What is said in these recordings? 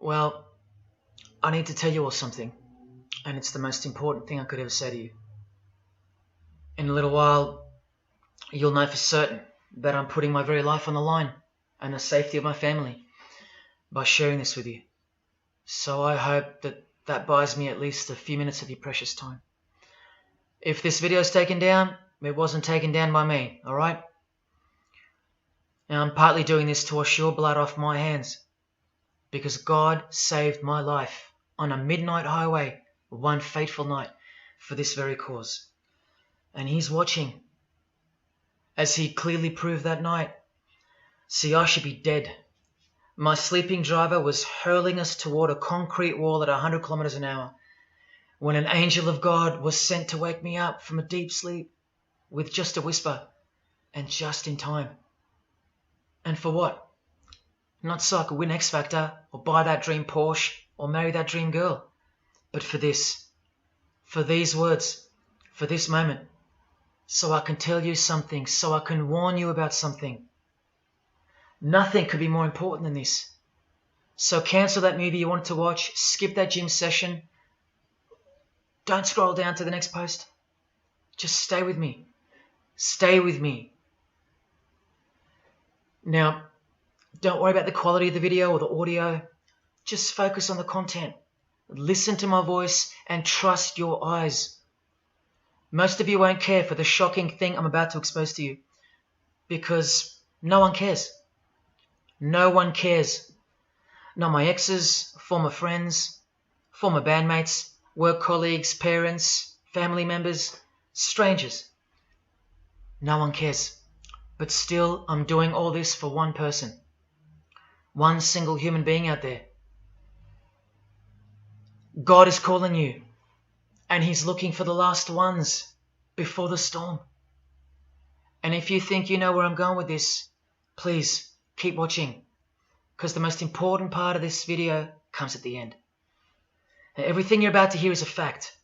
Well, I need to tell you all something, and it's the most important thing I could ever say to you. In a little while, you'll know for certain that I'm putting my very life on the line and the safety of my family by sharing this with you. So I hope that buys me at least a few minutes of your precious time. If this video is taken down, it wasn't taken down by me, alright? Now I'm partly doing this to wash your blood off my hands, because God saved my life on a midnight highway one fateful night for this very cause. And He's watching, as He clearly proved that night. See, I should be dead. My sleeping driver was hurling us toward a concrete wall at 100 kilometers an hour when an angel of God was sent to wake me up from a deep sleep with just a whisper, and just in time. And for what? Not so I could win X Factor or buy that dream Porsche or marry that dream girl, but for this, for these words, for this moment, so I can tell you something, so I can warn you about something. Nothing could be more important than this. So cancel that movie you wanted to watch, skip that gym session. Don't scroll down to the next post. Just stay with me. Stay with me. Now, don't worry about the quality of the video or the audio. Just focus on the content. Listen to my voice and trust your eyes. Most of you won't care for the shocking thing I'm about to expose to you, because no one cares. No one cares. Not my exes, former friends, former bandmates, work colleagues, parents, family members, strangers. No one cares. But still, I'm doing all this for one person. One single human being out there. God is calling you, and He's looking for the last ones before the storm. And if you think you know where I'm going with this, please keep watching, because the most important part of this video comes at the end. Now, everything you're about to hear is a fact,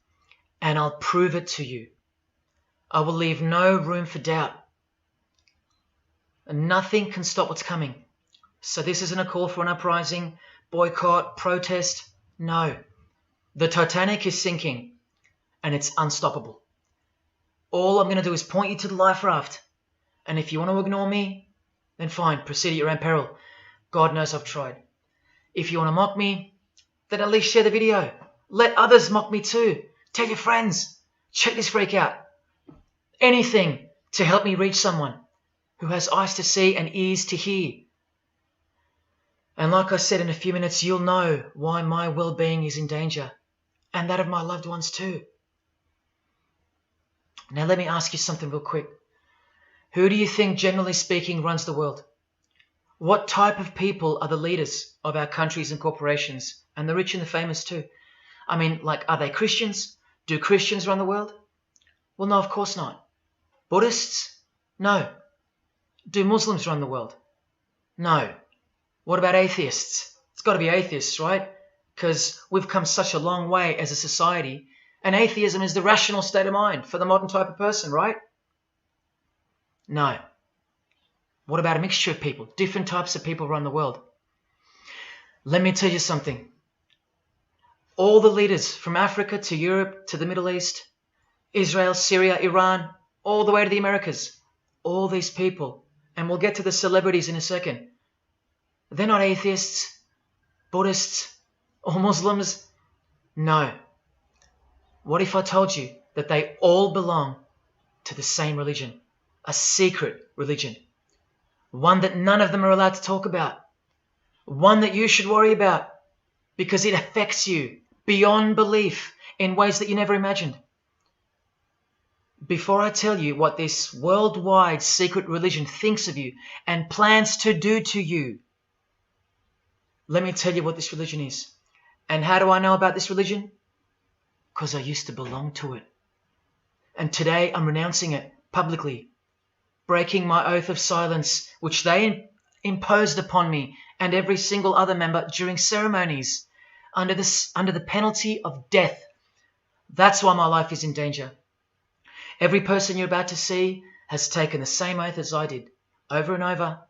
and I'll prove it to you. I will leave no room for doubt. And nothing can stop what's coming. So this isn't a call for an uprising, boycott, protest. No. The Titanic is sinking, and it's unstoppable. All I'm going to do is point you to the life raft. And if you want to ignore me, then fine, proceed at your own peril. God knows I've tried. If you want to mock me, then at least share the video. Let others mock me too. Tell your friends. Check this freak out. Anything to help me reach someone who has eyes to see and ears to hear. And like I said, in a few minutes, you'll know why my well-being is in danger, and that of my loved ones too. Now let me ask you something real quick. Who do you think, generally speaking, runs the world? What type of people are the leaders of our countries and corporations, and the rich and the famous too? I mean, like, are they Christians? Do Christians run the world? Well, no, of course not. Buddhists? No. Do Muslims run the world? No. What about atheists? It's got to be atheists, right? Because we've come such a long way as a society, and atheism is the rational state of mind for the modern type of person, right? No. What about a mixture of people? Different types of people run the world. Let me tell you something. All the leaders from Africa to Europe to the Middle East, Israel, Syria, Iran, all the way to the Americas, all these people, and we'll get to the celebrities in a second, they're not atheists, Buddhists, or Muslims. No. What if I told you that they all belong to the same religion? A secret religion. One that none of them are allowed to talk about. One that you should worry about because it affects you beyond belief in ways that you never imagined. Before I tell you what this worldwide secret religion thinks of you and plans to do to you, let me tell you what this religion is. And how do I know about this religion? Because I used to belong to it. And today I'm renouncing it publicly, breaking my oath of silence, which they imposed upon me and every single other member during ceremonies under the penalty of death. That's why my life is in danger. Every person you're about to see has taken the same oath as I did, over and over,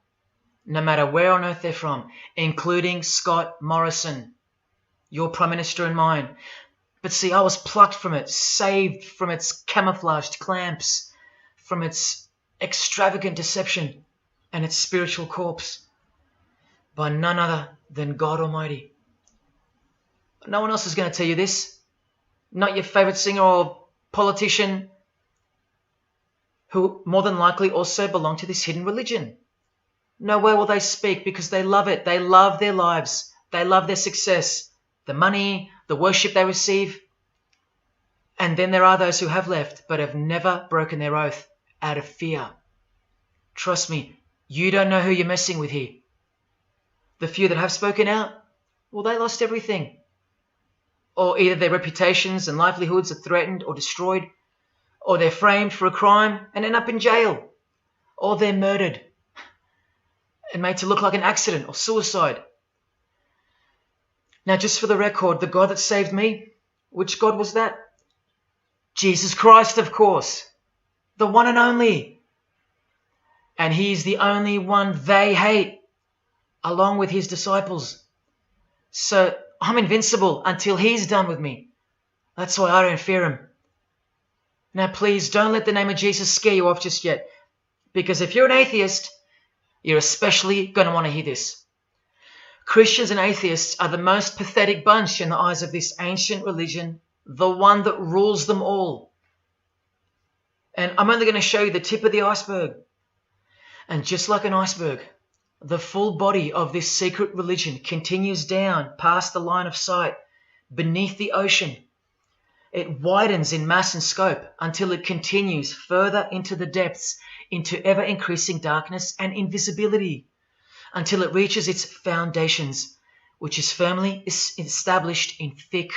no matter where on earth they're from, including Scott Morrison, your Prime Minister and mine. But see, I was plucked from it, saved from its camouflaged clamps, from its extravagant deception and its spiritual corpse, by none other than God Almighty. No one else is going to tell you this. Not your favourite singer or politician, who more than likely also belong to this hidden religion. Nowhere will they speak because they love it. They love their lives. They love their success, the money, the worship they receive. And then there are those who have left but have never broken their oath out of fear. Trust me, you don't know who you're messing with here. The few that have spoken out, well, they lost everything. Or either their reputations and livelihoods are threatened or destroyed, or they're framed for a crime and end up in jail, or they're murdered and made to look like an accident or suicide. Now, just for the record, the God that saved me, which God was that? Jesus Christ, of course, the one and only. And he's the only one they hate, along with his disciples. So I'm invincible until he's done with me. That's why I don't fear him. Now please don't let the name of Jesus scare you off just yet, because if you're an atheist, you're especially going to want to hear this. Christians and atheists are the most pathetic bunch in the eyes of this ancient religion, the one that rules them all. And I'm only going to show you the tip of the iceberg. And just like an iceberg, the full body of this secret religion continues down past the line of sight, beneath the ocean. It widens in mass and scope until it continues further into the depths, into ever-increasing darkness and invisibility, until it reaches its foundations, which is firmly established in thick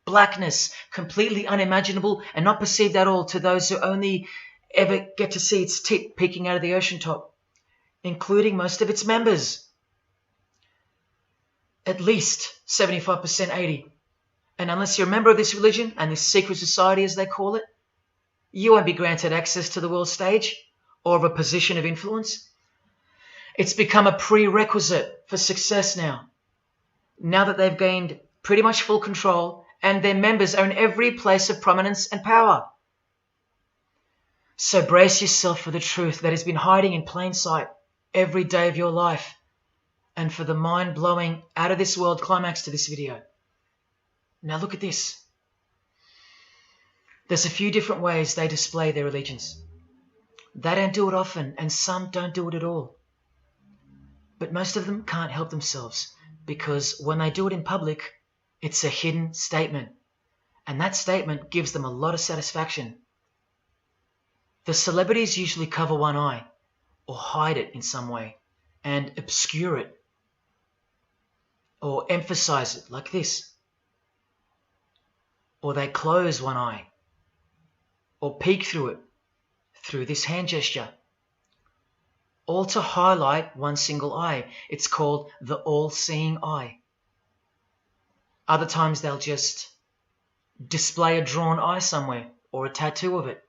blackness, completely unimaginable and not perceived at all to those who only ever get to see its tip peeking out of the ocean top, including most of its members. At least 75%, 80%. And unless you're a member of this religion and this secret society, as they call it, you won't be granted access to the world stage or of a position of influence. It's become a prerequisite for success now that they've gained pretty much full control and their members are in every place of prominence and power. So brace yourself for the truth that has been hiding in plain sight every day of your life, and for the mind-blowing, out-of-this-world climax to this video. Now look at this. There's a few different ways they display their allegiance. They don't do it often, and some don't do it at all. But most of them can't help themselves, because when they do it in public, it's a hidden statement, and that statement gives them a lot of satisfaction. The celebrities usually cover one eye, or hide it in some way, and obscure it, or emphasize it like this. Or they close one eye, or peek through it, through this hand gesture, all to highlight one single eye. It's called the all-seeing eye. Other times they'll just display a drawn eye somewhere, or a tattoo of it.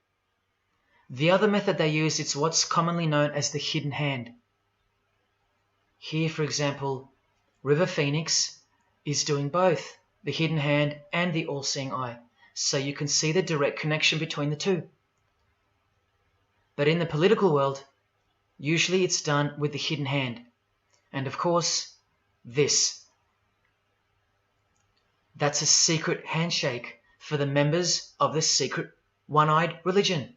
The other method they use is what's commonly known as the hidden hand. Here, for example, River Phoenix is doing both, the hidden hand and the all-seeing eye, so you can see the direct connection between the two. But in the political world, usually it's done with the hidden hand, and of course, this. That's a secret handshake for the members of the secret one-eyed religion.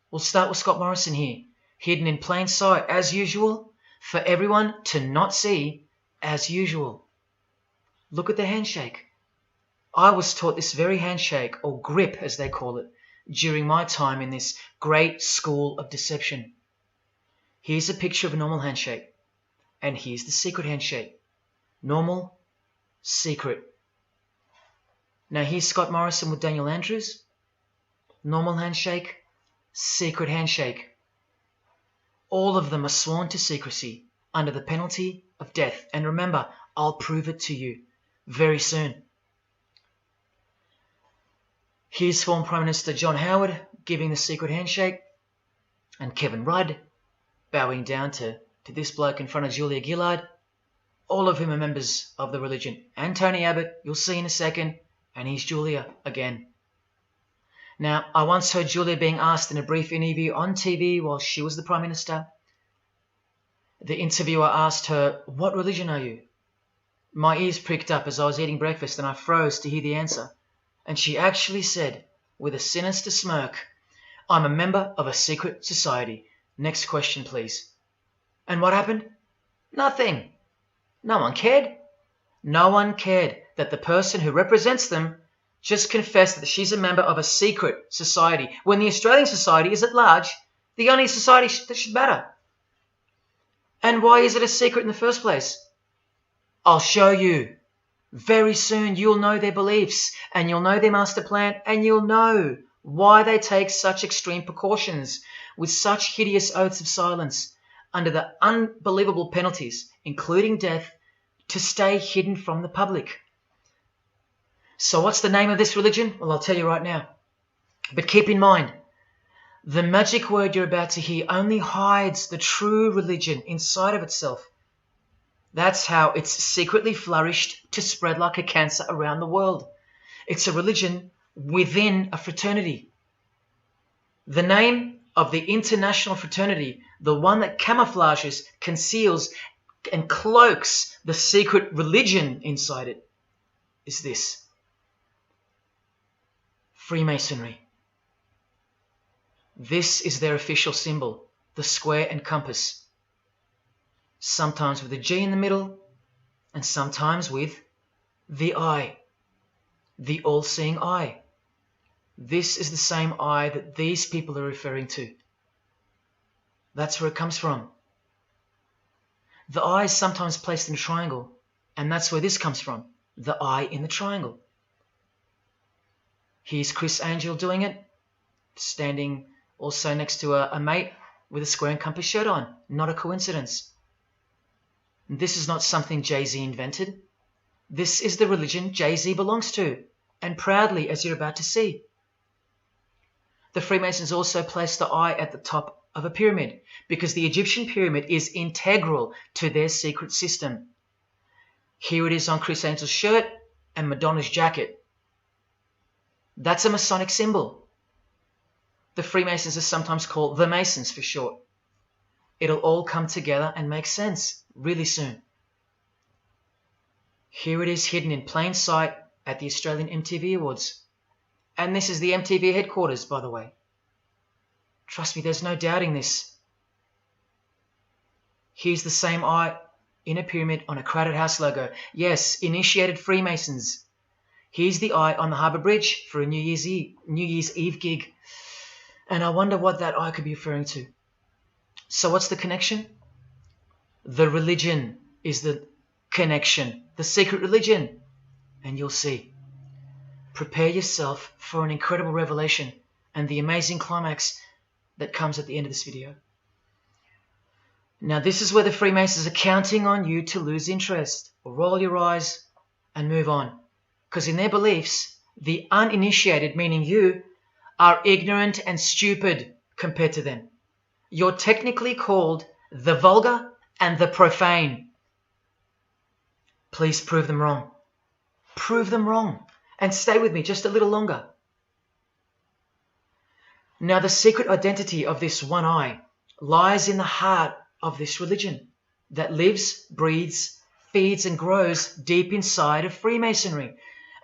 We'll start with Scott Morrison here, hidden in plain sight as usual, for everyone to not see as usual. Look at the handshake. I was taught this very handshake, or grip as they call it, during my time in this great school of deception. Here's a picture of a normal handshake, and here's the secret handshake. Normal, secret. Now here's Scott Morrison with Daniel Andrews. Normal handshake, secret handshake. All of them are sworn to secrecy under the penalty of death. And remember, I'll prove it to you very soon. Here's former Prime Minister John Howard giving the secret handshake, and Kevin Rudd bowing down to this bloke in front of Julia Gillard. all of whom are members of the religion. And Tony Abbott, you'll see in a second, and he's Julia again. Now, I once heard Julia being asked in a brief interview on TV while she was the Prime Minister. The interviewer asked her, "What religion are you?" My ears pricked up as I was eating breakfast and I froze to hear the answer. And she actually said, with a sinister smirk, "I'm a member of a secret society. Next question, please." And what happened? Nothing. No one cared. No one cared that the person who represents them just confessed that she's a member of a secret society, when the Australian society is at large the only society that should matter. And why is it a secret in the first place? I'll show you. Very soon you'll know their beliefs, and you'll know their master plan, and you'll know why they take such extreme precautions with such hideous oaths of silence under the unbelievable penalties, including death, to stay hidden from the public. So what's the name of this religion? Well, I'll tell you right now. But keep in mind, the magic word you're about to hear only hides the true religion inside of itself. That's how it's secretly flourished to spread like a cancer around the world. It's a religion within a fraternity. The name of the international fraternity, the one that camouflages, conceals, and cloaks the secret religion inside it, is this: Freemasonry. This is their official symbol, the square and compass. Sometimes with a G in the middle, and sometimes with the eye, the all-seeing eye. This is the same eye that these people are referring to. That's where it comes from. The eye is sometimes placed in a triangle, and that's where this comes from, the eye in the triangle. Here's Chris Angel doing it, standing also next to a mate with a square and compass shirt on. Not a coincidence. This is not something Jay-Z invented. This is the religion Jay-Z belongs to, and proudly, as you're about to see. The Freemasons also place the eye at the top of a pyramid, because the Egyptian pyramid is integral to their secret system. Here it is on Chris Angel's shirt and Madonna's jacket. That's a Masonic symbol. The Freemasons are sometimes called the Masons for short. It'll all come together and make sense really soon. Here it is hidden in plain sight at the Australian MTV Awards. And this is the MTV headquarters, by the way. Trust me, there's no doubting this. Here's the same eye in a pyramid on a crowded house logo. Yes, initiated Freemasons. Here's the eye on the Harbour Bridge for a New Year's Eve gig. And I wonder what that eye could be referring to. So what's the connection? The religion is the connection, the secret religion. And you'll see. Prepare yourself for an incredible revelation and the amazing climax that comes at the end of this video. Now this is where the Freemasons are counting on you to lose interest, or roll your eyes and move on. Because in their beliefs, the uninitiated, meaning you, are ignorant and stupid compared to them. You're technically called the vulgar and the profane. Please prove them wrong. Prove them wrong. And stay with me just a little longer. Now the secret identity of this one eye lies in the heart of this religion that lives, breathes, feeds and grows deep inside of Freemasonry.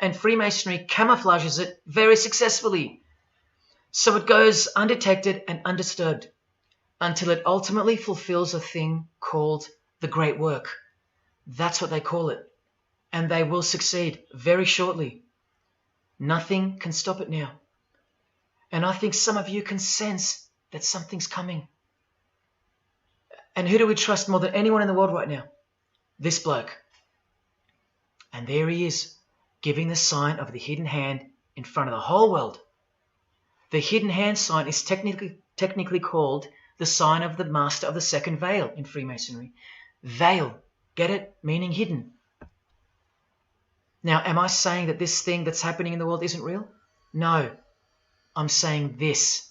And Freemasonry camouflages it very successfully. So it goes undetected and undisturbed until it ultimately fulfills a thing called the Great Work. That's what they call it. And they will succeed very shortly. Nothing can stop it now. And I think some of you can sense that something's coming. And who do we trust more than anyone in the world right now? This bloke. And there he is, giving the sign of the hidden hand in front of the whole world. The hidden hand sign is technically called the sign of the master of the second veil in Freemasonry. Veil, get it? Meaning hidden. Now, am I saying that this thing that's happening in the world isn't real? No, I'm saying this.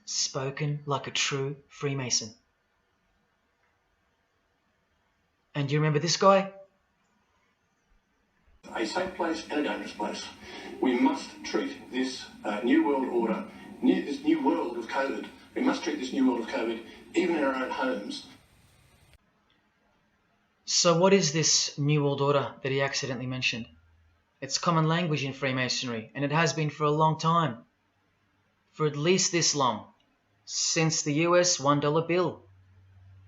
Spoken like a true Freemason. And you remember this guy? A safe place and a dangerous place. We must treat this new world order, this new world of COVID, we must treat this new world of COVID even in our own homes. So what is this new world order that he accidentally mentioned? It's common language in Freemasonry, and it has been for a long time. For at least this long. Since the US $1 bill.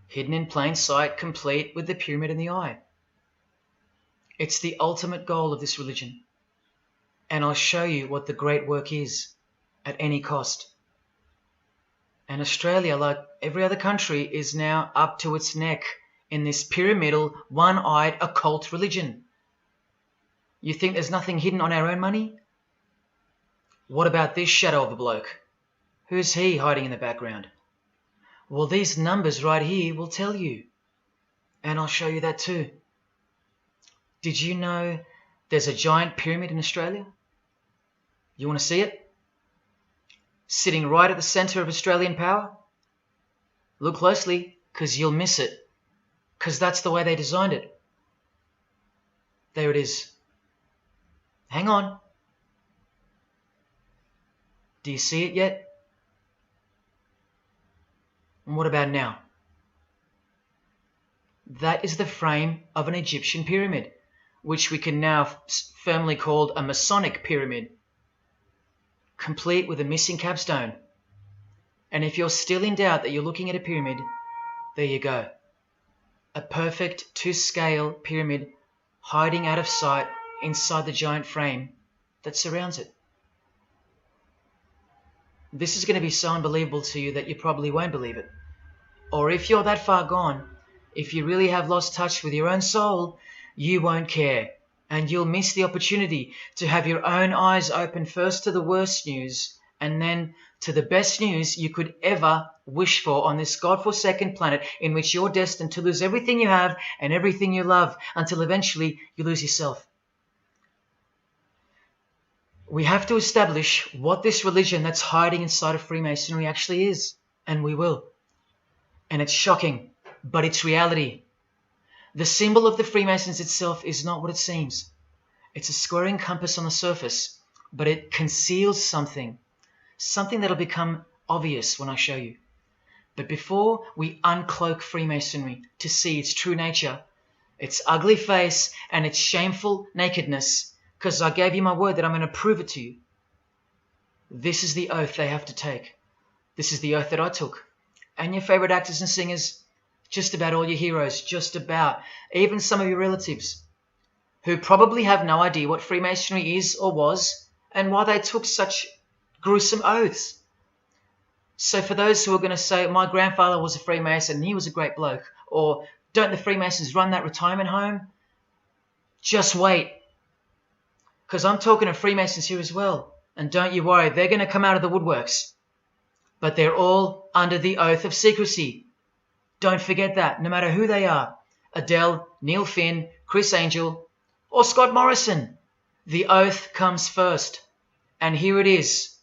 Hidden in plain sight, complete with the pyramid in the eye. It's the ultimate goal of this religion. And I'll show you what the great work is, at any cost. And Australia, like every other country, is now up to its neck in this pyramidal, one-eyed occult religion. You think there's nothing hidden on our own money? What about this shadow of a bloke? Who's he hiding in the background? Well, these numbers right here will tell you. And I'll show you that too. Did you know there's a giant pyramid in Australia? You want to see it? Sitting right at the centre of Australian power? Look closely, because you'll miss it. Because that's the way they designed it. There it is. Hang on. Do you see it yet? And what about now? That is the frame of an Egyptian pyramid, which we can now firmly call a Masonic pyramid, complete with a missing capstone. And if you're still in doubt that you're looking at a pyramid, there you go. A perfect to-scale pyramid hiding out of sight inside the giant frame that surrounds it. This is going to be so unbelievable to you that you probably won't believe it. Or if you're that far gone, if you really have lost touch with your own soul, you won't care. And you'll miss the opportunity to have your own eyes open first to the worst news and then to the best news you could ever wish for on this God-forsaken planet in which you're destined to lose everything you have and everything you love until eventually you lose yourself. We have to establish what this religion that's hiding inside of Freemasonry actually is, and we will. And it's shocking, but it's reality. The symbol of the Freemasons itself is not what it seems. It's a squaring compass on the surface, but it conceals something that'll become obvious when I show you. But before we uncloak Freemasonry to see its true nature, its ugly face and its shameful nakedness, because I gave you my word that I'm going to prove it to you. This is the oath they have to take. This is the oath that I took. And your favorite actors and singers, just about all your heroes, just about, even some of your relatives, who probably have no idea what Freemasonry is or was, and why they took such gruesome oaths. So for those who are going to say, my grandfather was a Freemason and he was a great bloke, or don't the Freemasons run that retirement home? Just wait. Because I'm talking to Freemasons here as well. And don't you worry, they're going to come out of the woodworks. But they're all under the oath of secrecy. Don't forget that, no matter who they are. Adele, Neil Finn, Chris Angel, or Scott Morrison. The oath comes first. And here it is.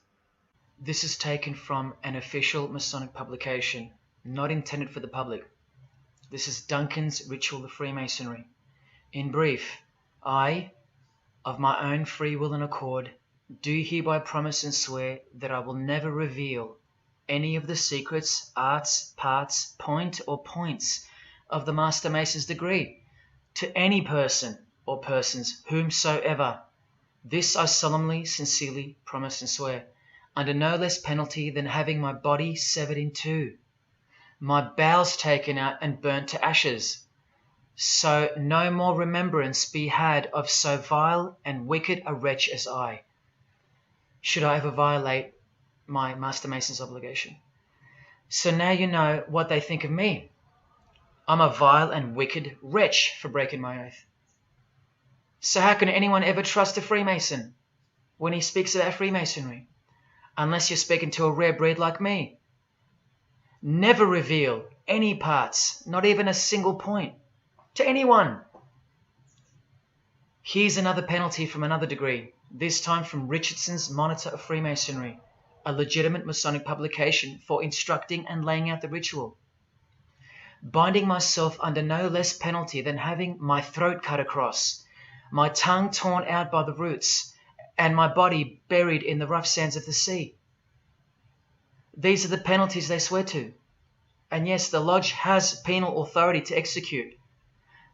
This is taken from an official Masonic publication, not intended for the public. This is Duncan's Ritual of Freemasonry. In brief, I, of my own free will and accord, do hereby promise and swear that I will never reveal any of the secrets, arts, parts, point or points of the Master Mason's degree to any person or persons whomsoever. This I solemnly, sincerely promise and swear, under no less penalty than having my body severed in two, my bowels taken out and burnt to ashes, so no more remembrance be had of so vile and wicked a wretch as I, should I ever violate my Master Mason's obligation. So now you know what they think of me. I'm a vile and wicked wretch for breaking my oath. So how can anyone ever trust a Freemason when he speaks about Freemasonry? Unless you're speaking to a rare breed like me. Never reveal any parts, not even a single point, to anyone. Here's another penalty from another degree, this time from Richardson's Monitor of Freemasonry, a legitimate Masonic publication for instructing and laying out the ritual. binding myself under no less penalty than having my throat cut across, my tongue torn out by the roots, and my body buried in the rough sands of the sea. These are the penalties they swear to. And yes, the lodge has penal authority to execute.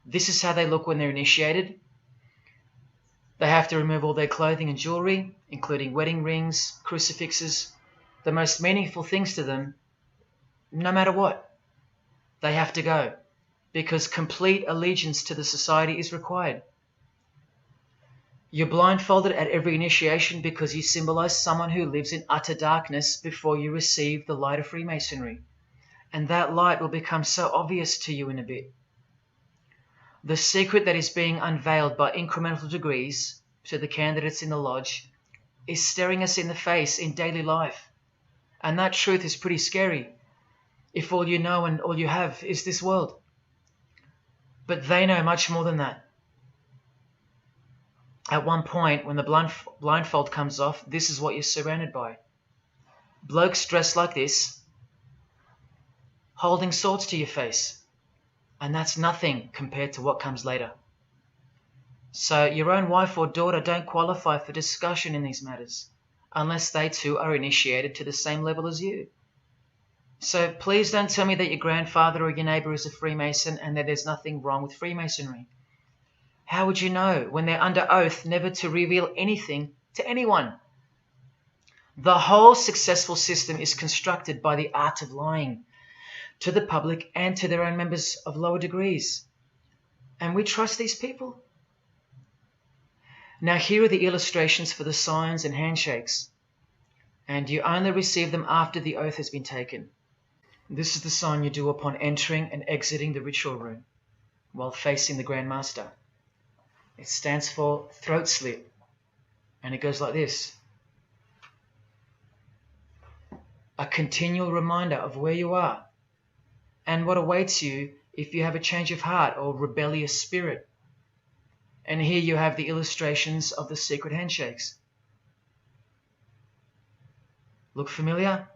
This is how they look when they're initiated. They have to remove all their clothing and jewelry, including wedding rings, crucifixes, the most meaningful things to them, no matter what. They have to go, because complete allegiance to the society is required. You're blindfolded at every initiation because you symbolize someone who lives in utter darkness before you receive the light of Freemasonry. And that light will become so obvious to you in a bit. The secret that is being unveiled by incremental degrees to the candidates in the lodge is staring us in the face in daily life. And that truth is pretty scary if all you know and all you have is this world. But they know much more than that. At one point, when the blindfold comes off, this is what you're surrounded by. Blokes dressed like this, holding swords to your face. And that's nothing compared to what comes later. So your own wife or daughter don't qualify for discussion in these matters, unless they too are initiated to the same level as you. So please don't tell me that your grandfather or your neighbour is a Freemason and that there's nothing wrong with Freemasonry. How would you know when they're under oath never to reveal anything to anyone? The whole successful system is constructed by the art of lying to the public and to their own members of lower degrees. And we trust these people? Now here are the illustrations for the signs and handshakes. And you only receive them after the oath has been taken. This is the sign you do upon entering and exiting the ritual room while facing the Grand Master. It stands for throat slit, and it goes like this. A continual reminder of where you are and what awaits you if you have a change of heart or rebellious spirit. And here you have the illustrations of the secret handshakes. Look familiar?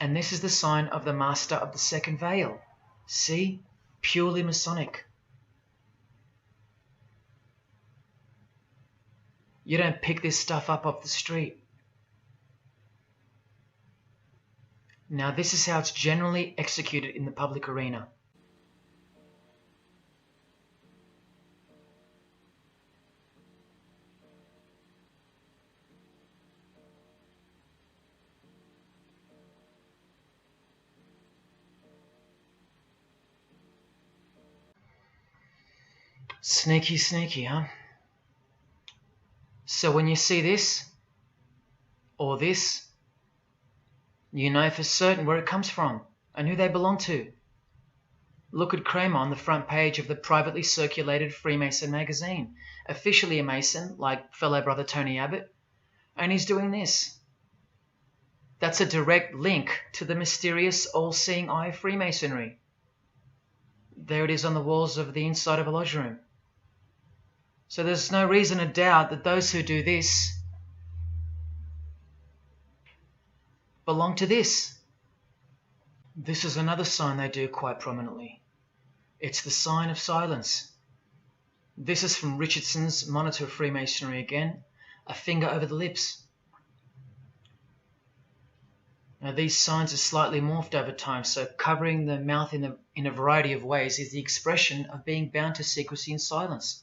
And this is the sign of the Master of the Second Veil. See? Purely Masonic. You don't pick this stuff up off the street. Now this is how it's generally executed in the public arena. Sneaky, sneaky, huh? So when you see this, or this, you know for certain where it comes from and who they belong to. Look at Kramer on the front page of the privately circulated Freemason magazine, officially a Mason, like fellow brother Tony Abbott, and he's doing this. That's a direct link to the mysterious all-seeing eye of Freemasonry. There it is on the walls of the inside of a lodge room. So there's no reason to doubt that those who do this belong to this. This is another sign they do quite prominently. It's the sign of silence. This is from Richardson's Monitor of Freemasonry again, a finger over the lips. Now these signs are slightly morphed over time, so covering the mouth in a variety of ways is the expression of being bound to secrecy and silence.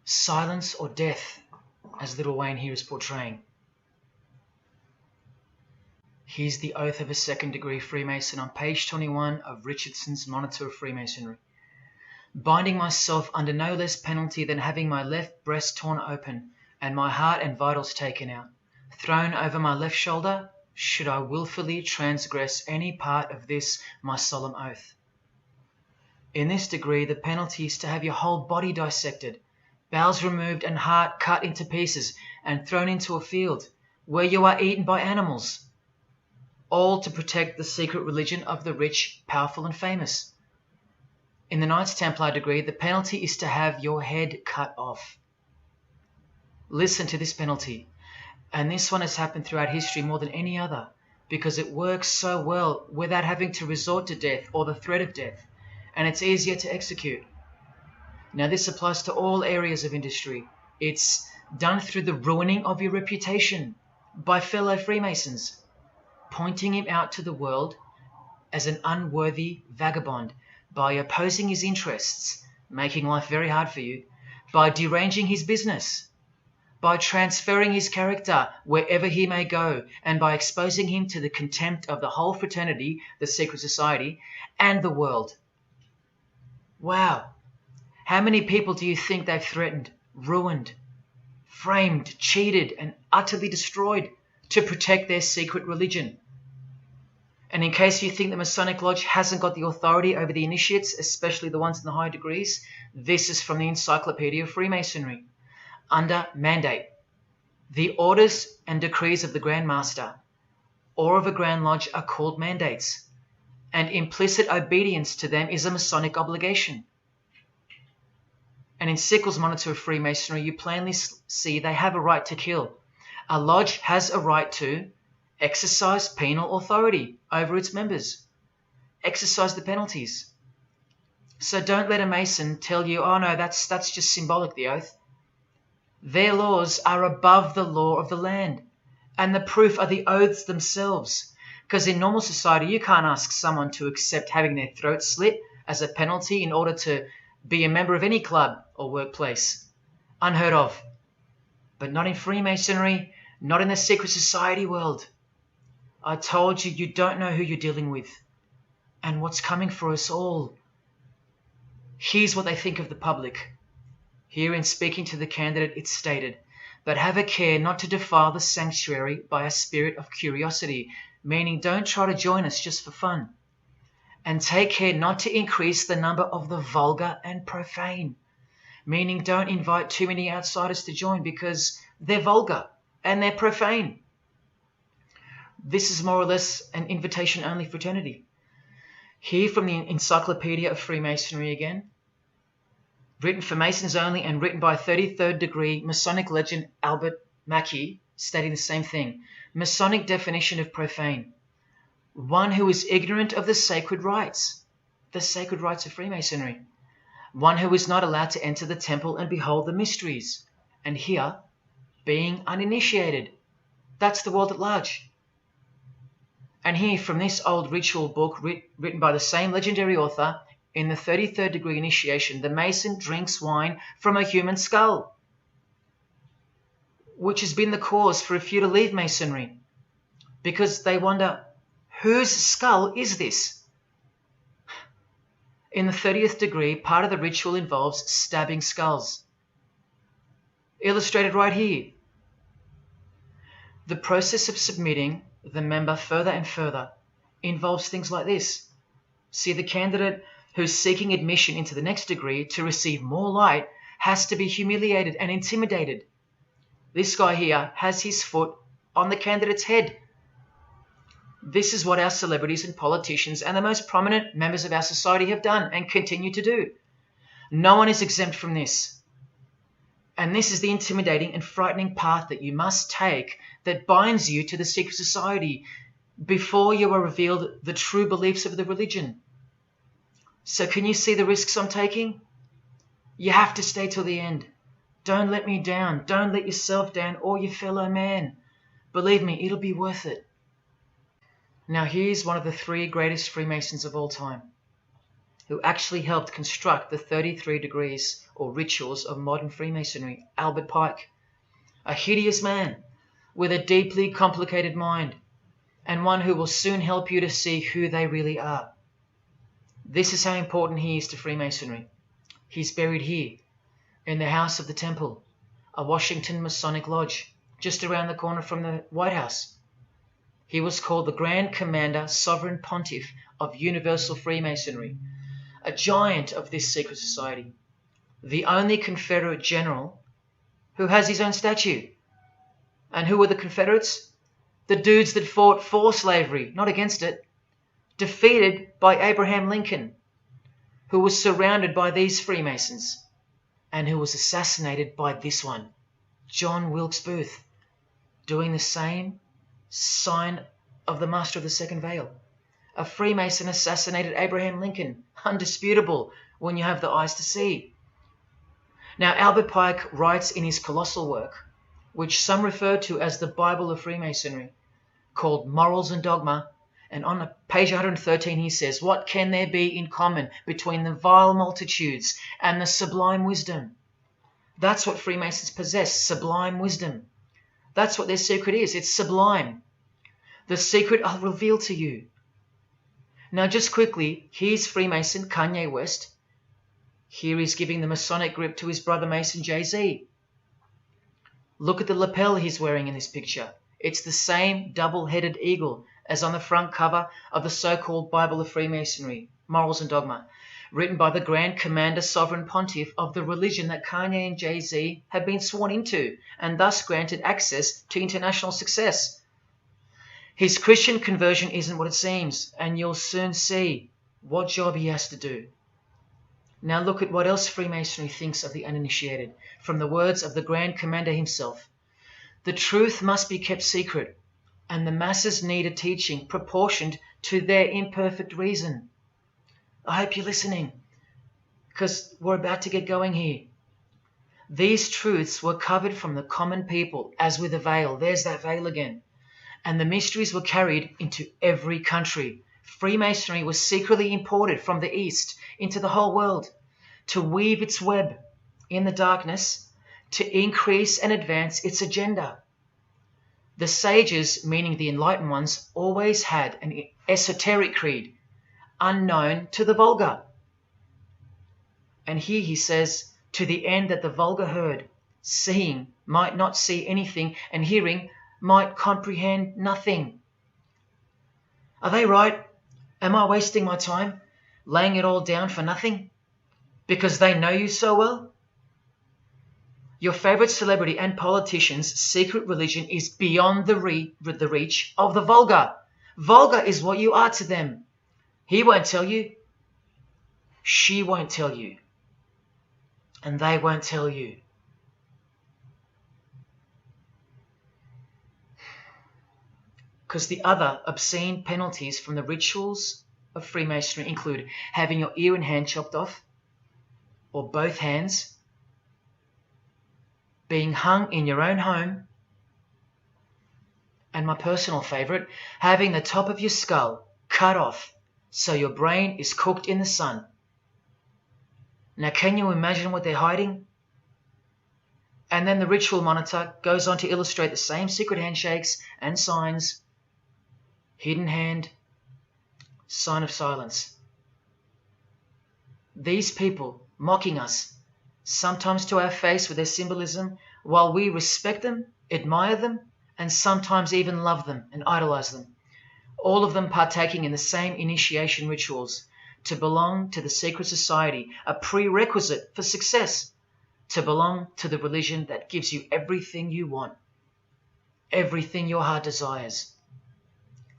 Silence or death, as Little Wayne here is portraying. Here's the oath of a second-degree Freemason on page 21 of Richardson's Monitor of Freemasonry. Binding myself under no less penalty than having my left breast torn open and my heart and vitals taken out, thrown over my left shoulder, should I wilfully transgress any part of this my solemn oath. In this degree, the penalty is to have your whole body dissected, bowels removed and heart cut into pieces and thrown into a field where you are eaten by animals, all to protect the secret religion of the rich, powerful and famous. In the Knights Templar degree, the penalty is to have your head cut off. Listen to this penalty, and this one has happened throughout history more than any other, because it works so well without having to resort to death or the threat of death, and it's easier to execute. Now, this applies to all areas of industry. It's done through the ruining of your reputation by fellow Freemasons, pointing him out to the world as an unworthy vagabond, by opposing his interests, making life very hard for you, by deranging his business, by transferring his character wherever he may go, and by exposing him to the contempt of the whole fraternity, the secret society, and the world. Wow. How many people do you think they've threatened, ruined, framed, cheated, and utterly destroyed to protect their secret religion? And in case you think the Masonic Lodge hasn't got the authority over the initiates, especially the ones in the higher degrees, this is from the Encyclopedia of Freemasonry. Under mandate, the orders and decrees of the Grand Master or of a Grand Lodge are called mandates, and implicit obedience to them is a Masonic obligation. And in Sickles' Monitor of Freemasonry, you plainly see they have a right to kill. A lodge has a right to exercise penal authority over its members, exercise the penalties. So don't let a Mason tell you, oh no, that's just symbolic, the oath. Their laws are above the law of the land, and the proof are the oaths themselves. Because in normal society, you can't ask someone to accept having their throat slit as a penalty in order to be a member of any club or workplace. Unheard of. But not in Freemasonry, not in the secret society world. I told you, you don't know who you're dealing with and what's coming for us all. Here's what they think of the public. Here in speaking to the candidate, it's stated, but have a care not to defile the sanctuary by a spirit of curiosity, meaning don't try to join us just for fun. And take care not to increase the number of the vulgar and profane, meaning don't invite too many outsiders to join because they're vulgar and they're profane. This is more or less an invitation-only fraternity. Here from the Encyclopedia of Freemasonry again, written for Masons only and written by 33rd degree Masonic legend Albert Mackey, stating the same thing. Masonic definition of profane. One who is ignorant of the sacred rites of Freemasonry. One who is not allowed to enter the temple and behold the mysteries. And here, being uninitiated. That's the world at large. And here, from this old ritual book written by the same legendary author, in the 33rd degree initiation, the Mason drinks wine from a human skull, which has been the cause for a few to leave Masonry, because they wonder, whose skull is this? In the 30th degree, part of the ritual involves stabbing skulls. Illustrated right here. The process of submitting the member further and further involves things like this. See, the candidate who's seeking admission into the next degree to receive more light has to be humiliated and intimidated. This guy here has his foot on the candidate's head. This is what our celebrities and politicians and the most prominent members of our society have done and continue to do. No one is exempt from this. And this is the intimidating and frightening path that you must take that binds you to the secret society before you are revealed the true beliefs of the religion. So can you see the risks I'm taking? You have to stay till the end. Don't let me down. Don't let yourself down or your fellow man. Believe me, it'll be worth it. Now here's one of the 3 greatest Freemasons of all time, who actually helped construct the 33 degrees or rituals of modern Freemasonry, Albert Pike. A hideous man with a deeply complicated mind, and one who will soon help you to see who they really are. This is how important he is to Freemasonry. He's buried here, in the House of the Temple, a Washington Masonic Lodge, just around the corner from the White House. He was called the Grand Commander, Sovereign Pontiff of Universal Freemasonry, a giant of this secret society, the only Confederate general who has his own statue. And who were the Confederates? The dudes that fought for slavery, not against it, defeated by Abraham Lincoln, who was surrounded by these Freemasons, and who was assassinated by this one, John Wilkes Booth, doing the same sign of the master of the second veil. A Freemason assassinated Abraham Lincoln. Undisputable when you have the eyes to see. Now, Albert Pike writes in his colossal work, which some refer to as the Bible of Freemasonry, called Morals and Dogma, and on page 113 he says, "What can there be in common between the vile multitudes and the sublime wisdom?" That's what Freemasons possess, sublime wisdom. That's what their secret is. It's sublime. The secret I'll reveal to you. Now, just quickly, here's Freemason Kanye West. Here he's giving the Masonic grip to his brother Mason Jay-Z. Look at the lapel he's wearing in this picture. It's the same double-headed eagle as on the front cover of the so-called Bible of Freemasonry, Morals and Dogma, written by the Grand Commander Sovereign Pontiff of the religion that Kanye and Jay-Z have been sworn into and thus granted access to international success. His Christian conversion isn't what it seems, and you'll soon see what job he has to do. Now look at what else Freemasonry thinks of the uninitiated, from the words of the Grand Commander himself. The truth must be kept secret, and the masses need a teaching proportioned to their imperfect reason. I hope you're listening, because we're about to get going here. These truths were covered from the common people as with a veil. There's that veil again. And the mysteries were carried into every country. Freemasonry was secretly imported from the East into the whole world to weave its web in the darkness to increase and advance its agenda. The sages, meaning the enlightened ones, always had an esoteric creed, unknown to the vulgar. And here he says, to the end that the vulgar herd, seeing, might not see anything, and hearing, might comprehend nothing. Are they right? Am I wasting my time, laying it all down for nothing? Because they know you so well? Your favorite celebrity and politician's secret religion is beyond the reach of the vulgar. Vulgar is what you are to them. He won't tell you. She won't tell you. And they won't tell you. Because the other obscene penalties from the rituals of Freemasonry include having your ear and hand chopped off, or both hands, being hung in your own home, and my personal favourite, having the top of your skull cut off so your brain is cooked in the sun. Now, can you imagine what they're hiding? And then the ritual monitor goes on to illustrate the same secret handshakes and signs. Hidden hand, sign of silence. These people mocking us, sometimes to our face with their symbolism, while we respect them, admire them, and sometimes even love them and idolize them. All of them partaking in the same initiation rituals, to belong to the secret society, a prerequisite for success, to belong to the religion that gives you everything you want, everything your heart desires.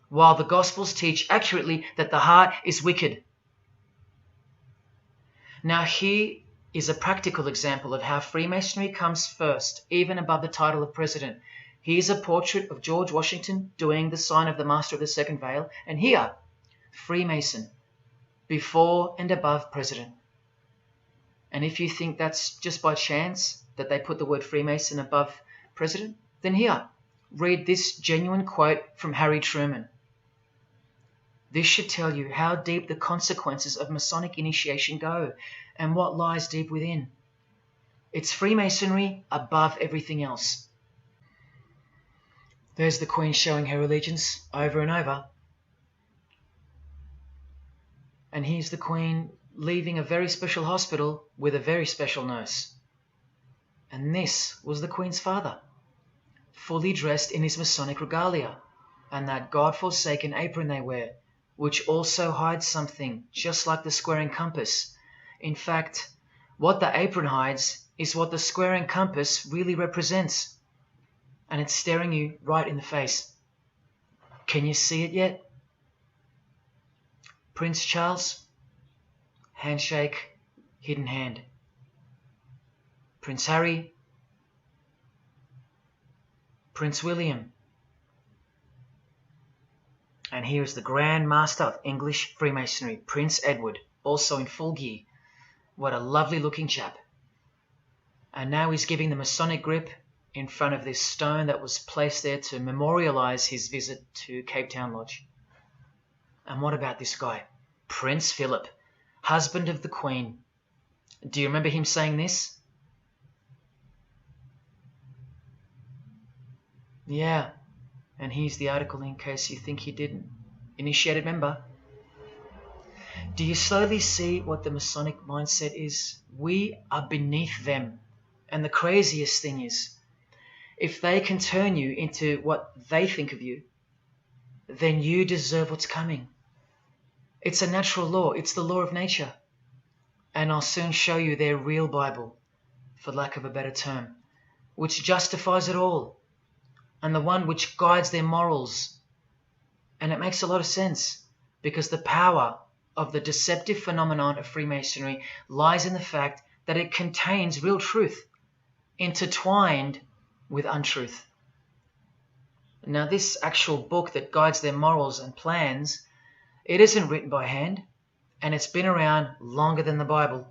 While the Gospels teach accurately that the heart is wicked. Now here is a practical example of how Freemasonry comes first, even above the title of president. Here's a portrait of George Washington doing the sign of the Master of the Second Veil, and here, Freemason, before and above president. And if you think that's just by chance that they put the word Freemason above president, then here, read this genuine quote from Harry Truman. This should tell you how deep the consequences of Masonic initiation go and what lies deep within. It's Freemasonry above everything else. There's the Queen showing her allegiance over and over. And here's the Queen leaving a very special hospital with a very special nurse. And this was the Queen's father, fully dressed in his Masonic regalia and that God-forsaken apron they wear, which also hides something, just like the square and compass. In fact, what the apron hides is what the square and compass really represents. And it's staring you right in the face. Can you see it yet? Prince Charles, handshake, hidden hand. Prince Harry, Prince William, And here is the Grand Master of English Freemasonry, Prince Edward, also in full gear. What a lovely looking chap. And now he's giving the Masonic grip in front of this stone that was placed there to memorialize his visit to Cape Town Lodge. And what about this guy? Prince Philip, husband of the Queen. Do you remember him saying this? Yeah, and here's the article in case you think he didn't. Initiated member. Do you slowly see what the Masonic mindset is? We are beneath them. And the craziest thing is, if they can turn you into what they think of you, then you deserve what's coming. It's a natural law. It's the law of nature. And I'll soon show you their real Bible, for lack of a better term, which justifies it all, and the one which guides their morals. And it makes a lot of sense, because the power of the deceptive phenomenon of Freemasonry lies in the fact that it contains real truth, intertwined with untruth. Now, this actual book that guides their morals and plans, it isn't written by hand, and it's been around longer than the Bible.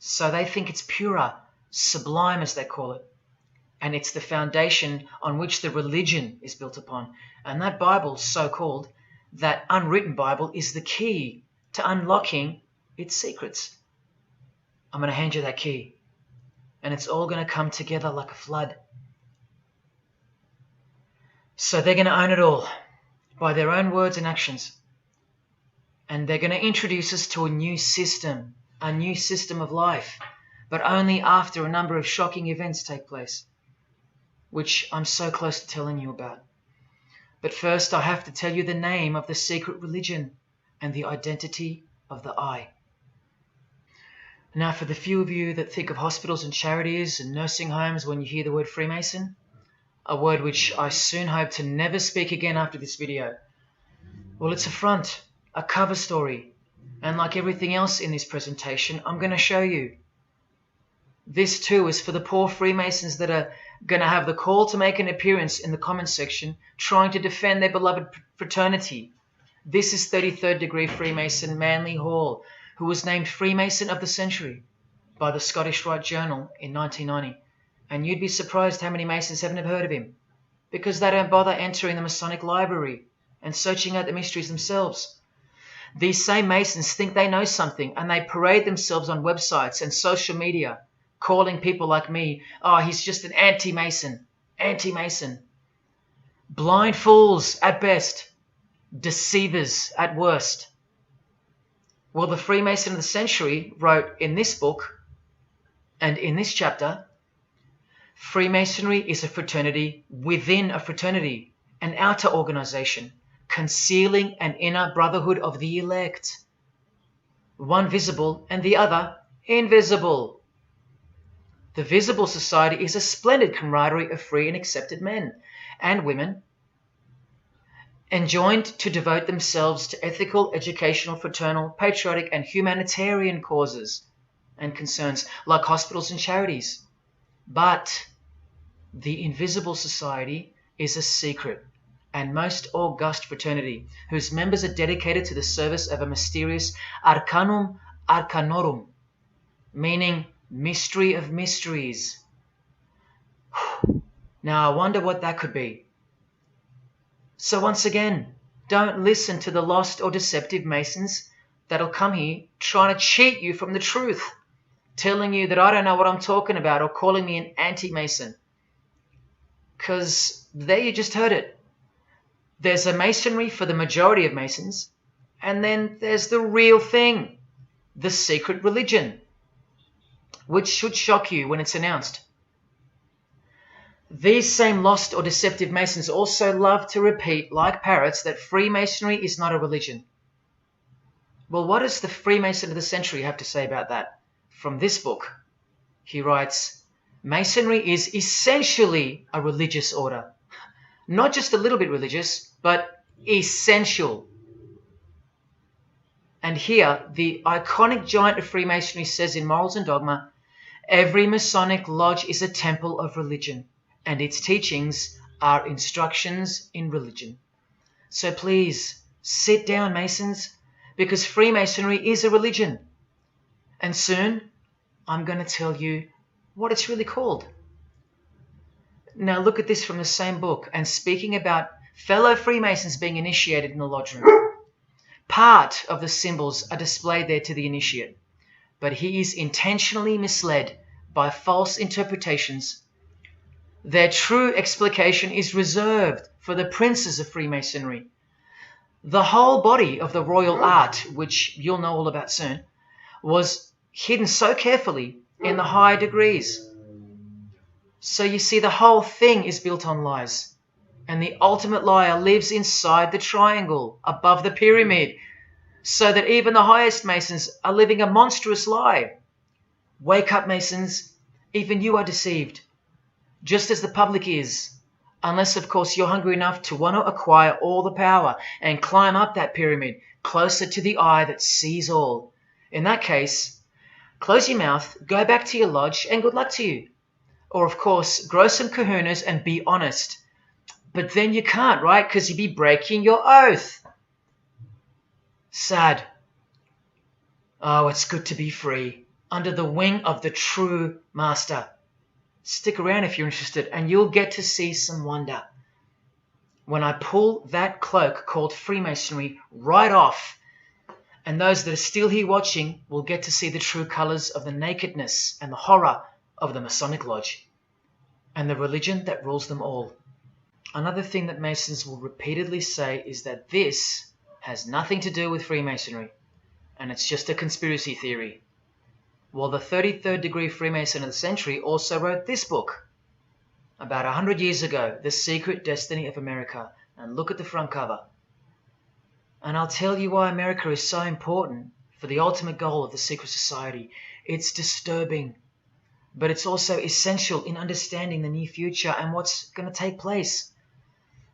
So they think it's purer, sublime as they call it. And it's the foundation on which the religion is built upon. And that Bible, so-called, that unwritten Bible, is the key to unlocking its secrets. I'm going to hand you that key. And it's all going to come together like a flood. So they're going to own it all by their own words and actions. And they're going to introduce us to a new system of life, but only after a number of shocking events take place, which I'm so close to telling you about. But first, I have to tell you the name of the secret religion and the identity of the I. Now, for the few of you that think of hospitals and charities and nursing homes when you hear the word Freemason, a word which I soon hope to never speak again after this video, well, it's a front, a cover story, and like everything else in this presentation, I'm going to show you. This too is for the poor Freemasons that are going to have the call to make an appearance in the comment section trying to defend their beloved fraternity. This is 33rd degree Freemason Manly Hall, who was named Freemason of the Century by the Scottish Rite Journal in 1990. And you'd be surprised how many Masons haven't heard of him, because they don't bother entering the Masonic library and searching out the mysteries themselves. These same Masons think they know something, and they parade themselves on websites and social media, calling people like me, oh, he's just an anti-Mason, anti-Mason. Blind fools at best, deceivers at worst. Well, the Freemason of the Century wrote in this book, and in this chapter, Freemasonry is a fraternity within a fraternity, an outer organization, concealing an inner brotherhood of the elect. One visible and the other invisible. The visible society is a splendid camaraderie of free and accepted men and women, enjoined to devote themselves to ethical, educational, fraternal, patriotic, and humanitarian causes and concerns like hospitals and charities. But the invisible society is a secret and most august fraternity whose members are dedicated to the service of a mysterious arcanum arcanorum, meaning mystery of mysteries. Now I wonder what that could be. So once again, don't listen to the lost or deceptive Masons that'll come here trying to cheat you from the truth, telling you that I don't know what I'm talking about or calling me an anti-Mason. Because there you just heard it. There's a Masonry for the majority of Masons, and then there's the real thing, the secret religion, which should shock you when it's announced. These same lost or deceptive Masons also love to repeat, like parrots, that Freemasonry is not a religion. Well, what does the Freemason of the Century have to say about that? From this book, he writes, Masonry is essentially a religious order. Not just a little bit religious, but essential. And here, the iconic giant of Freemasonry says in Morals and Dogma, every Masonic lodge is a temple of religion, and its teachings are instructions in religion. So please, Sit down, Masons, because Freemasonry is a religion. And soon, I'm going to tell you what it's really called. Now look at this from the same book, and speaking about fellow Freemasons being initiated in the lodge room. Part of the symbols are displayed there to the initiate, but he is intentionally misled by false interpretations. Their true explication is reserved for the princes of Freemasonry. The whole body of the royal art, which you'll know all about soon, was hidden so carefully in the higher degrees. So you see, the whole thing is built on lies. And the ultimate liar lives inside the triangle, above the pyramid, so that even the highest Masons are living a monstrous lie. Wake up, Masons. Even you are deceived, just as the public is. Unless, of course, you're hungry enough to want to acquire all the power and climb up that pyramid closer to the eye that sees all. In that case, close your mouth, go back to your lodge, and good luck to you. Or, of course, grow some kahunas and be honest. But then you can't, right? Because you'd be breaking your oath. Sad. Oh, it's good to be free, under the wing of the true master. Stick around if you're interested, and you'll get to see some wonder. When I pull that cloak called Freemasonry right off, and those that are still here watching will get to see the true colours of the nakedness and the horror of the Masonic Lodge, and the religion that rules them all. Another thing that Masons will repeatedly say is that this has nothing to do with Freemasonry, and it's just a conspiracy theory. Well, the 33rd degree Freemason of the century also wrote this book about 100 years ago, The Secret Destiny of America, and look at the front cover. And I'll tell you why America is so important for the ultimate goal of the secret society. It's disturbing, but it's also essential in understanding the near future and what's going to take place.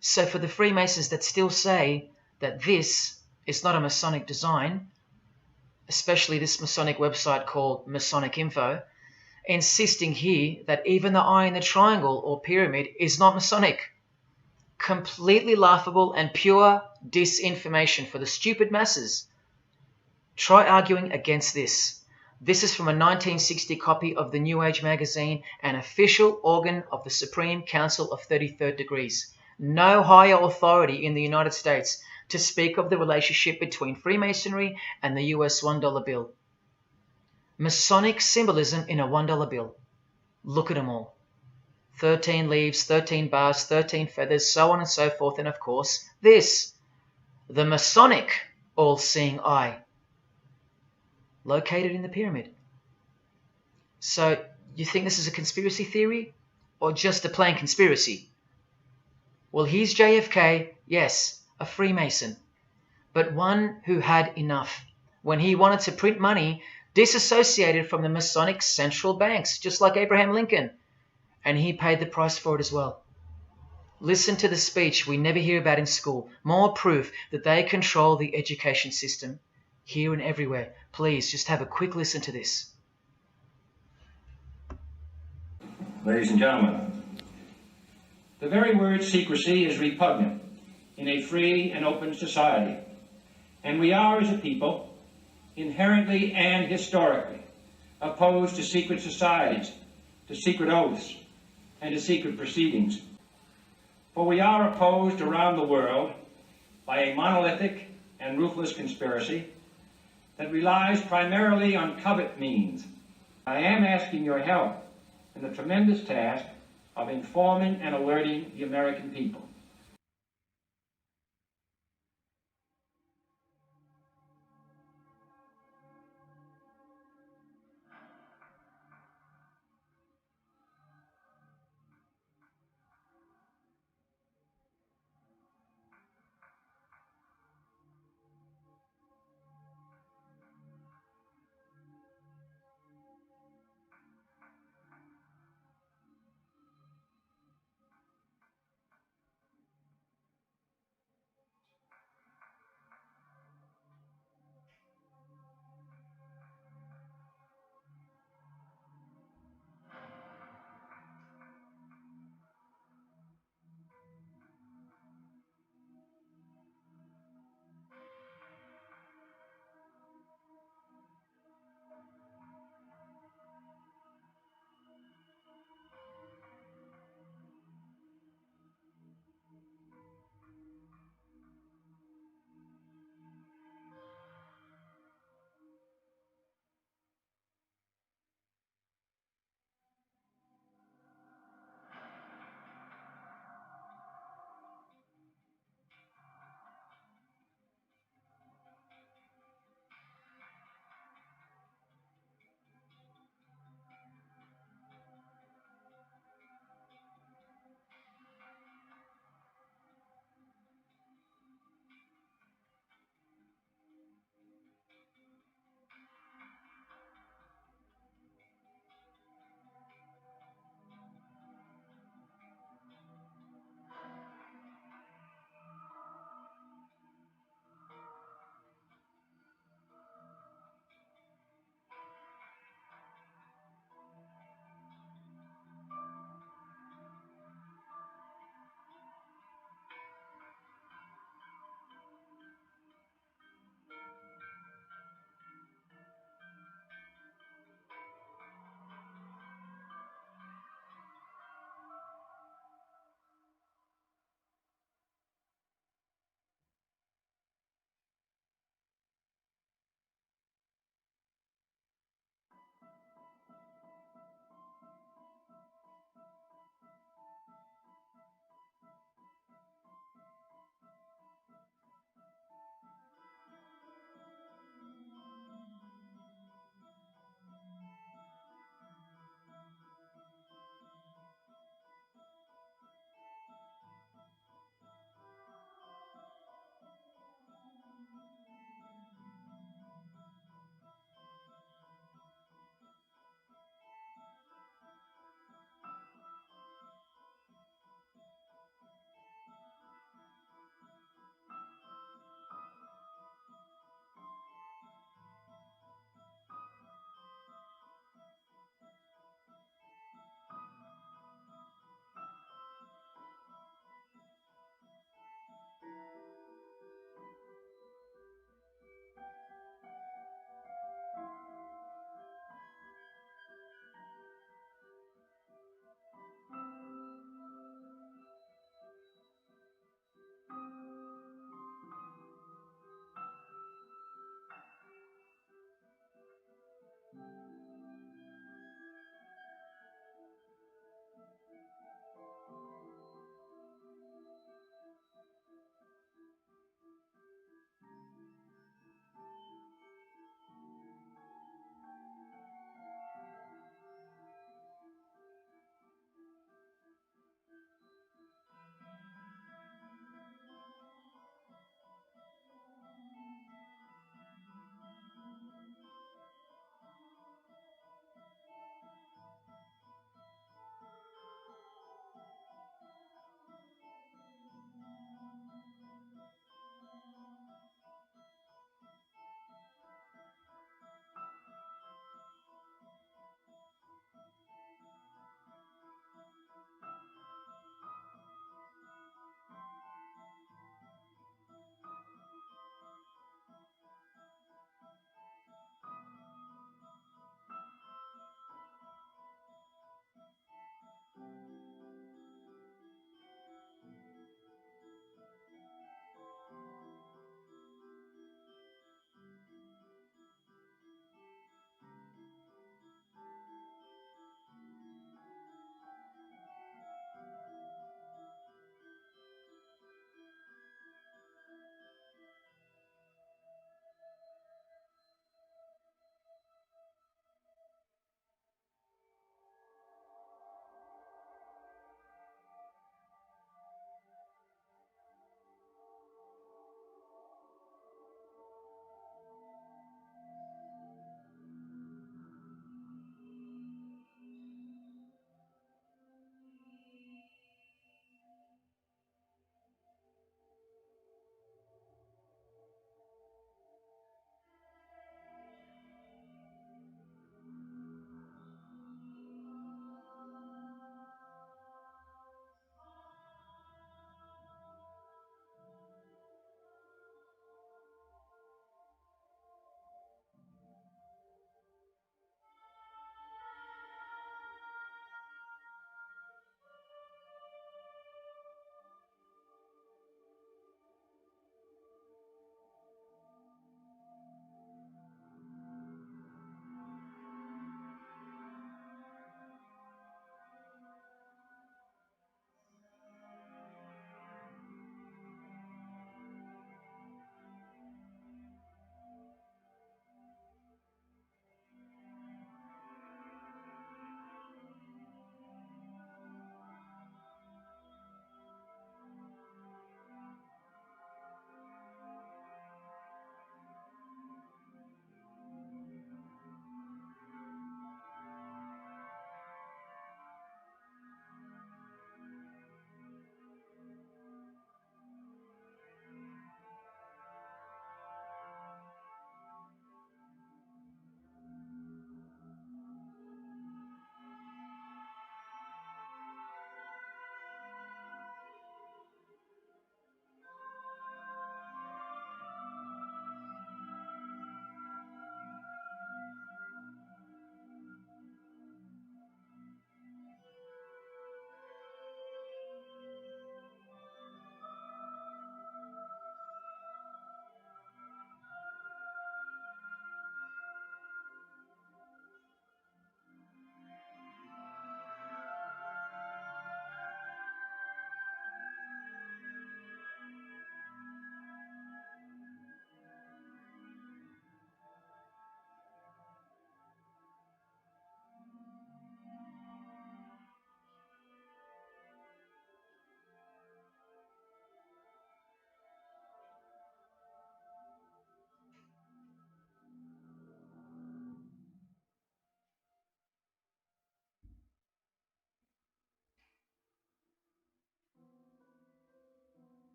So for the Freemasons that still say that this is not a Masonic design, especially this Masonic website called Masonic Info, insisting here that even the eye in the triangle or pyramid is not Masonic. Completely laughable and pure disinformation for the stupid masses. Try arguing against this. This is from a 1960 copy of the New Age magazine, an official organ of the Supreme Council of 33rd Degrees. No higher authority in the United States to speak of the relationship between Freemasonry and the US $1 bill. Masonic symbolism in a $1 bill. Look at them all. 13 leaves, 13 bars, 13 feathers, so on and so forth, and of course this, the Masonic all-seeing eye, located in the pyramid. So you think this is a conspiracy theory or just a plain conspiracy? Well, here's JFK, yes, a Freemason, but one who had enough when he wanted to print money disassociated from the Masonic central banks, just like Abraham Lincoln, and he paid the price for it as well. Listen to the speech we never hear about in school. More proof that they control the education system here and everywhere. Please, just have a quick listen to this. Ladies and gentlemen, the very word secrecy is repugnant in a free and open society, and we are, as a people, inherently and historically opposed to secret societies, to secret oaths, and to secret proceedings. For we are opposed around the world by a monolithic and ruthless conspiracy that relies primarily on covert means. I am asking your help in the tremendous task of informing and alerting the American people.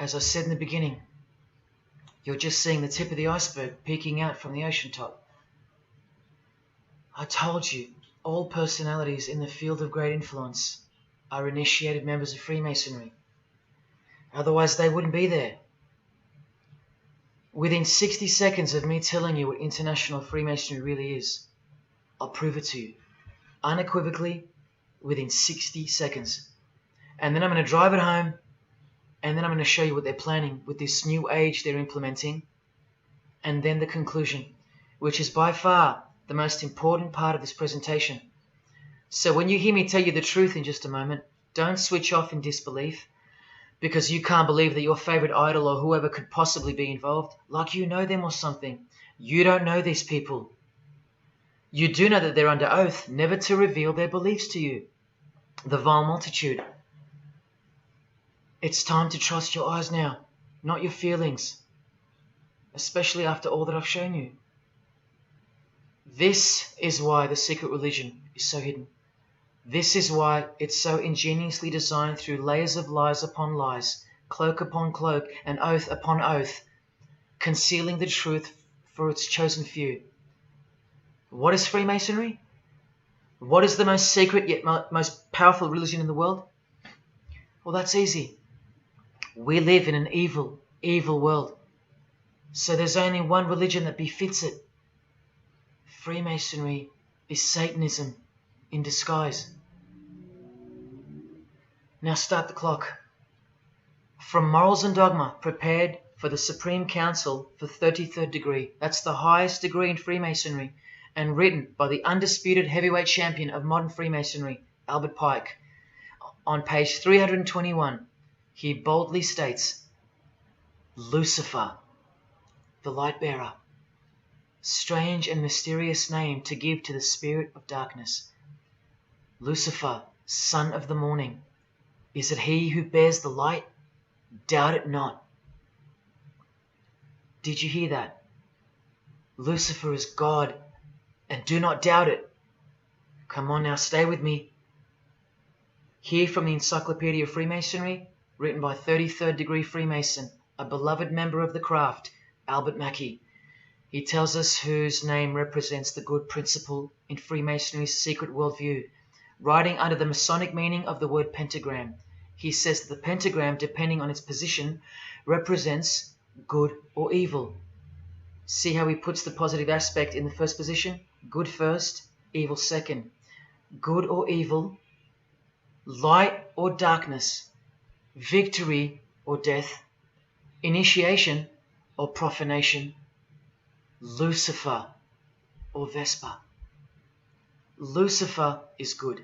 As I said in the beginning, you're just seeing the tip of the iceberg peeking out from the ocean top. I told you, all personalities in the field of great influence are initiated members of Freemasonry. Otherwise they wouldn't be there. Within 60 seconds of me telling you what international Freemasonry really is, I'll prove it to you. Unequivocally, within 60 seconds. And then I'm going to drive it home, and then I'm going to show you what they're planning with this new age they're implementing, and then the conclusion, which is by far the most important part of this presentation. So when you hear me tell you the truth in just a moment, don't switch off in disbelief because you can't believe that your favorite idol or whoever could possibly be involved, like you know them or something. You don't know these people. You do know that they're under oath never to reveal their beliefs to you. The vile multitude. It's time to trust your eyes now, not your feelings, especially after all that I've shown you. This is why the secret religion is so hidden. This is why it's so ingeniously designed through layers of lies upon lies, cloak upon cloak, and oath upon oath, concealing the truth for its chosen few. What is Freemasonry? What is the most secret yet most powerful religion in the world? Well, that's easy. We live in an evil, evil world. So there's only one religion that befits it. Freemasonry is Satanism in disguise. Now start the clock. From Morals and Dogma, prepared for the Supreme Council for 33rd degree. That's the highest degree in Freemasonry, and written by the undisputed heavyweight champion of modern Freemasonry, Albert Pike. On page 321, he boldly states, Lucifer, the light bearer. Strange and mysterious name to give to the spirit of darkness. Lucifer, son of the morning. Is it he who bears the light? Doubt it not. Did you hear that? Lucifer is God, and do not doubt it. Come on now, stay with me. Here from the Encyclopedia of Freemasonry, written by 33rd degree Freemason, a beloved member of the craft, Albert Mackey. He tells us whose name represents the good principle in Freemasonry's secret worldview. Writing under the Masonic meaning of the word pentagram, he says that the pentagram, depending on its position, represents good or evil. See how he puts the positive aspect in the first position? Good first, evil second. Good or evil, light or darkness, victory or death, initiation or profanation, Lucifer or Vesper. Lucifer is good.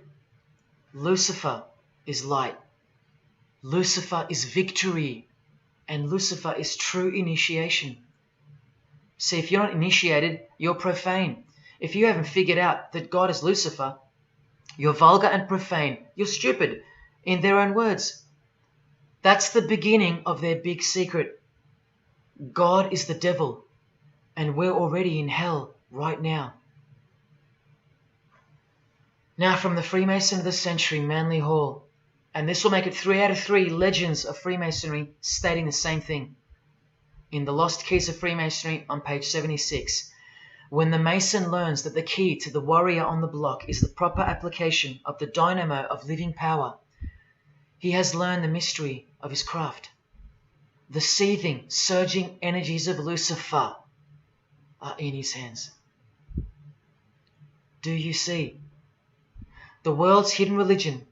Lucifer is light. Lucifer is victory. And Lucifer is true initiation. See, if you're not initiated, you're profane. If you haven't figured out that God is Lucifer, you're vulgar and profane. You're stupid, in their own words. That's the beginning of their big secret. God is the devil, and we're already in hell right now. Now from the Freemason of the Century, Manly Hall, and this will make it 3 out of 3 legends of Freemasonry stating the same thing. In The Lost Keys of Freemasonry on page 76, when the Mason learns that the key to the warrior on the block is the proper application of the dynamo of living power, he has learned the mystery of his craft. The seething, surging energies of Lucifer are in his hands. Do you see? The world's hidden religion,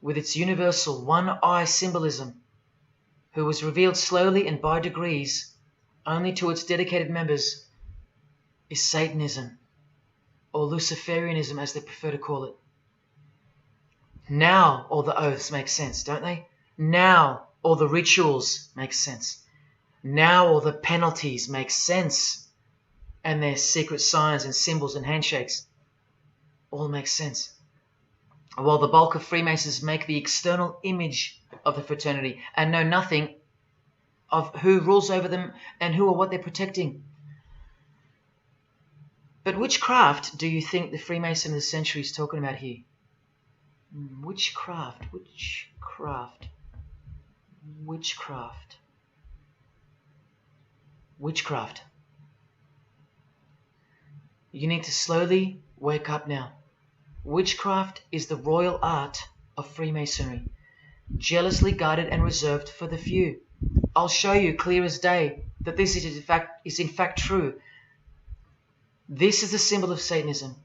with its universal one-eye symbolism, who was revealed slowly and by degrees only to its dedicated members, is Satanism, or Luciferianism as they prefer to call it. Now all the oaths make sense, don't they? Now all the rituals make sense. Now all the penalties make sense. And their secret signs and symbols and handshakes all make sense. While the bulk of Freemasons make the external image of the fraternity and know nothing of who rules over them and who or what they're protecting. But which craft do you think the Freemason of the Century is talking about here? Which craft? witchcraft. You need to slowly wake up now. Witchcraft is the royal art of Freemasonry, jealously guarded and reserved for the few. I'll show you clear as day that this is in fact true. This is the symbol of Satanism.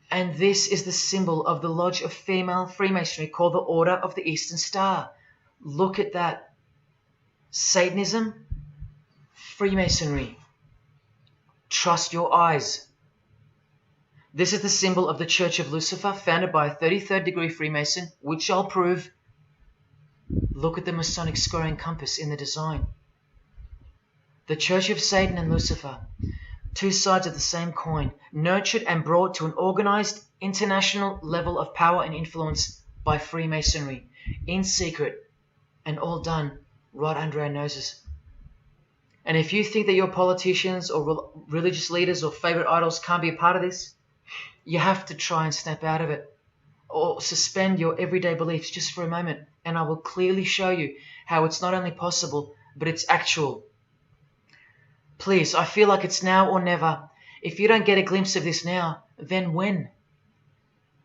And this is the symbol of the lodge of female Freemasonry called the Order of the Eastern Star. Look at that. Satanism, Freemasonry. Trust your eyes. This is the symbol of the Church of Lucifer, founded by a 33rd degree Freemason, which I'll prove. Look at the Masonic squaring compass in the design. The Church of Satan and Lucifer, two sides of the same coin, nurtured and brought to an organized international level of power and influence by Freemasonry, in secret, and all done right under our noses. And if you think that your politicians or religious leaders or favorite idols can't be a part of this, you have to try and snap out of it, or suspend your everyday beliefs just for a moment, and I will clearly show you how it's not only possible, but it's actual. Please, I feel like it's now or never. If you don't get a glimpse of this now, then when?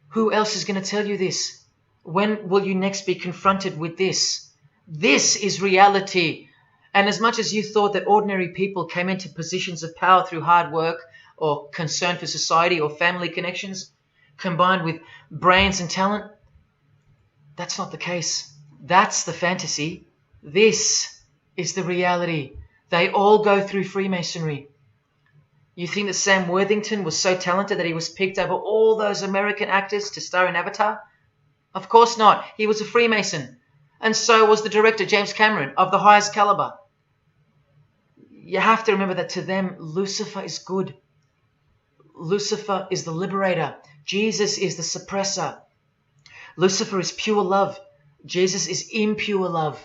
Who else is going to tell you this? When will you next be confronted with this? This is reality. And as much as you thought that ordinary people came into positions of power through hard work or concern for society or family connections, combined with brains and talent, that's not the case. That's the fantasy. This is the reality. They all go through Freemasonry. You think that Sam Worthington was so talented that he was picked over all those American actors to star in Avatar? Of course not. He was a Freemason. And so was the director, James Cameron, of the highest caliber. You have to remember that to them, Lucifer is good. Lucifer is the liberator. Jesus is the suppressor. Lucifer is pure love. Jesus is impure love.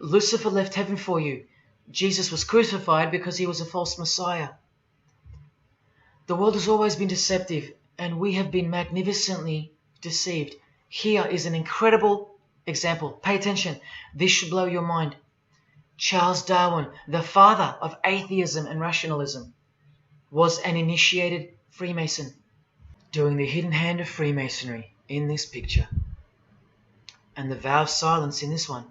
Lucifer left heaven for you. Jesus was crucified because he was a false Messiah. The world has always been deceptive, and we have been magnificently deceived. Here is an incredible example. Pay attention. This should blow your mind. Charles Darwin, the father of atheism and rationalism, was an initiated Freemason, doing the hidden hand of Freemasonry in this picture, and the vow of silence in this one.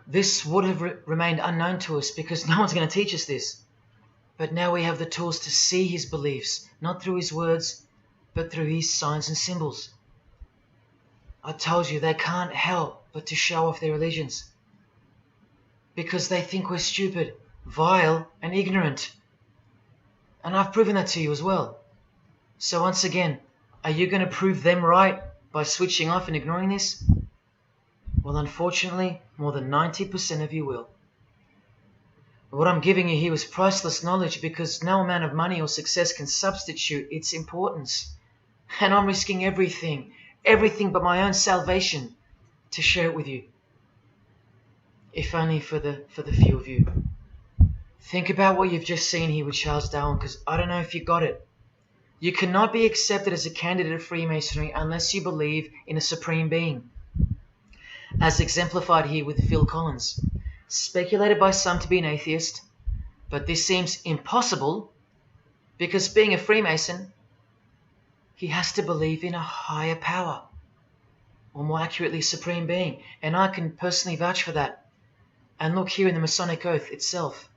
This would have remained unknown to us because no one's going to teach us this. But now we have the tools to see his beliefs, not through his words, but through his signs and symbols. I told you they can't help but to show off their religions, because they think we're stupid, vile, and ignorant. And I've proven that to you as well. So once again, are you going to prove them right by switching off and ignoring this? Well, unfortunately, more than 90% of you will. What I'm giving you here is priceless knowledge, because no amount of money or success can substitute its importance. And I'm risking everything but my own salvation to share it with you. If only for the few of you. Think about what you've just seen here with Charles Darwin, because I don't know if you got it. You cannot be accepted as a candidate of Freemasonry unless you believe in a supreme being, as exemplified here with Phil Collins, speculated by some to be an atheist, but this seems impossible because, being a Freemason, he has to believe in a higher power, or more accurately, supreme being, and I can personally vouch for that. And look here in the Masonic Oath itself.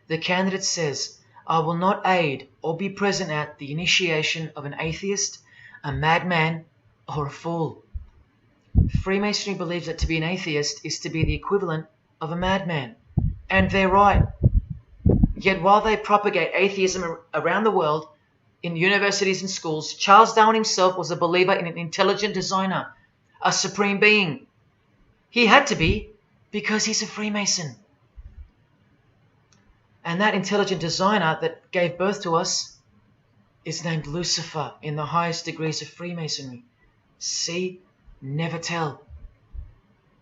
The candidate says, "I will not aid or be present at the initiation of an atheist, a madman, or a fool." Freemasonry believes that to be an atheist is to be the equivalent of a madman. And they're right. Yet while they propagate atheism around the world, in universities and schools, Charles Darwin himself was a believer in an intelligent designer, a supreme being. He had to be, because he's a Freemason. And that intelligent designer that gave birth to us is named Lucifer in the highest degrees of Freemasonry. See? Never tell.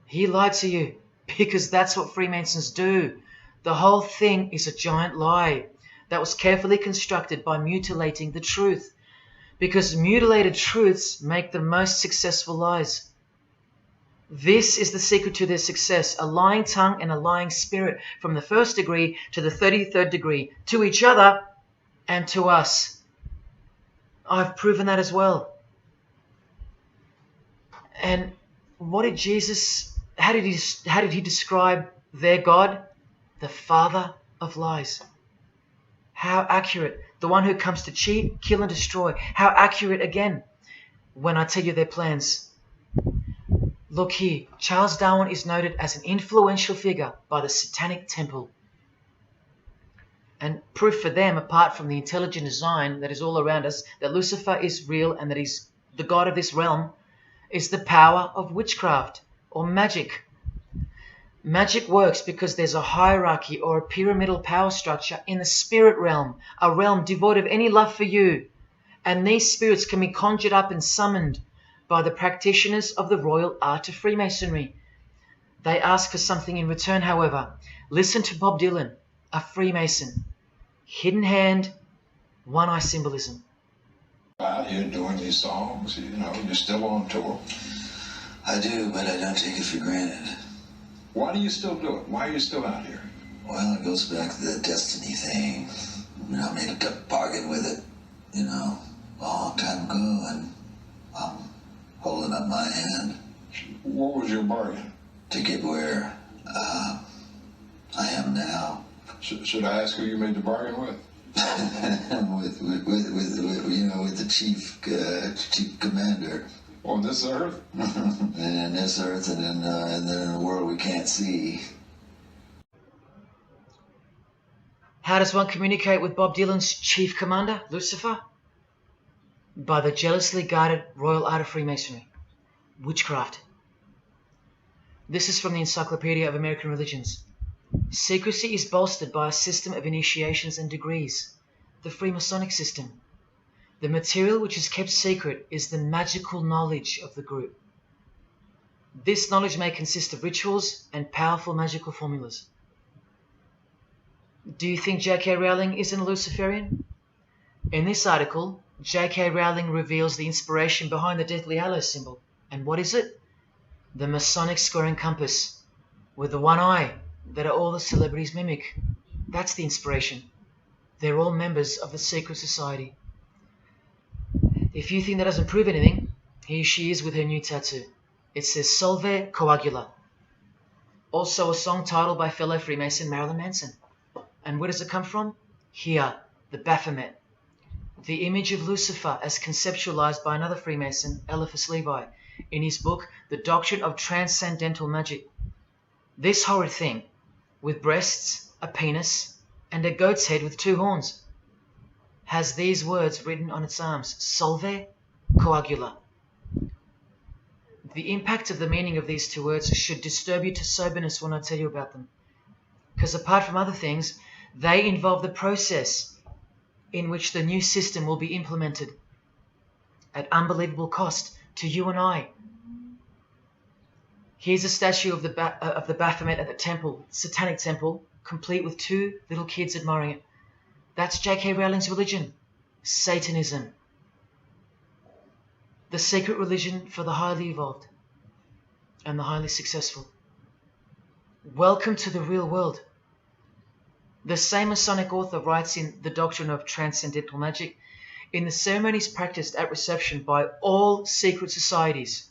He lied to you, because that's what Freemasons do. The whole thing is a giant lie that was carefully constructed by mutilating the truth, because mutilated truths make the most successful lies. This is the secret to their success, a lying tongue and a lying spirit from the 1st degree to the 33rd degree, to each other and to us. I've proven that as well. And what did Jesus, how did he describe their God? The father of lies. How accurate. The one who comes to cheat, kill and destroy. How accurate again when I tell you their plans. Look here, Charles Darwin is noted as an influential figure by the Satanic Temple. And proof for them, apart from the intelligent design that is all around us, that Lucifer is real and that he's the god of this realm, is the power of witchcraft or magic. Magic works because there's a hierarchy or a pyramidal power structure in the spirit realm, a realm devoid of any love for you. And these spirits can be conjured up and summoned by the practitioners of the royal art of Freemasonry. They ask for something in return, however. Listen to Bob Dylan, a Freemason. Hidden hand, one-eye symbolism. Out here doing these songs, you know, you're still on tour. I do, but I don't take it for granted. Why do you still do it? Why are you still out here? Well, it goes back to the destiny thing. You know, I made a bargain with it, you know, a long time ago, and I'm holding up my hand. What was your bargain? To get where I am now. Should I ask who you made the bargain with? with the chief commander. On this earth? And in this earth, and then in the world we can't see. How does one communicate with Bob Dylan's chief commander, Lucifer? By the jealously guarded royal art of Freemasonry, witchcraft. This is from the Encyclopedia of American Religions. Secrecy is bolstered by a system of initiations and degrees, the Freemasonic system. The material which is kept secret is the magical knowledge of the group. This knowledge may consist of rituals and powerful magical formulas. Do you think J.K. Rowling isn't a Luciferian? In this article, J.K. Rowling reveals the inspiration behind the Deathly Hallows symbol. And what is it? The Masonic square and compass, with the one eye that all the celebrities mimic. That's the inspiration. They're all members of the secret society. If you think that doesn't prove anything, here she is with her new tattoo. It says Solve Coagula. Also a song title by fellow Freemason Marilyn Manson. And where does it come from? Here, the Baphomet. The image of Lucifer as conceptualized by another Freemason, Eliphas Levi, in his book, The Doctrine of Transcendental Magic. This horrid thing, with breasts, a penis, and a goat's head with 2 horns, has these words written on its arms, Solve Coagula. The impact of the meaning of these 2 words should disturb you to soberness when I tell you about them. Because apart from other things, they involve the process in which the new system will be implemented at unbelievable cost to you and I. Here's a statue of the Baphomet at the temple, Satanic Temple, complete with 2 little kids admiring it. That's J.K. Rowling's religion, Satanism. The secret religion for the highly evolved and the highly successful. Welcome to the real world. The same Masonic author writes in The Doctrine of Transcendental Magic, in the ceremonies practiced at reception by all secret societies,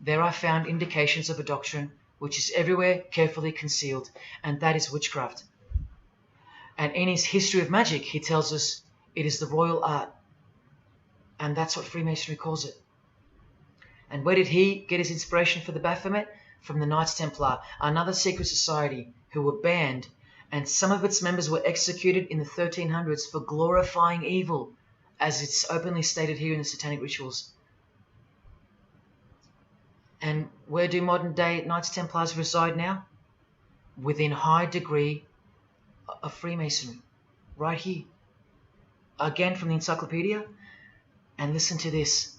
there are found indications of a doctrine which is everywhere carefully concealed, and that is witchcraft. And in his History of Magic, he tells us it is the royal art. And that's what Freemasonry calls it. And where did he get his inspiration for the Baphomet? From the Knights Templar, another secret society who were banned, and some of its members were executed in the 1300s for glorifying evil, as it's openly stated here in the Satanic Rituals. And where do modern day Knights Templars reside now? Within high degree of Freemasonry, right here. Again from the encyclopedia, and listen to this.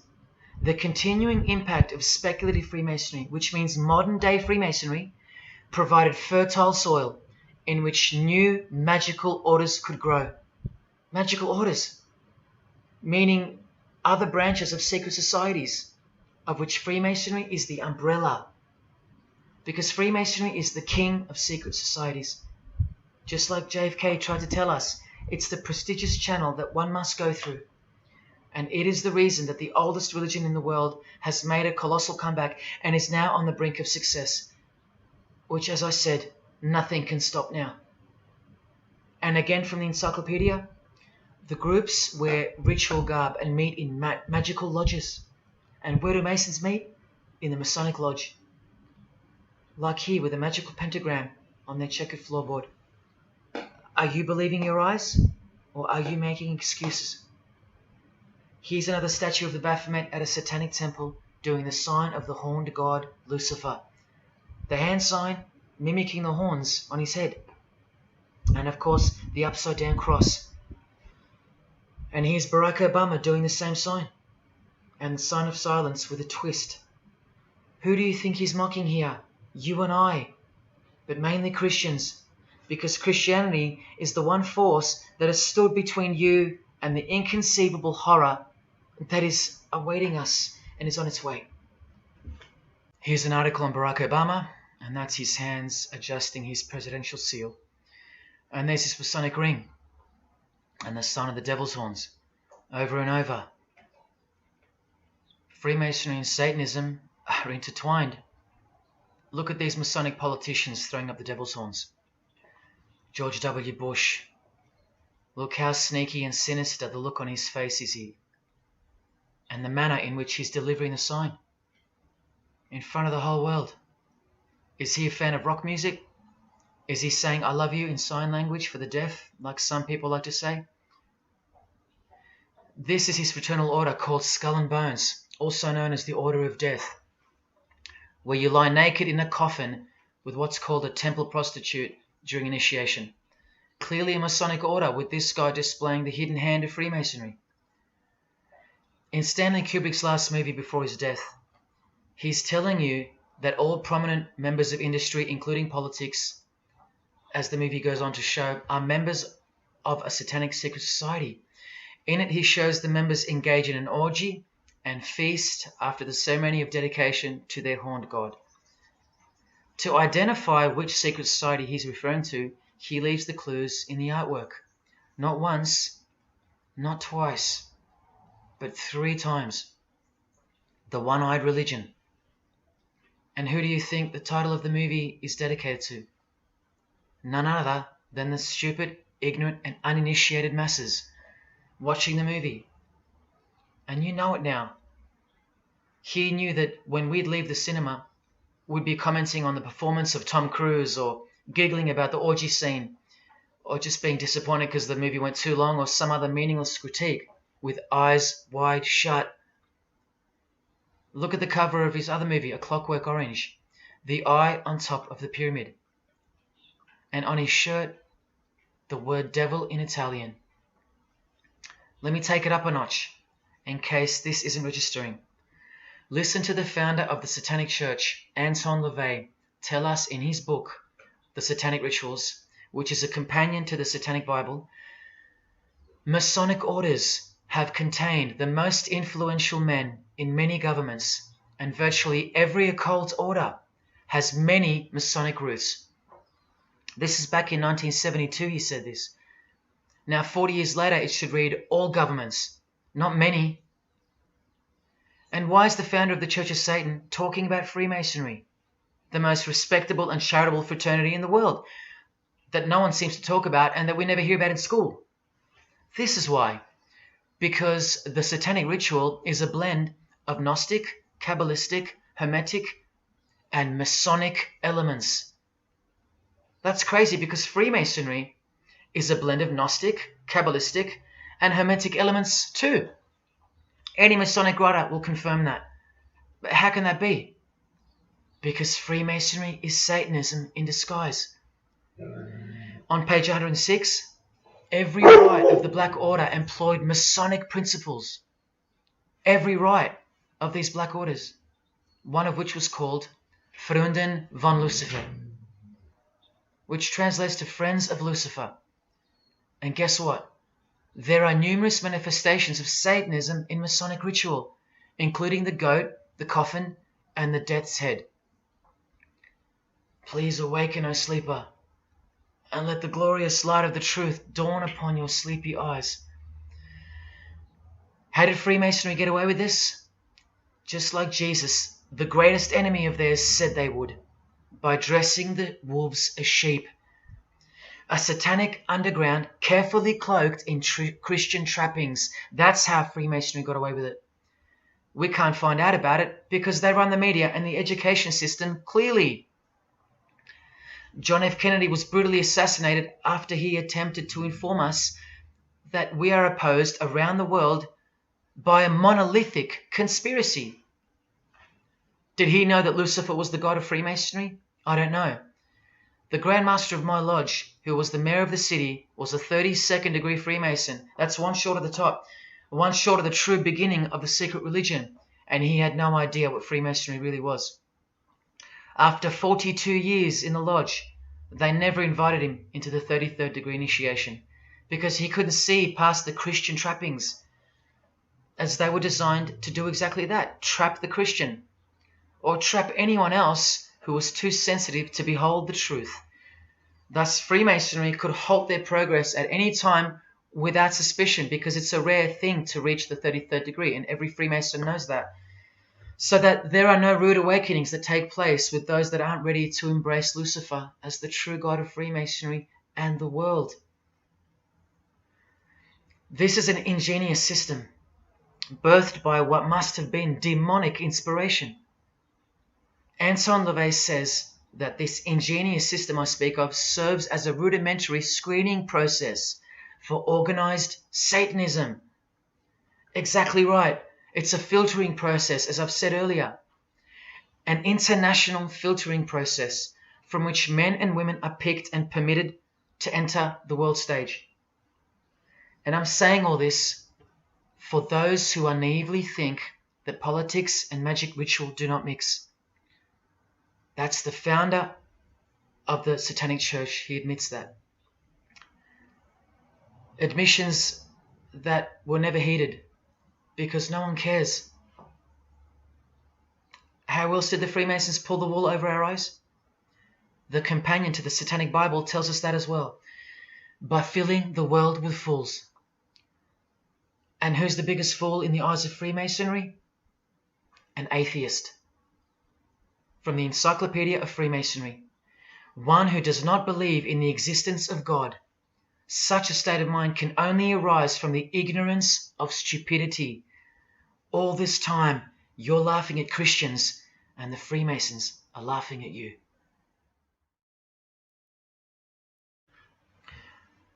The continuing impact of speculative Freemasonry, which means modern day Freemasonry, provided fertile soil in which new magical orders could grow. Magical orders, meaning other branches of secret societies, of which Freemasonry is the umbrella. Because Freemasonry is the king of secret societies. Just like JFK tried to tell us, it's the prestigious channel that one must go through. And it is the reason that the oldest religion in the world has made a colossal comeback and is now on the brink of success. Which, as I said, nothing can stop now. And again from the encyclopedia, the groups wear ritual garb and meet in magical lodges. And where do Masons meet? In the Masonic Lodge. Like here with a magical pentagram on their checkered floorboard. Are you believing your eyes? Or are you making excuses? Here's another statue of the Baphomet at a satanic temple doing the sign of the horned god Lucifer. The hand sign mimicking the horns on his head. And of course the upside down cross. And here's Barack Obama doing the same sign. And the sign of silence with a twist. Who do you think he's mocking here? You and I. But mainly Christians. Because Christianity is the one force that has stood between you and the inconceivable horror that is awaiting us and is on its way. Here's an article on Barack Obama, and that's his hands adjusting his presidential seal. And there's his Masonic ring, and the sign of the devil's horns, over and over. Freemasonry and Satanism are intertwined. Look at these Masonic politicians throwing up the devil's horns. George W. Bush. Look how sneaky and sinister the look on his face is here. And the manner in which he's delivering the sign. In front of the whole world. Is he a fan of rock music? Is he saying I love you in sign language for the deaf, like some people like to say? This is his fraternal order called Skull and Bones, also known as the Order of Death, where you lie naked in a coffin with what's called a temple prostitute during initiation. Clearly a Masonic order, with this guy displaying the hidden hand of Freemasonry. In Stanley Kubrick's last movie before his death, he's telling you that all prominent members of industry, including politics, as the movie goes on to show, are members of a satanic secret society. In it, he shows the members engage in an orgy and feast after the ceremony of dedication to their horned god. To identify which secret society he's referring to, he leaves the clues in the artwork. Not once, not twice, but 3 times. The One-Eyed Religion. And who do you think the title of the movie is dedicated to? None other than the stupid, ignorant, and uninitiated masses watching the movie. And you know it now. He knew that when we'd leave the cinema, we'd be commenting on the performance of Tom Cruise, or giggling about the orgy scene, or just being disappointed because the movie went too long, or some other meaningless critique, with eyes wide shut. Look at the cover of his other movie, A Clockwork Orange. The eye on top of the pyramid. And on his shirt, the word devil in Italian. Let me take it up a notch, in case this isn't registering. Listen to the founder of the Satanic Church, Anton LaVey, tell us in his book, The Satanic Rituals, which is a companion to the Satanic Bible, Masonic orders have contained the most influential men in many governments, and virtually every occult order has many Masonic roots. This is back in 1972 he said this. Now 40 years later it should read all governments, not many. And why is the founder of the Church of Satan talking about Freemasonry, the most respectable and charitable fraternity in the world, that no one seems to talk about and that we never hear about in school? This is why. Because the Satanic Ritual is a blend of Gnostic, Kabbalistic, Hermetic, and Masonic elements. That's crazy because Freemasonry is a blend of Gnostic, Kabbalistic, and Hermetic elements too. Any Masonic writer will confirm that. But how can that be? Because Freemasonry is Satanism in disguise. On page 106, every rite of the Black Order employed Masonic principles. Every rite of these Black Orders, one of which was called Freunden von Lucifer, which translates to Friends of Lucifer. And guess what? There are numerous manifestations of Satanism in Masonic ritual, including the goat, the coffin, and the death's head. Please awaken, O sleeper, and let the glorious light of the truth dawn upon your sleepy eyes. How did Freemasonry get away with this? Just like Jesus, the greatest enemy of theirs, said they would, by dressing the wolves as sheep. A satanic underground carefully cloaked in Christian trappings. That's how Freemasonry got away with it. We can't find out about it because they run the media and the education system clearly. John F. Kennedy was brutally assassinated after he attempted to inform us that we are opposed around the world by a monolithic conspiracy. Did he know that Lucifer was the god of Freemasonry? I don't know. The Grand Master of my lodge, who was the mayor of the city, was a 32nd degree Freemason. That's one short of the top, one short of the true beginning of the secret religion, and he had no idea what Freemasonry really was. After 42 years in the lodge, they never invited him into the 33rd degree initiation because he couldn't see past the Christian trappings, as they were designed to do exactly that, trap the Christian, or trap anyone else who was too sensitive to behold the truth. Thus, Freemasonry could halt their progress at any time without suspicion because it's a rare thing to reach the 33rd degree, and every Freemason knows that. So that there are no rude awakenings that take place with those that aren't ready to embrace Lucifer as the true god of Freemasonry and the world. This is an ingenious system, birthed by what must have been demonic inspiration. Anton LaVey says that this ingenious system I speak of serves as a rudimentary screening process for organized Satanism. Exactly right. It's a filtering process, as I've said earlier. An international filtering process from which men and women are picked and permitted to enter the world stage. And I'm saying all this for those who naively think that politics and magic ritual do not mix. That's the founder of the Satanic Church. He admits that. Admissions that were never heeded because no one cares. How else did the Freemasons pull the wool over our eyes? The companion to the Satanic Bible tells us that as well. By filling the world with fools. And who's the biggest fool in the eyes of Freemasonry? An atheist. From the Encyclopedia of Freemasonry. One who does not believe in the existence of God. Such a state of mind can only arise from the ignorance of stupidity. All this time, you're laughing at Christians, and the Freemasons are laughing at you.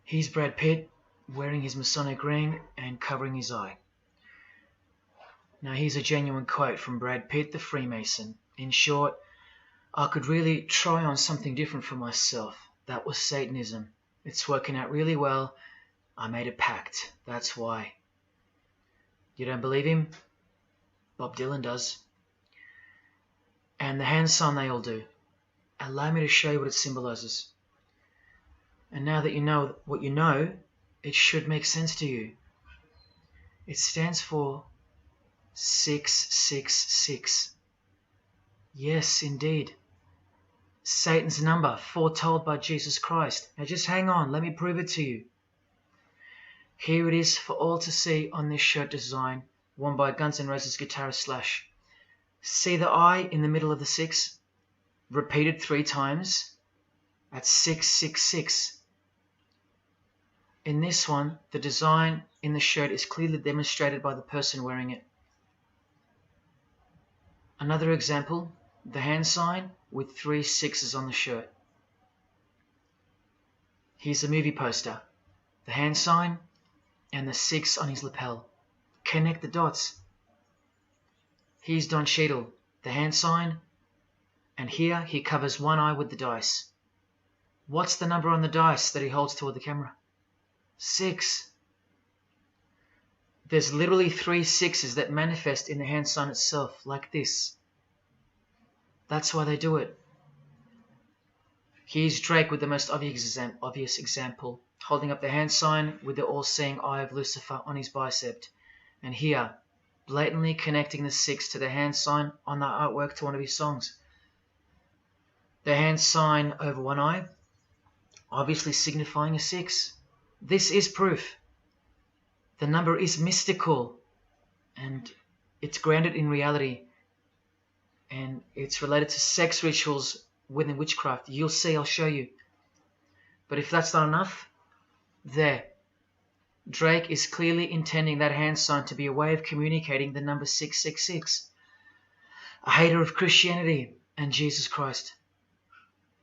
Here's Brad Pitt, wearing his Masonic ring and covering his eye. Now here's a genuine quote from Brad Pitt, the Freemason. In short, I could really try on something different for myself. That was Satanism. It's working out really well. I made a pact. That's why. You don't believe him? Bob Dylan does. And the hand sign they all do. Allow me to show you what it symbolizes. And now that you know what you know, it should make sense to you. It stands for 666. Yes, indeed. Satan's number, foretold by Jesus Christ. Now just hang on, let me prove it to you. Here it is for all to see on this shirt design, worn by Guns N' Roses guitarist Slash. See the I in the middle of the 6? Repeated 3 times. That's 666. In this one, the design in the shirt is clearly demonstrated by the person wearing it. Another example, the hand sign with 3 6s on the shirt. Here's a movie poster, the hand sign and the 6 on his lapel. Connect the dots. Here's Don Cheadle, the hand sign, and here he covers one eye with the dice. What's the number on the dice that he holds toward the camera? 6. There's literally 3 6s that manifest in the hand sign itself, like this. That's why they do it. Here's Drake with the most obvious example, holding up the hand sign with the all-seeing eye of Lucifer on his bicep. And here, blatantly connecting the 6 to the hand sign on the artwork to one of his songs. The hand sign over one eye, obviously signifying a 6. This is proof. The number is mystical and it's grounded in reality, and it's related to sex rituals within witchcraft. You'll see, I'll show you. But if that's not enough, there. Drake is clearly intending that hand sign to be a way of communicating the number 666. A hater of Christianity and Jesus Christ.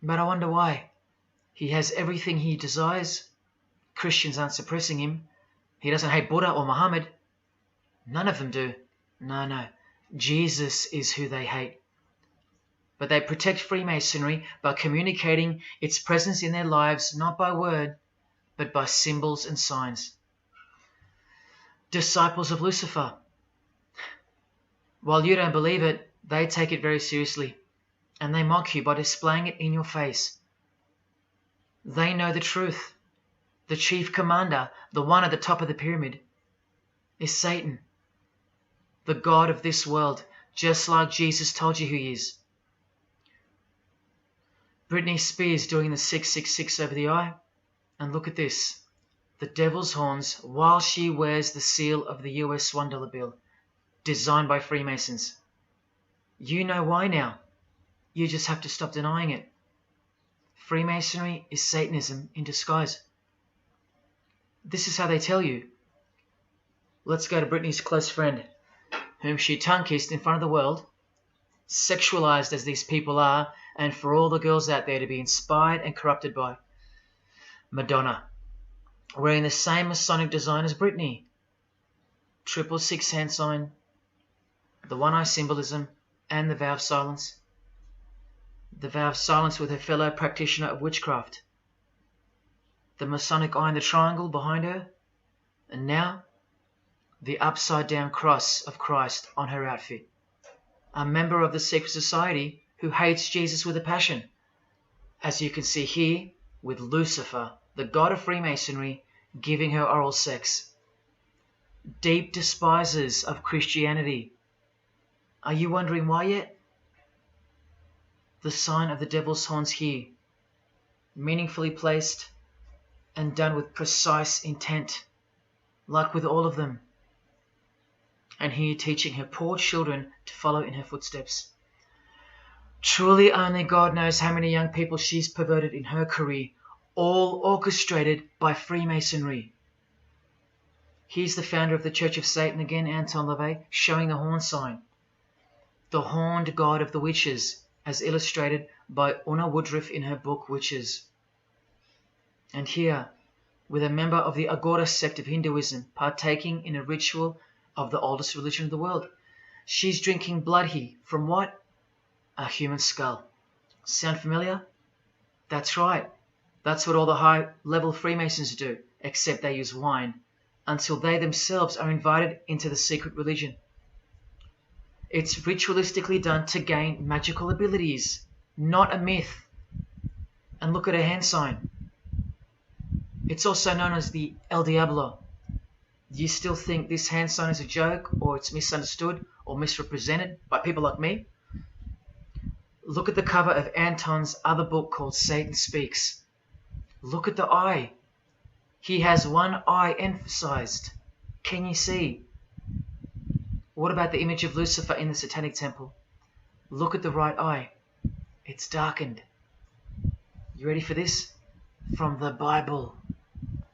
But I wonder why. He has everything he desires. Christians aren't suppressing him. He doesn't hate Buddha or Muhammad. None of them do. No. Jesus is who they hate. But they protect Freemasonry by communicating its presence in their lives, not by word, but by symbols and signs. Disciples of Lucifer. While you don't believe it, they take it very seriously, and they mock you by displaying it in your face. They know the truth. The chief commander, the one at the top of the pyramid, is Satan, the god of this world, just like Jesus told you who he is. Britney Spears doing the 666 over the eye, and look at this. The devil's horns while she wears the seal of the US $1 bill, designed by Freemasons. You know why now. You just have to stop denying it. Freemasonry is Satanism in disguise. This is how they tell you. Let's go to Britney's close friend, whom she tongue-kissed in front of the world, sexualized as these people are, and for all the girls out there to be inspired and corrupted by. Madonna, wearing the same Masonic design as Britney. 666 hand sign, the one eye symbolism, and the vow of silence. The vow of silence with her fellow practitioner of witchcraft. The Masonic eye in the triangle behind her, and now the upside down cross of Christ on her outfit. A member of the secret society who hates Jesus with a passion, as you can see here with Lucifer, the god of Freemasonry, giving her oral sex. Deep despisers of Christianity. Are you wondering why yet? The sign of the devil's horns here, meaningfully placed and done with precise intent, like with all of them. And here teaching her poor children to follow in her footsteps. Truly only God knows how many young people she's perverted in her career, all orchestrated by Freemasonry. Here's the founder of the Church of Satan again, Anton LaVey, showing the horn sign. The horned god of the witches, as illustrated by Una Woodruff in her book Witches. And here, with a member of the Agora sect of Hinduism partaking in a ritual of the oldest religion of the world. She's drinking blood here from what? A human skull. Sound familiar? That's right. That's what all the high-level Freemasons do, except they use wine, until they themselves are invited into the secret religion. It's ritualistically done to gain magical abilities, not a myth. And look at her hand sign. It's also known as the El Diablo. Do you still think this hand sign is a joke, or it's misunderstood or misrepresented by people like me? Look at the cover of Anton's other book called Satan Speaks. Look at the eye. He has one eye emphasized. Can you see? What about the image of Lucifer in the Satanic Temple? Look at the right eye. It's darkened. You ready for this? From the Bible.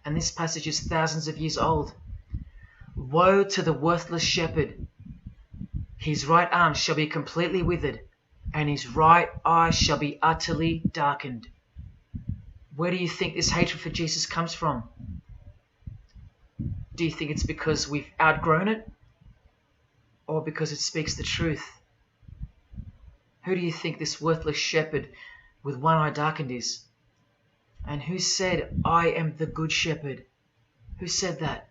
And this passage is thousands of years old. Woe to the worthless shepherd. His right arm shall be completely withered, and his right eye shall be utterly darkened. Where do you think this hatred for Jesus comes from? Do you think it's because we've outgrown it? Or because it speaks the truth? Who do you think this worthless shepherd with one eye darkened is? And who said, I am the good shepherd? Who said that?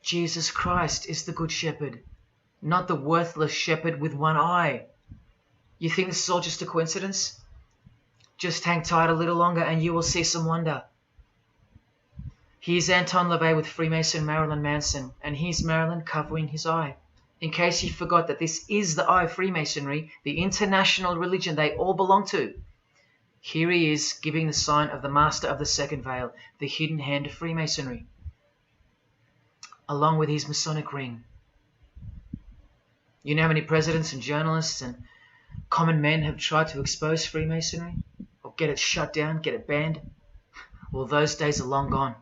Jesus Christ is the good shepherd, not the worthless shepherd with one eye. You think this is all just a coincidence? Just hang tight a little longer and you will see some wonder. Here's Anton LaVey with Freemason Marilyn Manson, and here's Marilyn covering his eye. In case you forgot that this is the eye of Freemasonry, the international religion they all belong to. Here he is giving the sign of the master of the second veil, the hidden hand of Freemasonry, along with his Masonic ring. You know how many presidents and journalists and common men have tried to expose Freemasonry? Or get it shut down, get it banned? Well, those days are long gone.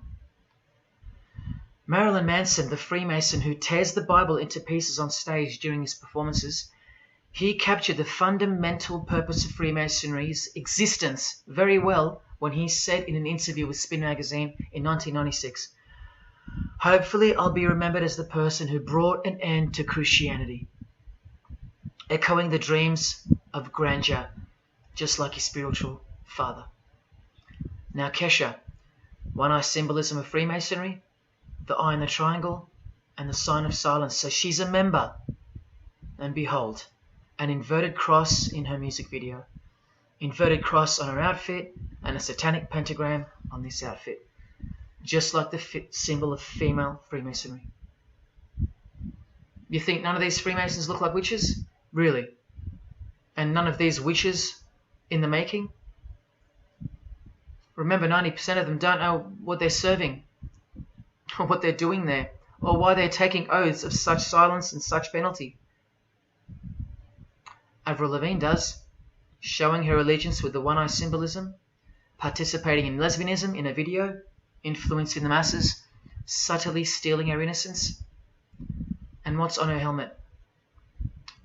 Marilyn Manson, the Freemason who tears the Bible into pieces on stage during his performances, he captured the fundamental purpose of Freemasonry's existence very well when he said in an interview with Spin magazine in 1996, "Hopefully I'll be remembered as the person who brought an end to Christianity," echoing the dreams of grandeur, just like his spiritual father. Now Kesha, one-eye symbolism of Freemasonry, the eye in the triangle, and the sign of silence. So she's a member. And behold, an inverted cross in her music video, inverted cross on her outfit, and a satanic pentagram on this outfit, just like the symbol of female Freemasonry. You think none of these Freemasons look like witches? Really? And none of these witches in the making? Remember, 90% of them don't know what they're serving, or what they're doing there, or why they're taking oaths of such silence and such penalty. Avril Lavigne does, showing her allegiance with the one-eye symbolism, participating in lesbianism in a video, influencing the masses, subtly stealing her innocence. And what's on her helmet?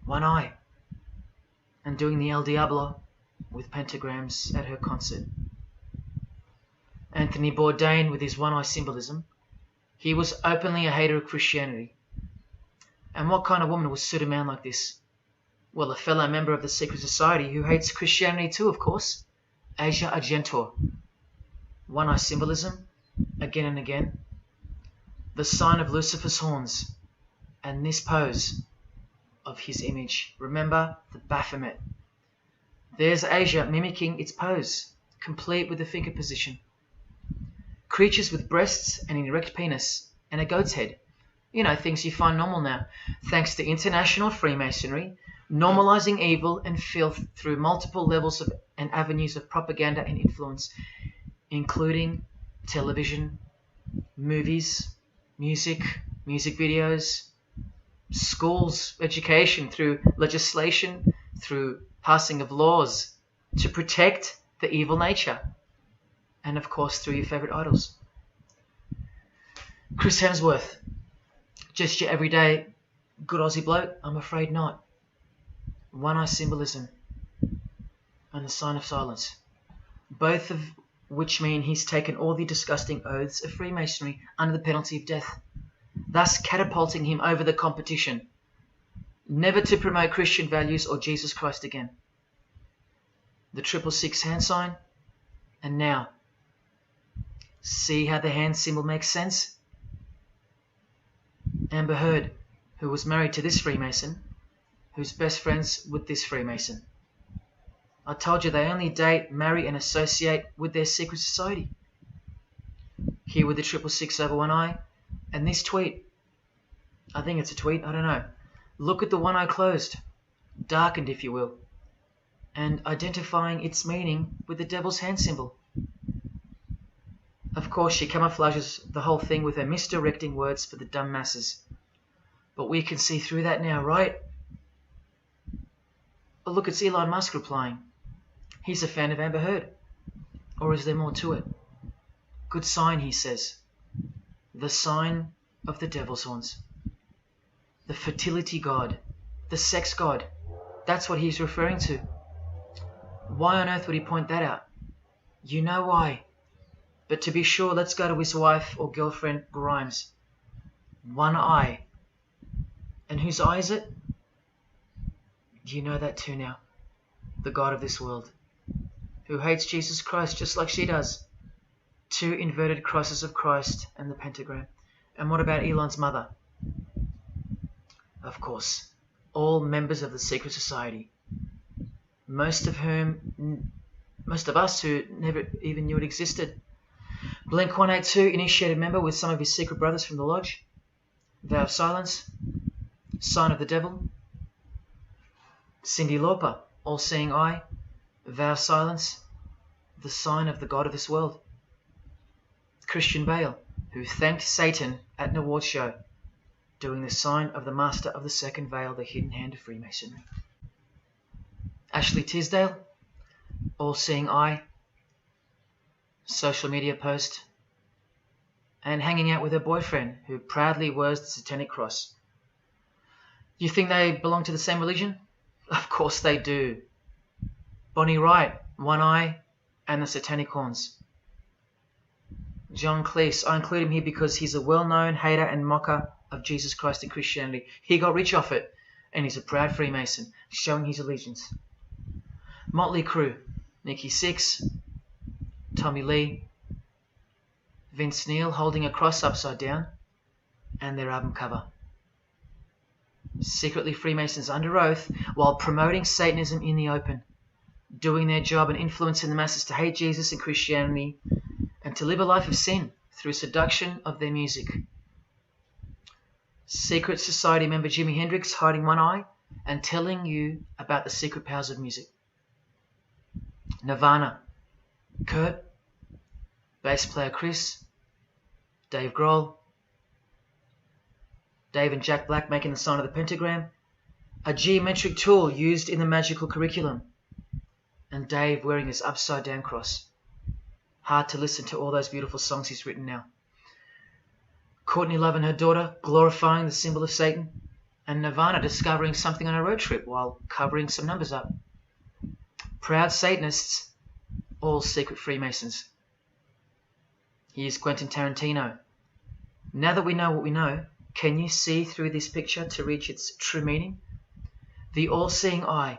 One eye. And doing the El Diablo with pentagrams at her concert. Anthony Bourdain with his one-eye symbolism, he was openly a hater of Christianity. And what kind of woman would suit a man like this? Well, a fellow member of the secret society who hates Christianity too, of course, Asia Argento. One-eye symbolism, again and again. The sign of Lucifer's horns, and this pose of his image. Remember the Baphomet. There's Asia mimicking its pose, complete with the finger position. Creatures with breasts and an erect penis and a goat's head. You know, things you find normal now, thanks to international Freemasonry, normalizing evil and filth through multiple levels of and avenues of propaganda and influence, including television, movies, music videos, schools, education, through legislation, through passing of laws to protect the evil nature, and of course through your favorite idols. Chris Hemsworth, just your everyday good Aussie bloke? I'm afraid not. One-eye symbolism and the sign of silence, both of which mean he's taken all the disgusting oaths of Freemasonry under the penalty of death, thus catapulting him over the competition, never to promote Christian values or Jesus Christ again. The 666 hand sign, and now, see how the hand symbol makes sense? Amber Heard, who was married to this Freemason, who's best friends with this Freemason. I told you they only date, marry and associate with their secret society. Here with the 666 over one eye, and this tweet. I think it's a tweet, I don't know. Look at the one eye closed, darkened if you will, and identifying its meaning with the devil's hand symbol. Of course, she camouflages the whole thing with her misdirecting words for the dumb masses. But we can see through that now, right? Oh, look, it's Elon Musk replying. He's a fan of Amber Heard. Or is there more to it? Good sign, he says. The sign of the devil's horns. The fertility god. The sex god. That's what he's referring to. Why on earth would he point that out? You know why. But to be sure, let's go to his wife or girlfriend, Grimes. One eye. And whose eye is it? You know that too now. The god of this world, who hates Jesus Christ just like she does. 2 inverted crosses of Christ and the pentagram. And what about Elon's mother? Of course, all members of the secret society. Most of us who never even knew it existed. Blink-182, initiated member with some of his secret brothers from the lodge. Vow of silence. Sign of the devil. Cyndi Lauper, all-seeing eye. Vow of silence. the sign of the god of this world. Christian Bale, who thanked Satan at an award show, doing the sign of the master of the second veil, the hidden hand of Freemasonry. Ashley Tisdale, all-seeing eye, social media post, and hanging out with her boyfriend, who proudly wears the satanic cross. You think they belong to the same religion? Of course they do. Bonnie Wright, one eye and the satanic horns. John Cleese, I include him here because he's a well-known hater and mocker of Jesus Christ and Christianity. He got rich off it, and he's a proud Freemason, showing his allegiance. Motley Crue, Nikki Sixx, Tommy Lee, Vince Neil holding a cross upside down, and their album cover. Secretly Freemasons under oath while promoting Satanism in the open, doing their job and influencing the masses to hate Jesus and Christianity and to live a life of sin through seduction of their music. Secret Society member Jimi Hendrix hiding one eye and telling you about the secret powers of music. Nirvana, Kurt, bass player Chris, Dave Grohl, Dave and Jack Black making the sign of the pentagram, a geometric tool used in the magical curriculum, and Dave wearing his upside down cross. Hard to listen to all those beautiful songs he's written now. Courtney Love and her daughter glorifying the symbol of Satan, and Nirvana discovering something on a road trip while covering some numbers up. Proud Satanists, all secret Freemasons. Here's Quentin Tarantino. Now that we know what we know, can you see through this picture to reach its true meaning? The all-seeing eye,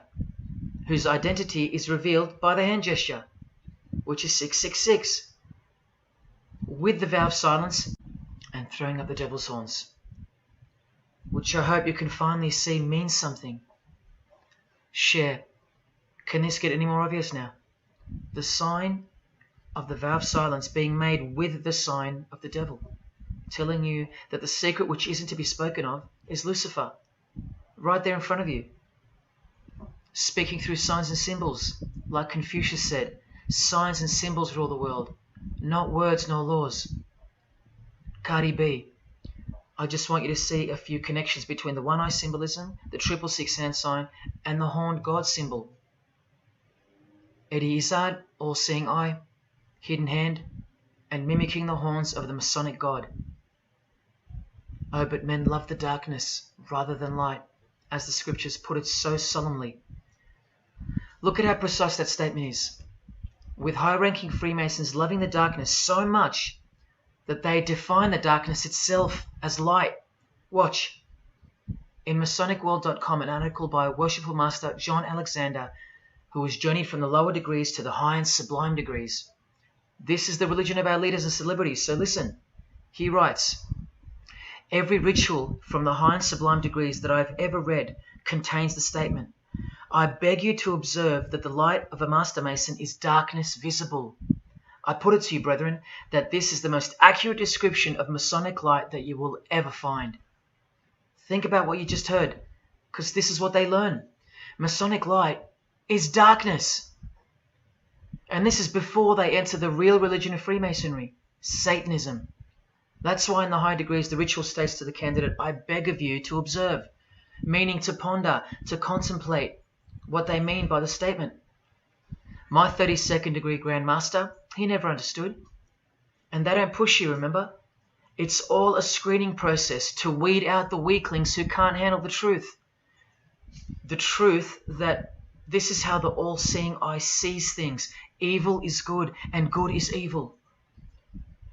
whose identity is revealed by the hand gesture, which is 666, with the vow of silence and throwing up the devil's horns, which I hope you can finally see means something. Share. Can this get any more obvious now? The sign of the vow of silence being made with the sign of the devil, telling you that the secret which isn't to be spoken of is Lucifer, right there in front of you. Speaking through signs and symbols, like Confucius said, signs and symbols rule the world, not words nor laws. Cardi B, I just want you to see a few connections between the one-eye symbolism, the 666 hand sign, and the horned God symbol. Eddie Izzard, all-seeing eye, hidden hand, and mimicking the horns of the Masonic God. Oh, but men love the darkness rather than light, as the scriptures put it so solemnly. Look at how precise that statement is. With high-ranking Freemasons loving the darkness so much that they define the darkness itself as light. Watch. In MasonicWorld.com, an article by Worshipful Master John Alexander, who has journeyed from the lower degrees to the high and sublime degrees. This is the religion of our leaders and celebrities, so listen. He writes, every ritual from the high and sublime degrees that I have ever read contains the statement, I beg you to observe that the light of a Master Mason is darkness visible. I put it to you, brethren, that this is the most accurate description of Masonic light that you will ever find. Think about what you just heard, because this is what they learn. Masonic light is darkness. And this is before they enter the real religion of Freemasonry, Satanism. That's why in the high degrees the ritual states to the candidate, I beg of you to observe, meaning to ponder, to contemplate what they mean by the statement. My 32nd degree Grand Master, he never understood. And they don't push you, remember? It's all a screening process to weed out the weaklings who can't handle the truth. The truth that this is how the all-seeing eye sees things. Evil is good and good is evil.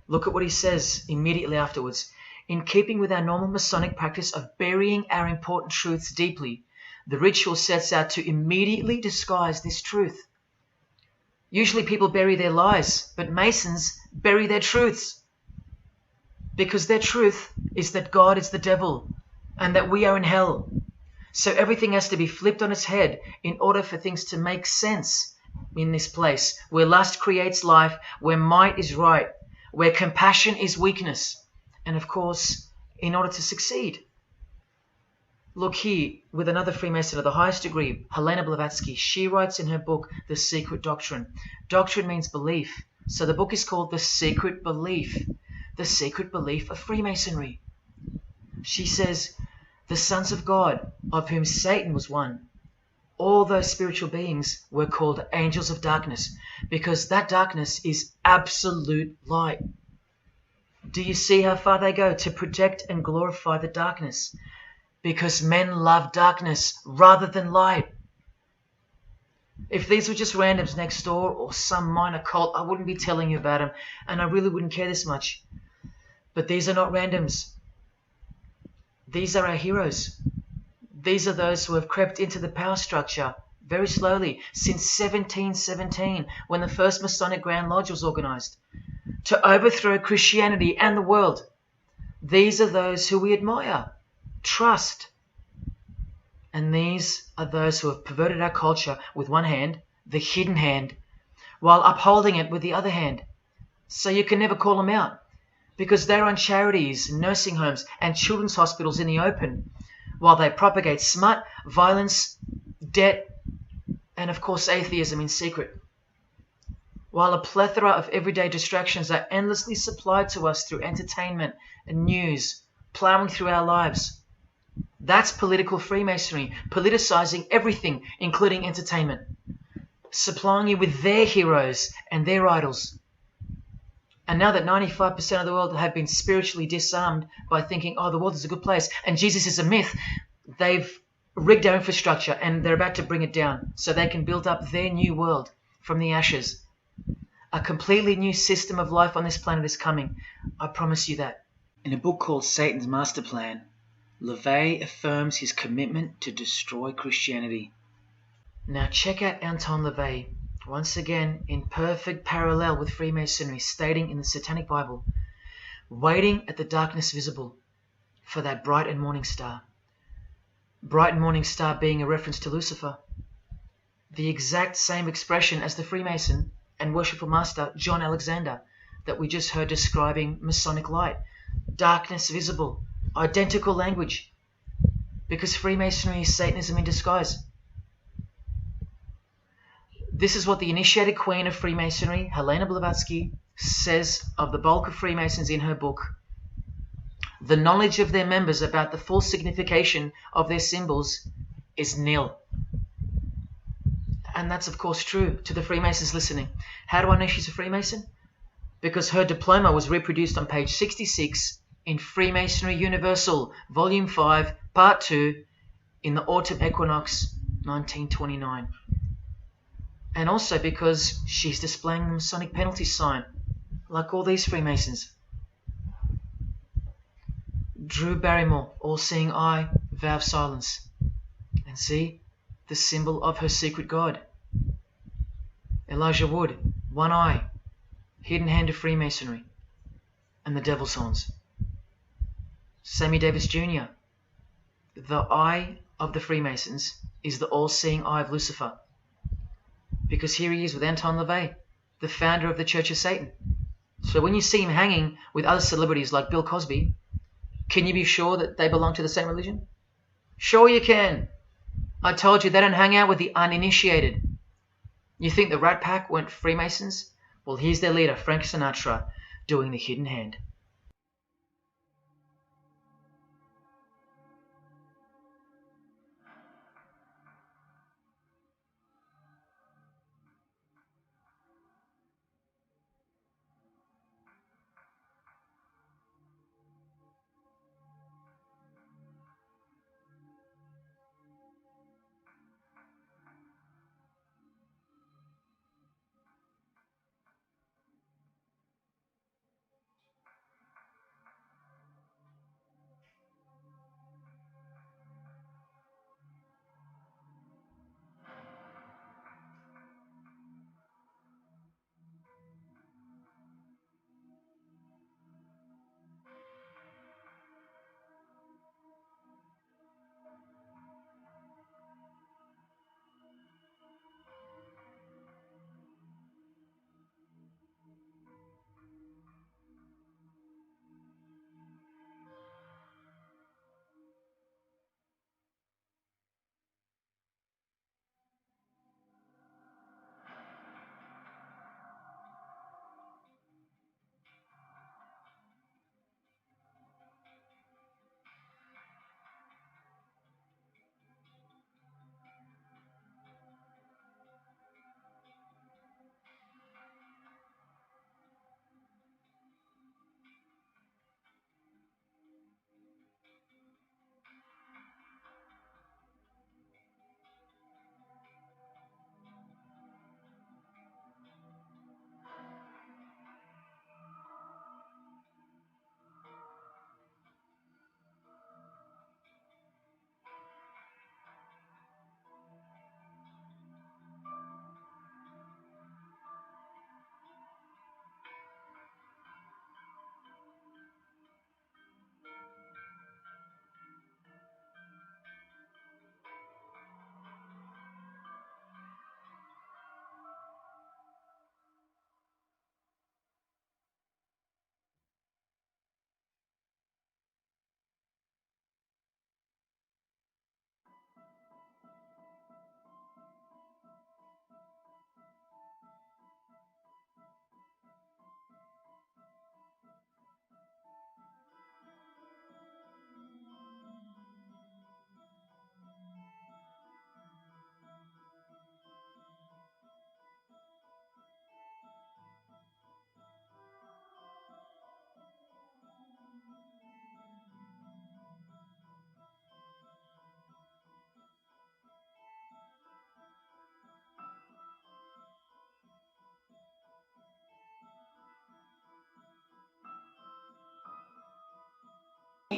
Look at what he says immediately afterwards. In keeping with our normal Masonic practice of burying our important truths deeply, the ritual sets out to immediately disguise this truth. Usually people bury their lies, but Masons bury their truths. Because their truth is that God is the devil and that we are in hell. So everything has to be flipped on its head in order for things to make sense in this place where lust creates life, where might is right, where compassion is weakness, and of course, in order to succeed. Look here, with another Freemason of the highest degree, Helena Blavatsky. She writes in her book, The Secret Doctrine. Doctrine means belief. So the book is called The Secret Belief. The Secret Belief of Freemasonry. She says, the sons of God, of whom Satan was one, all those spiritual beings were called angels of darkness, because that darkness is absolute light. Do you see how far they go to protect and glorify the darkness? Because men love darkness rather than light. If these were just randoms next door or some minor cult, I wouldn't be telling you about them, and I really wouldn't care this much. But these are not randoms. These are our heroes. These are those who have crept into the power structure very slowly since 1717, when the first Masonic Grand Lodge was organized, to overthrow Christianity and the world. These are those who we admire, trust. And these are those who have perverted our culture with one hand, the hidden hand, while upholding it with the other hand. So you can never call them out, because they run charities, nursing homes, and children's hospitals in the open, while they propagate smut, violence, debt, and of course atheism in secret. While a plethora of everyday distractions are endlessly supplied to us through entertainment and news, plowing through our lives. That's political Freemasonry, politicizing everything, including entertainment, supplying you with their heroes and their idols. And now that 95% of the world have been spiritually disarmed by thinking, oh, the world is a good place and Jesus is a myth, they've rigged our infrastructure and they're about to bring it down so they can build up their new world from the ashes. A completely new system of life on this planet is coming. I promise you that. In a book called Satan's Master Plan, LaVey affirms his commitment to destroy Christianity. Now check out Anton LaVey, once again in perfect parallel with Freemasonry, stating in the Satanic Bible, waiting at the darkness visible for that bright and morning star. Bright and morning star being a reference to Lucifer. The exact same expression as the Freemason and worshipful master John Alexander that we just heard describing Masonic light. Darkness visible. Identical language. Because Freemasonry is Satanism in disguise. This is what the initiated queen of Freemasonry, Helena Blavatsky, says of the bulk of Freemasons in her book. The knowledge of their members about the full signification of their symbols is nil. And that's of course true to the Freemasons listening. How do I know she's a Freemason? Because her diploma was reproduced on page 66 in Freemasonry Universal, Volume 5, Part 2, in the Autumn Equinox, 1929. And also because she's displaying the Masonic penalty sign, like all these Freemasons. Drew Barrymore, all-seeing eye, vow of silence. And see, the symbol of her secret god. Elijah Wood, one eye, hidden hand of Freemasonry, and the devil's horns. Sammy Davis Jr., the eye of the Freemasons is the all-seeing eye of Lucifer. Because here he is with Anton LaVey, the founder of the Church of Satan. So when you see him hanging with other celebrities like Bill Cosby, can you be sure that they belong to the same religion? Sure you can. I told you they don't hang out with the uninitiated. You think the Rat Pack weren't Freemasons? Well, here's their leader, Frank Sinatra, doing the hidden hand.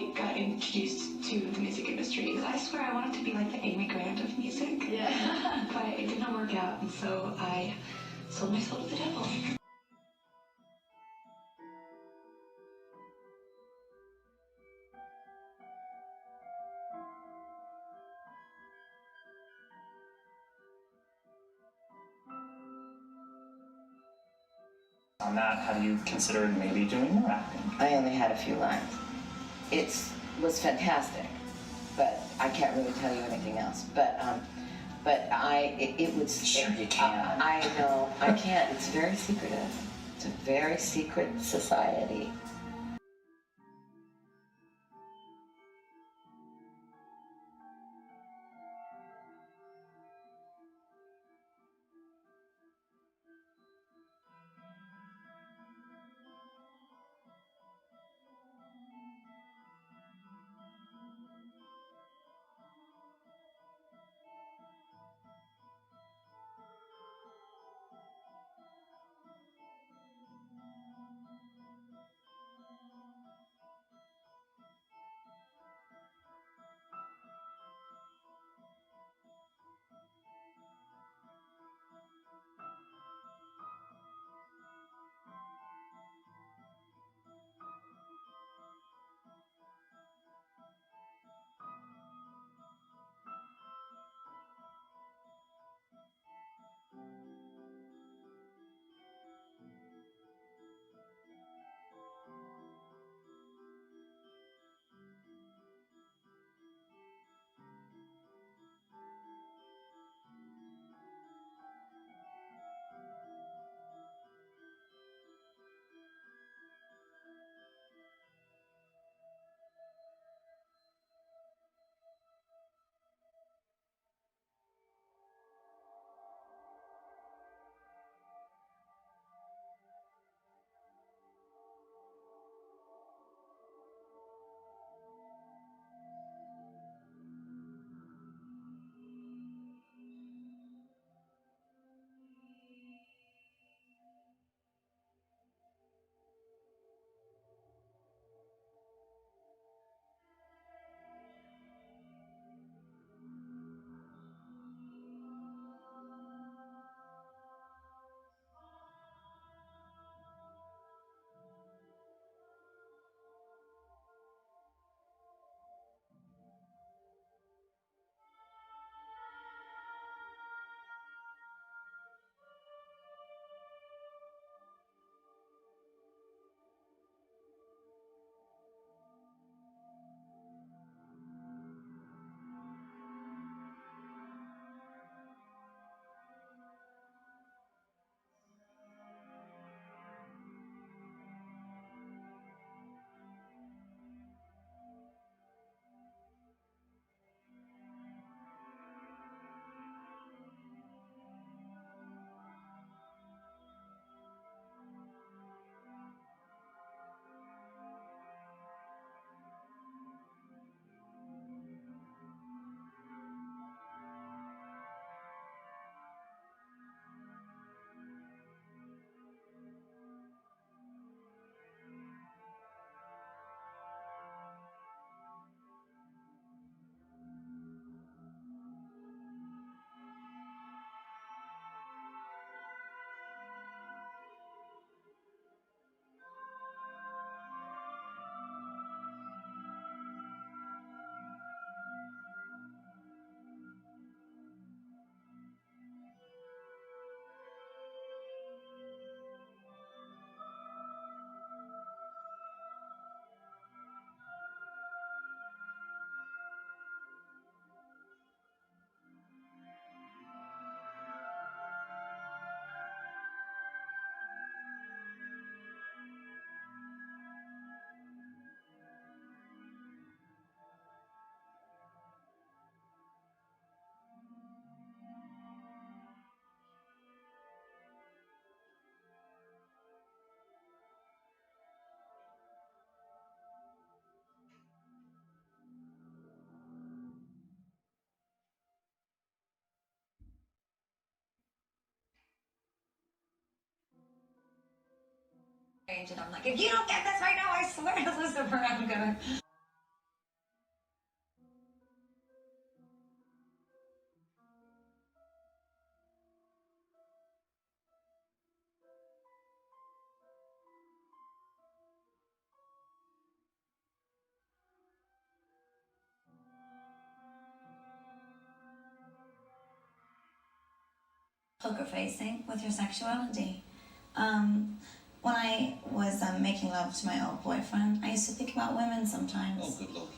got introduced to the music industry. I swear I wanted to be like the Amy Grant of music. Yeah. But it did not work out, and so I sold my soul to the devil. On that, how do you consider maybe doing more acting? I only had a few lines. It was fantastic, but I can't really tell you anything else. But it was. Sure you can. I know, I can't. It's very secretive. It's a very secret society. And I'm like, if you don't get this right now, I swear to Lucifer, I'm gonna. poker facing with your sexuality. When I was making love to my old boyfriend, I used to think about women sometimes. Oh, good Lord.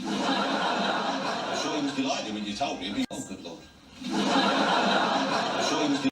I'm sure he was delighted when you told him. Oh, good Lord. I'm sure he was delighted.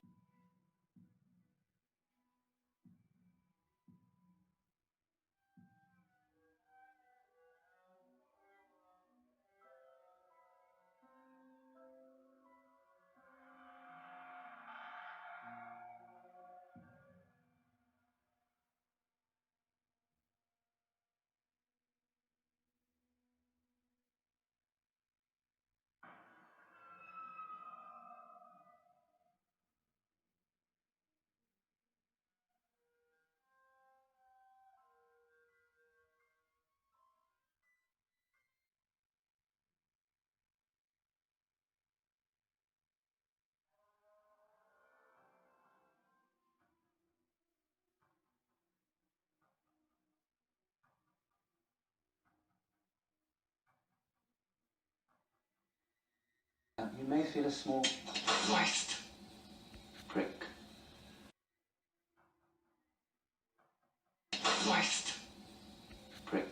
You may feel a small Christ. prick. Christ. Prick.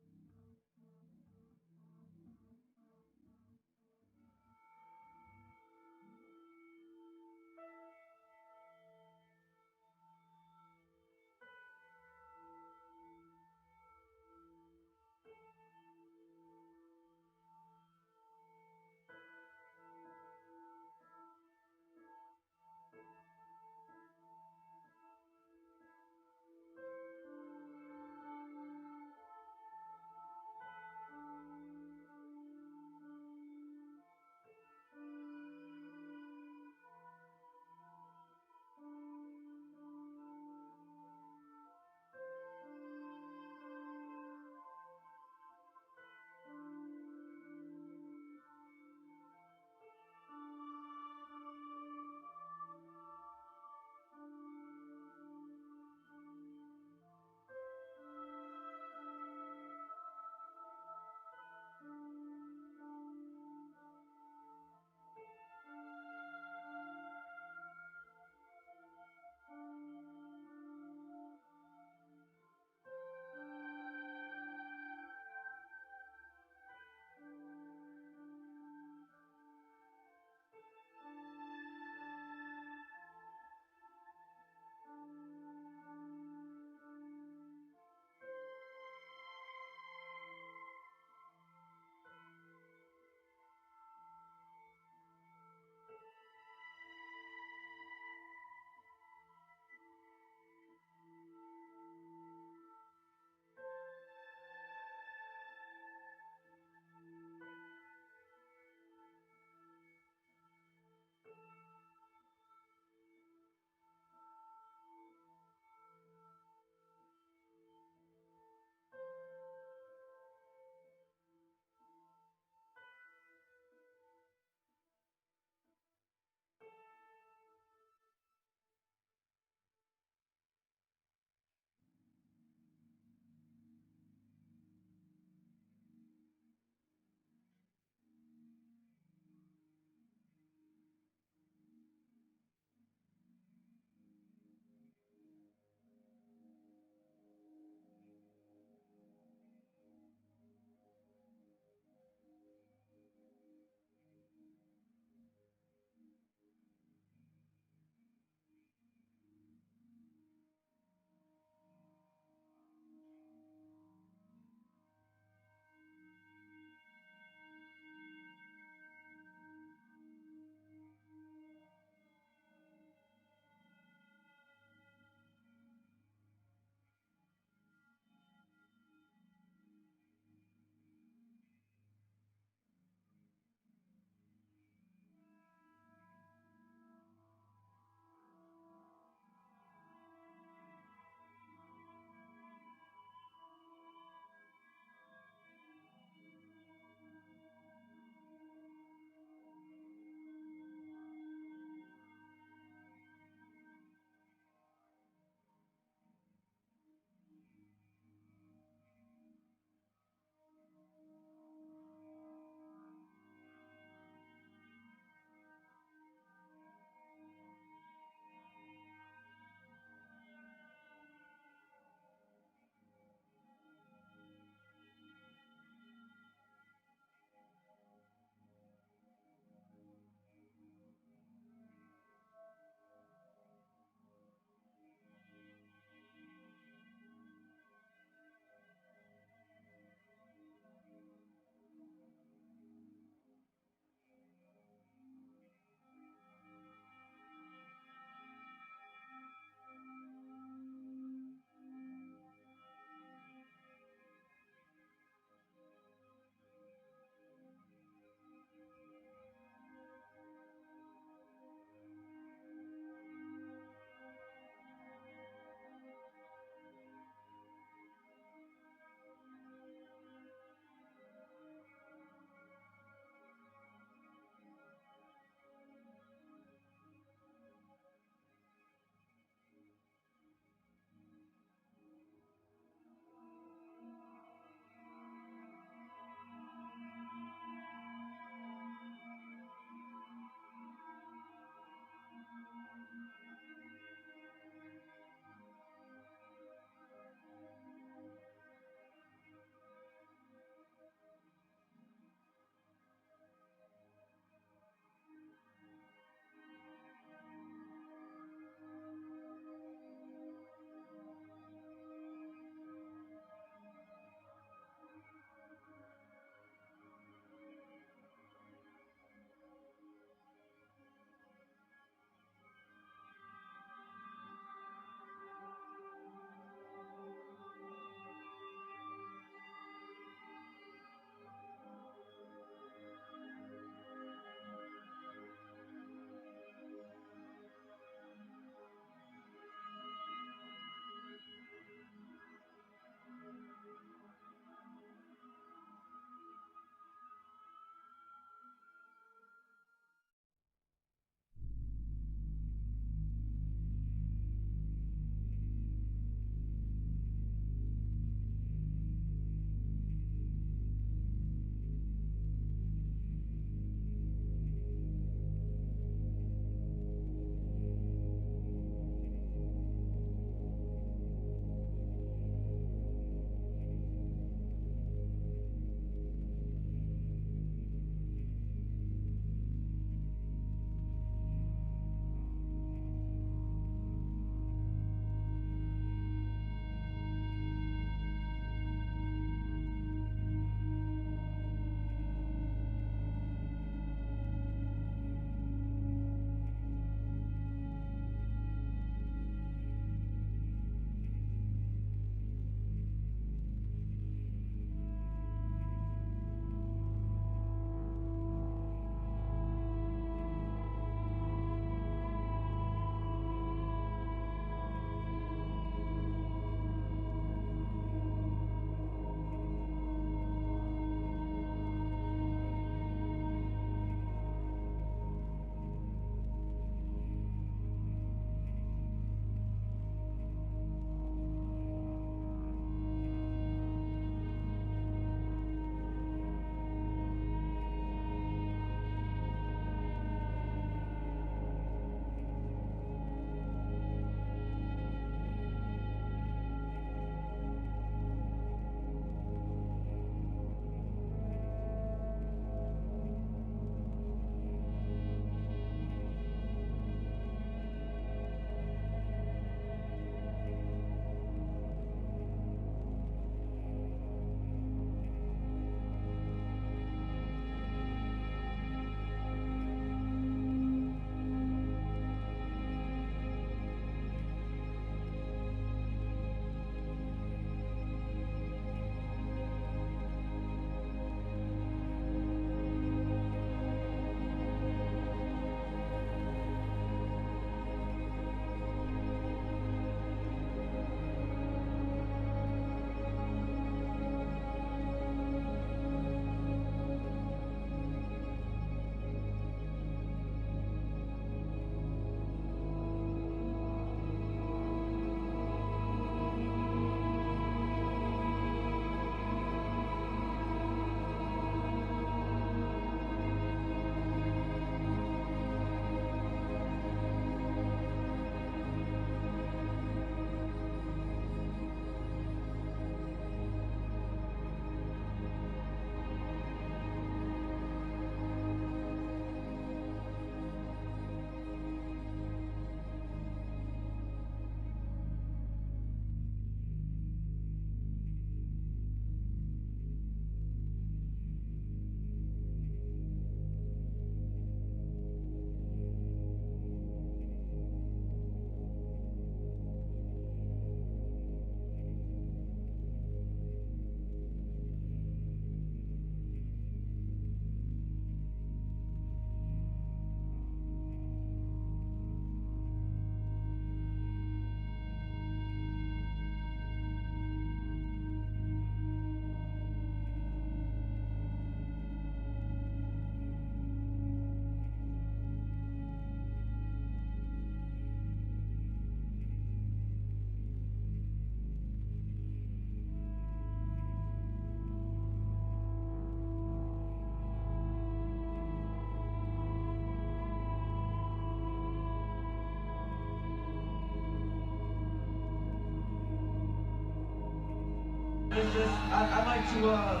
It's just, I'd like to,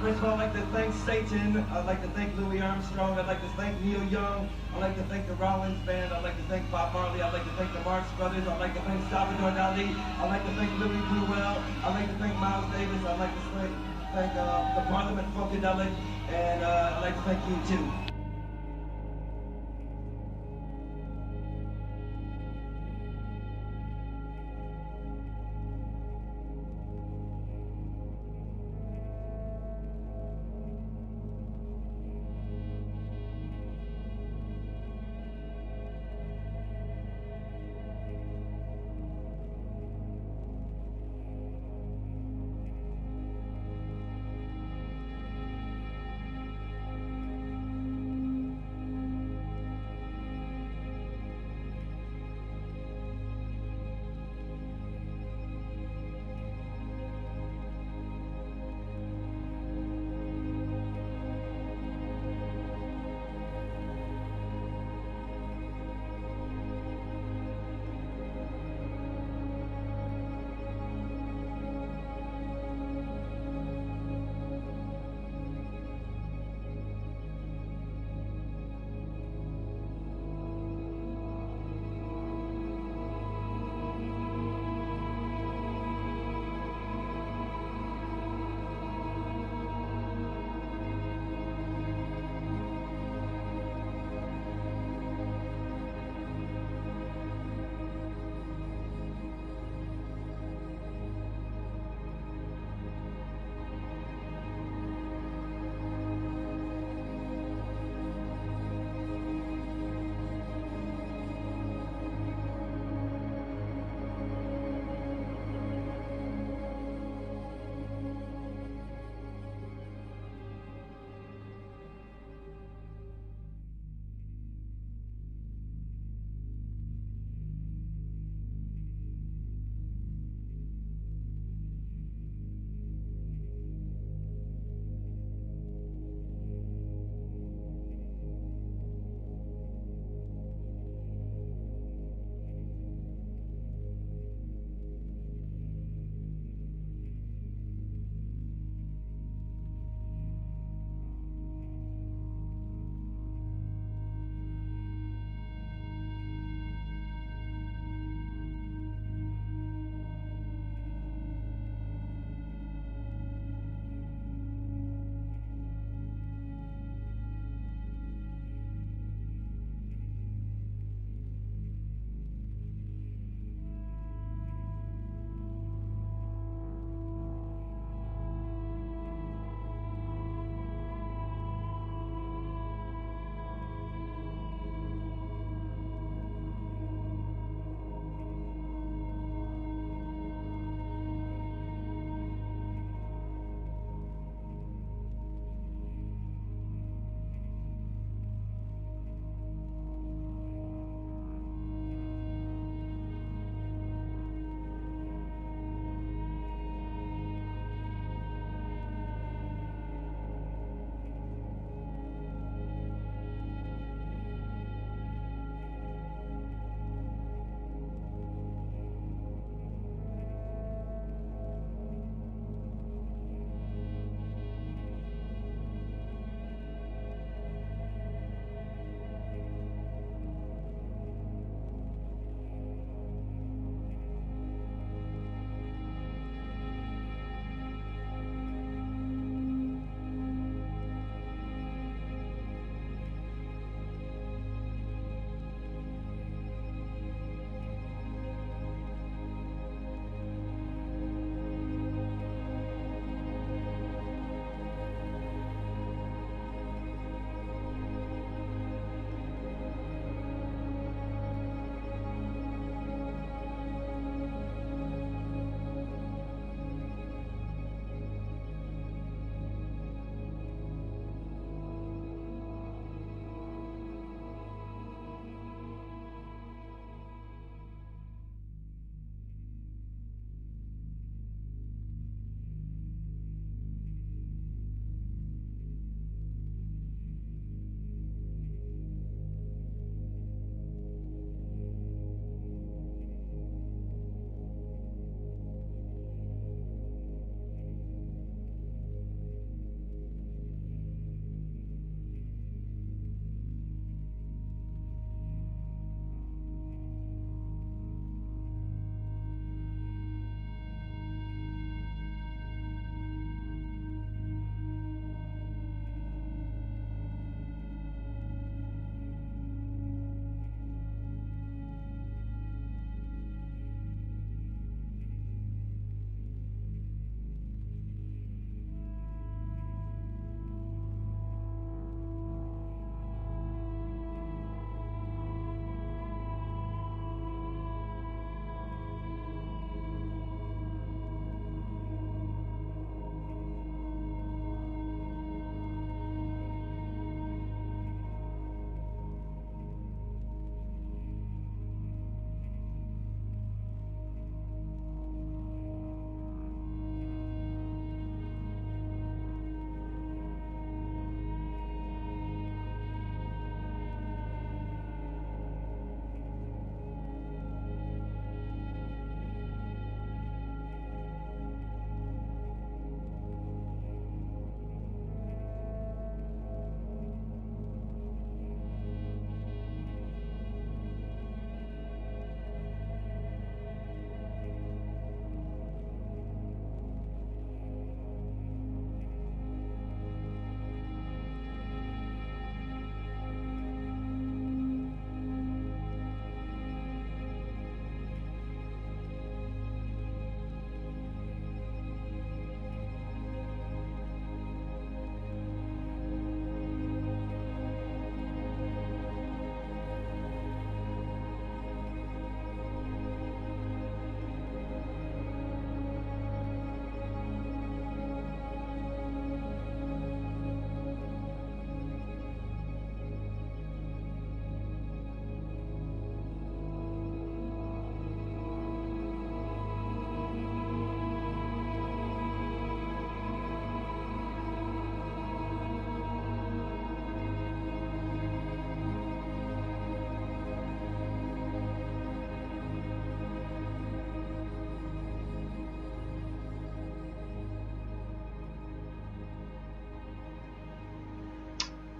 first of all, I'd like to thank Satan. I'd like to thank Louis Armstrong. I'd like to thank Neil Young. I'd like to thank the Rollins Band. I'd like to thank Bob Marley. I'd like to thank the Marx Brothers. I'd like to thank Salvador Dali. I'd like to thank Louis Bruel. I'd like to thank Miles Davis. I'd like to thank the Parliament Funkadelic. And I'd like to thank you too.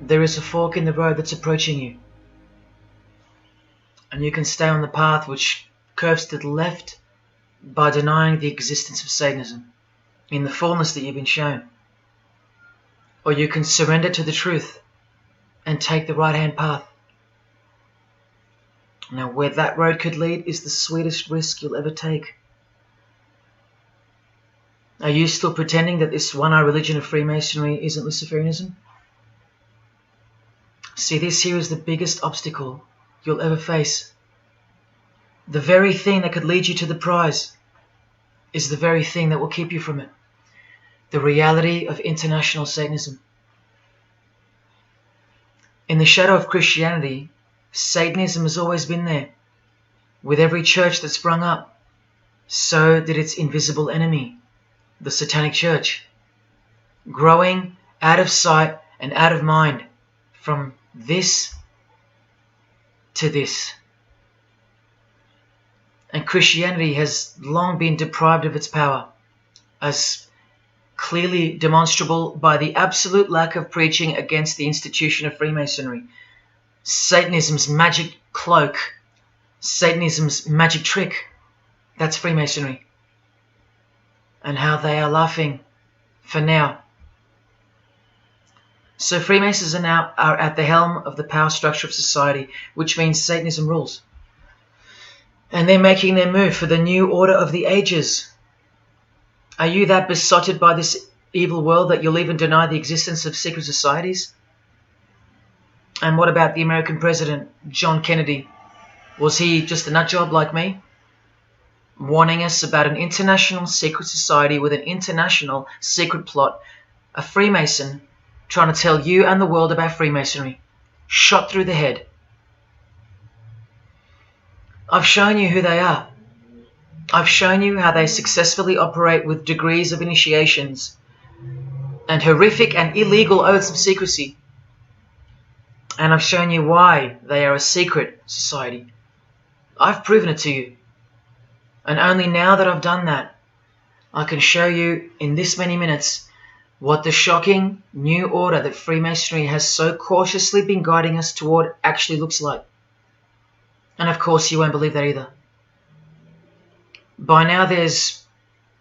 there is a fork in the road that's approaching you. And you can stay on the path which curves to the left by denying the existence of Satanism in the fullness that you've been shown. Or you can surrender to the truth and take the right-hand path. Now, where that road could lead is the sweetest risk you'll ever take. Are you still pretending that this one-eye religion of Freemasonry isn't Luciferianism? See, this here is the biggest obstacle you'll ever face. The very thing that could lead you to the prize is the very thing that will keep you from it. The reality of international Satanism. In the shadow of Christianity, Satanism has always been there. With every church that sprung up, so did its invisible enemy, the Satanic Church, growing out of sight and out of mind from this to this. And Christianity has long been deprived of its power, as clearly demonstrable by the absolute lack of preaching against the institution of Freemasonry. Satanism's magic cloak, Satanism's magic trick, that's Freemasonry. And how they are laughing for now. So Freemasons are at the helm of the power structure of society, which means Satanism rules. And they're making their move for the new order of the ages. Are you that besotted by this evil world that you'll even deny the existence of secret societies? And what about the American president, John Kennedy? Was he just a nutjob like me? Warning us about an international secret society with an international secret plot. A Freemason trying to tell you and the world about Freemasonry. Shot through the head. I've shown you who they are. I've shown you how they successfully operate with degrees of initiations and horrific and illegal oaths of secrecy. And I've shown you why they are a secret society. I've proven it to you. And only now that I've done that, I can show you in this many minutes what the shocking new order that Freemasonry has so cautiously been guiding us toward actually looks like. And of course you won't believe that either. By now there's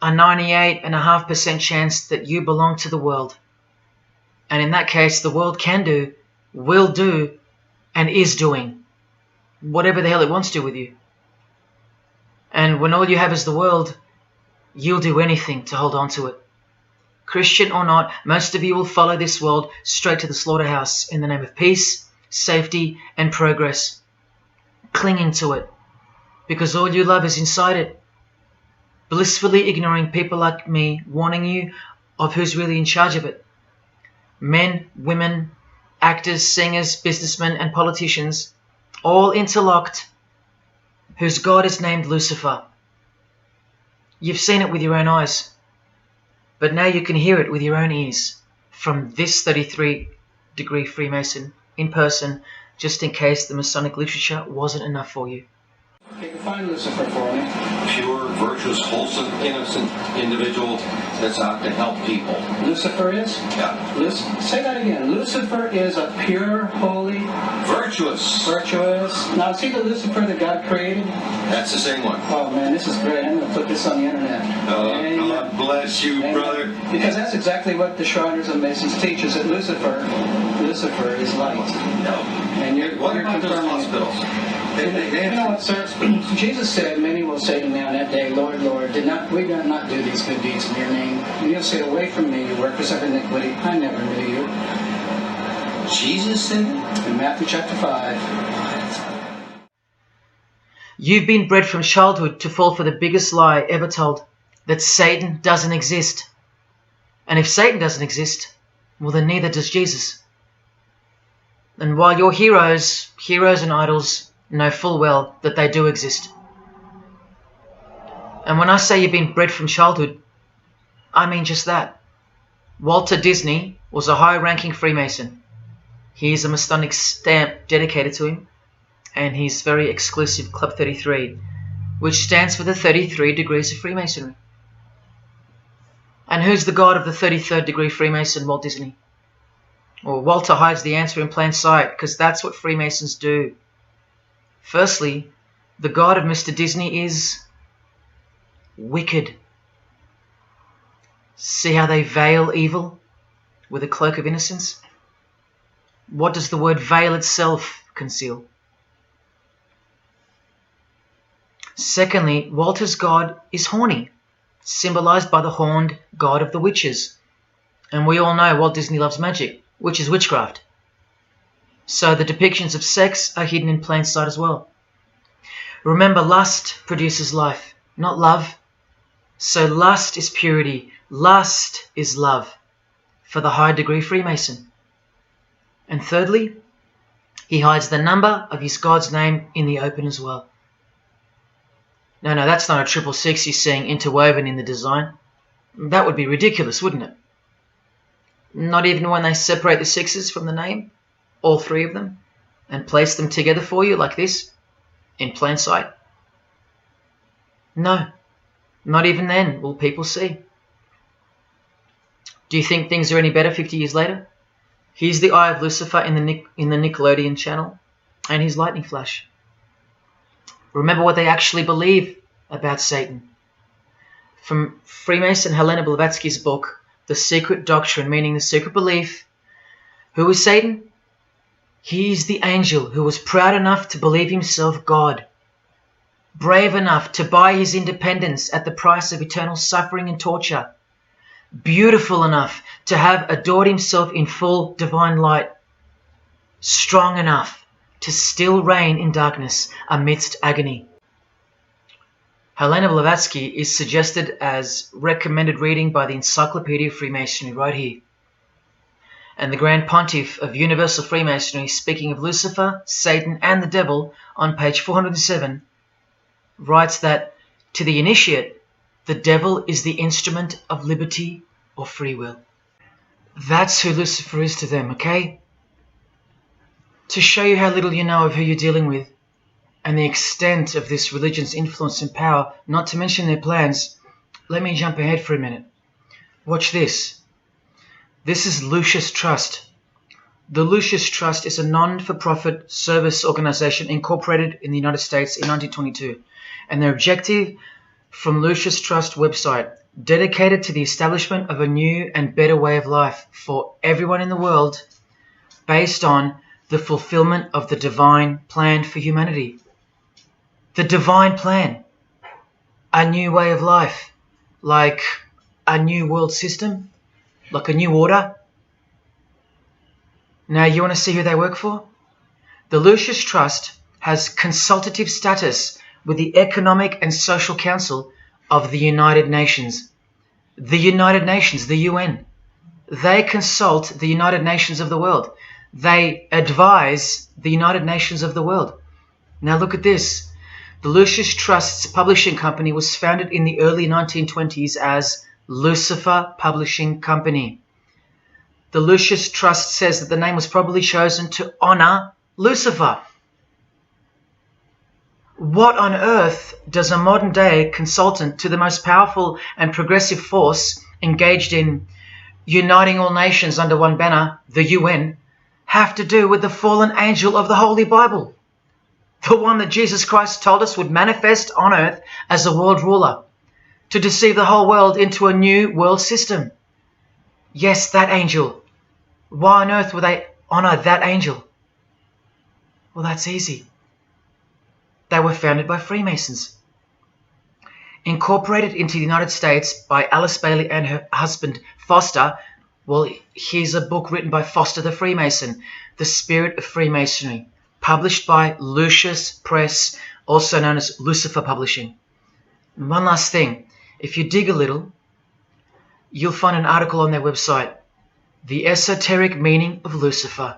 a 98.5% chance that you belong to the world. And in that case, the world can do, will do, and is doing whatever the hell it wants to with you. And when all you have is the world, you'll do anything to hold on to it. Christian or not, most of you will follow this world straight to the slaughterhouse in the name of peace, safety, and progress. Clinging to it, because all you love is inside it. Blissfully ignoring people like me warning you of who's really in charge of it. Men, women, actors, singers, businessmen, and politicians, all interlocked, whose God is named Lucifer. You've seen it with your own eyes, but now you can hear it with your own ears from this 33-degree Freemason in person, just in case the Masonic literature wasn't enough for you. Okay, define Lucifer for me. Pure, virtuous, wholesome, innocent individual that's out to help people. Lucifer is? Yeah. Say that again. Lucifer is a pure, holy... Virtuous. Virtuous. Now, see the Lucifer that God created? That's the same one. Oh, man, this is great. I'm going to put this on the internet. Oh, God bless you, brother. Because that's exactly what the Shriners and Masons teach, is that Lucifer is light. No. And what about those hospitals? You know what, sir? Jesus said, many will say to me on that day, Lord, Lord, we did not do these good deeds in your name. And you'll say, away from me, you workers of iniquity. I never knew you. Jesus said it? In Matthew chapter 5. You've been bred from childhood to fall for the biggest lie ever told, that Satan doesn't exist. And if Satan doesn't exist, well then neither does Jesus. And while your heroes and idols know full well that they do exist. And when I say you've been bred from childhood, I mean just that. Walter Disney was a high-ranking Freemason. He is a Masonic stamp dedicated to him, and his very exclusive Club 33, which stands for the 33 degrees of Freemasonry. And who's the god of the 33rd degree Freemason, Walt Disney? Or Walter hides the answer in plain sight, because that's what Freemasons do. Firstly, the God of Mr. Disney is wicked. See how they veil evil with a cloak of innocence? What does the word veil itself conceal? Secondly, Walter's God is horny, symbolized by the horned god of the witches. And we all know Walt Disney loves magic, which is witchcraft. So the depictions of sex are hidden in plain sight as well. Remember, lust produces life, not love. So lust is purity, lust is love for the high degree Freemason. And thirdly, he hides the number of his God's name in the open as well. No, that's not a 666 he's seeing interwoven in the design. That would be ridiculous, wouldn't it? Not even when they separate the sixes from the name, all three of them, and place them together for you like this, in plain sight. No, not even then will people see. Do you think things are any better 50 years later? Here's the Eye of Lucifer in the Nickelodeon channel, and his lightning flash. Remember what they actually believe about Satan. From Freemason Helena Blavatsky's book, The Secret Doctrine, meaning the secret belief. Who is Satan? He is the angel who was proud enough to believe himself God, brave enough to buy his independence at the price of eternal suffering and torture, beautiful enough to have adored himself in full divine light, strong enough to still reign in darkness amidst agony. Helena Blavatsky is suggested as recommended reading by the Encyclopedia of Freemasonry right here. And the Grand Pontiff of Universal Freemasonry, speaking of Lucifer, Satan and the Devil on page 407, writes that to the initiate, the devil is the instrument of liberty or free will. That's who Lucifer is to them, okay? To show you how little you know of who you're dealing with and the extent of this religion's influence and power, not to mention their plans, let me jump ahead for a minute. Watch this. This is Lucius Trust. The Lucius Trust is a non-for-profit service organization incorporated in the United States in 1922, and their objective from Lucius Trust website, dedicated to the establishment of a new and better way of life for everyone in the world based on the fulfillment of the divine plan for humanity. The divine plan. A new way of life. Like a new world system. Like a new order. Now you want to see who they work for? The Lucius Trust has consultative status with the Economic and Social Council of the United Nations. The United Nations, the UN. They consult the United Nations of the world. They advise the United Nations of the world. Now look at this. The Lucius Trust's publishing company was founded in the early 1920s as Lucifer Publishing Company. The Lucius Trust says that the name was probably chosen to honor Lucifer. What on earth does a modern day consultant to the most powerful and progressive force engaged in uniting all nations under one banner, the UN, have to do with the fallen angel of the Holy Bible? The one that Jesus Christ told us would manifest on earth as a world ruler, to deceive the whole world into a new world system. Yes, that angel. Why on earth would they honor that angel? Well, that's easy. They were founded by Freemasons. Incorporated into the United States by Alice Bailey and her husband Foster. Well, here's a book written by Foster the Freemason, The Spirit of Freemasonry, published by Lucius Press, also known as Lucifer Publishing. And one last thing, if you dig a little, you'll find an article on their website, The Esoteric Meaning of Lucifer,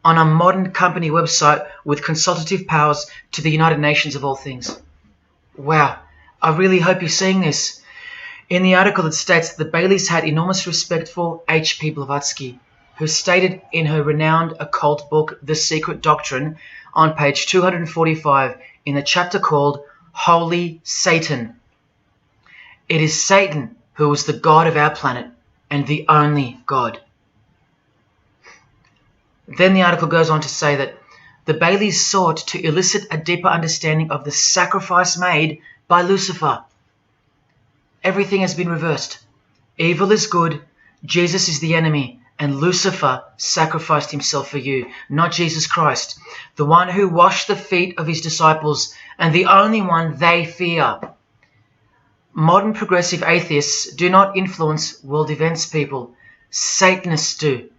on a modern company website with consultative powers to the United Nations of all things. Wow, I really hope you're seeing this. In the article it states that the Baileys had enormous respect for H.P. Blavatsky, who stated in her renowned occult book, The Secret Doctrine, on page 245 in the chapter called Holy Satan. It is Satan who is the God of our planet and the only God. Then the article goes on to say that the Baileys sought to elicit a deeper understanding of the sacrifice made by Lucifer. Everything has been reversed. Evil is good, Jesus is the enemy, and Lucifer sacrificed himself for you, not Jesus Christ, the one who washed the feet of his disciples and the only one they fear. Modern progressive atheists do not influence world events, people. Satanists do.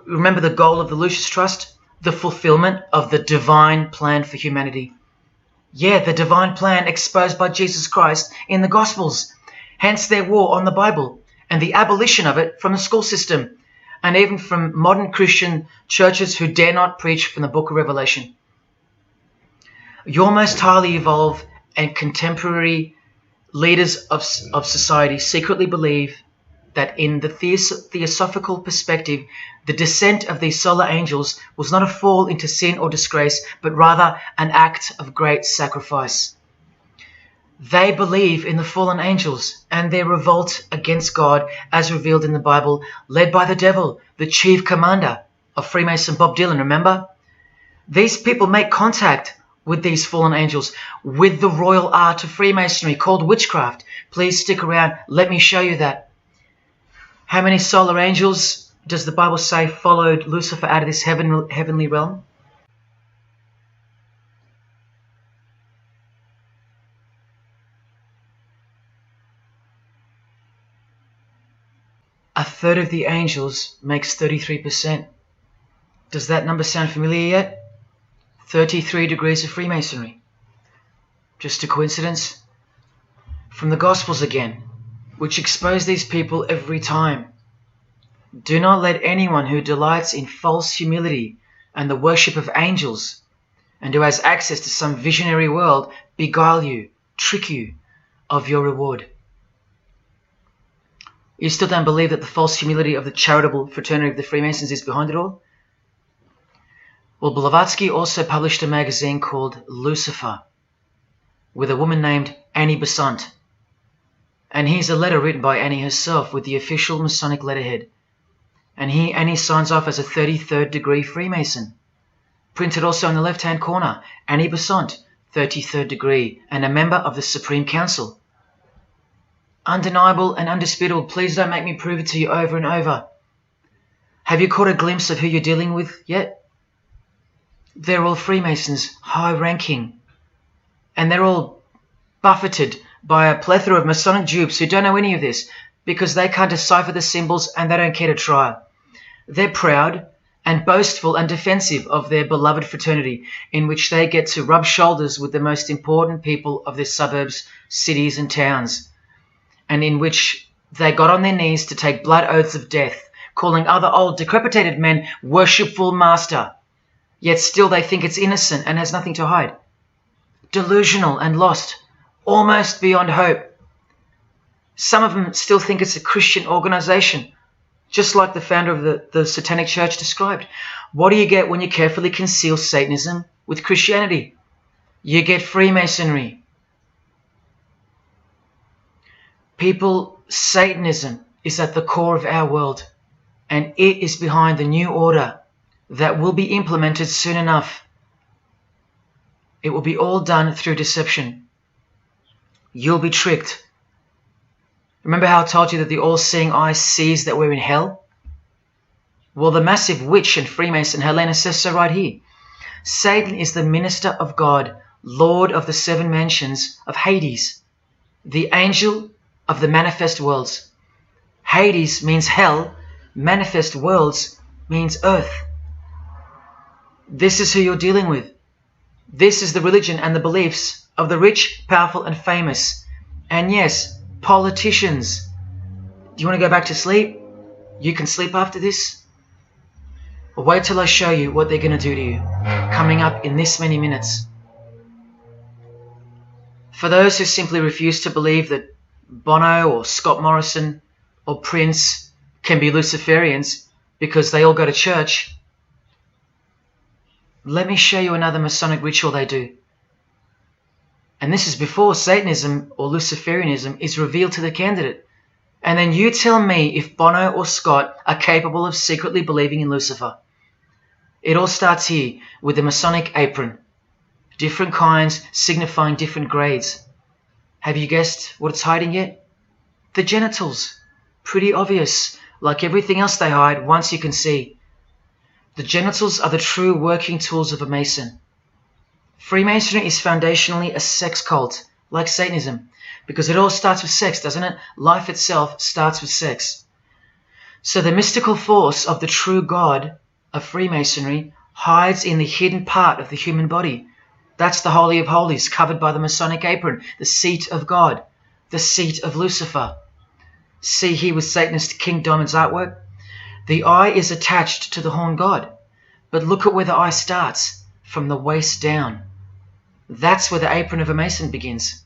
Remember the goal of the Lucis Trust? The fulfillment of the divine plan for humanity. Yeah, the divine plan exposed by Jesus Christ in the Gospels. Hence their war on the Bible and the abolition of it from the school system and even from modern Christian churches who dare not preach from the book of Revelation. Your most highly evolved and contemporary leaders of society secretly believe that in the theosophical perspective, the descent of these solar angels was not a fall into sin or disgrace, but rather an act of great sacrifice. They believe in the fallen angels and their revolt against God as revealed in the Bible, led by the devil, the chief commander of Freemason Bob Dylan, remember? These people make contact with these fallen angels, with the royal art of Freemasonry called witchcraft. Please stick around, let me show you that. How many solar angels does the Bible say followed Lucifer out of this heavenly realm? A third of the angels makes 33%. Does that number sound familiar yet? 33 degrees of Freemasonry. Just a coincidence? From the Gospels again, which expose these people every time. Do not let anyone who delights in false humility and the worship of angels, and who has access to some visionary world, beguile you, trick you of your reward. You still don't believe that the false humility of the charitable fraternity of the Freemasons is behind it all? Well, Blavatsky also published a magazine called Lucifer with a woman named Annie Besant. And here's a letter written by Annie herself with the official Masonic letterhead. And here Annie signs off as a 33rd degree Freemason. Printed also in the left-hand corner, Annie Besant, 33rd degree, and a member of the Supreme Council. Undeniable and undisputable. Please don't make me prove it to you over and over. Have you caught a glimpse of who you're dealing with yet? They're all Freemasons, high-ranking. And they're all buffeted by a plethora of Masonic dupes who don't know any of this because they can't decipher the symbols and they don't care to try. They're proud and boastful and defensive of their beloved fraternity, in which they get to rub shoulders with the most important people of their suburbs, cities and towns, and in which they got on their knees to take blood oaths of death, calling other old decrepitated men worshipful master, yet still they think it's innocent and has nothing to hide. Delusional and lost, almost beyond hope. Some of them still think it's a Christian organization, just like the founder of the Satanic Church described. What do you get when you carefully conceal Satanism with Christianity? You get Freemasonry. People, Satanism is at the core of our world, and it is behind the new order that will be implemented soon enough. It will be all done through deception. You'll be tricked. Remember how I told you that the all-seeing eye sees that we're in hell? Well, the massive witch and Freemason Helena says so right here. Satan is the minister of God, Lord of the seven mansions of Hades, the angel of the manifest worlds. Hades means hell, manifest worlds means earth. This is who you're dealing with. This is the religion and the beliefs of the rich, powerful and famous. And yes, politicians. Do you want to go back to sleep? You can sleep after this. Or wait till I show you what they're going to do to you, coming up in this many minutes. For those who simply refuse to believe that Bono or Scott Morrison or Prince can be Luciferians because they all go to church, let me show you another Masonic ritual they do. And this is before Satanism or Luciferianism is revealed to the candidate. And then you tell me if Bono or Scott are capable of secretly believing in Lucifer. It all starts here with the Masonic apron. Different kinds signifying different grades. Have you guessed what it's hiding yet? The genitals. Pretty obvious. Like everything else they hide, once you can see. The genitals are the true working tools of a Mason. Freemasonry is foundationally a sex cult, like Satanism, because it all starts with sex, doesn't it? Life itself starts with sex. So the mystical force of the true God of Freemasonry hides in the hidden part of the human body. That's the Holy of Holies, covered by the Masonic apron, the seat of God, the seat of Lucifer. See here with Satanist King Diamond's artwork? The eye is attached to the horn god, but look at where the eye starts, from the waist down. That's where the apron of a Mason begins.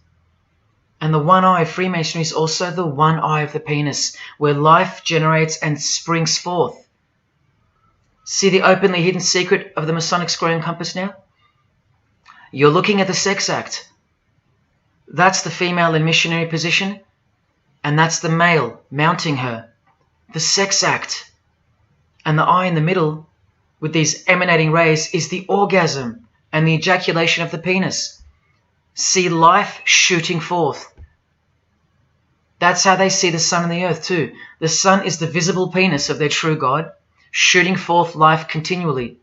And the one eye of Freemasonry is also the one eye of the penis, where life generates and springs forth. See the openly hidden secret of the Masonic square and compass now? You're looking at the sex act. That's the female in missionary position, and that's the male mounting her. The sex act. And the eye in the middle, with these emanating rays, is the orgasm and the ejaculation of the penis. See life shooting forth. That's how they see the sun and the earth too. The sun is the visible penis of their true God, shooting forth life continually.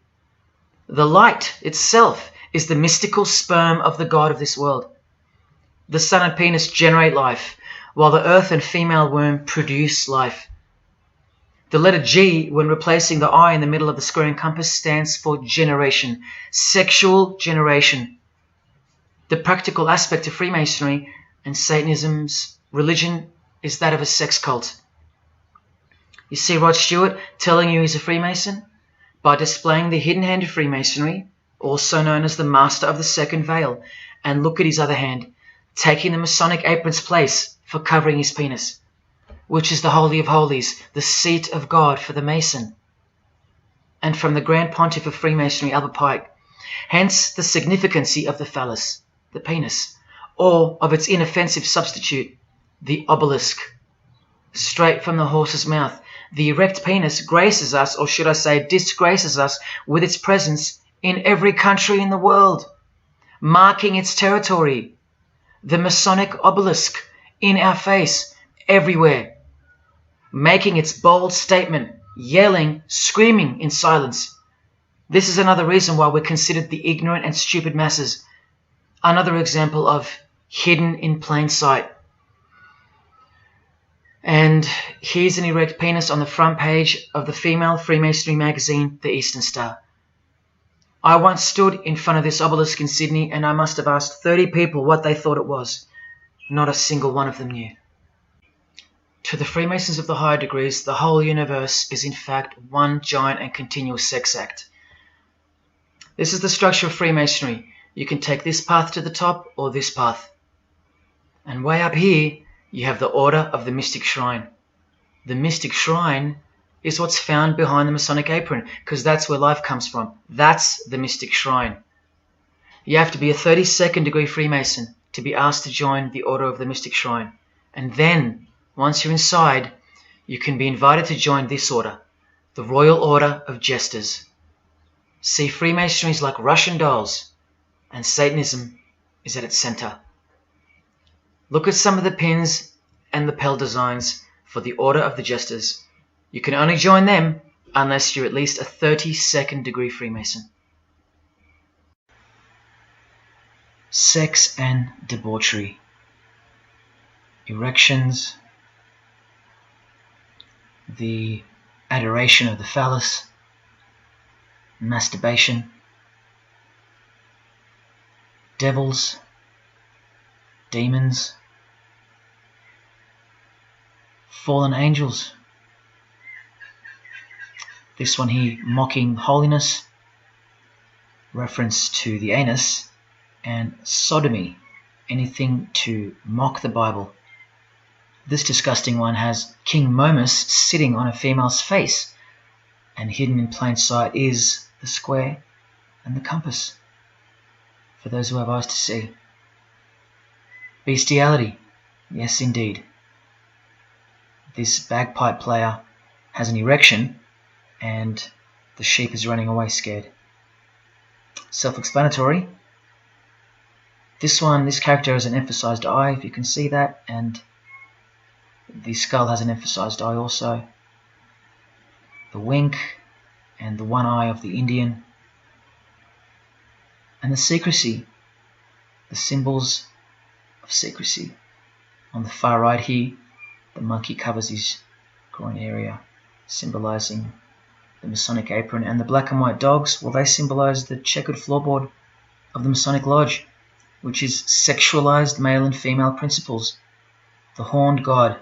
The light itself is the mystical sperm of the God of this world. The sun and penis generate life, while the earth and female womb produce life. The letter G, when replacing the I in the middle of the square and compass, stands for generation, sexual generation. The practical aspect of Freemasonry and Satanism's religion is that of a sex cult. You see Rod Stewart telling you he's a Freemason? By displaying the hidden hand of Freemasonry, also known as the Master of the Second Veil, and look at his other hand, taking the Masonic apron's place for covering his penis, which is the Holy of Holies, the seat of God for the Mason. And from the Grand Pontiff of Freemasonry, Albert Pike, hence the significancy of the phallus, the penis, or of its inoffensive substitute, the obelisk. Straight from the horse's mouth, the erect penis graces us, or should I say disgraces us, with its presence in every country in the world, marking its territory. The Masonic obelisk in our face, everywhere, making its bold statement, yelling, screaming in silence. This is another reason why we're considered the ignorant and stupid masses. Another example of hidden in plain sight. And here's an erect penis on the front page of the female Freemasonry magazine, The Eastern Star. I once stood in front of this obelisk in Sydney, and I must have asked 30 people what they thought it was. Not a single one of them knew. To the Freemasons of the higher degrees, the whole universe is in fact one giant and continuous sex act. This is the structure of Freemasonry. You can take this path to the top or this path. And way up here, you have the Order of the Mystic Shrine. The Mystic Shrine is what's found behind the Masonic apron, because that's where life comes from. That's the Mystic Shrine. You have to be a 32nd degree Freemason to be asked to join the Order of the Mystic Shrine. And then, once you're inside, you can be invited to join this order, the Royal Order of Jesters. See, Freemasonry is like Russian dolls, and Satanism is at its center. Look at some of the pins and lapel designs for the Order of the Jesters. You can only join them unless you're at least a 32nd degree Freemason. Sex and debauchery. Erections. The adoration of the phallus. Masturbation. Devils. Demons. Fallen angels. This one here, mocking holiness, reference to the anus, and sodomy, anything to mock the Bible. This disgusting one has King Momus sitting on a female's face, and hidden in plain sight is the square and the compass, for those who have eyes to see. Bestiality, yes indeed. this bagpipe player has an erection and the sheep is running away scared. Self-explanatory. This character has an emphasized eye, if you can see that, and the skull has an emphasized eye also. The wink and the one eye of the Indian. And the secrecy, the symbols of secrecy. On the far right here, the monkey covers his groin area, symbolizing the Masonic apron, and the black and white dogs, well, they symbolize the checkered floorboard of the Masonic Lodge, which is sexualized male and female principles. The horned god,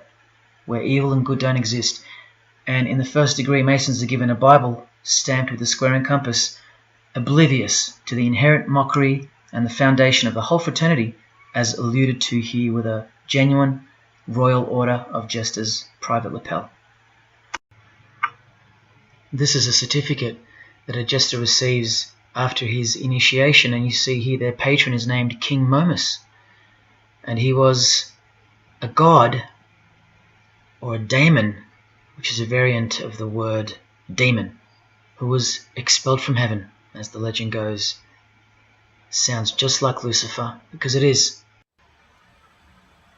where evil and good don't exist. And in the first degree, Masons are given a Bible stamped with a square and compass, oblivious to the inherent mockery and the foundation of the whole fraternity, as alluded to here with a genuine Royal Order of Jesters private lapel. This is a certificate that a jester receives after his initiation, and you see here their patron is named King Momus, and he was a god, or a daemon, which is a variant of the word demon, who was expelled from heaven, as the legend goes. Sounds just like Lucifer, because it is.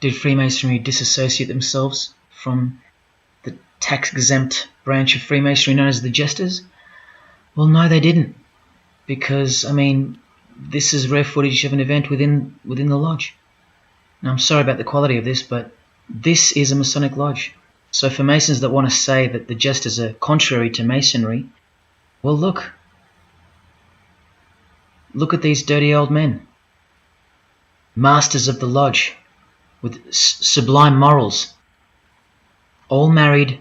Did Freemasonry disassociate themselves from the tax-exempt branch of Freemasonry known as the Jesters? Well, no, they didn't. Because, I mean, this is rare footage of an event within the lodge. Now, I'm sorry about the quality of this, but this is a Masonic lodge. So for Masons that want to say that the Jesters are contrary to Masonry, well, look. Look at these dirty old men. Masters of the lodge, with sublime morals. All married,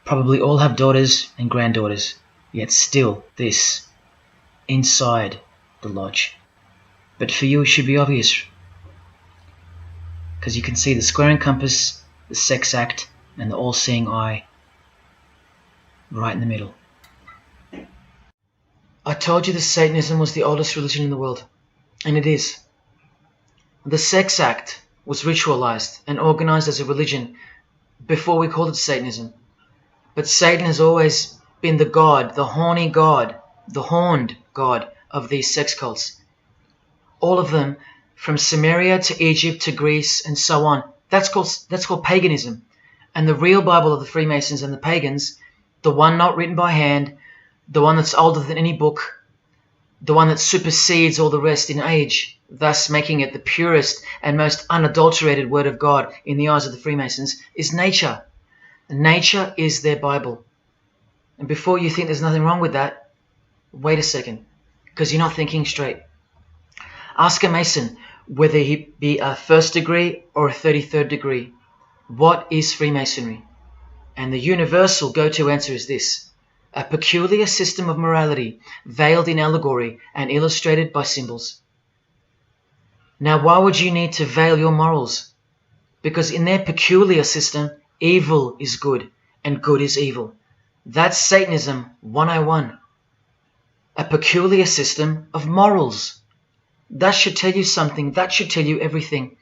probably all have daughters and granddaughters, yet still this, inside the lodge. But for you it should be obvious, because you can see the square and compass, the sex act, and the all-seeing eye right in the middle. I told you that Satanism was the oldest religion in the world, and it is. The sex act was ritualized and organized as a religion before we called it Satanism. But Satan has always been the god, the horny god, the horned god of these sex cults. All of them, from Sumeria to Egypt to Greece and so on, that's called paganism. And the real Bible of the Freemasons and the pagans, the one not written by hand, the one that's older than any book, the one that supersedes all the rest in age, thus making it the purest and most unadulterated word of God in the eyes of the Freemasons, is nature. Nature is their Bible. And before you think there's nothing wrong with that, wait a second, because you're not thinking straight. Ask a Mason, whether he be a first degree or a 33rd degree, what is Freemasonry? And the universal go-to answer is this: a peculiar system of morality, veiled in allegory and illustrated by symbols. Now, why would you need to veil your morals? Because in their peculiar system, evil is good and good is evil. That's Satanism 101. A peculiar system of morals. That should tell you something. That should tell you everything.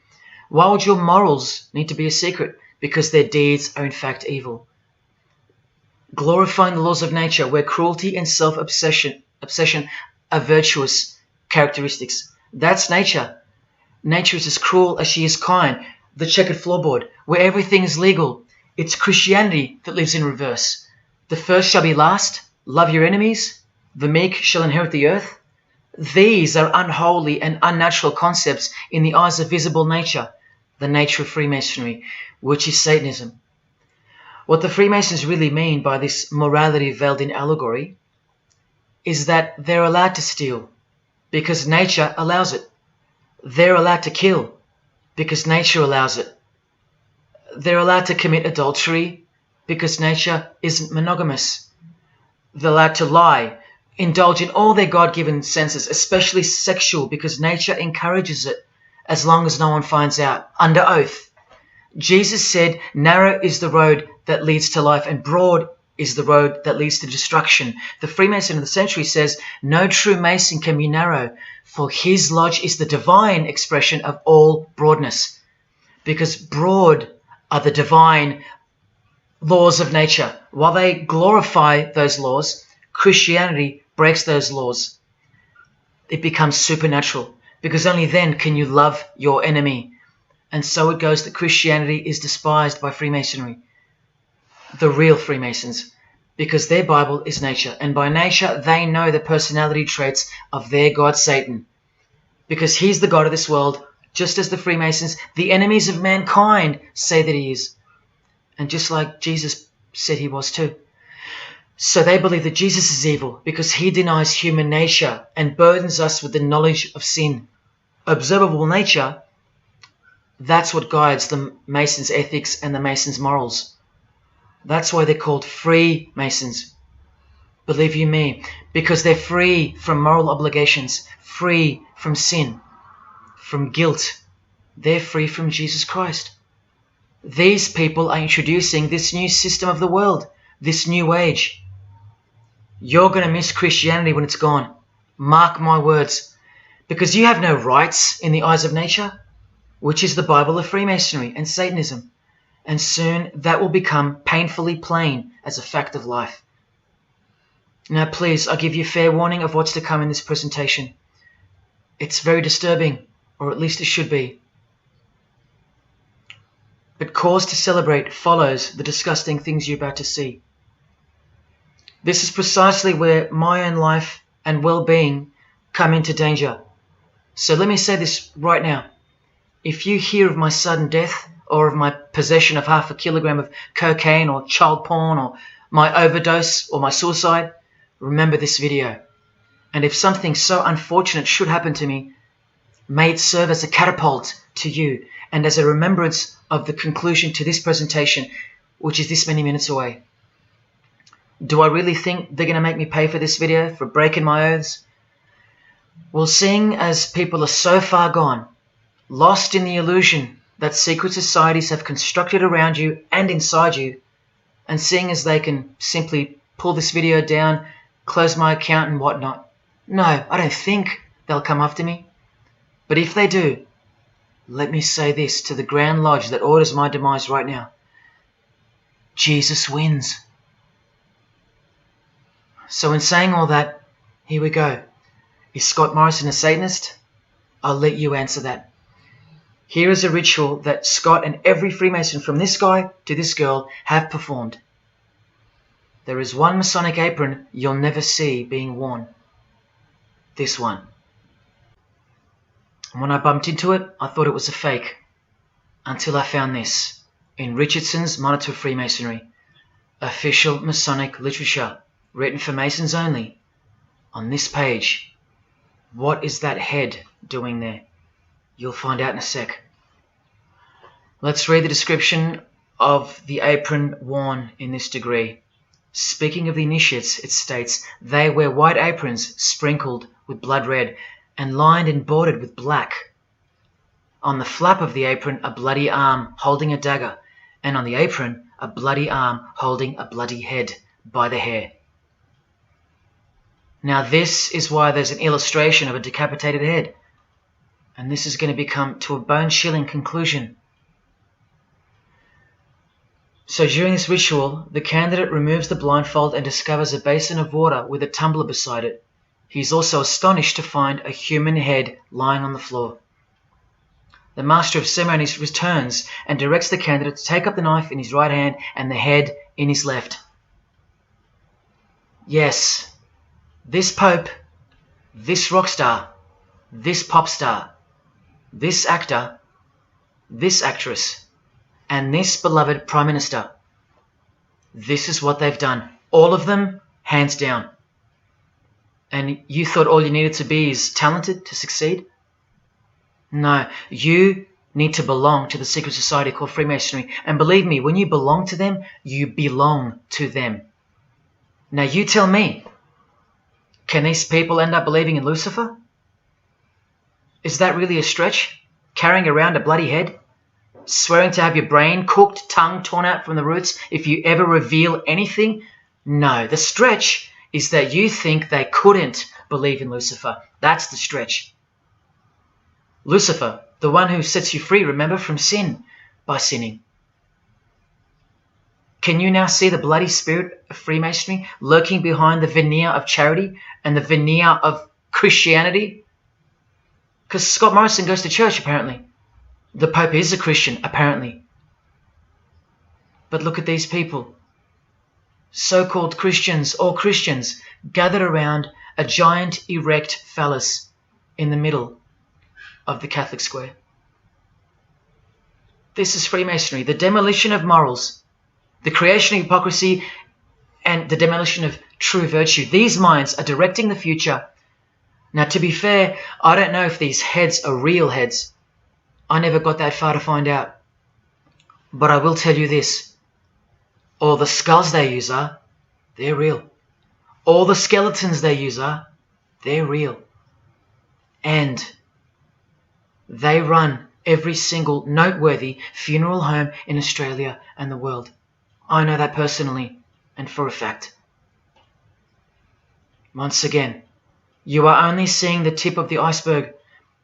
Why would your morals need to be a secret? Because their deeds are in fact evil. Glorifying the laws of nature, where cruelty and self-obsession are virtuous characteristics. That's nature. Nature is as cruel as she is kind. The checkered floorboard, where everything is legal. It's Christianity that lives in reverse. The first shall be last. Love your enemies. The meek shall inherit the earth. These are unholy and unnatural concepts in the eyes of visible nature, the nature of Freemasonry, which is Satanism. What the Freemasons really mean by this morality veiled in allegory is that they're allowed to steal because nature allows it. They're allowed to kill because nature allows it. They're allowed to commit adultery because nature isn't monogamous. They're allowed to lie, indulge in all their God-given senses, especially sexual, because nature encourages it, as long as no one finds out, under oath. Jesus said, narrow is the road that leads to life, and broad is the road that leads to destruction. The Freemason of the century says, no true Mason can be narrow, for his lodge is the divine expression of all broadness. Because broad are the divine laws of nature. While they glorify those laws, Christianity breaks those laws. It becomes supernatural, because only then can you love your enemy. And so it goes that Christianity is despised by Freemasonry, the real Freemasons, because their Bible is nature. And by nature, they know the personality traits of their God, Satan, because he's the God of this world, just as the Freemasons, the enemies of mankind, say that he is. And just like Jesus said he was too. So they believe that Jesus is evil because he denies human nature and burdens us with the knowledge of sin. Observable nature, that's what guides the Masons' ethics and the Masons' morals. That's why they're called Freemasons. Believe you me, because they're free from moral obligations, free from sin, from guilt. They're free from Jesus Christ. These people are introducing this new system of the world, this new age. You're going to miss Christianity when it's gone. Mark my words. Because you have no rights in the eyes of nature, which is the Bible of Freemasonry and Satanism. And soon that will become painfully plain as a fact of life. Now please, I give you fair warning of what's to come in this presentation. It's very disturbing, or at least it should be. But cause to celebrate follows the disgusting things you're about to see. This is precisely where my own life and well-being come into danger. So let me say this right now. If you hear of my sudden death, or of my possession of 0.5 kilogram of cocaine or child porn, or my overdose or my suicide, remember this video. And if something so unfortunate should happen to me, may it serve as a catapult to you and as a remembrance of the conclusion to this presentation, which is this many minutes away. Do I really think they're going to make me pay for this video, for breaking my oaths? Well, seeing as people are so far gone, lost in the illusion that secret societies have constructed around you and inside you, and seeing as they can simply pull this video down, close my account and whatnot, no, I don't think they'll come after me. But if they do, let me say this to the Grand Lodge that orders my demise right now. Jesus wins. So in saying all that, here we go. Is Scott Morrison a Satanist? I'll let you answer that. Here is a ritual that Scott and every Freemason from this guy to this girl have performed. There is one Masonic apron you'll never see being worn. This one. And when I bumped into it, I thought it was a fake. Until I found this in Richardson's Monitor of Freemasonry, official Masonic literature, written for Masons only. On this page, what is that head doing there? You'll find out in a sec. Let's read the description of the apron worn in this degree. Speaking of the initiates, it states, they wear white aprons sprinkled with blood red and lined and bordered with black. On the flap of the apron, a bloody arm holding a dagger, and on the apron, a bloody arm holding a bloody head by the hair. Now this is why there's an illustration of a decapitated head. And this is going to become to a bone-chilling conclusion. So during this ritual, the candidate removes the blindfold and discovers a basin of water with a tumbler beside it. He is also astonished to find a human head lying on the floor. The master of ceremonies returns and directs the candidate to take up the knife in his right hand and the head in his left. Yes, this pope, this rock star, this pop star, this actor, this actress, and this beloved Prime Minister. This is what they've done. All of them, hands down. And you thought all you needed to be is talented to succeed? No, you need to belong to the secret society called Freemasonry. And believe me, when you belong to them, you belong to them. Now you tell me, can these people end up believing in Lucifer? Is that really a stretch? Carrying around a bloody head? Swearing to have your brain cooked, tongue torn out from the roots if you ever reveal anything? No, the stretch is that you think they couldn't believe in Lucifer. That's the stretch. Lucifer, the one who sets you free, remember, from sin, by sinning. Can you now see the bloody spirit of Freemasonry lurking behind the veneer of charity and the veneer of Christianity? Because Scott Morrison goes to church, apparently. The Pope is a Christian, apparently. But look at these people. So-called Christians or Christians gathered around a giant erect phallus in the middle of the Catholic square. This is Freemasonry, the demolition of morals, the creation of hypocrisy, and the demolition of true virtue. These minds are directing the future. Now, to be fair, I don't know if these heads are real heads. I never got that far to find out. But I will tell you this. All the skulls they use they're real. All the skeletons they use they're real. And they run every single noteworthy funeral home in Australia and the world. I know that personally and for a fact. Once again, you are only seeing the tip of the iceberg,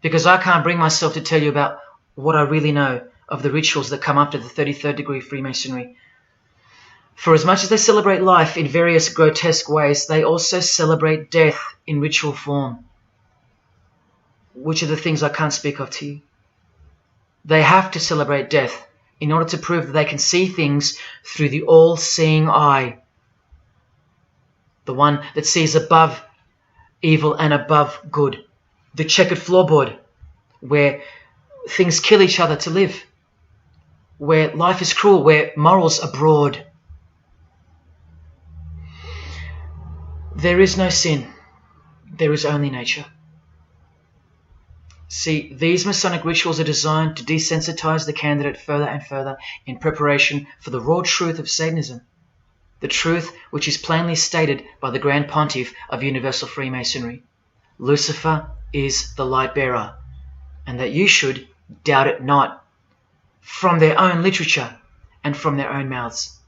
because I can't bring myself to tell you about what I really know of the rituals that come after the 33rd degree Freemasonry. For as much as they celebrate life in various grotesque ways, they also celebrate death in ritual form, which are the things I can't speak of to you. They have to celebrate death in order to prove that they can see things through the all-seeing eye, the one that sees above evil and above good, the checkered floorboard, where things kill each other to live, where life is cruel, where morals are broad. There is no sin, there is only nature. See, these Masonic rituals are designed to desensitize the candidate further and further in preparation for the raw truth of Satanism, the truth which is plainly stated by the Grand Pontiff of Universal Freemasonry. Lucifer is the light bearer, and that you should doubt it not, from their own literature and from their own mouths.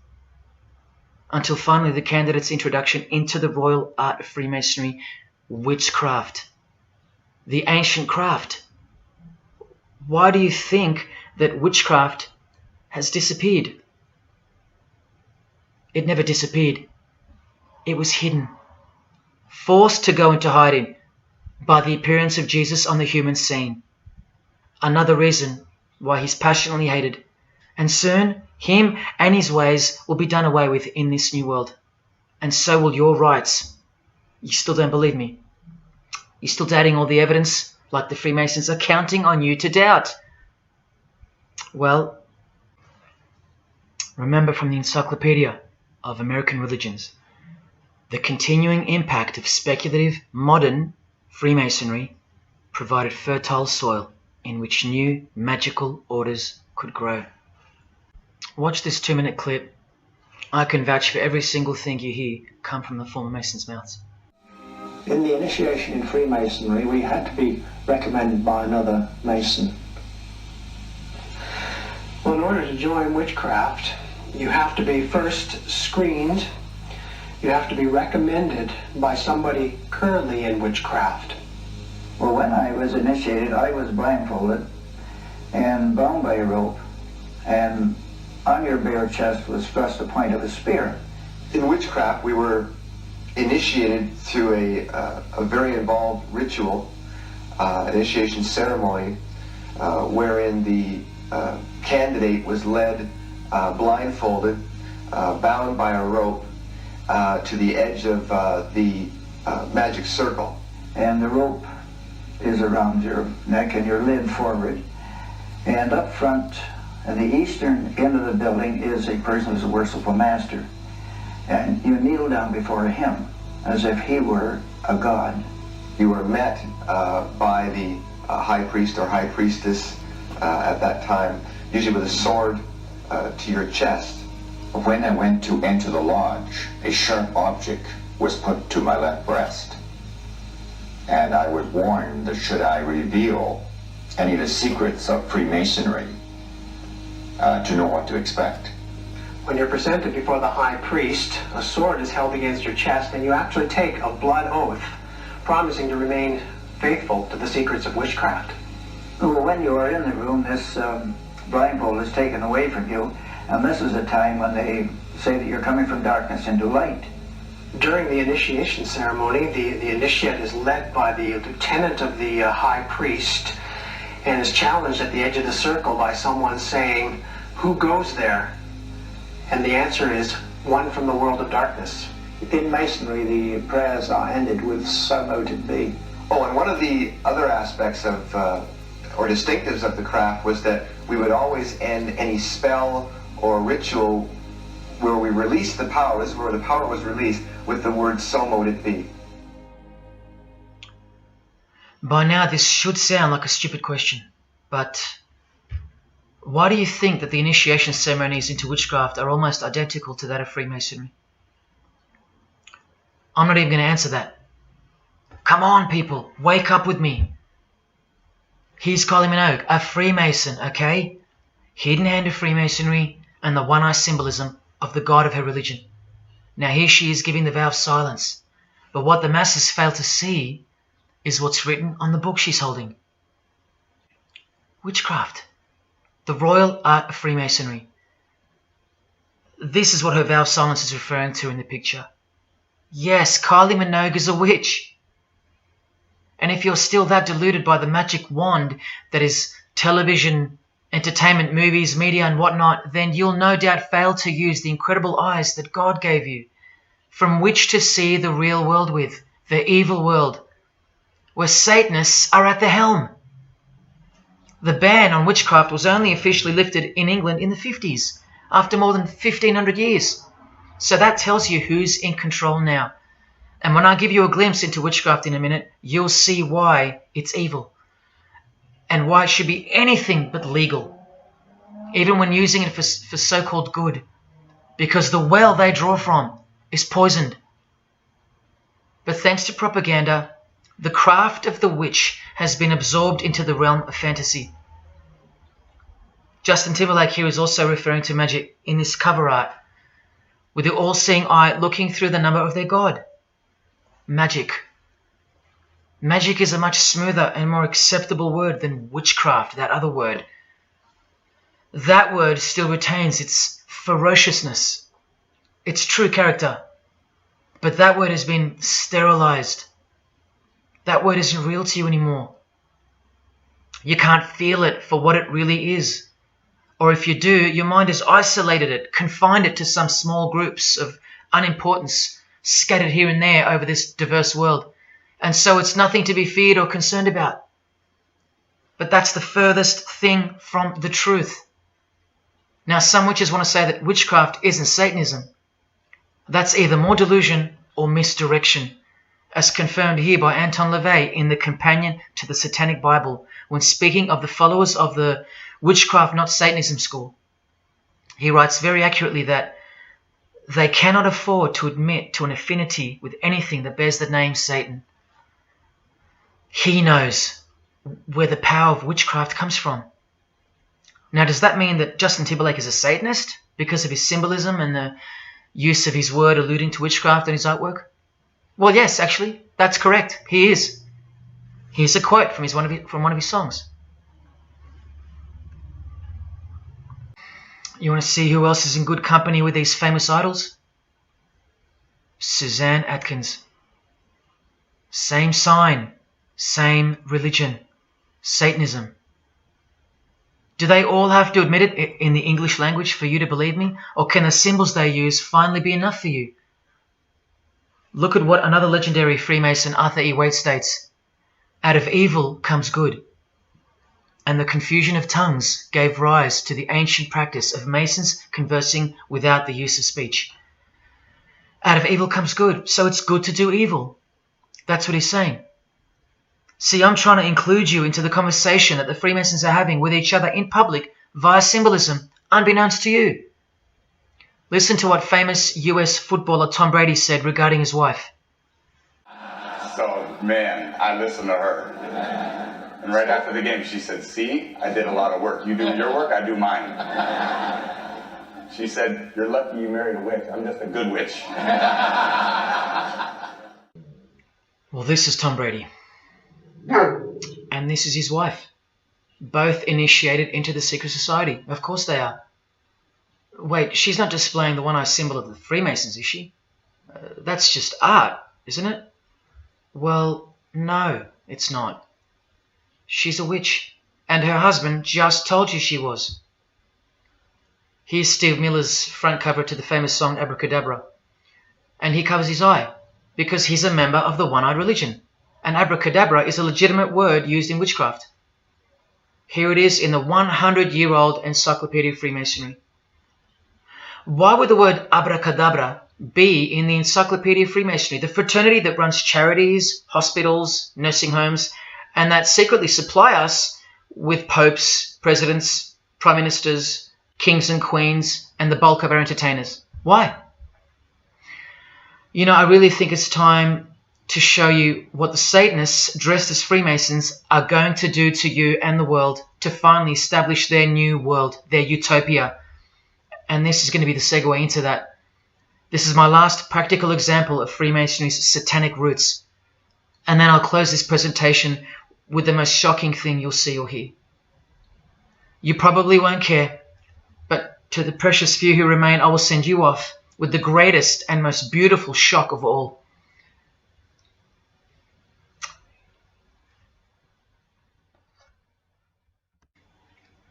Until finally the candidate's introduction into the royal art of Freemasonry, witchcraft, the ancient craft. Why do you think that witchcraft has disappeared? It never disappeared. It was hidden, forced to go into hiding by the appearance of Jesus on the human scene. Another reason why he's passionately hated, and soon him and his ways will be done away with in this new world, and so will your rights. You still don't believe me? You're still doubting all the evidence, like the Freemasons are counting on you to doubt? Well, remember from the Encyclopedia of American Religions, the continuing impact of speculative modern Freemasonry provided fertile soil in which new magical orders could grow. Watch this 2-minute clip. I can vouch for every single thing you hear come from the former Masons' mouths. In the initiation in Freemasonry, we had to be recommended by another Mason. Well, in order to join witchcraft, you have to be first screened. You have to be recommended by somebody currently in witchcraft. Well, when I was initiated, I was blindfolded and bound by a rope, and on your bare chest was thrust the point of a spear. In witchcraft, we were initiated through a very involved ritual, initiation ceremony, wherein the candidate was led blindfolded, bound by a rope to the edge of the magic circle. And the rope is around your neck and you're leaned forward. And up front, at the eastern end of the building, is a person who's a worshipful master. And you kneel down before him as if he were a god. You were met by the high priest or high priestess at that time, usually with a sword to your chest. When I went to enter the lodge, a sharp object was put to my left breast. And I was warned that should I reveal any of the secrets of Freemasonry, to know what to expect. When you're presented before the high priest, a sword is held against your chest, and you actually take a blood oath, promising to remain faithful to the secrets of witchcraft. Well, when you are in the room, this blindfold is taken away from you, and this is a time when they say that you're coming from darkness into light. During the initiation ceremony, the initiate is led by the lieutenant of the high priest and is challenged at the edge of the circle by someone saying, "Who goes there?" And the answer is, "One from the world of darkness." In Masonry, the prayers are ended with "So mote it be." Oh, and one of the other aspects of, or distinctives of the craft was that we would always end any spell or ritual where we released the power, this is where the power was released, with the word "So mote it be." By now this should sound like a stupid question, but why do you think that the initiation ceremonies into witchcraft are almost identical to that of Freemasonry? I'm not even going to answer that. Come on, people, wake up with me. Here's Kylie Minogue, a Freemason, okay? Hidden hand of Freemasonry and the one-eye symbolism of the god of her religion. Now here she is giving the vow of silence, but what the masses fail to see is what's written on the book she's holding. Witchcraft, the royal art of Freemasonry. This is what her vow of silence is referring to in the picture. Yes, Kylie Minogue is a witch. And if you're still that deluded by the magic wand that is television, entertainment, movies, media and whatnot, then you'll no doubt fail to use the incredible eyes that God gave you, from which to see the real world with, the evil world, where Satanists are at the helm. The ban on witchcraft was only officially lifted in England in the 50s, after more than 1500 years. So that tells you who's in control now. And when I give you a glimpse into witchcraft in a minute, you'll see why it's evil. And why it should be anything but legal, even when using it for so-called good, because the well they draw from is poisoned. But thanks to propaganda, the craft of the witch has been absorbed into the realm of fantasy. Justin Timberlake here is also referring to magic in this cover art, with the all-seeing eye looking through the number of their god. Magic. Magic is a much smoother and more acceptable word than witchcraft, that other word. That word still retains its ferociousness, its true character, but that word has been sterilized. That word isn't real to you anymore. You can't feel it for what it really is. Or if you do, your mind has isolated it, confined it to some small groups of unimportance scattered here and there over this diverse world. And so it's nothing to be feared or concerned about. But that's the furthest thing from the truth. Now, some witches want to say that witchcraft isn't Satanism. That's either more delusion or misdirection, as confirmed here by Anton LaVey in the Companion to the Satanic Bible, when speaking of the followers of the Witchcraft Not Satanism school. He writes very accurately that they cannot afford to admit to an affinity with anything that bears the name Satan. He knows where the power of witchcraft comes from. Now, does that mean that Justin Timberlake is a Satanist because of his symbolism and the use of his word alluding to witchcraft in his artwork? Well, yes, actually, that's correct. He is. Here's a quote from one of his songs. You want to see who else is in good company with these famous idols? Suzanne Atkins. Same sign, same religion, Satanism. Do they all have to admit it in the English language for you to believe me? Or can the symbols they use finally be enough for you? Look at what another legendary Freemason, Arthur E. Waite, states. Out of evil comes good. And the confusion of tongues gave rise to the ancient practice of Masons conversing without the use of speech. Out of evil comes good, so it's good to do evil. That's what he's saying. See, I'm trying to include you into the conversation that the Freemasons are having with each other in public via symbolism, unbeknownst to you. Listen to what famous US footballer Tom Brady said regarding his wife. So, man, I listened to her. And right after the game, she said, "See, I did a lot of work. You do your work, I do mine." She said, "You're lucky you married a witch. I'm just a good witch." Well, this is Tom Brady. And this is his wife. Both initiated into the secret society. Of course they are. Wait, she's not displaying the one-eye symbol of the Freemasons, is she? That's just art, isn't it? Well, no, it's not. She's a witch, and her husband just told you she was. Here's Steve Miller's front cover to the famous song Abracadabra, and he covers his eye because he's a member of the one-eyed religion, and abracadabra is a legitimate word used in witchcraft. Here it is in the 100-year-old Encyclopedia of Freemasonry. Why would the word abracadabra be in the Encyclopedia of Freemasonry, the fraternity that runs charities, hospitals, nursing homes, and that secretly supply us with popes, presidents, prime ministers, kings and queens, and the bulk of our entertainers? Why? You know, I really think it's time to show you what the Satanists dressed as Freemasons are going to do to you and the world to finally establish their new world, their utopia. And this is going to be the segue into that. This is my last practical example of Freemasonry's satanic roots. And then I'll close this presentation with the most shocking thing you'll see or hear. You probably won't care, but to the precious few who remain, I will send you off with the greatest and most beautiful shock of all.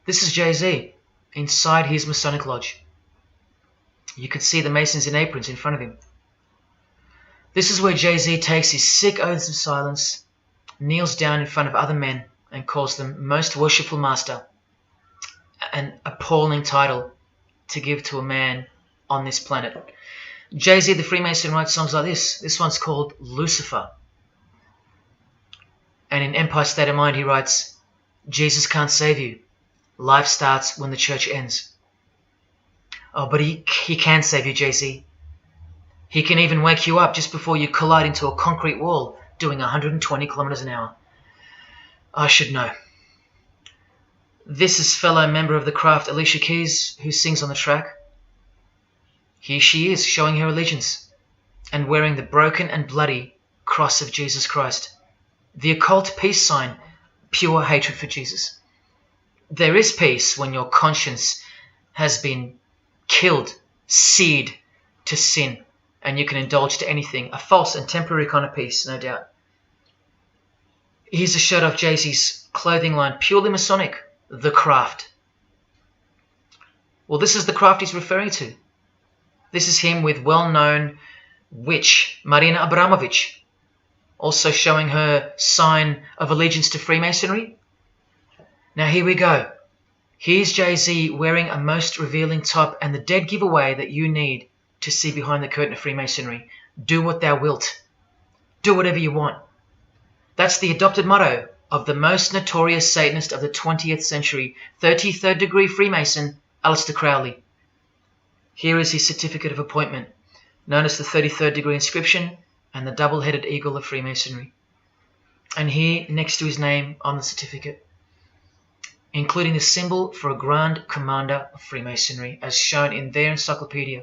This is Jay-Z inside his Masonic Lodge. You can see the Masons in aprons in front of him. This is where Jay-Z takes his sick oaths of silence, kneels down in front of other men, and calls them Most Worshipful Master, an appalling title to give to a man on this planet. Jay-Z the Freemason writes songs like this. This one's called Lucifer. And in Empire State of Mind he writes, Jesus can't save you. Life starts when the church ends. Oh, but he can save you, Jay-Z. He can even wake you up just before you collide into a concrete wall doing 120 kilometers an hour. I should know. This is fellow member of the craft Alicia Keys, who sings on the track. Here she is, showing her allegiance and wearing the broken and bloody cross of Jesus Christ, the occult peace sign, pure hatred for Jesus. There is peace when your conscience has been killed, seared to sin, and you can indulge to anything. A false and temporary kind of peace, no doubt. Here's a shot of Jay-Z's clothing line, purely Masonic, The Craft. Well, this is the craft he's referring to. This is him with well-known witch Marina Abramovich, also showing her sign of allegiance to Freemasonry. Now here we go. Here's Jay-Z wearing a most revealing top and the dead giveaway that you need to see behind the curtain of Freemasonry. Do what thou wilt. Do whatever you want. That's the adopted motto of the most notorious Satanist of the 20th century, 33rd degree Freemason, Aleister Crowley. Here is his certificate of appointment, known as the 33rd degree inscription and the double-headed eagle of Freemasonry. And here, next to his name on the certificate, including the symbol for a Grand Commander of Freemasonry, as shown in their encyclopedia.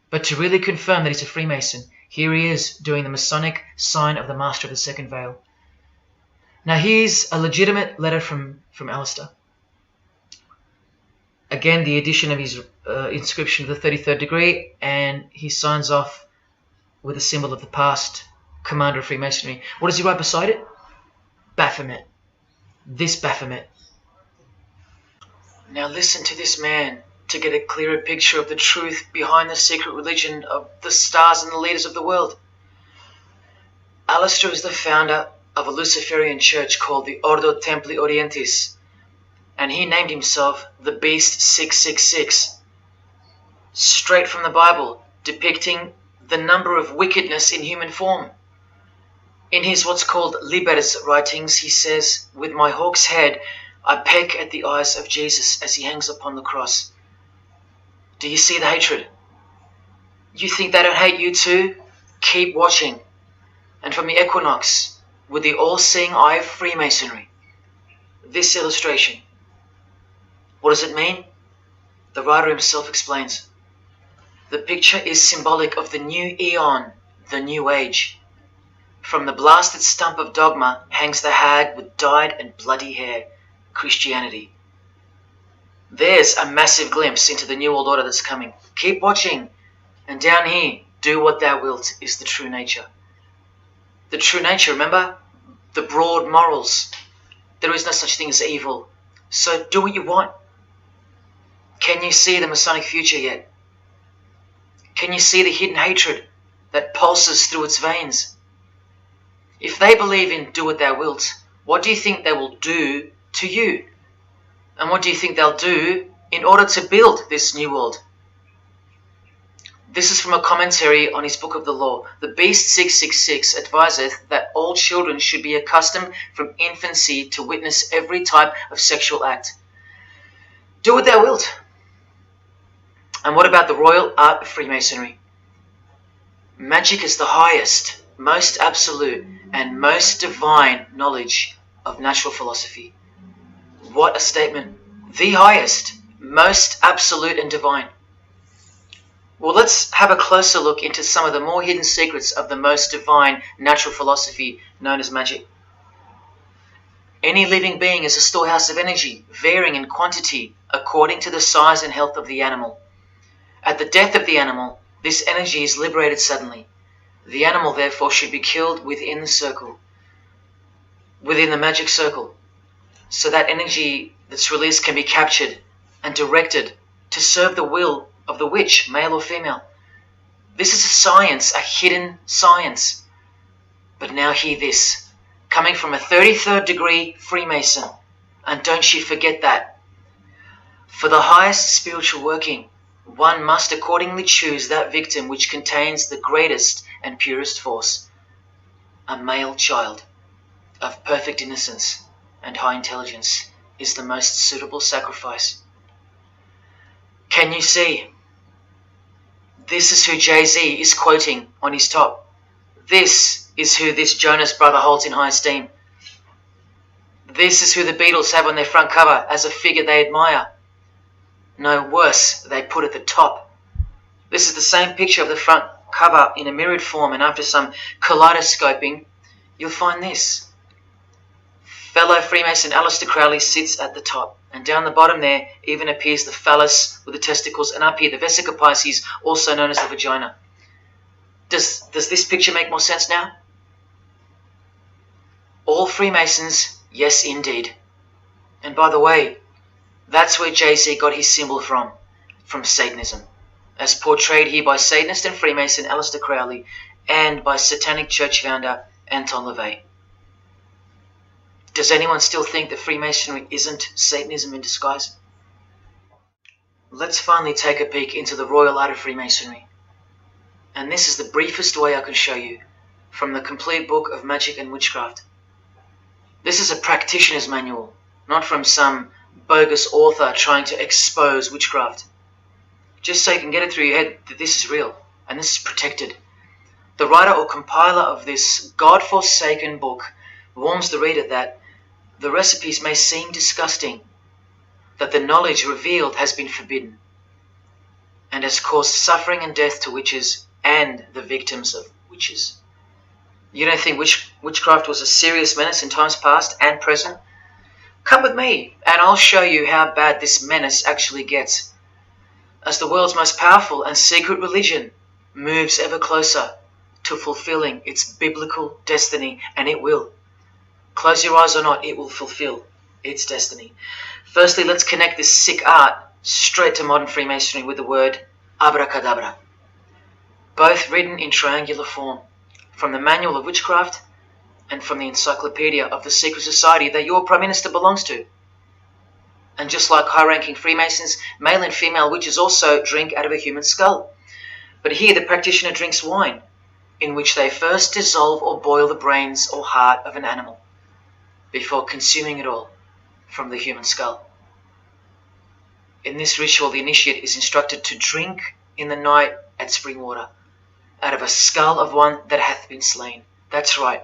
But to really confirm that he's a Freemason, here he is doing the Masonic sign of the Master of the Second Veil. Now here's a legitimate letter from Aleister. Again, the addition of his inscription of the 33rd degree, and he signs off with a symbol of the past Commander of Freemasonry. What does he write beside it? Baphomet. This Baphomet. Now listen to this man to get a clearer picture of the truth behind the secret religion of the stars and the leaders of the world. Aleister is the founder of a Luciferian church called the Ordo Templi Orientis, and he named himself the Beast 666, straight from the Bible, depicting the number of wickedness in human form. In his what's called Liber's writings, he says, "With my hawk's head, I peck at the eyes of Jesus as he hangs upon the cross." Do you see the hatred? You think they don't hate you too? Keep watching. And from the equinox, with the all-seeing eye of Freemasonry, this illustration. What does it mean? The writer himself explains. The picture is symbolic of the new eon, the new age. From the blasted stump of dogma hangs the hag with dyed and bloody hair, Christianity. There's a massive glimpse into the New World Order that's coming. Keep watching. And down here, do what thou wilt is the true nature. The true nature, remember? The broad morals. There is no such thing as evil. So do what you want. Can you see the Masonic future yet? Can you see the hidden hatred that pulses through its veins? If they believe in do what thou wilt, what do you think they will do to you? And what do you think they'll do in order to build this new world? This is from a commentary on his book of the law. The Beast 666 adviseth that all children should be accustomed from infancy to witness every type of sexual act. Do what thou wilt. And what about the royal art of Freemasonry? Magic is the highest, most absolute, and most divine knowledge of natural philosophy. What a statement. The highest, most absolute and divine. Well, let's have a closer look into some of the more hidden secrets of the most divine natural philosophy known as magic. Any living being is a storehouse of energy, varying in quantity according to the size and health of the animal. At the death of the animal, this energy is liberated suddenly. The animal, therefore, should be killed within the circle, within the magic circle, so that energy that's released can be captured and directed to serve the will of the witch, male or female. This is a science, a hidden science. But now hear this, coming from a 33rd degree Freemason, and don't you forget that. For the highest spiritual working, one must accordingly choose that victim which contains the greatest and purest force, a male child of perfect innocence and high intelligence is the most suitable sacrifice. Can you see? This is who Jay-Z is quoting on his top. This is who this Jonas brother holds in high esteem. This is who the Beatles have on their front cover as a figure they admire. No, worse, they put at the top. This is the same picture of the front cover in a mirrored form, and after some kaleidoscoping, you'll find this. Fellow Freemason Aleister Crowley sits at the top, and down the bottom there even appears the phallus with the testicles, and up here the vesica Pisces, also known as the vagina. Does this picture make more sense now? All Freemasons, yes indeed. And by the way, that's where Jay-Z got his symbol from Satanism, as portrayed here by Satanist and Freemason Aleister Crowley and by Satanic Church founder Anton LaVey. Does anyone still think that Freemasonry isn't Satanism in disguise? Let's finally take a peek into the royal art of Freemasonry. And this is the briefest way I can show you from the complete book of magic and witchcraft. This is a practitioner's manual, not from some bogus author trying to expose witchcraft. Just so you can get it through your head that this is real and this is protected. The writer or compiler of this God-forsaken book warns the reader that the recipes may seem disgusting, that the knowledge revealed has been forbidden, and has caused suffering and death to witches and the victims of witches. You don't think witchcraft was a serious menace in times past and present? Come with me, and I'll show you how bad this menace actually gets, as the world's most powerful and secret religion moves ever closer to fulfilling its biblical destiny, and it will. Close your eyes or not, it will fulfill its destiny. Firstly, let's connect this sick art straight to modern Freemasonry with the word abracadabra, both written in triangular form, from the Manual of Witchcraft and from the Encyclopedia of the Secret Society that your Prime Minister belongs to. And just like high-ranking Freemasons, male and female witches also drink out of a human skull. But here the practitioner drinks wine, in which they first dissolve or boil the brains or heart of an animal, before consuming it all from the human skull. In this ritual, the initiate is instructed to drink in the night at spring water, out of a skull of one that hath been slain. That's right,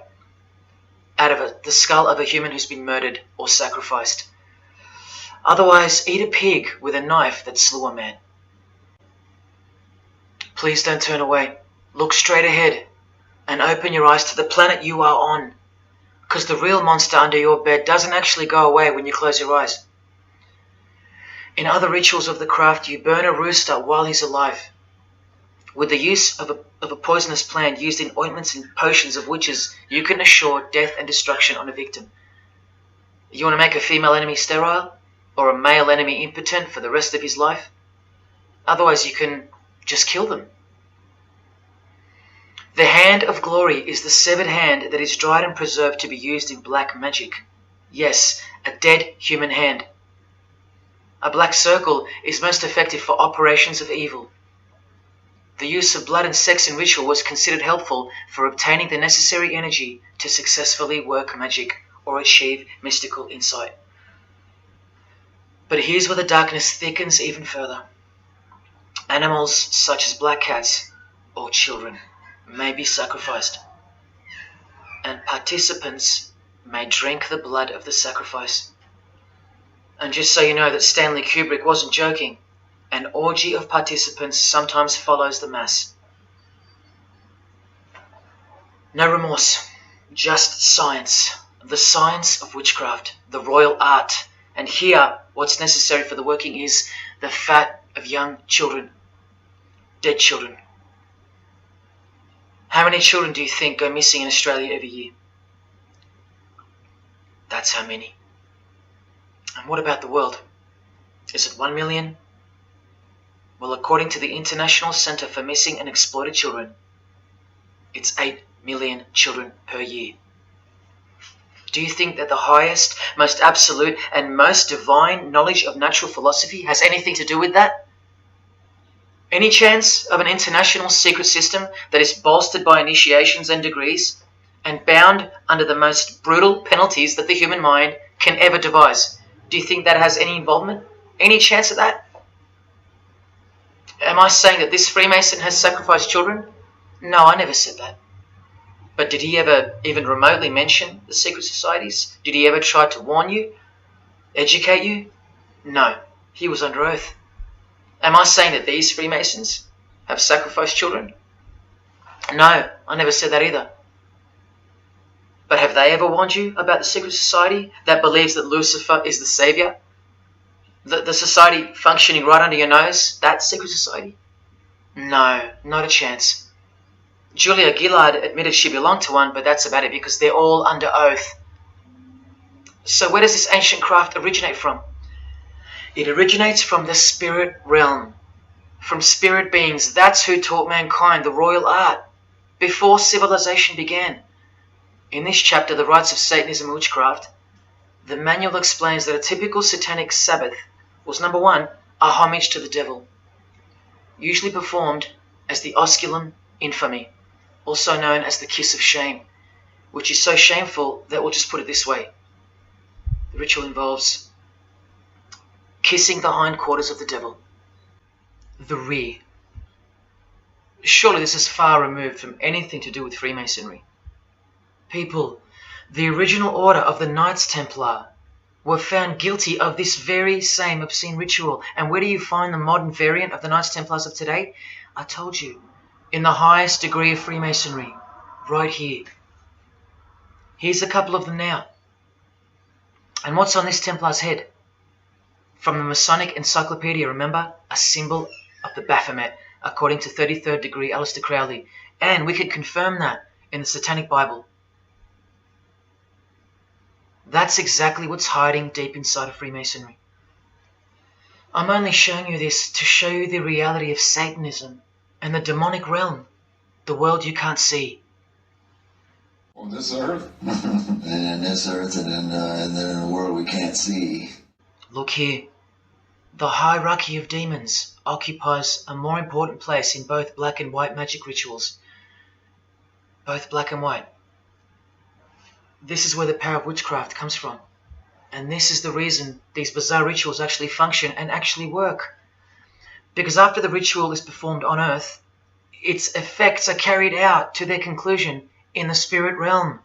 out of the skull of a human who's been murdered or sacrificed. Otherwise, eat a pig with a knife that slew a man. Please don't turn away. Look straight ahead and open your eyes to the planet you are on, because the real monster under your bed doesn't actually go away when you close your eyes. In other rituals of the craft, you burn a rooster while he's alive, with the use of a poisonous plant used in ointments and potions of witches. You can assure death and destruction on a victim. You want to make a female enemy sterile, or a male enemy impotent for the rest of his life? Otherwise, you can just kill them. The hand of glory is the severed hand that is dried and preserved to be used in black magic. Yes, a dead human hand. A black circle is most effective for operations of evil. The use of blood and sex in ritual was considered helpful for obtaining the necessary energy to successfully work magic or achieve mystical insight. But here's where the darkness thickens even further. Animals such as black cats or children may be sacrificed, and participants may drink the blood of the sacrifice. And just so you know that Stanley Kubrick wasn't joking, an orgy of participants sometimes follows the mass. No remorse, just science, the science of witchcraft, the royal art. And here, what's necessary for the working is the fat of young children, dead children. How many children do you think go missing in Australia every year? That's how many. And what about the world? Is it 1 million? Well, according to the International Centre for Missing and Exploited Children, it's 8 million children per year. Do you think that the highest, most absolute, and most divine knowledge of natural philosophy has anything to do with that? Any chance of an international secret system that is bolstered by initiations and degrees, and bound under the most brutal penalties that the human mind can ever devise? Do you think that has any involvement? Any chance of that? Am I saying that this Freemason has sacrificed children? No, I never said that. But did he ever even remotely mention the secret societies? Did he ever try to warn you? Educate you? No, he was under oath. Am I saying that these Freemasons have sacrificed children? No, I never said that either. But have they ever warned you about the secret society that believes that Lucifer is the savior? The society functioning right under your nose, that secret society? No, not a chance. Julia Gillard admitted she belonged to one, but that's about it because they're all under oath. So where does this ancient craft originate from? It originates from the spirit realm, from spirit beings. That's who taught mankind the royal art before civilization began. In this chapter, The Rites of Satanism and Witchcraft, the manual explains that a typical satanic Sabbath was, number one, a homage to the devil, usually performed as the osculum infami, also known as the kiss of shame, which is so shameful that we'll just put it this way. The ritual involves kissing the hindquarters of the devil, the rear. Surely this is far removed from anything to do with Freemasonry. People, the original order of the Knights Templar were found guilty of this very same obscene ritual. And where do you find the modern variant of the Knights Templars of today? I told you, in the highest degree of Freemasonry, right here. Here's a couple of them now. And what's on this Templar's head? From the Masonic Encyclopedia, remember? A symbol of the Baphomet, according to 33rd degree Aleister Crowley. And we can confirm that in the Satanic Bible. That's exactly what's hiding deep inside of Freemasonry. I'm only showing you this to show you the reality of Satanism and the demonic realm, the world you can't see. On this earth? And in this earth and then in the world we can't see. Look here. The hierarchy of demons occupies a more important place in both black and white magic rituals. Both black and white. This is where the power of witchcraft comes from. And this is the reason these bizarre rituals actually function and actually work. Because after the ritual is performed on earth, its effects are carried out to their conclusion in the spirit realm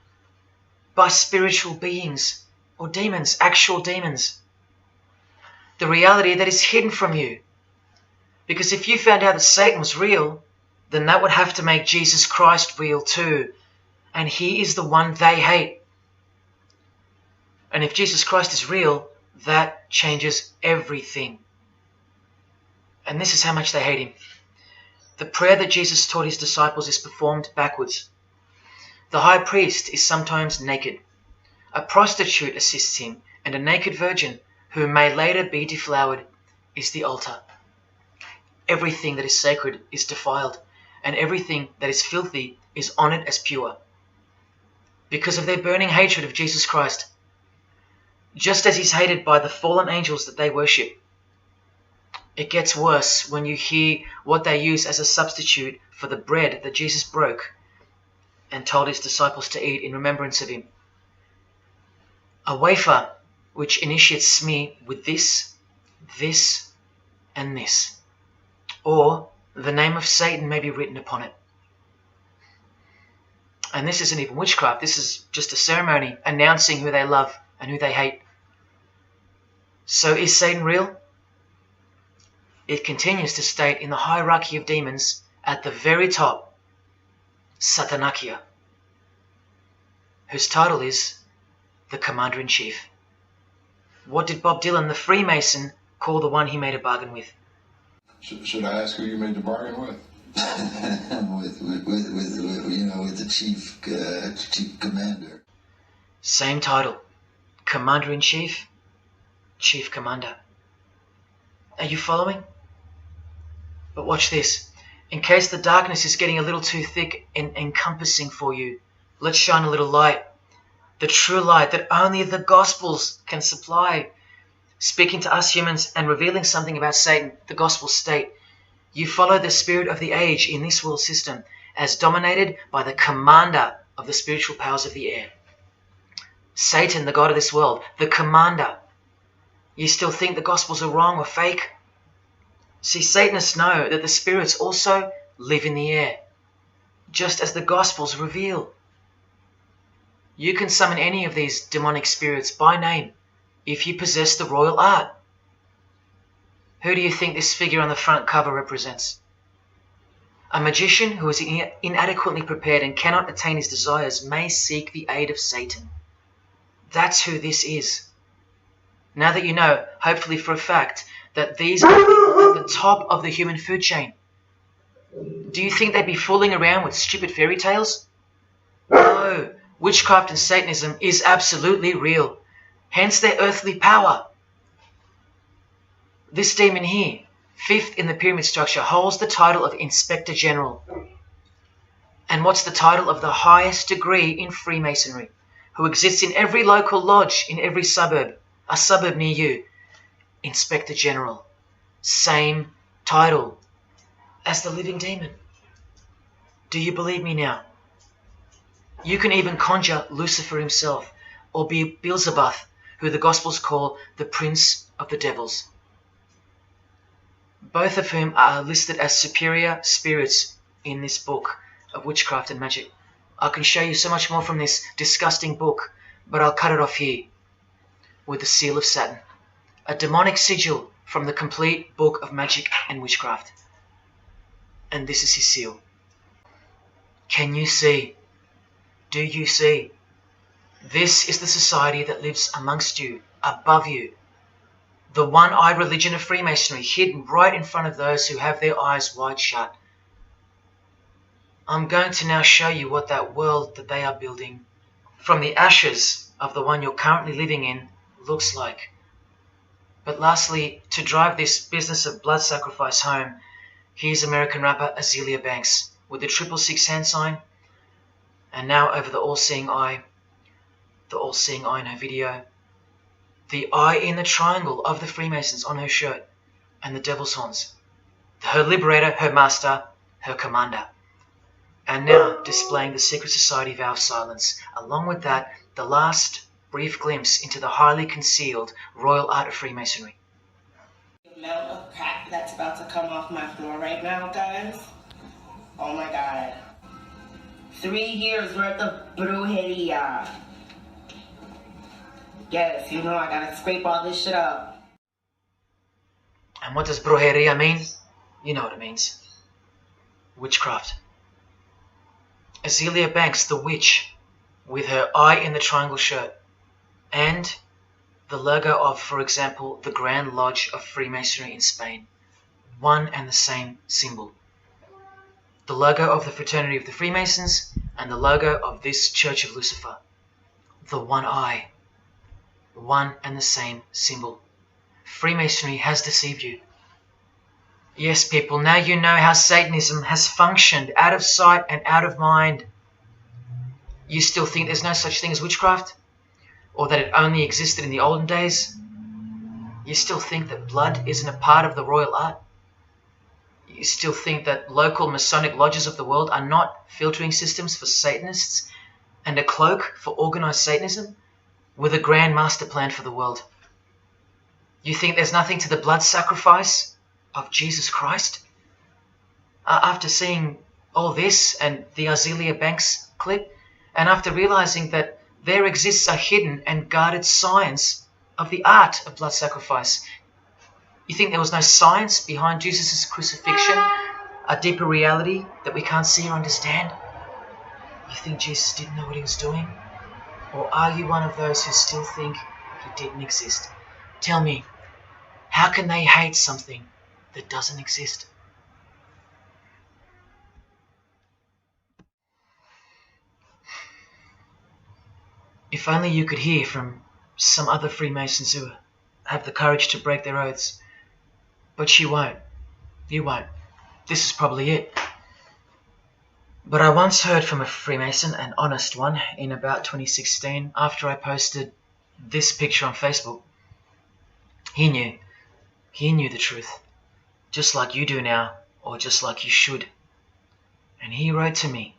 by spiritual beings or demons, actual demons. The reality that is hidden from you. Because if you found out that Satan was real, then that would have to make Jesus Christ real too. And he is the one they hate. And if Jesus Christ is real, that changes everything. And this is how much they hate him. The prayer that Jesus taught his disciples is performed backwards. The high priest is sometimes naked. A prostitute assists him, and a naked virgin, who may later be deflowered, is the altar. Everything that is sacred is defiled, and everything that is filthy is honored as pure. Because of their burning hatred of Jesus Christ, just as he's hated by the fallen angels that they worship. It gets worse when you hear what they use as a substitute for the bread that Jesus broke and told his disciples to eat in remembrance of him. A wafer which initiates me with this, this, and this. Or the name of Satan may be written upon it. And this isn't even witchcraft. This is just a ceremony announcing who they love and who they hate. So is Satan real? It continues to state in the hierarchy of demons at the very top, Satanism, whose title is the Commander-in-Chief. What did Bob Dylan, the Freemason, call the one he made a bargain with? Should I ask who you made the bargain with? with the chief commander. Same title, Commander-in-Chief, Chief Commander. Are you following? But watch this. In case the darkness is getting a little too thick and encompassing for you, let's shine a little light. The true light that only the Gospels can supply. Speaking to us humans and revealing something about Satan, the Gospels state, you follow the spirit of the age in this world system as dominated by the commander of the spiritual powers of the air. Satan, the god of this world, the commander. You still think the Gospels are wrong or fake? See, Satanists know that the spirits also live in the air, just as the Gospels reveal. You can summon any of these demonic spirits by name if you possess the royal art. Who do you think this figure on the front cover represents? A magician who is inadequately prepared and cannot attain his desires may seek the aid of Satan. That's who this is. Now that you know, hopefully for a fact, that these are people at the top of the human food chain. Do you think they'd be fooling around with stupid fairy tales? No, witchcraft and Satanism is absolutely real, hence their earthly power. This demon here, fifth in the pyramid structure, holds the title of Inspector General. And what's the title of the highest degree in Freemasonry, who exists in every local lodge in every suburb, a suburb near you? Inspector General. Same title as the living demon. Do you believe me now? You can even conjure Lucifer himself, or be Beelzebub, who the Gospels call the Prince of the Devils. Both of whom are listed as superior spirits in this book of witchcraft and magic. I can show you so much more from this disgusting book, but I'll cut it off here with the seal of Saturn, a demonic sigil from the complete book of magic and witchcraft. And this is his seal. Can you see? Do you see? This is the society that lives amongst you, above you. The one-eyed religion of Freemasonry, hidden right in front of those who have their eyes wide shut. I'm going to now show you what that world that they are building, from the ashes of the one you're currently living in, looks like. But lastly, to drive this business of blood sacrifice home, here's American rapper Azealia Banks with the 666 hand sign, and now over the all-seeing eye in her video, the eye in the triangle of the Freemasons on her shirt, and the devil's horns, her liberator, her master, her commander. And now displaying the secret society vow of silence. Along with that, the last brief glimpse into the highly concealed royal art of Freemasonry. The amount of crap that's about to come off my floor right now, guys. Oh my god. 3 years worth of brujeria. Yes, you know I gotta scrape all this shit up. And what does brujeria mean? You know what it means. Witchcraft. Azealia Banks, the witch, with her eye in the triangle shirt, and the logo of, for example, the Grand Lodge of Freemasonry in Spain. one and the same symbol. The logo of the fraternity of the Freemasons and the logo of this Church of Lucifer. The one eye. One and the same symbol. Freemasonry has deceived you. Yes, people, now you know how Satanism has functioned out of sight and out of mind. You still think there's no such thing as witchcraft? Or that it only existed in the olden days? You still think that blood isn't a part of the royal art? You still think that local Masonic lodges of the world are not filtering systems for Satanists and a cloak for organized Satanism with a grand master plan for the world? You think there's nothing to the blood sacrifice of Jesus Christ? After seeing all this and the Azealia Banks clip, and after realizing that there exists a hidden and guarded science of the art of blood sacrifice, you think there was no science behind Jesus' crucifixion, a deeper reality that we can't see or understand? You think Jesus didn't know what he was doing? Or are you one of those who still think he didn't exist? Tell me, how can they hate something that doesn't exist? If only you could hear from some other Freemasons who have the courage to break their oaths. But you won't. You won't. This is probably it. But I once heard from a Freemason, an honest one, in about 2016, after I posted this picture on Facebook. He knew. He knew the truth. Just like you do now, or just like you should. And he wrote to me.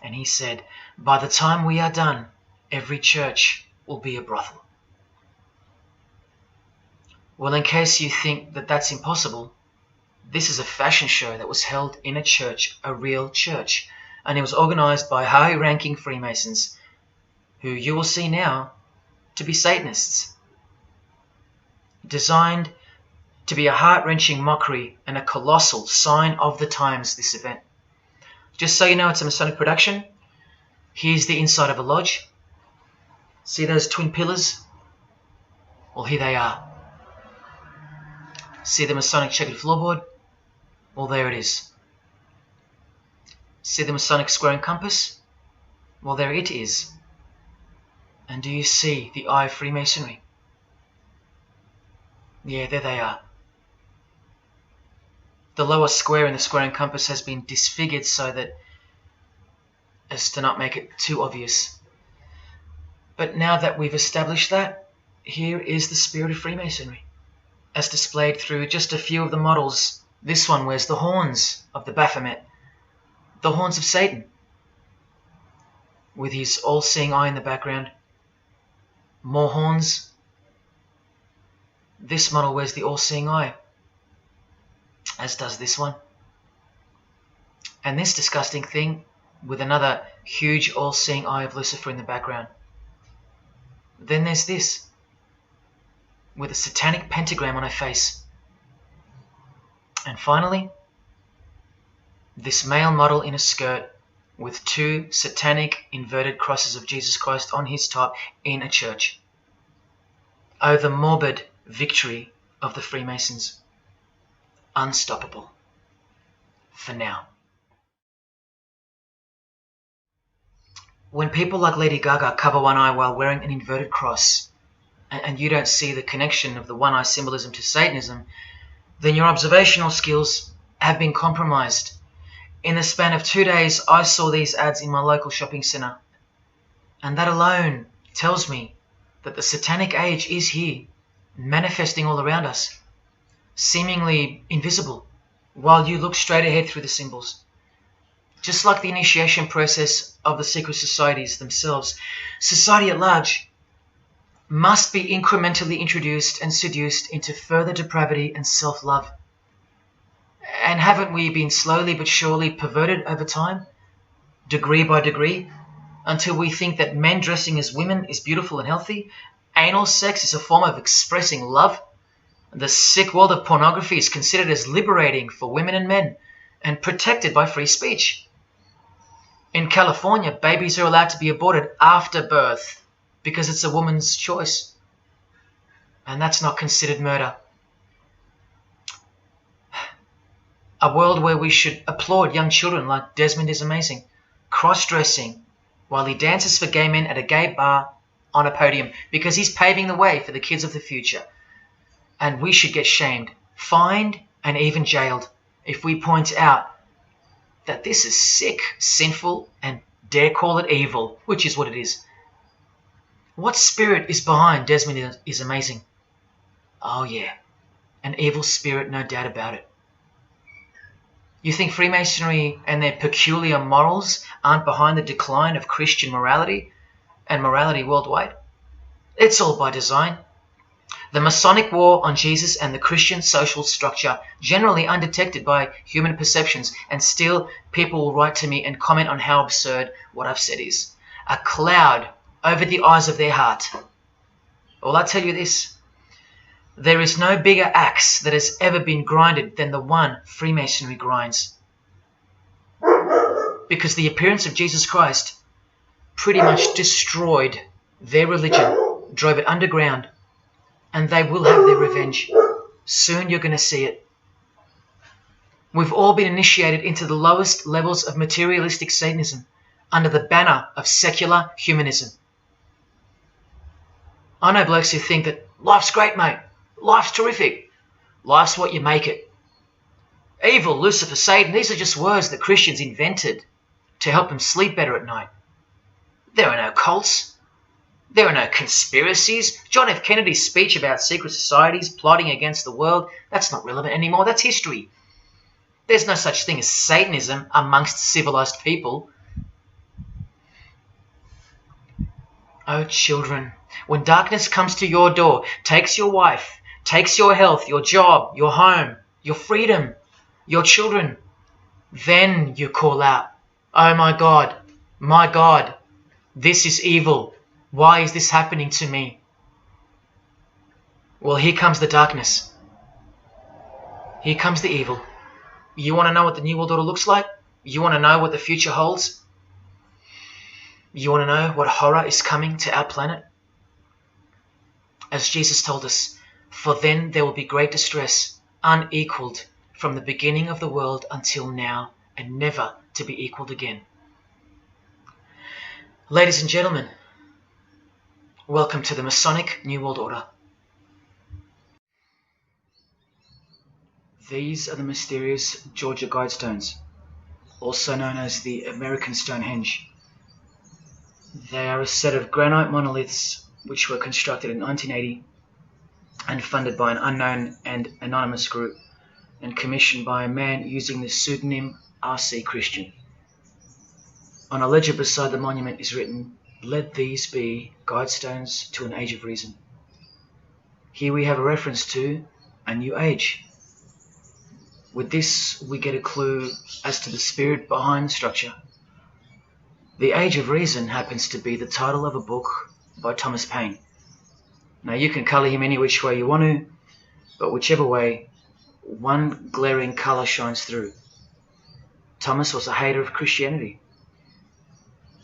And he said, by the time we are done, every church will be a brothel. Well, in case you think that that's impossible, this is a fashion show that was held in a church, a real church, and it was organized by high-ranking Freemasons, who you will see now to be Satanists. Designed to be a heart-wrenching mockery and a colossal sign of the times, this event. Just so you know, it's a Masonic production. Here's the inside of a lodge. See those twin pillars? Well, here they are. See the Masonic checkered floorboard? Well, there it is. See the Masonic square and compass? Well, there it is. And do you see the eye of Freemasonry? Yeah, there they are. The lower square in the square and compass has been disfigured so that as to not make it too obvious. But now that we've established that, here is the spirit of Freemasonry, as displayed through just a few of the models. This one wears the horns of the Baphomet, the horns of Satan, with his all-seeing eye in the background. More horns. This model wears the all-seeing eye, as does this one. And this disgusting thing with another huge all-seeing eye of Lucifer in the background. Then there's this, with a satanic pentagram on her face. And finally, this male model in a skirt with two satanic inverted crosses of Jesus Christ on his top in a church. Oh, the morbid victory of the Freemasons. Unstoppable. For now. When people like Lady Gaga cover one eye while wearing an inverted cross, and you don't see the connection of the one eye symbolism to Satanism, then your observational skills have been compromised. In the span of 2 days, I saw these ads in my local shopping centre. And that alone tells me that the satanic age is here, manifesting all around us, seemingly invisible, while you look straight ahead through the symbols. Just like the initiation process of the secret societies themselves, society at large must be incrementally introduced and seduced into further depravity and self-love. And haven't we been slowly but surely perverted over time, degree by degree, until we think that men dressing as women is beautiful and healthy, anal sex is a form of expressing love, the sick world of pornography is considered as liberating for women and men, and protected by free speech. In California, babies are allowed to be aborted after birth because it's a woman's choice. And that's not considered murder. A world where we should applaud young children like Desmond is amazing, cross-dressing while he dances for gay men at a gay bar on a podium because he's paving the way for the kids of the future. And we should get shamed, fined, and even jailed if we point out that this is sick, sinful, and dare call it evil, which is what it is. What spirit is behind Desmond is amazing? Oh yeah, an evil spirit, no doubt about it. You think Freemasonry and their peculiar morals aren't behind the decline of Christian morality and morality worldwide? It's all by design. The Masonic war on Jesus and the Christian social structure, generally undetected by human perceptions, and still people will write to me and comment on how absurd what I've said is. A cloud over the eyes of their heart. Well, I tell you this, there is no bigger axe that has ever been grinded than the one Freemasonry grinds. Because the appearance of Jesus Christ pretty much destroyed their religion, drove it underground, and they will have their revenge. Soon you're going to see it. We've all been initiated into the lowest levels of materialistic Satanism under the banner of secular humanism. I know blokes who think that life's great, mate. Life's terrific. Life's what you make it. Evil, Lucifer, Satan, these are just words that Christians invented to help them sleep better at night. There are no cults. There are no conspiracies. John F. Kennedy's speech about secret societies plotting against the world, that's not relevant anymore. That's history. There's no such thing as Satanism amongst civilized people. Oh, children, when darkness comes to your door, takes your wife, takes your health, your job, your home, your freedom, your children, then you call out, oh my God, this is evil. Why is this happening to me? Well, here comes the darkness. Here comes the evil. You want to know what the New World Order looks like? You want to know what the future holds? You want to know what horror is coming to our planet? As Jesus told us, for then there will be great distress, unequaled from the beginning of the world until now, and never to be equaled again. Ladies and gentlemen, welcome to the Masonic New World Order. These are the mysterious Georgia Guidestones, also known as the American Stonehenge. They are a set of granite monoliths which were constructed in 1980 and funded by an unknown and anonymous group and commissioned by a man using the pseudonym R.C. Christian. On a ledger beside the monument is written, "Let these be guidestones to an age of reason." Here we have a reference to a new age. With this, we get a clue as to the spirit behind the structure. The Age of Reason happens to be the title of a book by Thomas Paine. Now, you can colour him any which way you want to, but whichever way, one glaring colour shines through. Thomas was a hater of Christianity.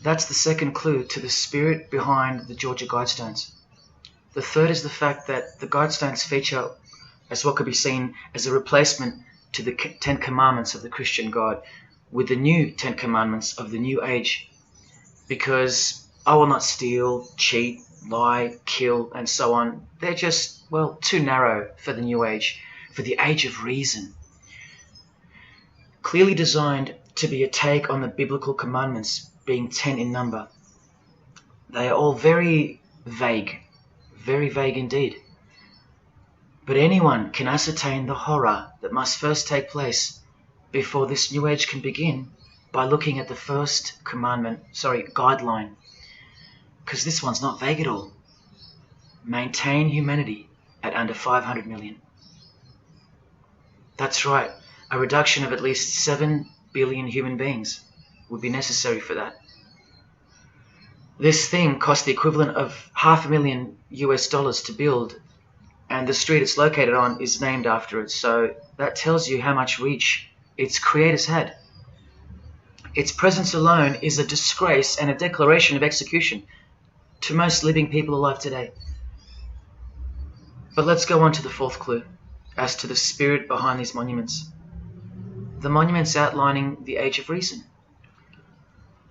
That's the second clue to the spirit behind the Georgia Guidestones. The third is the fact that the Guidestones feature as what could be seen as a replacement to the Ten Commandments of the Christian God with the new Ten Commandments of the New Age. Because I will not steal, cheat, lie, kill, and so on. They're just, well, too narrow for the New Age, for the Age of Reason. Clearly designed to be a take on the biblical commandments, being 10 in number. They are all very vague indeed. But anyone can ascertain the horror that must first take place before this New Age can begin by looking at the first guideline. Because this one's not vague at all. Maintain humanity at under 500 million. That's right, a reduction of at least 7 billion human beings would be necessary for that. This thing cost the equivalent of $500,000 US to build, and the street it's located on is named after it, so that tells you how much reach its creators had. Its presence alone is a disgrace and a declaration of execution to most living people alive today. But let's go on to the fourth clue as to the spirit behind these monuments. the monuments outlining the Age of Reason.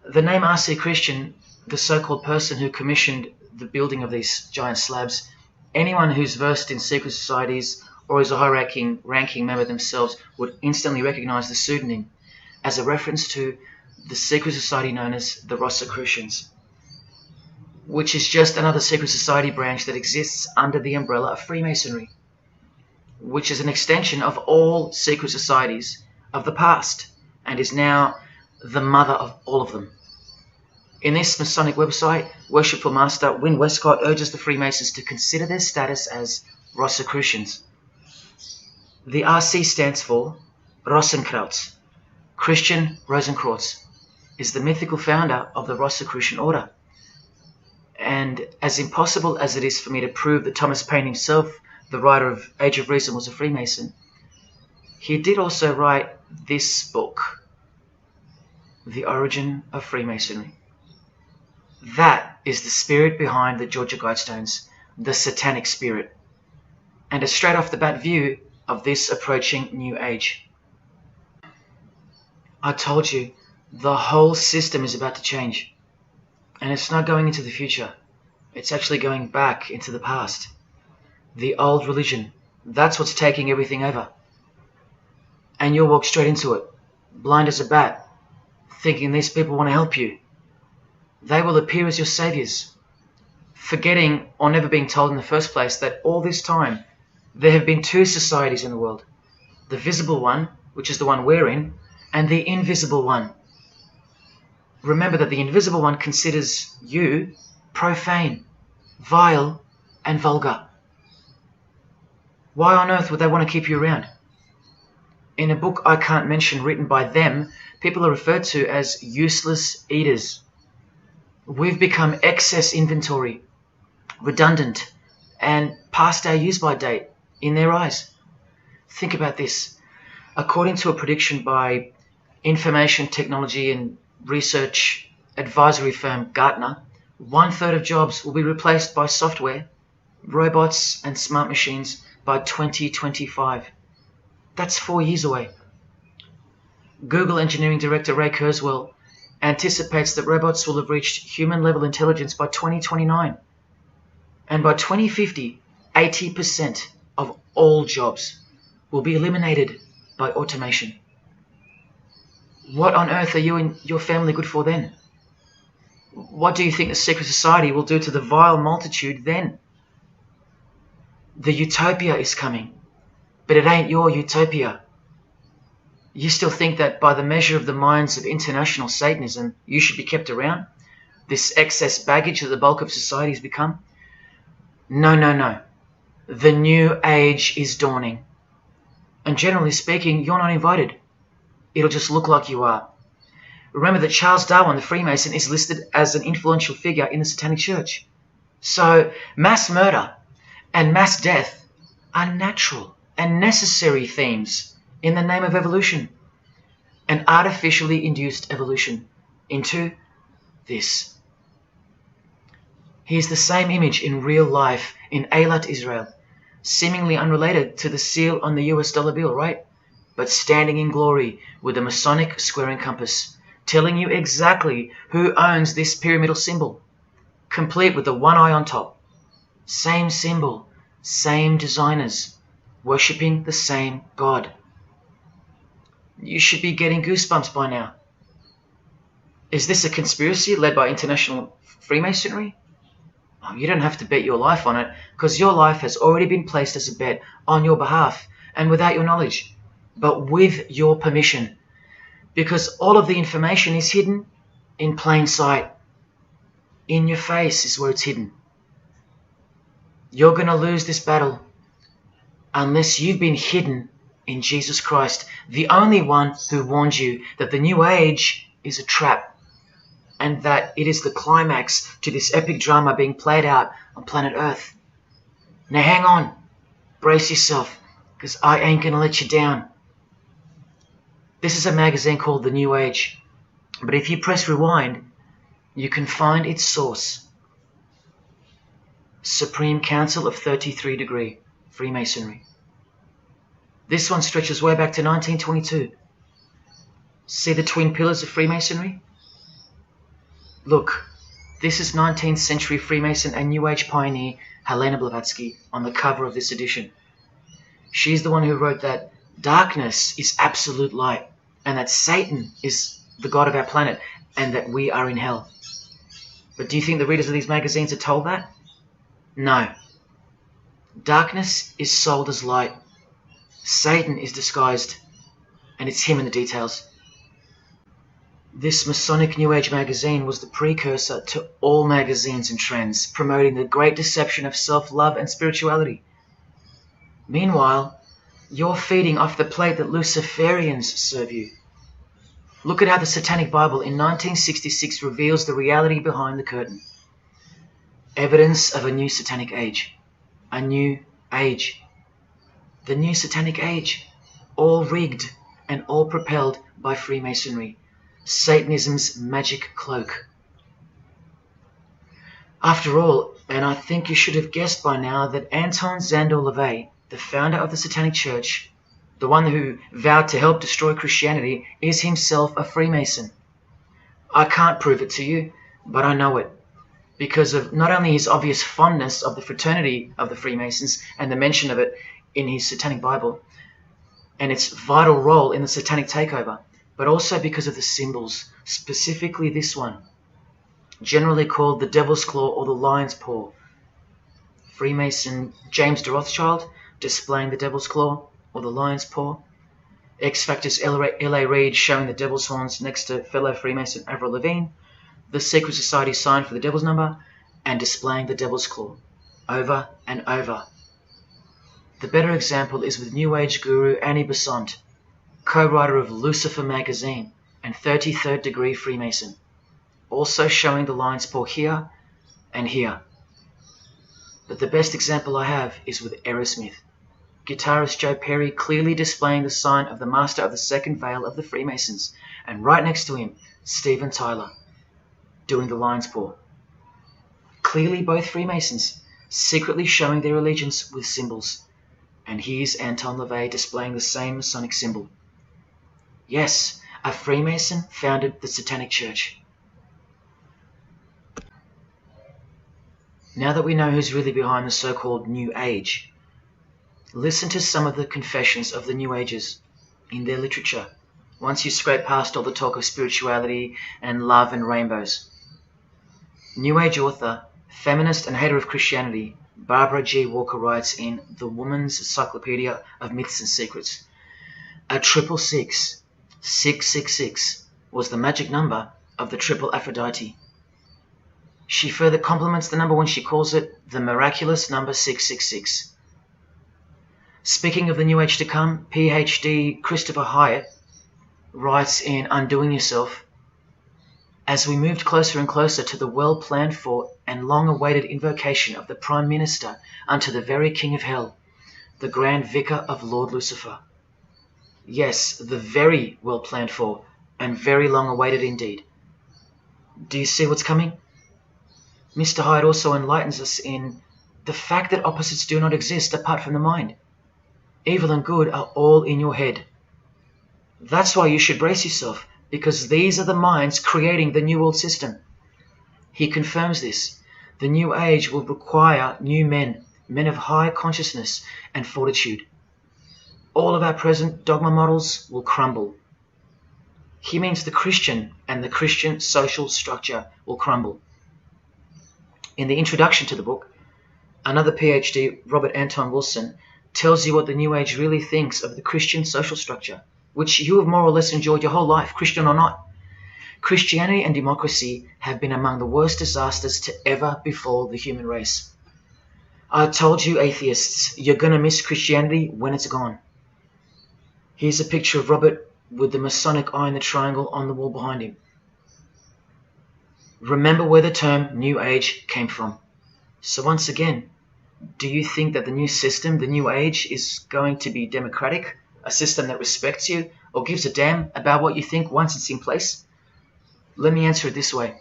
The name R.C. Christian, the so-called person who commissioned the building of these giant slabs, anyone who's versed in secret societies or is a high-ranking member themselves would instantly recognize the pseudonym as a reference to the secret society known as the Rosicrucians, which is just another secret society branch that exists under the umbrella of Freemasonry, which is an extension of all secret societies of the past and is now the mother of all of them. In this Masonic website, Worshipful Master Win Westcott urges the Freemasons to consider their status as Rosicrucians. The RC stands for Rosenkreuz. Christian Rosenkreuz is the mythical founder of the Rosicrucian order. And as impossible as it is for me to prove that Thomas Paine himself, the writer of Age of Reason, was a Freemason, he did also write this book, The Origin of Freemasonry. That is the spirit behind the Georgia Guidestones, the satanic spirit, and a straight off the bat view of this approaching new age. I told you, the whole system is about to change, and it's not going into the future, it's actually going back into the past. The old religion, that's what's taking everything over. And you'll walk straight into it, blind as a bat, thinking these people want to help you. They will appear as your saviors, forgetting or never being told in the first place that all this time there have been two societies in the world. The visible one, which is the one we're in, and the invisible one. Remember that the invisible one considers you profane, vile, and vulgar. Why on earth would they want to keep you around? In a book I can't mention written by them, people are referred to as useless eaters. We've become excess inventory, redundant, and past our use-by date in their eyes. Think about this. According to a prediction by information technology and research advisory firm Gartner, 1/3 of jobs will be replaced by software, robots, and smart machines by 2025. That's 4 years away. Google engineering director Ray Kurzweil anticipates that robots will have reached human-level intelligence by 2029. And by 2050, 80% of all jobs will be eliminated by automation. What on earth are you and your family good for then? What do you think the secret society will do to the vile multitude then? The utopia is coming, but it ain't your utopia. You still think that by the measure of the minds of international Satanism, you should be kept around? This excess baggage that the bulk of society has become? No, no, no. The new age is dawning. And generally speaking, you're not invited. It'll just look like you are. Remember that Charles Darwin, the Freemason, is listed as an influential figure in the Satanic Church. So mass murder and mass death are natural and necessary themes in the name of evolution, an artificially induced evolution into this. Here's the same image in real life in Eilat, Israel, seemingly unrelated to the seal on the US dollar bill, right? But standing in glory with a Masonic square and compass, telling you exactly who owns this pyramidal symbol, complete with the one eye on top. Same symbol, same designers, worshipping the same God. You should be getting goosebumps by now. Is this a conspiracy led by international Freemasonry? Oh, you don't have to bet your life on it, because your life has already been placed as a bet on your behalf and without your knowledge, but with your permission, because all of the information is hidden in plain sight. In your face is where it's hidden. You're going to lose this battle unless you've been hidden in Jesus Christ, the only one who warned you that the new age is a trap and that it is the climax to this epic drama being played out on planet Earth. Now hang on, brace yourself, because I ain't going to let you down. This is a magazine called The New Age, but if you press rewind, you can find its source. Supreme Council of 33 Degree, Freemasonry. This one stretches way back to 1922. See the twin pillars of Freemasonry? Look, this is 19th century Freemason and New Age pioneer Helena Blavatsky on the cover of this edition. She's the one who wrote that darkness is absolute light, and that Satan is the god of our planet, and that we are in hell. But do you think the readers of these magazines are told that? No. Darkness is sold as light. Satan is disguised, and it's him in the details. This Masonic New Age magazine was the precursor to all magazines and trends, promoting the great deception of self-love and spirituality. Meanwhile, you're feeding off the plate that Luciferians serve you. Look at how the Satanic Bible in 1966 reveals the reality behind the curtain. Evidence of a new Satanic age. A new age. The new Satanic age. All rigged and all propelled by Freemasonry. Satanism's magic cloak. After all, and I think you should have guessed by now that Anton Szandor LaVey, the founder of the Satanic Church, the one who vowed to help destroy Christianity, is himself a Freemason. I can't prove it to you, but I know it, because of not only his obvious fondness of the fraternity of the Freemasons and the mention of it in his Satanic Bible, and its vital role in the Satanic takeover, but also because of the symbols, specifically this one, generally called the Devil's Claw or the Lion's Paw. Freemason James de Rothschild displaying the Devil's Claw or the Lion's Paw. X-Factor's L.A. Reid showing the Devil's Horns next to fellow Freemason Avril Lavigne. The Secret Society sign for the Devil's Number, and displaying the Devil's Claw, over and over. The better example is with New Age guru Annie Besant, co-writer of Lucifer magazine and 33rd degree Freemason, also showing the Lion's Paw here and here. But the best example I have is with Aerosmith, guitarist Joe Perry clearly displaying the sign of the Master of the Second Veil of the Freemasons, and right next to him, Steven Tyler, doing the Lion's Paw. Clearly both Freemasons, secretly showing their allegiance with symbols. And here's Anton LaVey displaying the same Masonic symbol. Yes, a Freemason founded the Satanic Church. Now that we know who's really behind the so-called New Age, listen to some of the confessions of the New Agers in their literature, once you scrape past all the talk of spirituality and love and rainbows. New Age author, feminist and hater of Christianity, Barbara G. Walker writes in The Woman's Encyclopedia of Myths and Secrets, a 666, 666, was the magic number of the triple Aphrodite. She further compliments the number when she calls it the miraculous number 666. Speaking of the New Age to come, PhD Christopher Hyatt writes in Undoing Yourself, as we moved closer and closer to the well-planned for and long-awaited invocation of the Prime Minister unto the very King of Hell, the Grand Vicar of Lord Lucifer. Yes, the very well-planned for and very long-awaited indeed. Do you see what's coming? Mr. Hyde also enlightens us in the fact that opposites do not exist apart from the mind. Evil and good are all in your head. That's why you should brace yourself, because these are the minds creating the New World System. He confirms this. The New Age will require new men, men of high consciousness and fortitude. All of our present dogma models will crumble. He means the Christian and the Christian social structure will crumble. In the introduction to the book, another PhD, Robert Anton Wilson, tells you what the New Age really thinks of the Christian social structure, which you have more or less enjoyed your whole life, Christian or not. Christianity and democracy have been among the worst disasters to ever befall the human race. I told you, atheists, you're going to miss Christianity when it's gone. Here's a picture of Robert with the Masonic eye in the triangle on the wall behind him. Remember where the term New Age came from. So once again, do you think that the new system, the New Age, is going to be democratic, a system that respects you or gives a damn about what you think once it's in place? Let me answer it this way.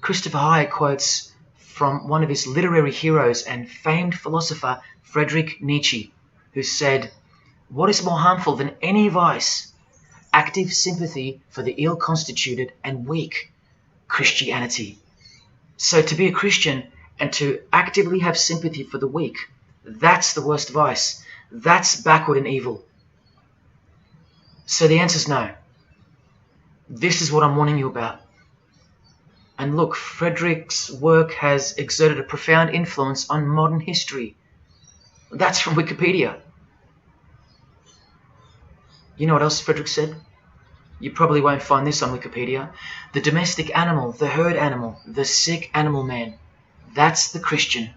Christopher Hyatt quotes from one of his literary heroes and famed philosopher Friedrich Nietzsche, who said, "What is more harmful than any vice? active sympathy for the ill-constituted and weak Christianity. So to be a Christian and to actively have sympathy for the weak, that's the worst vice. That's backward and evil. So the answer is no. This is what I'm warning you about. And look, Frederick's work has exerted a profound influence on modern history. That's from Wikipedia. You know what else Frederick said? You probably won't find this on Wikipedia. The domestic animal, the herd animal, the sick animal man. That's the Christian.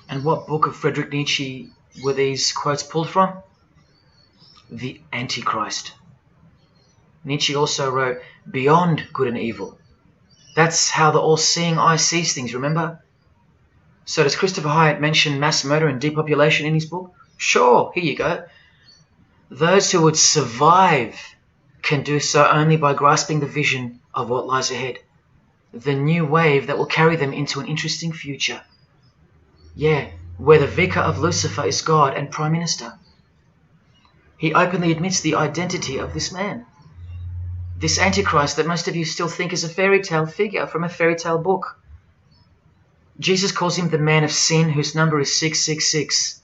And what book of Friedrich Nietzsche were these quotes pulled from? The Antichrist. Nietzsche also wrote Beyond Good and Evil. That's how the all-seeing eye sees things, remember? So does Christopher Hyatt mention mass murder and depopulation in his book? Sure, here you go. Those who would survive can do so only by grasping the vision of what lies ahead. The new wave that will carry them into an interesting future. Yeah, where the vicar of Lucifer is God and Prime Minister. He openly admits the identity of this man. This Antichrist that most of you still think is a fairy tale figure from a fairy tale book. Jesus calls him the man of sin whose number is 666.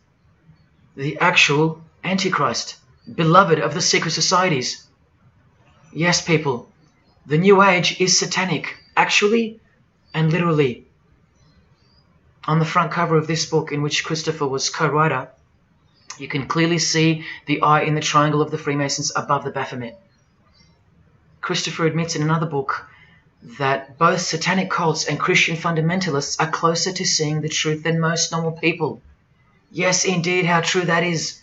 The actual Antichrist, beloved of the secret societies. Yes, people, the New Age is satanic, actually and literally. On the front cover of this book, in which Christopher was co-writer, you can clearly see the eye in the triangle of the Freemasons above the Baphomet. Christopher admits in another book that both satanic cults and Christian fundamentalists are closer to seeing the truth than most normal people. Yes, indeed, how true that is.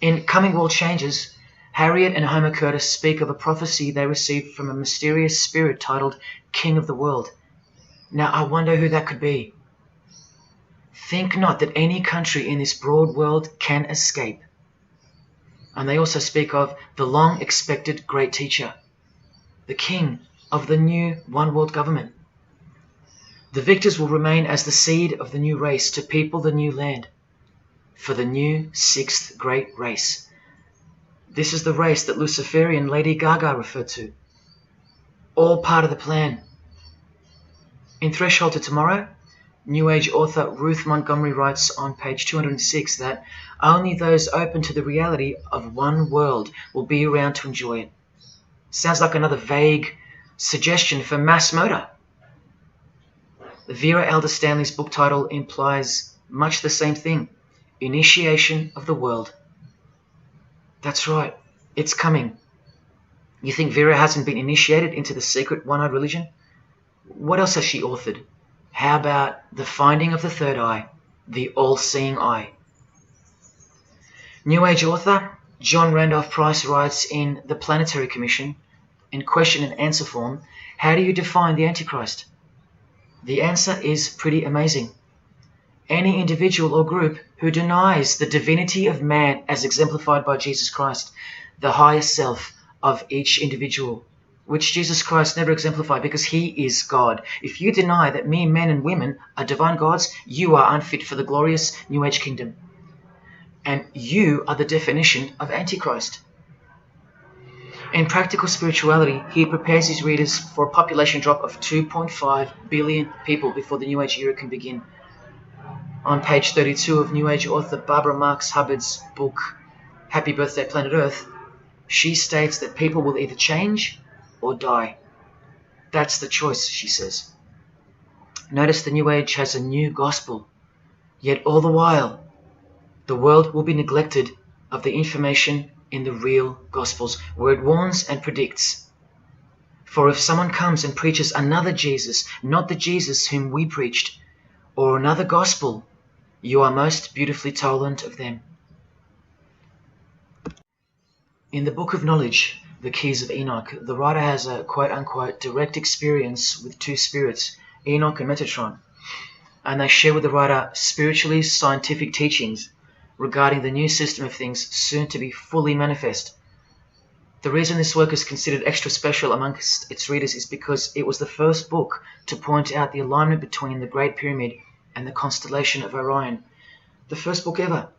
In Coming World Changes, Harriet and Homer Curtis speak of a prophecy they received from a mysterious spirit titled King of the World. Now, I wonder who that could be. Think not that any country in this broad world can escape. And they also speak of the long-expected great teacher, the king of the new one-world government. The victors will remain as the seed of the new race to people the new land, for the new sixth great race. This is the race that Luciferian Lady Gaga referred to. All part of the plan. In Threshold to Tomorrow, New Age author Ruth Montgomery writes on page 206 that only those open to the reality of one world will be around to enjoy it. Sounds like another vague suggestion for mass murder. Vera Elder Stanley's book title implies much the same thing. Initiation of the world. That's right, it's coming. You think Vera hasn't been initiated into the secret one-eyed religion? What else has she authored? How about the finding of the third eye, the all-seeing eye? New Age author John Randolph Price writes in The Planetary Commission, in question and answer form, how do you define the Antichrist? The answer is pretty amazing. Any individual or group who denies the divinity of man as exemplified by Jesus Christ, the higher self of each individual, which Jesus Christ never exemplified because he is God. If you deny that mere men and women are divine gods, you are unfit for the glorious New Age kingdom. And you are the definition of Antichrist. In Practical Spirituality, he prepares his readers for a population drop of 2.5 billion people before the New Age era can begin. On page 32 of New Age author Barbara Marx Hubbard's book, Happy Birthday Planet Earth, she states that people will either change or die. That's the choice, she says. Notice the New Age has a new gospel, yet all the while, the world will be neglected of the information in the real Gospels, where it warns and predicts. For if someone comes and preaches another Jesus, not the Jesus whom we preached, or another gospel, you are most beautifully tolerant of them. In the Book of Knowledge, The Keys of Enoch, the writer has a quote-unquote direct experience with two spirits, Enoch and Metatron, and they share with the writer spiritually scientific teachings regarding the new system of things soon to be fully manifest. The reason this work is considered extra special amongst its readers is because it was the first book to point out the alignment between the Great Pyramid and the constellation of Orion. The first book ever.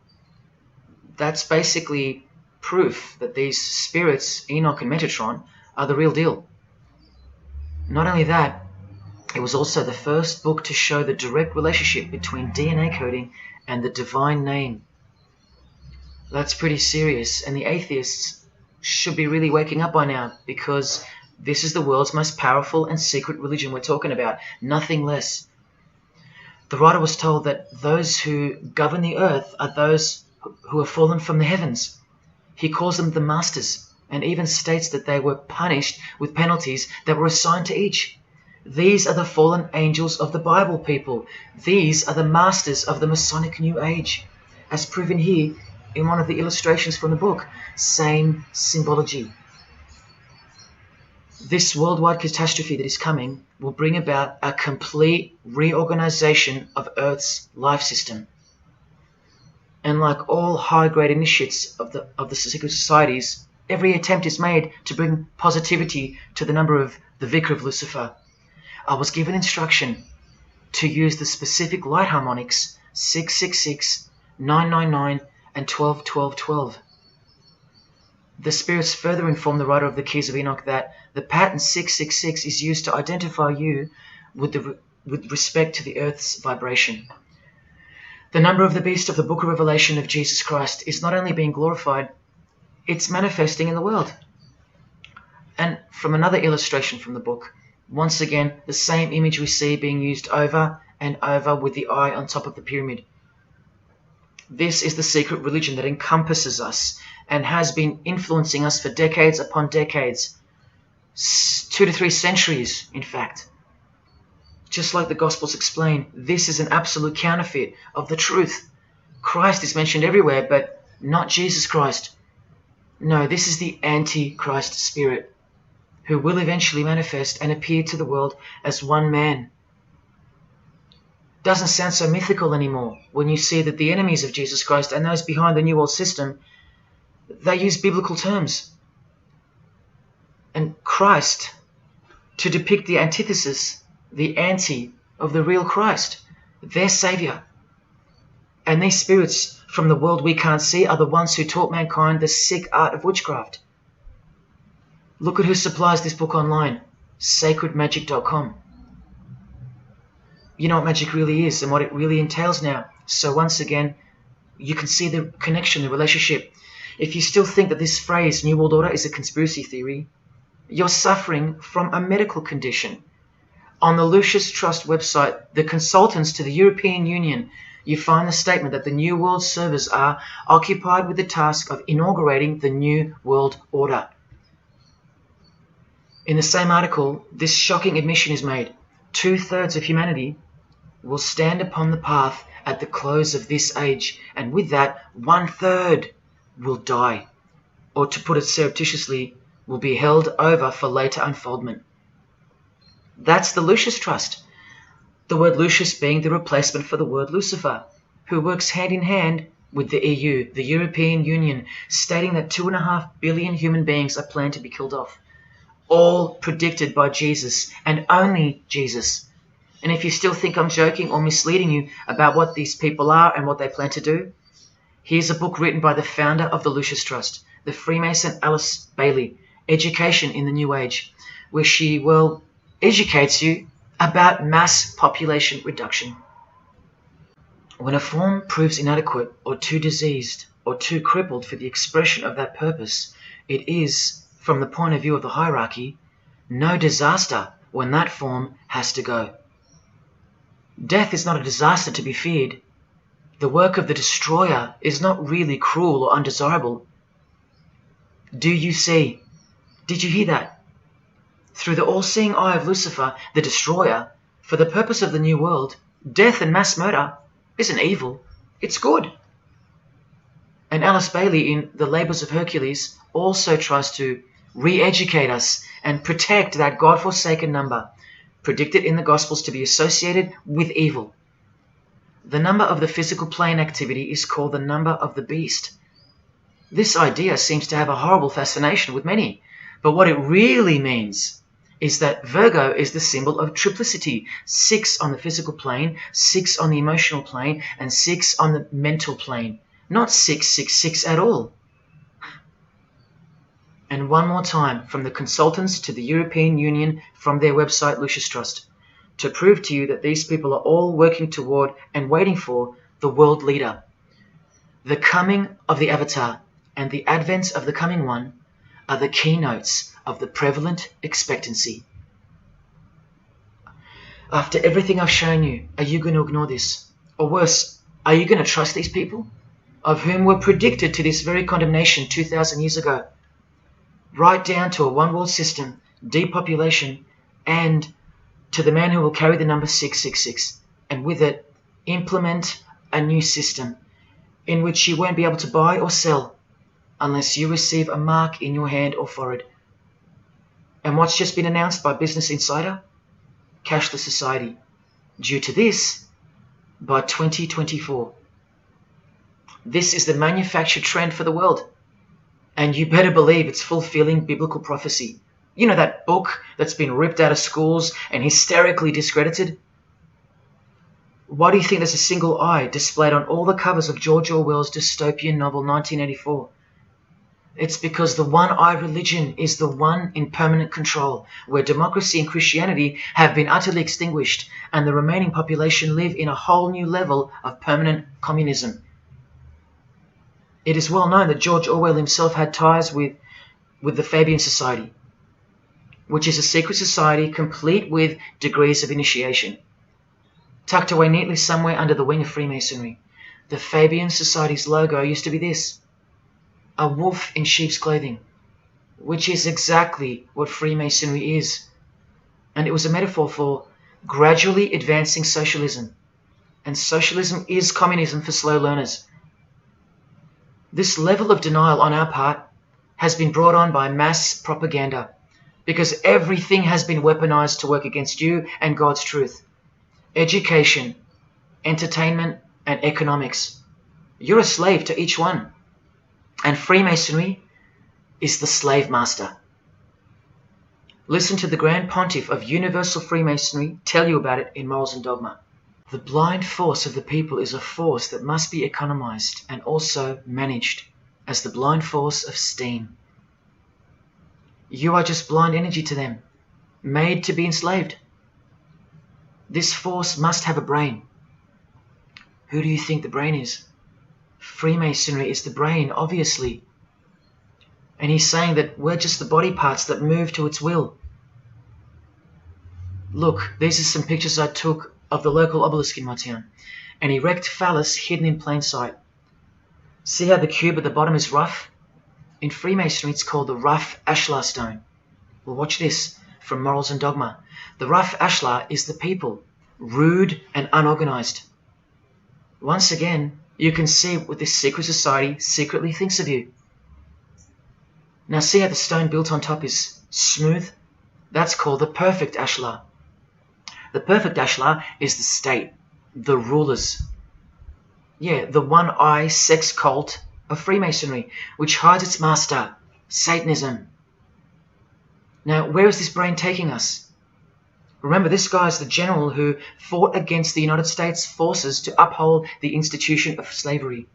That's basically proof that these spirits, Enoch and Metatron, are the real deal. Not only that, it was also the first book to show the direct relationship between DNA coding and the divine name. That's pretty serious, and the atheists should be really waking up by now, because this is the world's most powerful and secret religion we're talking about, nothing less. The writer was told that those who govern the earth are those who have fallen from the heavens. He calls them the masters, and even states that they were punished with penalties that were assigned to each. These are the fallen angels of the Bible, people. These are the masters of the Masonic New Age, as proven here in one of the illustrations from the book. Same symbology. This worldwide catastrophe that is coming will bring about a complete reorganization of Earth's life system. And like all high-grade initiates of the secret societies, every attempt is made to bring positivity to the number of the Vicar of Lucifer. I was given instruction to use the specific light harmonics 666, 999, and 12, 12, 12. The spirits further inform the writer of the Keys of Enoch that the pattern 666 is used to identify you with respect to the earth's vibration. The number of the beast of the Book of Revelation of Jesus Christ is not only being glorified, it's manifesting in the world. And from another illustration from the book, once again, the same image we see being used over and over with the eye on top of the pyramid. This is the secret religion that encompasses us and has been influencing us for decades upon decades. 2 to 3 centuries, in fact. Just like the Gospels explain, this is an absolute counterfeit of the truth. Christ is mentioned everywhere, but not Jesus Christ. No, this is the antichrist spirit, who will eventually manifest and appear to the world as one man. Doesn't sound so mythical anymore when you see that the enemies of Jesus Christ and those behind the New World System, they use biblical terms. And Christ, to depict the antithesis, the anti of the real Christ, their Saviour. And these spirits from the world we can't see are the ones who taught mankind the sick art of witchcraft. Look at who supplies this book online, sacredmagic.com. You know what magic really is and what it really entails now. So once again, you can see the connection, the relationship. If you still think that this phrase, New World Order, is a conspiracy theory, you're suffering from a medical condition. On the Lucius Trust website, the consultants to the European Union, you find the statement that the New World servers are occupied with the task of inaugurating the New World Order. In the same article, this shocking admission is made. 2/3 of humanity will stand upon the path at the close of this age, and with that, 1/3 will die, or to put it surreptitiously, will be held over for later unfoldment. That's the Lucius Trust, the word Lucius being the replacement for the word Lucifer, who works hand in hand with the EU, the European Union, stating that 2.5 billion human beings are planned to be killed off, all predicted by Jesus and only Jesus. And if you still think I'm joking or misleading you about what these people are and what they plan to do, here's a book written by the founder of the Lucius Trust, the Freemason Alice Bailey, Education in the New Age, where she, well, educates you about mass population reduction. When a form proves inadequate or too diseased or too crippled for the expression of that purpose, it is, from the point of view of the hierarchy, no disaster when that form has to go. Death is not a disaster to be feared. The work of the destroyer is not really cruel or undesirable. Do you see? Did you hear that? Through the all-seeing eye of Lucifer, the destroyer, for the purpose of the new world, death and mass murder isn't evil, it's good. And Alice Bailey in The Labours of Hercules also tries to re-educate us and protect that God-forsaken number, predicted in the Gospels to be associated with evil. The number of the physical plane activity is called the number of the beast. This idea seems to have a horrible fascination with many, but what it really means is that Virgo is the symbol of triplicity, 6 on the physical plane, 6 on the emotional plane, and 6 on the mental plane. not 666 at all. And one more time, from the consultants to the European Union, from their website Lucius Trust, to prove to you that these people are all working toward and waiting for the world leader. The coming of the Avatar and the advent of the coming one are the keynotes of the prevalent expectancy. After everything I've shown you, are you going to ignore this? Or worse, are you going to trust these people, of whom were predicted to this very condemnation 2,000 years ago? Right down to a one-world system, depopulation, and to the man who will carry the number 666, and with it implement a new system in which you won't be able to buy or sell unless you receive a mark in your hand or forehead. And what's just been announced by Business Insider? Cashless society. Due to this, by 2024. This is the manufactured trend for the world. And you better believe it's fulfilling biblical prophecy. You know that book that's been ripped out of schools and hysterically discredited? Why do you think there's a single eye displayed on all the covers of George Orwell's dystopian novel 1984? It's because the one-eye religion is the one in permanent control, where democracy and Christianity have been utterly extinguished, and the remaining population live in a whole new level of permanent communism. It is well known that George Orwell himself had ties with the Fabian Society, which is a secret society complete with degrees of initiation. Tucked away neatly somewhere under the wing of Freemasonry, the Fabian Society's logo used to be this: a wolf in sheep's clothing, which is exactly what Freemasonry is. And it was a metaphor for gradually advancing socialism. And socialism is communism for slow learners. This level of denial on our part has been brought on by mass propaganda, because everything has been weaponized to work against you and God's truth. Education, entertainment, and economics. You're a slave to each one. And Freemasonry is the slave master. Listen to the Grand Pontiff of Universal Freemasonry tell you about it in Morals and Dogma. The blind force of the people is a force that must be economized and also managed as the blind force of steam. You are just blind energy to them, made to be enslaved. This force must have a brain. Who do you think the brain is? Freemasonry is the brain, obviously. And he's saying that we're just the body parts that move to its will. Look, these are some pictures I took of the local obelisk in my town. An erect phallus hidden in plain sight. See how the cube at the bottom is rough? In Freemasonry it's called the rough ashlar stone. Well, watch this from Morals and Dogma. The rough ashlar is the people, rude and unorganized. Once again, you can see what this secret society secretly thinks of you. Now see how the stone built on top is smooth? That's called the perfect ashlar. The perfect ashlar is the state, the rulers. Yeah, the one-eye sex cult of Freemasonry, which hides its master, Satanism. Now, where is this brain taking us? Remember, this guy is the general who fought against the United States forces to uphold the institution of slavery.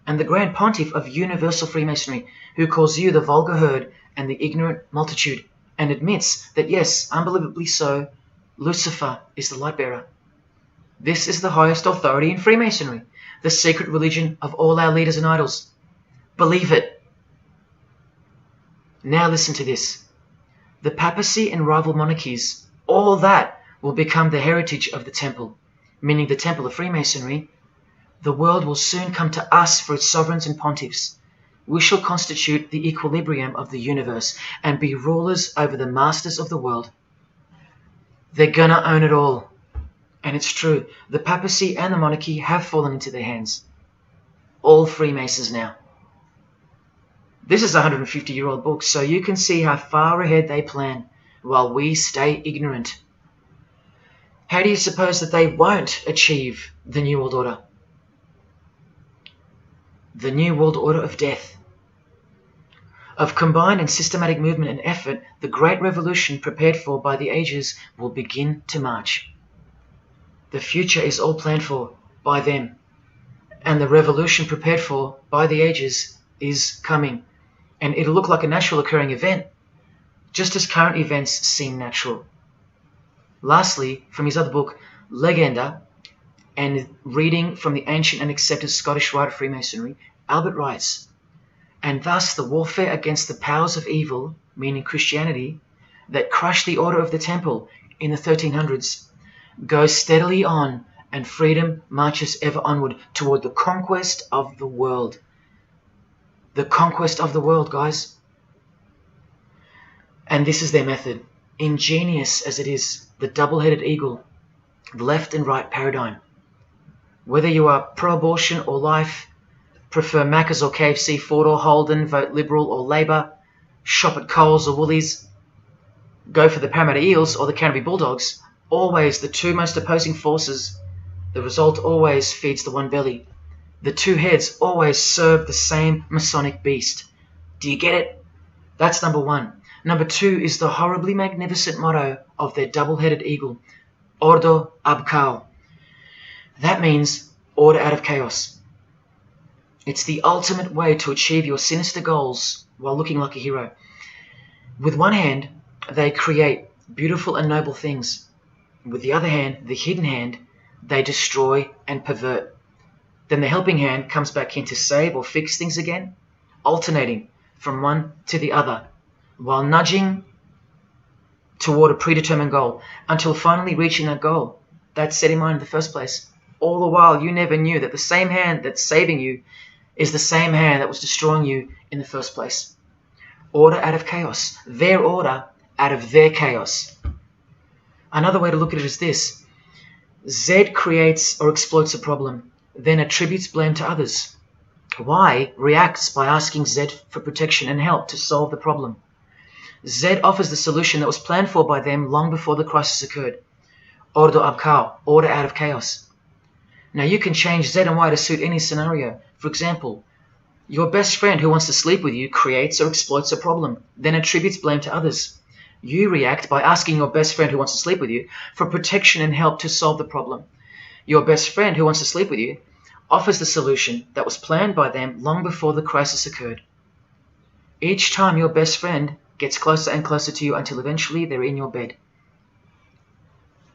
And the Grand Pontiff of Universal Freemasonry, who calls you the vulgar herd and the ignorant multitude, and admits that, yes, unbelievably so, Lucifer is the light bearer. This is the highest authority in Freemasonry, the secret religion of all our leaders and idols. Believe it. Now listen to this. The papacy and rival monarchies, all that will become the heritage of the temple, meaning the temple of Freemasonry. The world will soon come to us for its sovereigns and pontiffs. We shall constitute the equilibrium of the universe and be rulers over the masters of the world. They're gonna own it all. And it's true, the papacy and the monarchy have fallen into their hands. All Freemasons now. This is a 150-year-old book, so you can see how far ahead they plan, while we stay ignorant. How do you suppose that they won't achieve the New World Order? The New World Order of death. Of combined and systematic movement and effort, the great revolution prepared for by the ages will begin to march. The future is all planned for by them, And the revolution prepared for by the ages is coming. And it'll look like a natural occurring event, just as current events seem natural. Lastly, from his other book, Legenda, and reading from the ancient and accepted Scottish rite of Freemasonry, Albert writes, "And thus the warfare against the powers of evil, meaning Christianity, that crushed the order of the temple in the 1300s, goes steadily on, and freedom marches ever onward toward the conquest of the world." The conquest of the world, guys. And this is their method. Ingenious as it is, the double-headed eagle, the left and right paradigm. Whether you are pro-abortion or life, prefer Macca's or KFC, Ford or Holden, vote Liberal or Labour, shop at Coles or Woolies, go for the Parramatta Eels or the Canterbury Bulldogs, always the two most opposing forces, the result always feeds the one belly. The two heads always serve the same Masonic beast. Do you get it? That's number one. Number two is the horribly magnificent motto of their double-headed eagle, Ordo ab Chaos. That means order out of chaos. It's the ultimate way to achieve your sinister goals while looking like a hero. With one hand, they create beautiful and noble things. With the other hand, the hidden hand, they destroy and pervert. Then the helping hand comes back in to save or fix things again, alternating from one to the other, while nudging toward a predetermined goal, until finally reaching that goal that's set in mind in the first place. All the while, you never knew that the same hand that's saving you is the same hand that was destroying you in the first place. Order out of chaos. Their order out of their chaos. Another way to look at it is this. Z creates or exploits a problem, then attributes blame to others. Y reacts by asking Z for protection and help to solve the problem. Z offers the solution that was planned for by them long before the crisis occurred. Ordo ab Chaos, order out of chaos. Now you can change Z and Y to suit any scenario. For example, your best friend who wants to sleep with you creates or exploits a problem, then attributes blame to others. You react by asking your best friend who wants to sleep with you for protection and help to solve the problem. Your best friend who wants to sleep with you offers the solution that was planned by them long before the crisis occurred. Each time your best friend gets closer and closer to you until eventually they're in your bed.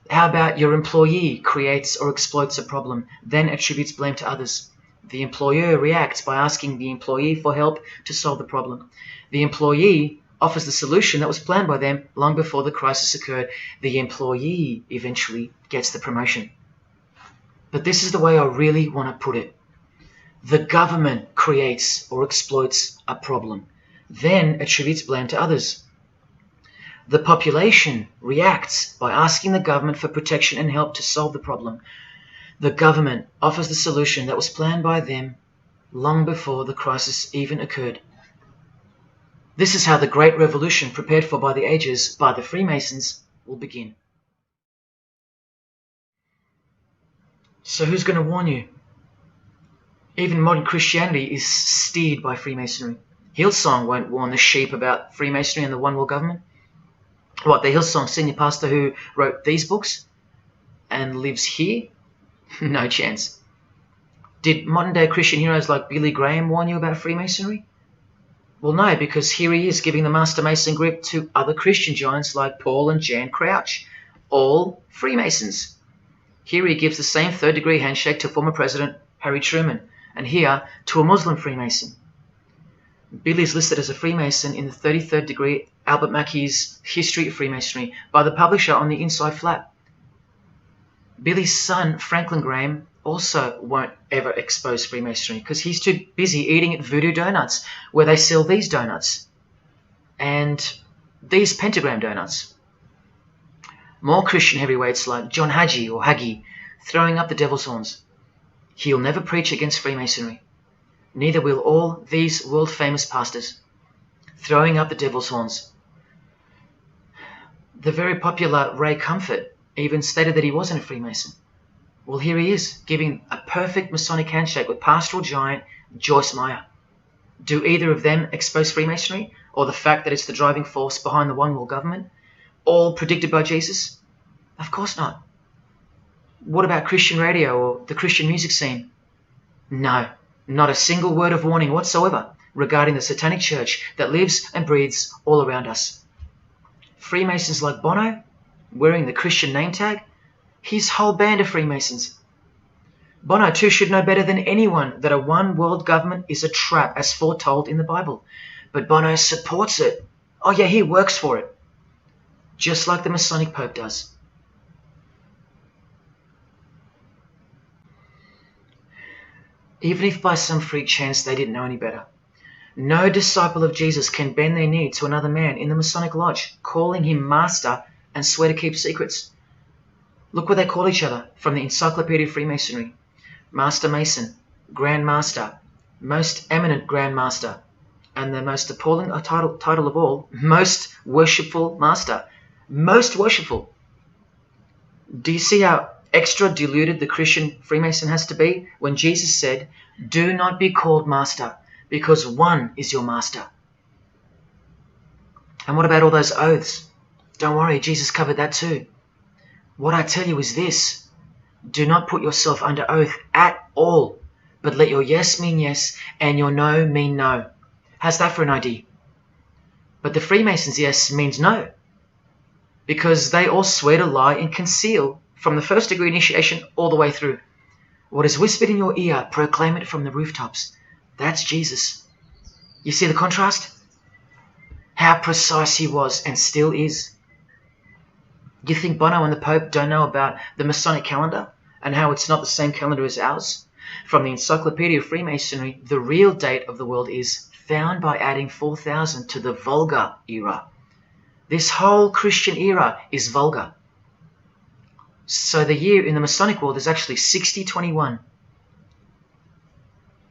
How about your employee creates or exploits a problem, then attributes blame to others? The employer reacts by asking the employee for help to solve the problem. The employee offers the solution that was planned by them long before the crisis occurred. The employee eventually gets the promotion. But this is the way I really want to put it. The government creates or exploits a problem, then attributes blame to others. The population reacts by asking the government for protection and help to solve the problem. The government offers the solution that was planned by them long before the crisis even occurred. This is how the Great Revolution, prepared for by the ages by the Freemasons, will begin. So who's going to warn you? Even modern Christianity is steered by Freemasonry. Hillsong won't warn the sheep about Freemasonry and the One World Government. What, the Hillsong senior pastor who wrote these books and lives here? No chance. Did modern day Christian heroes like Billy Graham warn you about Freemasonry? Well, no, because here he is giving the Master Mason grip to other Christian giants like Paul and Jan Crouch, all Freemasons. Here he gives the same third-degree handshake to former President Harry Truman, and here to a Muslim Freemason. Billy is listed as a Freemason in the 33rd degree Albert Mackey's History of Freemasonry by the publisher on the inside flap. Billy's son, Franklin Graham, also won't ever expose Freemasonry because he's too busy eating at Voodoo Donuts, where they sell these donuts and these pentagram donuts. More Christian heavyweights like John Hagee or Hagee throwing up the devil's horns. He'll never preach against Freemasonry. Neither will all these world-famous pastors throwing up the devil's horns. The very popular Ray Comfort even stated that he wasn't a Freemason. Well, here he is, giving a perfect Masonic handshake with pastoral giant Joyce Meyer. Do either of them expose Freemasonry, or the fact that it's the driving force behind the One World Government, all predicted by Jesus? Of course not. What about Christian radio or the Christian music scene? No, not a single word of warning whatsoever regarding the Satanic Church that lives and breathes all around us. Freemasons like Bono, wearing the Christian name tag, his whole band of Freemasons. Bono too should know better than anyone that a one world government is a trap as foretold in the Bible. But Bono supports it. Oh yeah, he works for it. Just like the Masonic Pope does. Even if by some freak chance they didn't know any better. No disciple of Jesus can bend their knee to another man in the Masonic Lodge, calling him master and swear to keep secrets. Look what they call each other from the Encyclopedia of Freemasonry. Master Mason, Grand Master, Most Eminent Grand Master, and the most appalling title of all, Most Worshipful Master. Most worshipful. Do you see how extra deluded the Christian Freemason has to be when Jesus said, "Do not be called master, because one is your master"? And what about all those oaths? Don't worry, Jesus covered that too. What I tell you is this: do not put yourself under oath at all, but let your yes mean yes and your no mean no. How's that for an idea? But the Freemasons' yes means no, because they all swear to lie and conceal from the first degree initiation all the way through. What is whispered in your ear, proclaim it from the rooftops. That's Jesus. You see the contrast? How precise he was and still is. You think Bono and the Pope don't know about the Masonic calendar and how it's not the same calendar as ours? From the Encyclopedia of Freemasonry, the real date of the world is found by adding 4000 to the Vulgar era. This whole Christian era is vulgar. So the year in the Masonic world is actually 6021.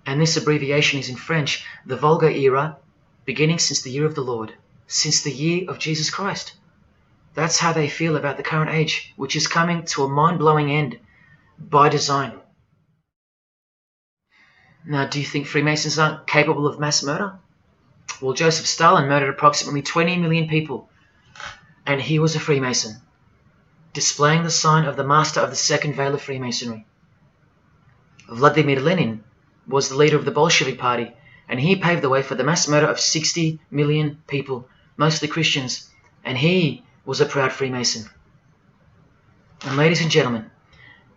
And this abbreviation is in French, the Vulgar era, beginning since the year of the Lord, since the year of Jesus Christ. That's how they feel about the current age, which is coming to a mind-blowing end by design. Now, do you think Freemasons aren't capable of mass murder? Well, Joseph Stalin murdered approximately 20 million people, and he was a Freemason, displaying the sign of the master of the second veil of Freemasonry. Vladimir Lenin was the leader of the Bolshevik Party, and he paved the way for the mass murder of 60 million people, mostly Christians, and he was a proud Freemason. And ladies and gentlemen,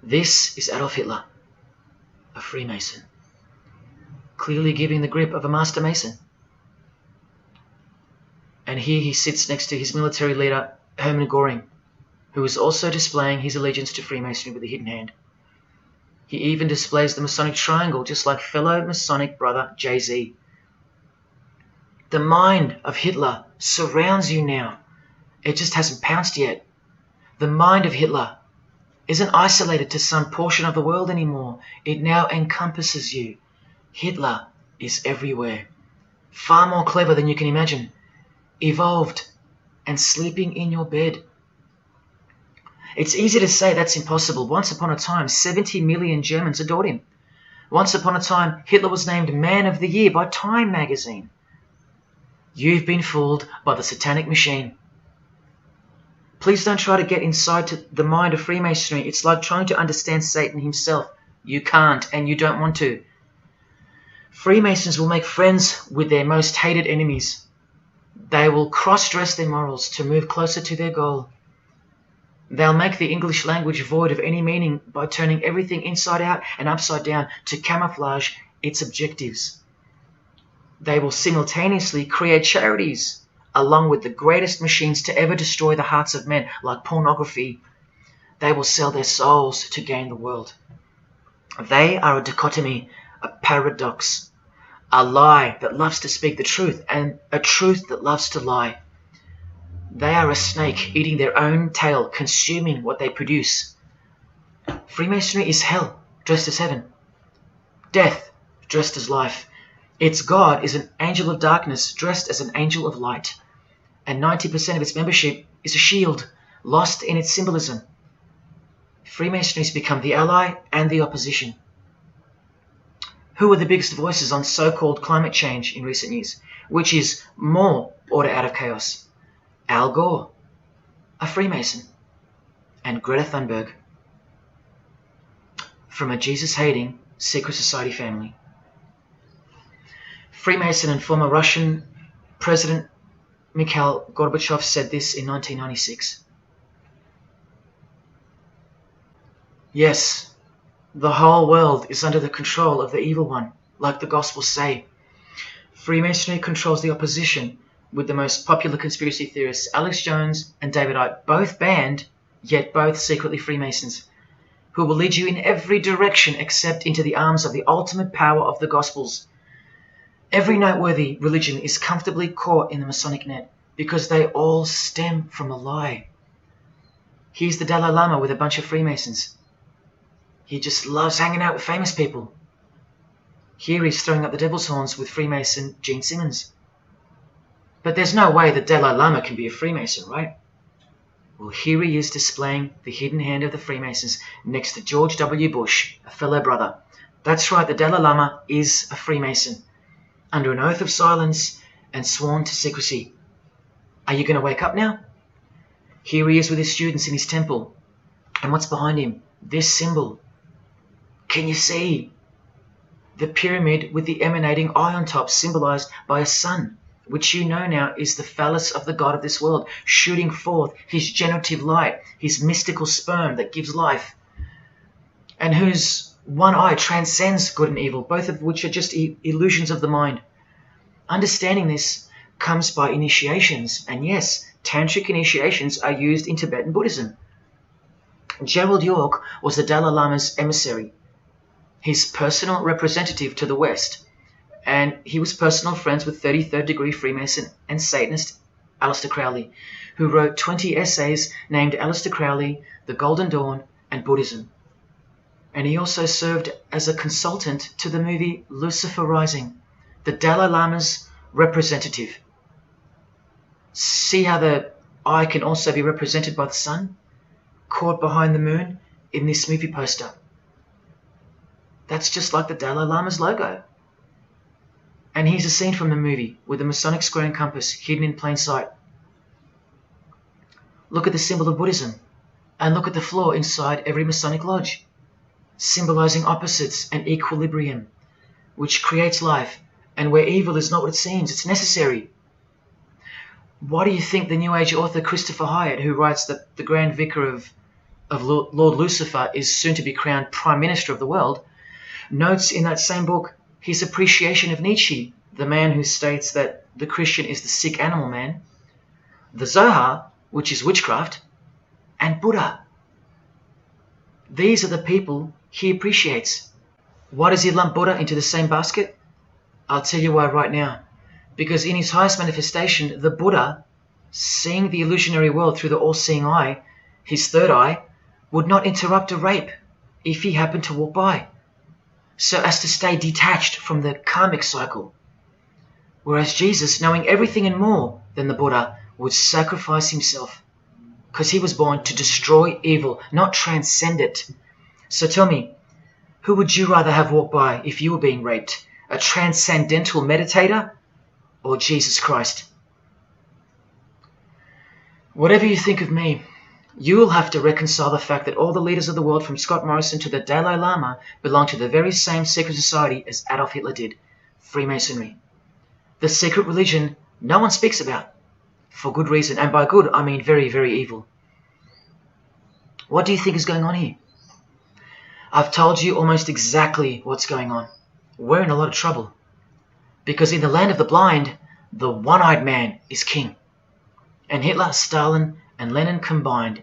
this is Adolf Hitler, a Freemason, clearly giving the grip of a Master Mason. And here he sits next to his military leader, Hermann Göring, who is also displaying his allegiance to Freemasonry with a hidden hand. He even displays the Masonic triangle, just like fellow Masonic brother Jay-Z. The mind of Hitler surrounds you now. It just hasn't pounced yet. The mind of Hitler isn't isolated to some portion of the world anymore. It now encompasses you. Hitler is everywhere. Far more clever than you can imagine. Evolved and sleeping in your bed. It's easy to say that's impossible. Once upon a time, 70 million Germans adored him. Once upon a time, Hitler was named Man of the Year by Time magazine. You've been fooled by the satanic machine. Please don't try to get inside to the mind of Freemasonry. It's like trying to understand Satan himself. You can't, and you don't want to. Freemasons will make friends with their most hated enemies. They will cross-dress their morals to move closer to their goal. They'll make the English language void of any meaning by turning everything inside out and upside down to camouflage its objectives. They will simultaneously create charities along with the greatest machines to ever destroy the hearts of men, like pornography. They will sell their souls to gain the world. They are a dichotomy, a paradox, a lie that loves to speak the truth and a truth that loves to lie. They are a snake eating their own tail, consuming what they produce. Freemasonry is hell dressed as heaven, death dressed as life. Its God is an angel of darkness dressed as an angel of light, and 90% of its membership is a shield, lost in its symbolism. Freemasonry has become the ally and the opposition. Who are the biggest voices on so-called climate change in recent years? Which is more order out of chaos? Al Gore, a Freemason, and Greta Thunberg. From a Jesus-hating, secret society family. Freemason and former Russian President Mikhail Gorbachev said this in 1996. Yes, the whole world is under the control of the evil one, like the Gospels say. Freemasonry controls the opposition, with the most popular conspiracy theorists Alex Jones and David Icke both banned, yet both secretly Freemasons, who will lead you in every direction except into the arms of the ultimate power of the Gospels. Every noteworthy religion is comfortably caught in the Masonic net because they all stem from a lie. Here's the Dalai Lama with a bunch of Freemasons. He just loves hanging out with famous people. Here he's throwing up the devil's horns with Freemason Gene Simmons. But there's no way the Dalai Lama can be a Freemason, right? Well, here he is displaying the hidden hand of the Freemasons next to George W. Bush, a fellow brother. That's right, the Dalai Lama is a Freemason, under an oath of silence and sworn to secrecy. Are you going to wake up now? Here he is with his students in his temple. And what's behind him? This symbol. Can you see? The pyramid with the emanating eye on top, symbolized by a sun, which you know now is the phallus of the god of this world, shooting forth his generative light, his mystical sperm that gives life, and whose one eye transcends good and evil, both of which are just illusions of the mind. Understanding this comes by initiations, and yes, tantric initiations are used in Tibetan Buddhism. Gerald York was the Dalai Lama's emissary, his personal representative to the West, and he was personal friends with 33rd degree Freemason and Satanist Aleister Crowley, who wrote 20 essays named Aleister Crowley, The Golden Dawn, and Buddhism. And he also served as a consultant to the movie Lucifer Rising, the Dalai Lama's representative. See how the eye can also be represented by the sun, caught behind the moon in this movie poster. That's just like the Dalai Lama's logo. And here's a scene from the movie with the Masonic square and compass hidden in plain sight. Look at the symbol of Buddhism, and look at the floor inside every Masonic lodge, symbolizing opposites and equilibrium, which creates life, and where evil is not what it seems, it's necessary. Why do you think the New Age author Christopher Hyatt, who writes that the Grand Vicar of Lord Lucifer is soon to be crowned Prime Minister of the world, notes in that same book his appreciation of Nietzsche, the man who states that the Christian is the sick animal man, the Zohar, which is witchcraft, and Buddha. These are the people he appreciates. Why does he lump Buddha into the same basket? I'll tell you why right now. Because in his highest manifestation, the Buddha, seeing the illusionary world through the all-seeing eye, his third eye, would not interrupt a rape if he happened to walk by, so as to stay detached from the karmic cycle. Whereas Jesus, knowing everything and more than the Buddha, would sacrifice himself, because he was born to destroy evil, not transcend it. So tell me, who would you rather have walk by if you were being raped? A transcendental meditator or Jesus Christ? Whatever you think of me, you will have to reconcile the fact that all the leaders of the world, from Scott Morrison to the Dalai Lama, belong to the very same secret society as Adolf Hitler did, Freemasonry. The secret religion no one speaks about, for good reason, and by good I mean very, very evil. What do you think is going on here? I've told you almost exactly what's going on. We're in a lot of trouble, because in the land of the blind, the one-eyed man is king, and Hitler, Stalin, and Lenin combined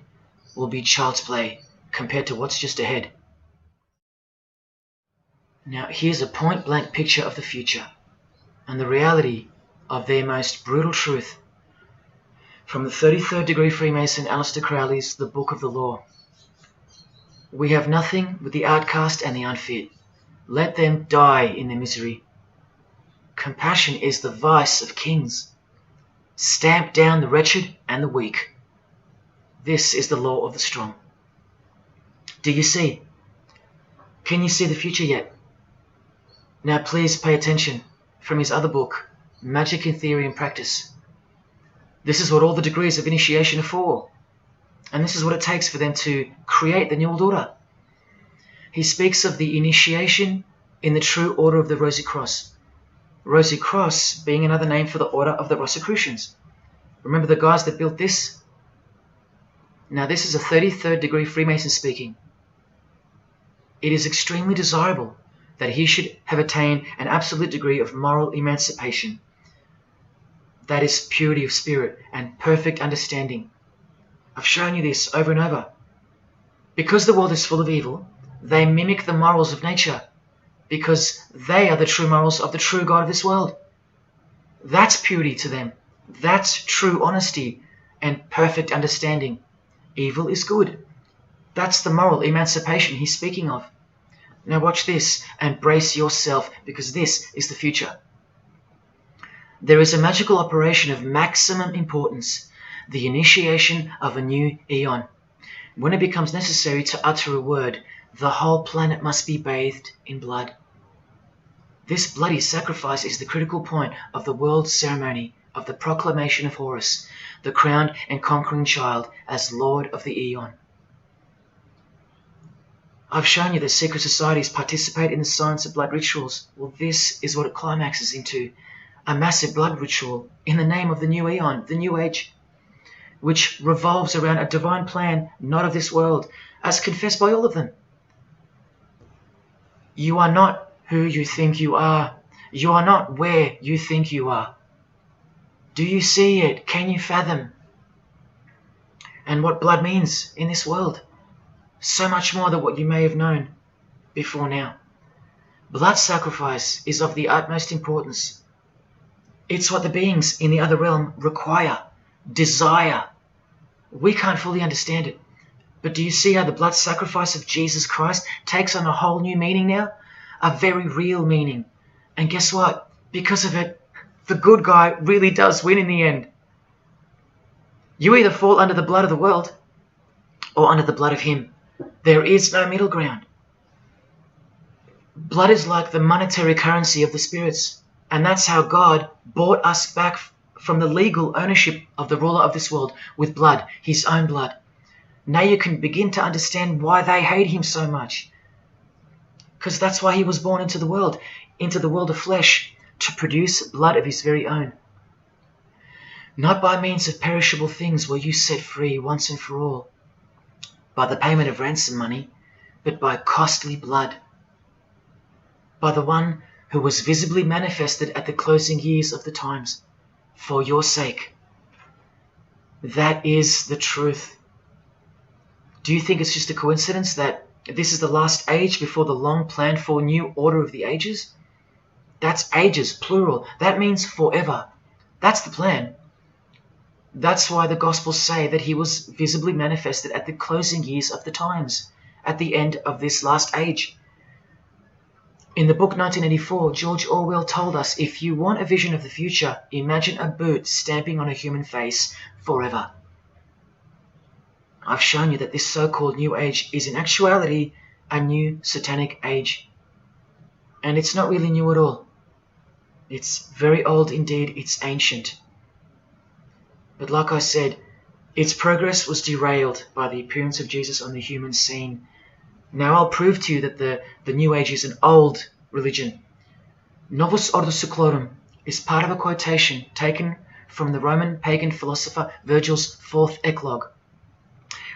will be child's play compared to what's just ahead. Now here's a point-blank picture of the future and the reality of their most brutal truth from the 33rd degree Freemason Aleister Crowley's The Book of the Law. We have nothing but the outcast and the unfit. Let them die in their misery. Compassion is the vice of kings. Stamp down the wretched and the weak. This is the law of the strong. Do you see? Can you see the future yet? Now please pay attention from his other book, Magic in Theory and Practice. This is what all the degrees of initiation are for. And this is what it takes for them to create the New World Order. he speaks of the initiation in the true order of the Rosy Cross. Rosy Cross being another name for the order of the Rosicrucians. Remember the guys that built this? Now this is a 33rd degree Freemason speaking. It is extremely desirable that he should have attained an absolute degree of moral emancipation. That is purity of spirit and perfect understanding. I've shown you this over and over. Because the world is full of evil, they mimic the morals of nature, because they are the true morals of the true God of this world. That's purity to them. That's true honesty and perfect understanding. Evil is good. That's the moral emancipation he's speaking of. Now watch this and brace yourself, because this is the future. There is a magical operation of maximum importance, the initiation of a new eon. When it becomes necessary to utter a word, the whole planet must be bathed in blood. This bloody sacrifice is the critical point of the world ceremony of the proclamation of Horus, the crowned and conquering child, as Lord of the Eon. I've shown you that secret societies participate in the science of blood rituals. Well, this is what it climaxes into, a massive blood ritual in the name of the new Eon, the new age, which revolves around a divine plan not of this world, as confessed by all of them. You are not who you think you are. You are not where you think you are. Do you see it? Can you fathom? And what blood means in this world? So much more than what you may have known before now. Blood sacrifice is of the utmost importance. It's what the beings in the other realm require, desire. We can't fully understand it. But do you see how the blood sacrifice of Jesus Christ takes on a whole new meaning now? A very real meaning. And guess what? Because of it, the good guy really does win in the end. You either fall under the blood of the world or under the blood of him. There is no middle ground. Blood is like the monetary currency of the spirits. And that's how God bought us back from the legal ownership of the ruler of this world with blood, his own blood. Now you can begin to understand why they hate him so much. Because that's why he was born into the world of flesh, to produce blood of his very own. Not by means of perishable things were you set free once and for all, by the payment of ransom money, but by costly blood, by the one who was visibly manifested at the closing years of the times, for your sake. That is the truth. Do you think it's just a coincidence that this is the last age before the long planned for new order of the ages? That's ages, plural. That means forever. That's the plan. That's why the Gospels say that he was visibly manifested at the closing years of the times, at the end of this last age. In the book 1984, George Orwell told us, if you want a vision of the future, imagine a boot stamping on a human face forever. I've shown you that this so-called New Age is in actuality a new satanic age. And it's not really new at all. It's very old indeed, it's ancient. But like I said, its progress was derailed by the appearance of Jesus on the human scene. Now I'll prove to you that the New Age is an old religion. Novus Ordo Seclorum is part of a quotation taken from the Roman pagan philosopher Virgil's fourth eclogue,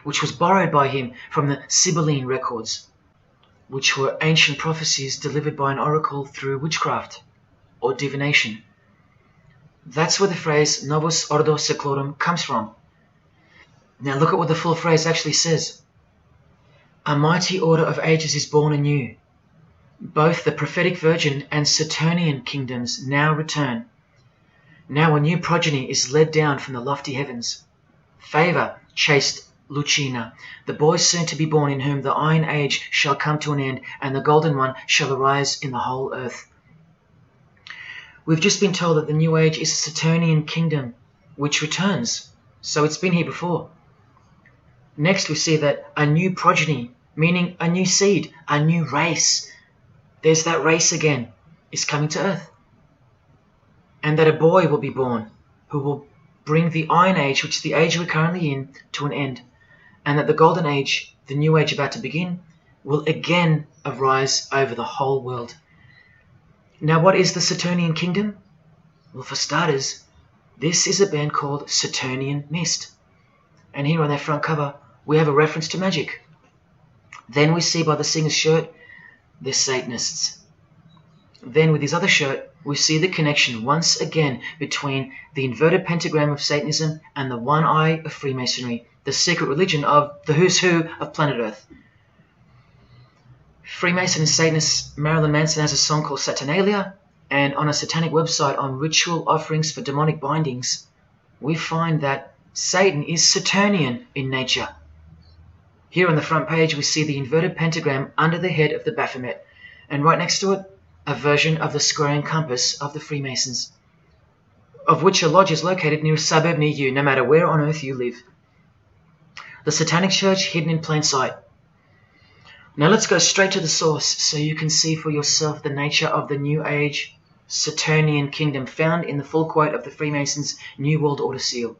which was borrowed by him from the Sibylline records, which were ancient prophecies delivered by an oracle through witchcraft or divination. That's where the phrase Novus Ordo Seclorum comes from. Now look at what the full phrase actually says. A mighty order of ages is born anew. Both the prophetic virgin and Saturnian kingdoms now return. Now a new progeny is led down from the lofty heavens. Favour, chaste Lucina, the boy soon to be born, in whom the Iron Age shall come to an end, and the Golden One shall arise in the whole earth. We've just been told that the New Age is a Saturnian kingdom, which returns, so it's been here before. Next we see that a new progeny, meaning a new seed, a new race, there's that race again, is coming to earth. And that a boy will be born, who will bring the Iron Age, which is the age we're currently in, to an end. And that the Golden Age, the New Age about to begin, will again arise over the whole world. Now, what is the Saturnian kingdom? Well, for starters, this is a band called Saturnian Mist. And here on their front cover, we have a reference to magic. Then we see by the singer's shirt, they're Satanists. Then with his other shirt, we see the connection once again between the inverted pentagram of Satanism and the one eye of Freemasonry, the secret religion of the who's who of planet Earth. Freemason and Satanist Marilyn Manson has a song called Saturnalia, and on a satanic website on ritual offerings for demonic bindings, we find that Satan is Saturnian in nature. Here on the front page we see the inverted pentagram under the head of the Baphomet, and right next to it, a version of the square and compass of the Freemasons, of which a lodge is located near a suburb near you, no matter where on earth you live. The Satanic Church hidden in plain sight. Now let's go straight to the source so you can see for yourself the nature of the New Age Saturnian kingdom found in the full quote of the Freemasons' New World Order seal.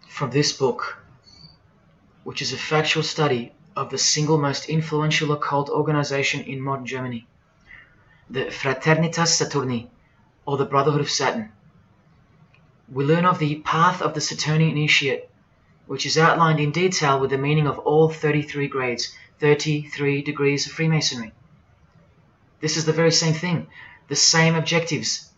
From this book, which is a factual study of the single most influential occult organization in modern Germany, the Fraternitas Saturni, or the Brotherhood of Saturn. We learn of the path of the Saturnian initiate, which is outlined in detail with the meaning of all 33 grades, 33 degrees of Freemasonry. This is the very same thing, the same objectives.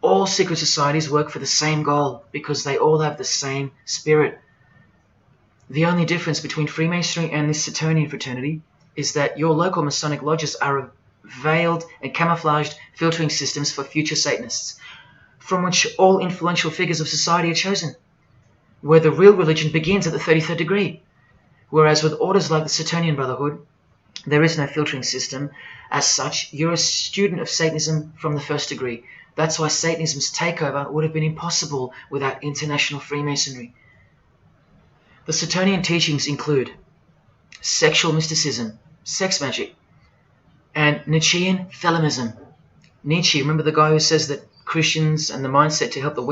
All secret societies work for the same goal because they all have the same spirit. The only difference between Freemasonry and this Saturnian fraternity is that your local Masonic lodges are veiled and camouflaged filtering systems for future Satanists, from which all influential figures of society are chosen, where the real religion begins at the 33rd degree. Whereas with orders like the Saturnian Brotherhood, there is no filtering system. As such, you're a student of Satanism from the first degree. That's why Satanism's takeover would have been impossible without international Freemasonry. The Saturnian teachings include sexual mysticism, sex magic, and Nietzschean Thelemism. Nietzsche, remember the guy who says that Christians and the mindset to help the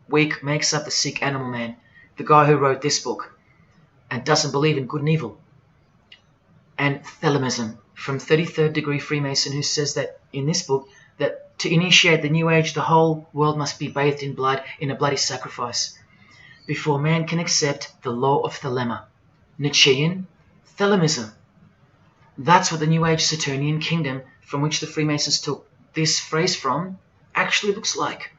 weak makes up the sick animal man? The guy who wrote this book and doesn't believe in good and evil. And Thelemism from 33rd degree Freemason, who says that in this book that to initiate the New Age, the whole world must be bathed in blood in a bloody sacrifice before man can accept the law of Thelema. Nietzschean Thelemism. That's what the New Age Saturnian kingdom, from which the Freemasons took this phrase from, actually looks like.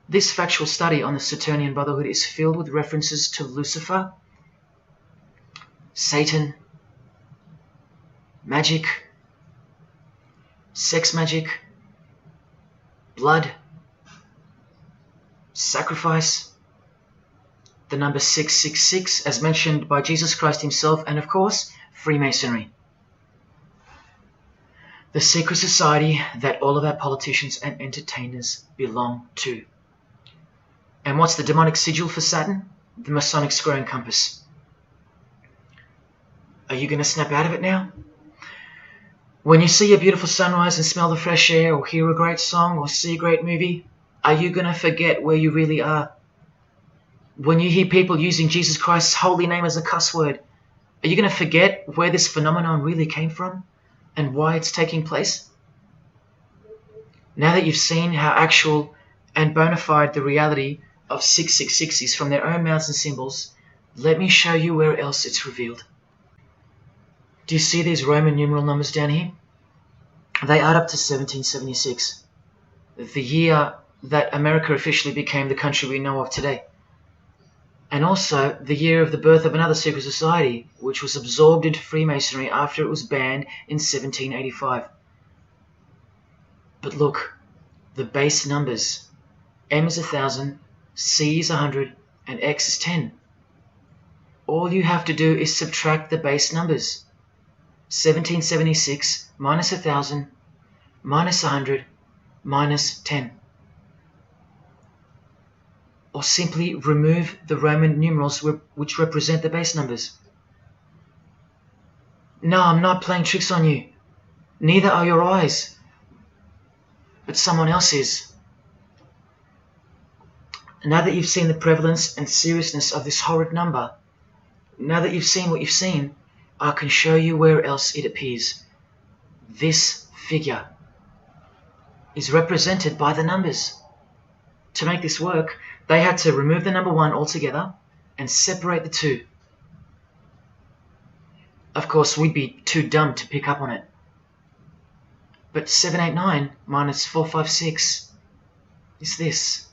This factual study on the Saturnian Brotherhood is filled with references to Lucifer, Satan, magic, sex magic, blood, sacrifice, the number 666 as mentioned by Jesus Christ himself, and of course, Freemasonry. The secret society that all of our politicians and entertainers belong to. And what's the demonic sigil for Saturn? The Masonic square and compass. Are you going to snap out of it now? When you see a beautiful sunrise and smell the fresh air, or hear a great song, or see a great movie, are you going to forget where you really are? When you hear people using Jesus Christ's holy name as a cuss word, are you going to forget where this phenomenon really came from and why it's taking place? Now that you've seen how actual and bona fide the reality of 666 is from their own mouths and symbols, let me show you where else it's revealed. Do you see these Roman numeral numbers down here? They add up to 1776, the year that America officially became the country we know of today. And also the year of the birth of another secret society, which was absorbed into Freemasonry after it was banned in 1785. But look, the base numbers. M is 1,000, C is 100, and X is 10. All you have to do is subtract the base numbers. 1776 minus 1,000 minus 100 minus 10. Or simply remove the Roman numerals which represent the base numbers. No, I'm not playing tricks on you. Neither are your eyes. But someone else is. Now that you've seen the prevalence and seriousness of this horrid number, now that you've seen what you've seen, I can show you where else it appears. this figure is represented by the numbers. To make this work, they had to remove the number 1 altogether and separate the 2. Of course, we'd be too dumb to pick up on it. But 789 minus 456 is this,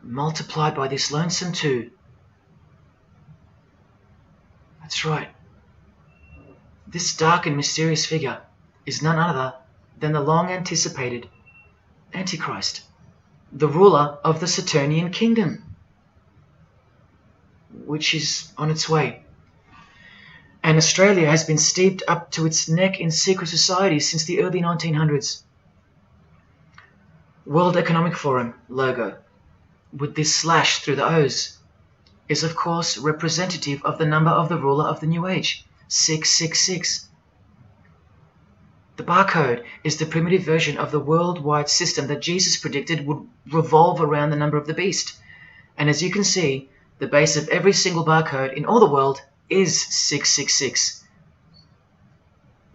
multiplied by this lonesome 2. That's right. This dark and mysterious figure is none other than the long-anticipated Antichrist, the ruler of the Saturnian kingdom, which is on its way. And Australia has been steeped up to its neck in secret societies since the early 1900s. World Economic Forum logo, with this slash through the O's, is of course representative of the number of the ruler of the New Age, 666. The barcode is the primitive version of the worldwide system that Jesus predicted would revolve around the number of the beast. And as you can see, the base of every single barcode in all the world is 666.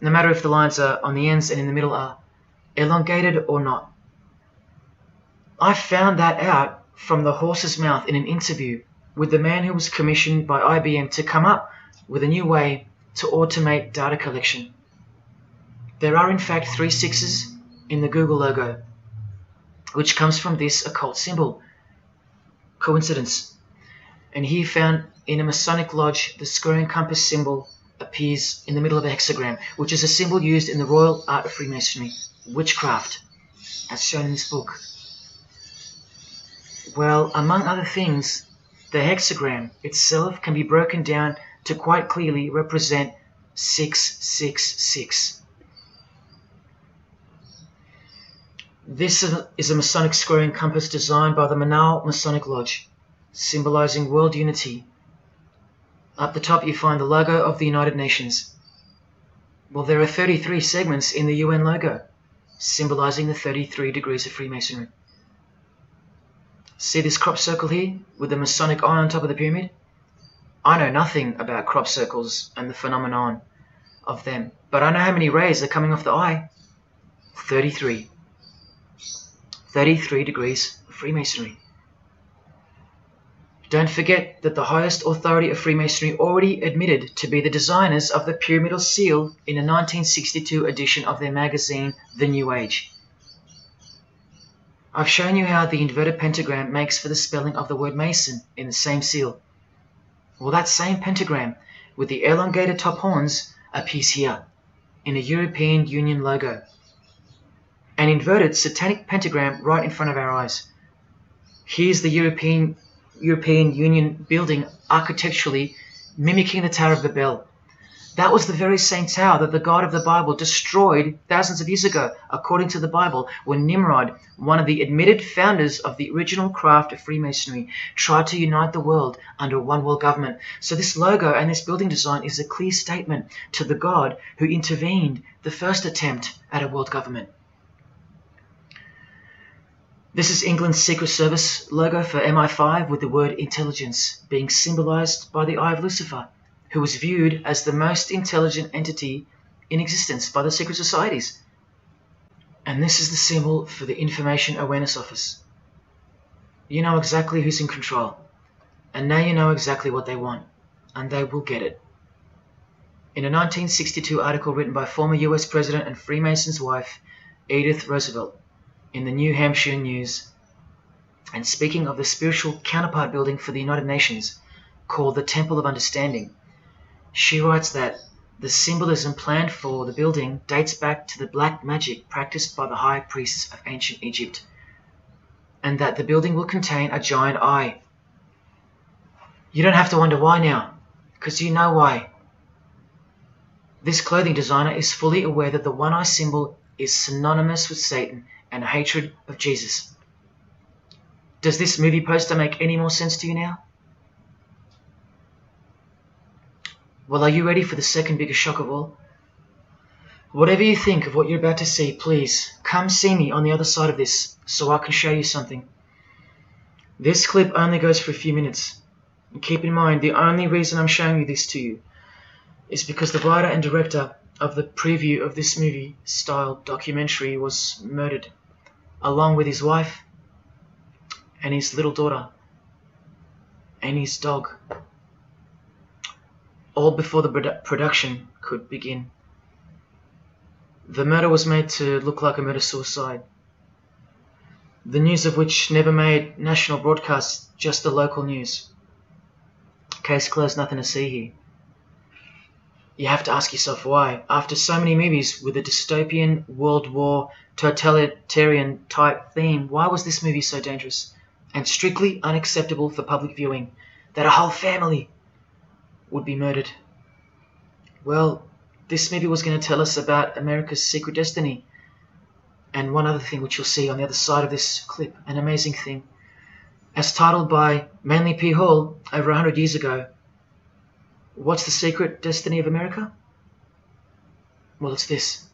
No matter if the lines are on the ends and in the middle are elongated or not. I found that out from the horse's mouth in an interview with the man who was commissioned by IBM to come up with a new way to automate data collection. There are in fact 3 6s in the Google logo, which comes from this occult symbol. Coincidence? And he found in a Masonic lodge the square and compass symbol appears in the middle of a hexagram, which is a symbol used in the royal art of Freemasonry, witchcraft, as shown in this book. Well, among other things, the hexagram itself can be broken down to quite clearly represent 666. This is a Masonic square and compass designed by the Manal Masonic Lodge, symbolizing world unity. Up the top you find the logo of the United Nations. Well, there are 33 segments in the UN logo, symbolizing the 33 degrees of Freemasonry. See this crop circle here with the Masonic eye on top of the pyramid? I know nothing about crop circles and the phenomenon of them, but I know how many rays are coming off the eye. 33. 33 degrees of Freemasonry. Don't forget that the highest authority of Freemasonry already admitted to be the designers of the pyramidal seal in a 1962 edition of their magazine, The New Age. I've shown you how the inverted pentagram makes for the spelling of the word Mason in the same seal. Well, that same pentagram with the elongated top horns appears here in a European Union logo. An inverted satanic pentagram right in front of our eyes. Here's the European Union building architecturally mimicking the Tower of Babel. That was the very same tower that the God of the Bible destroyed thousands of years ago, according to the Bible, when Nimrod, one of the admitted founders of the original craft of Freemasonry, tried to unite the world under one world government. So this logo and this building design is a clear statement to the God who intervened the first attempt at a world government. This is England's Secret Service logo for MI5 with the word intelligence being symbolized by the eye of Lucifer, who was viewed as the most intelligent entity in existence by the secret societies. And this is the symbol for the Information Awareness Office. You know exactly who's in control, and now you know exactly what they want, and they will get it. In a 1962 article written by former US President and Freemason's wife, Edith Roosevelt, in the New Hampshire News, and speaking of the spiritual counterpart building for the United Nations, called the Temple of Understanding, she writes that the symbolism planned for the building dates back to the black magic practiced by the high priests of ancient Egypt, and that the building will contain a giant eye. You don't have to wonder why now, because you know why. This clothing designer is fully aware that the one-eye symbol is synonymous with Satan and a hatred of Jesus. Does this movie poster make any more sense to you now? Well, are you ready for the second biggest shock of all? Whatever you think of what you're about to see, please come see me on the other side of this so I can show you something. This clip only goes for a few minutes. And keep in mind, the only reason I'm showing you this to you is because the writer and director of the preview of this movie-style documentary was murdered, along with his wife and his little daughter and his dog, all before the production could begin. The murder was made to look like a murder-suicide, the news of which never made national broadcasts, just the local news. Case closed, nothing to see here. You have to ask yourself why. After so many movies with a dystopian, World War, totalitarian type theme, why was this movie so dangerous and strictly unacceptable for public viewing that a whole family would be murdered? Well, this movie was going to tell us about America's secret destiny. And one other thing which you'll see on the other side of this clip, an amazing thing. As titled by Manly P. Hall over 100 years ago, what's the secret destiny of America? Well, it's this.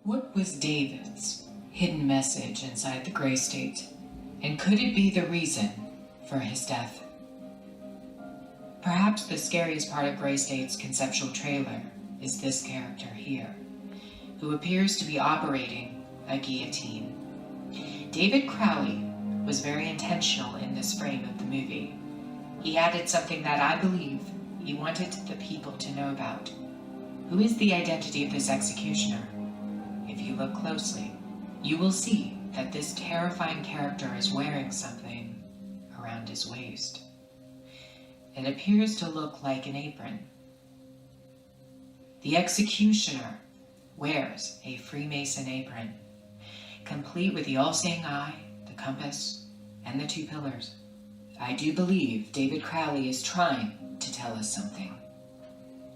What was David's hidden message inside the Grey State? And could it be the reason for his death? Perhaps the scariest part of Grey State's conceptual trailer is this character here, who appears to be operating a guillotine. David Crowley was very intentional in this frame of the movie. He added something that I believe he wanted the people to know about. Who is the identity of this executioner? If you look closely, you will see that this terrifying character is wearing something around his waist. It appears to look like an apron. The executioner wears a Freemason apron, complete with the all-seeing eye, the compass, and the two pillars. I do believe David Crowley is trying to tell us something.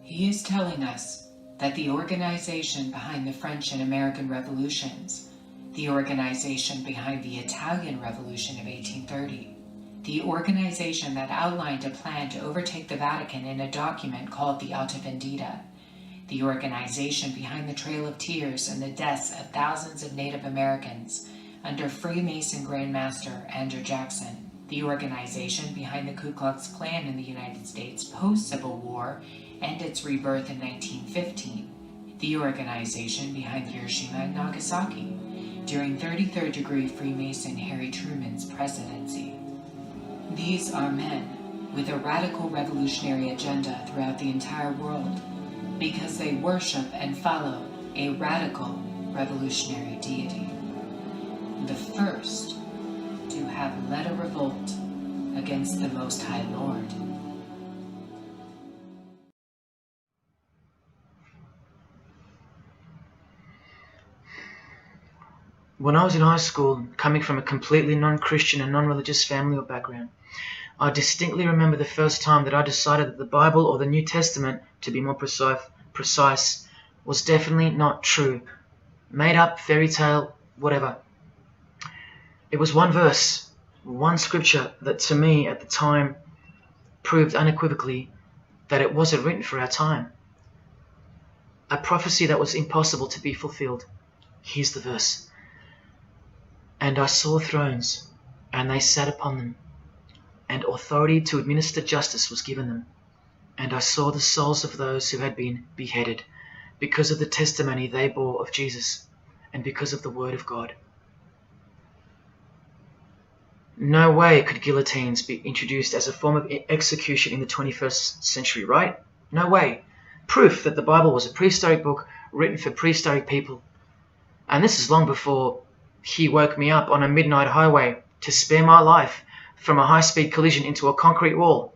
He is telling us that the organization behind the French and American revolutions, the organization behind the Italian Revolution of 1830, the organization that outlined a plan to overtake the Vatican in a document called the Alta Vendita, the organization behind the Trail of Tears and the deaths of thousands of Native Americans under Freemason Grandmaster Andrew Jackson, the organization behind the Ku Klux Klan in the United States post-Civil War and its rebirth in 1915, the organization behind Hiroshima and Nagasaki during 33rd degree Freemason Harry Truman's presidency. These are men with a radical revolutionary agenda throughout the entire world because they worship and follow a radical revolutionary deity. The first to have led a revolt against the Most High Lord. When I was in high school, coming from a completely non-Christian and non-religious family or background, I distinctly remember the first time that I decided that the Bible, or the New Testament, to be more precise, was definitely not true. Made up, fairy tale, whatever. It was one verse, one scripture that to me at the time proved unequivocally that it wasn't written for our time. A prophecy that was impossible to be fulfilled. Here's the verse. And I saw thrones, and they sat upon them, and authority to administer justice was given them. And I saw the souls of those who had been beheaded, because of the testimony they bore of Jesus, and because of the word of God. No way could guillotines be introduced as a form of execution in the 21st century, right? No way. Proof that the Bible was a prehistoric book written for prehistoric people. And this is long before he woke me up on a midnight highway to spare my life from a high-speed collision into a concrete wall.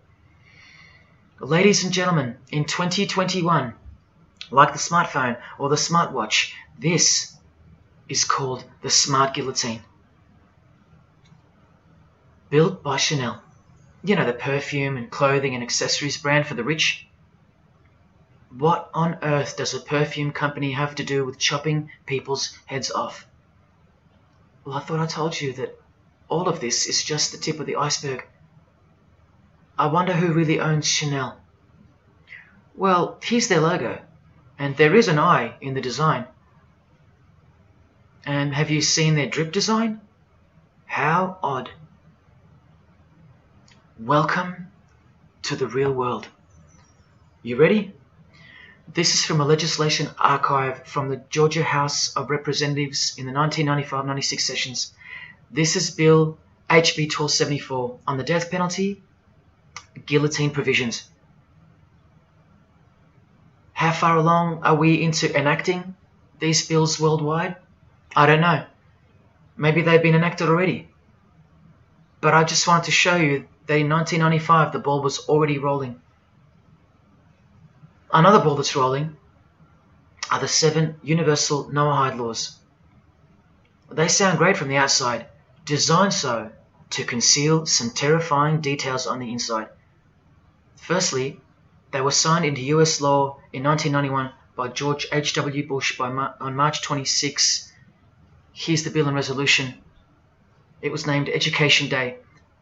Ladies and gentlemen, in 2021, like the smartphone or the smartwatch, this is called the smart guillotine. Built by Chanel. You know, the perfume and clothing and accessories brand for the rich. What on earth does a perfume company have to do with chopping people's heads off? Well, I thought I told you that all of this is just the tip of the iceberg. I wonder who really owns Chanel. Well, here's their logo, and there is an eye in the design. And have you seen their drip design? How odd. Welcome to the real world. You ready? This is from a legislation archive from the Georgia House of Representatives in the 1995-96 sessions. This is Bill HB 1274 on the death penalty, guillotine provisions. How far along are we into enacting these bills worldwide? I don't know. Maybe they've been enacted already. But I just wanted to show you that in 1995 the ball was already rolling. Another ball that's rolling are the 7 universal Noahide laws. They sound great from the outside, designed so to conceal some terrifying details on the inside. Firstly, they were signed into US law in 1991 by George H.W. Bush on March 26. Here's the bill and resolution. It was named Education Day.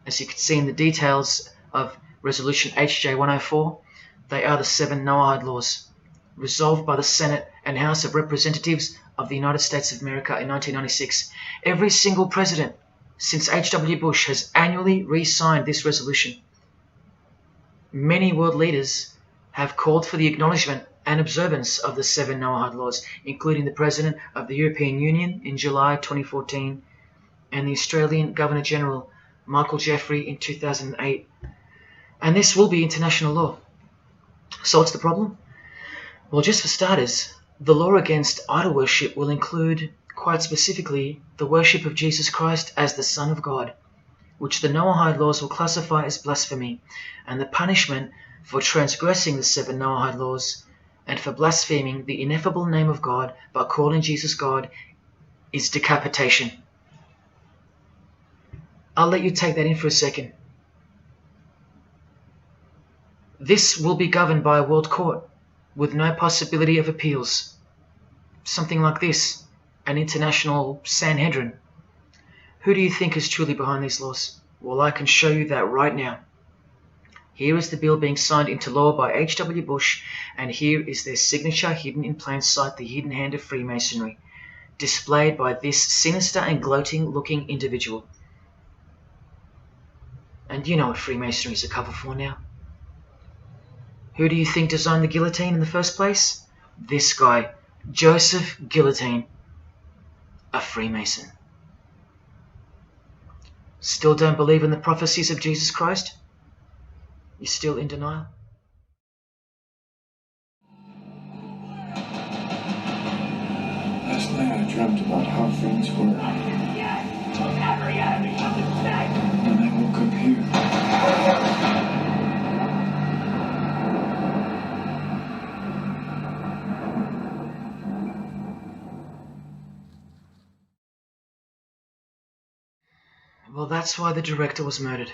As you can see in the details of Resolution HJ 104, they are the 7 Noahide laws, resolved by the Senate and House of Representatives of the United States of America in 1996. Every single president since H.W. Bush has annually re-signed this resolution. Many world leaders have called for the acknowledgement and observance of the 7 Noahide laws, including the President of the European Union in July 2014 and the Australian Governor-General Michael Jeffrey in 2008. And this will be international law. So what's the problem? Well, just for starters, the law against idol worship will include, quite specifically, the worship of Jesus Christ as the Son of God, which the Noahide laws will classify as blasphemy, and the punishment for transgressing the 7 Noahide laws and for blaspheming the ineffable name of God by calling Jesus God is decapitation. I'll let you take that in for a second. This will be governed by a world court with no possibility of appeals. Something like this, an international Sanhedrin. Who do you think is truly behind these laws? Well, I can show you that right now. Here is the bill being signed into law by H.W. Bush, and here is their signature hidden in plain sight, the hidden hand of Freemasonry, displayed by this sinister and gloating-looking individual. And you know what Freemasonry is a cover for now. Who do you think designed the guillotine in the first place? This guy, Joseph Guillotine, a Freemason. Still don't believe in the prophecies of Jesus Christ? You're still in denial? Last night I dreamt about how things were. And I woke up here. Well, that's why the director was murdered.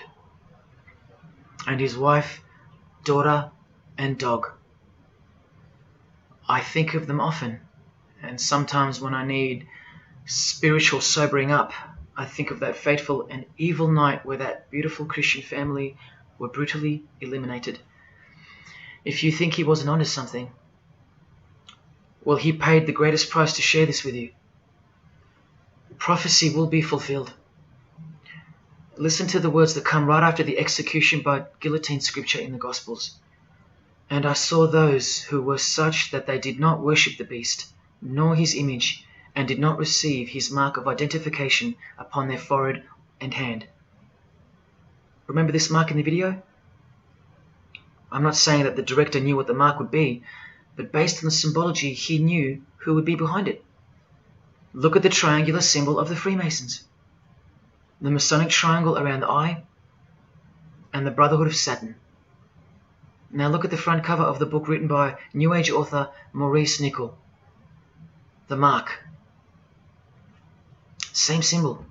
And his wife, daughter, and dog. I think of them often, and sometimes when I need spiritual sobering up, I think of that fateful and evil night where that beautiful Christian family were brutally eliminated. If you think he wasn't onto something, well, he paid the greatest price to share this with you. Prophecy will be fulfilled. Listen to the words that come right after the execution by guillotine scripture in the Gospels. And I saw those who were such that they did not worship the beast, nor his image, and did not receive his mark of identification upon their forehead and hand. Remember this mark in the video? I'm not saying that the director knew what the mark would be, but based on the symbology, he knew who would be behind it. Look at the triangular symbol of the Freemasons. The Masonic triangle around the eye, and the Brotherhood of Saturn. Now look at the front cover of the book written by New Age author Maurice Nicoll. The mark. Same symbol.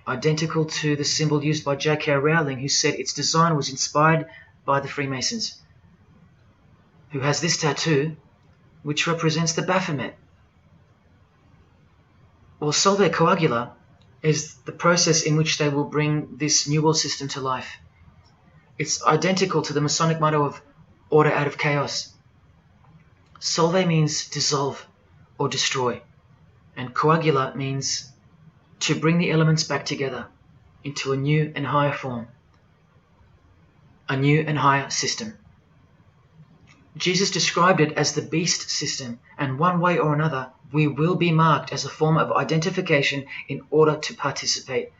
Identical to the symbol used by J.K. Rowling, who said its design was inspired by the Freemasons. Who has this tattoo, which represents the Baphomet. Well, Solve Coagula is the process in which they will bring this New World system to life. It's identical to the Masonic motto of order out of chaos. Solve means dissolve or destroy, and coagula means to bring the elements back together into a new and higher form, a new and higher system. Jesus described it as the beast system, and one way or another, we will be marked as a form of identification in order to participate.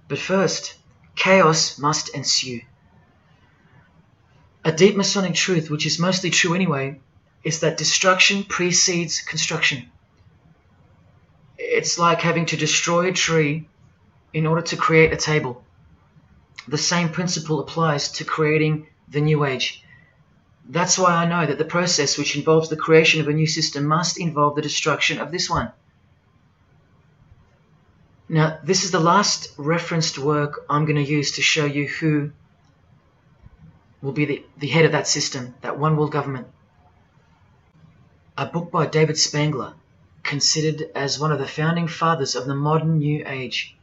But first, chaos must ensue. A deep Masonic truth, which is mostly true anyway, is that destruction precedes construction. It's like having to destroy a tree in order to create a table. The same principle applies to creating the New Age. That's why I know that the process which involves the creation of a new system must involve the destruction of this one. Now, this is the last referenced work I'm going to use to show you who will be the head of that system, that one world government. A book by David Spangler, considered as one of the founding fathers of the modern New Age.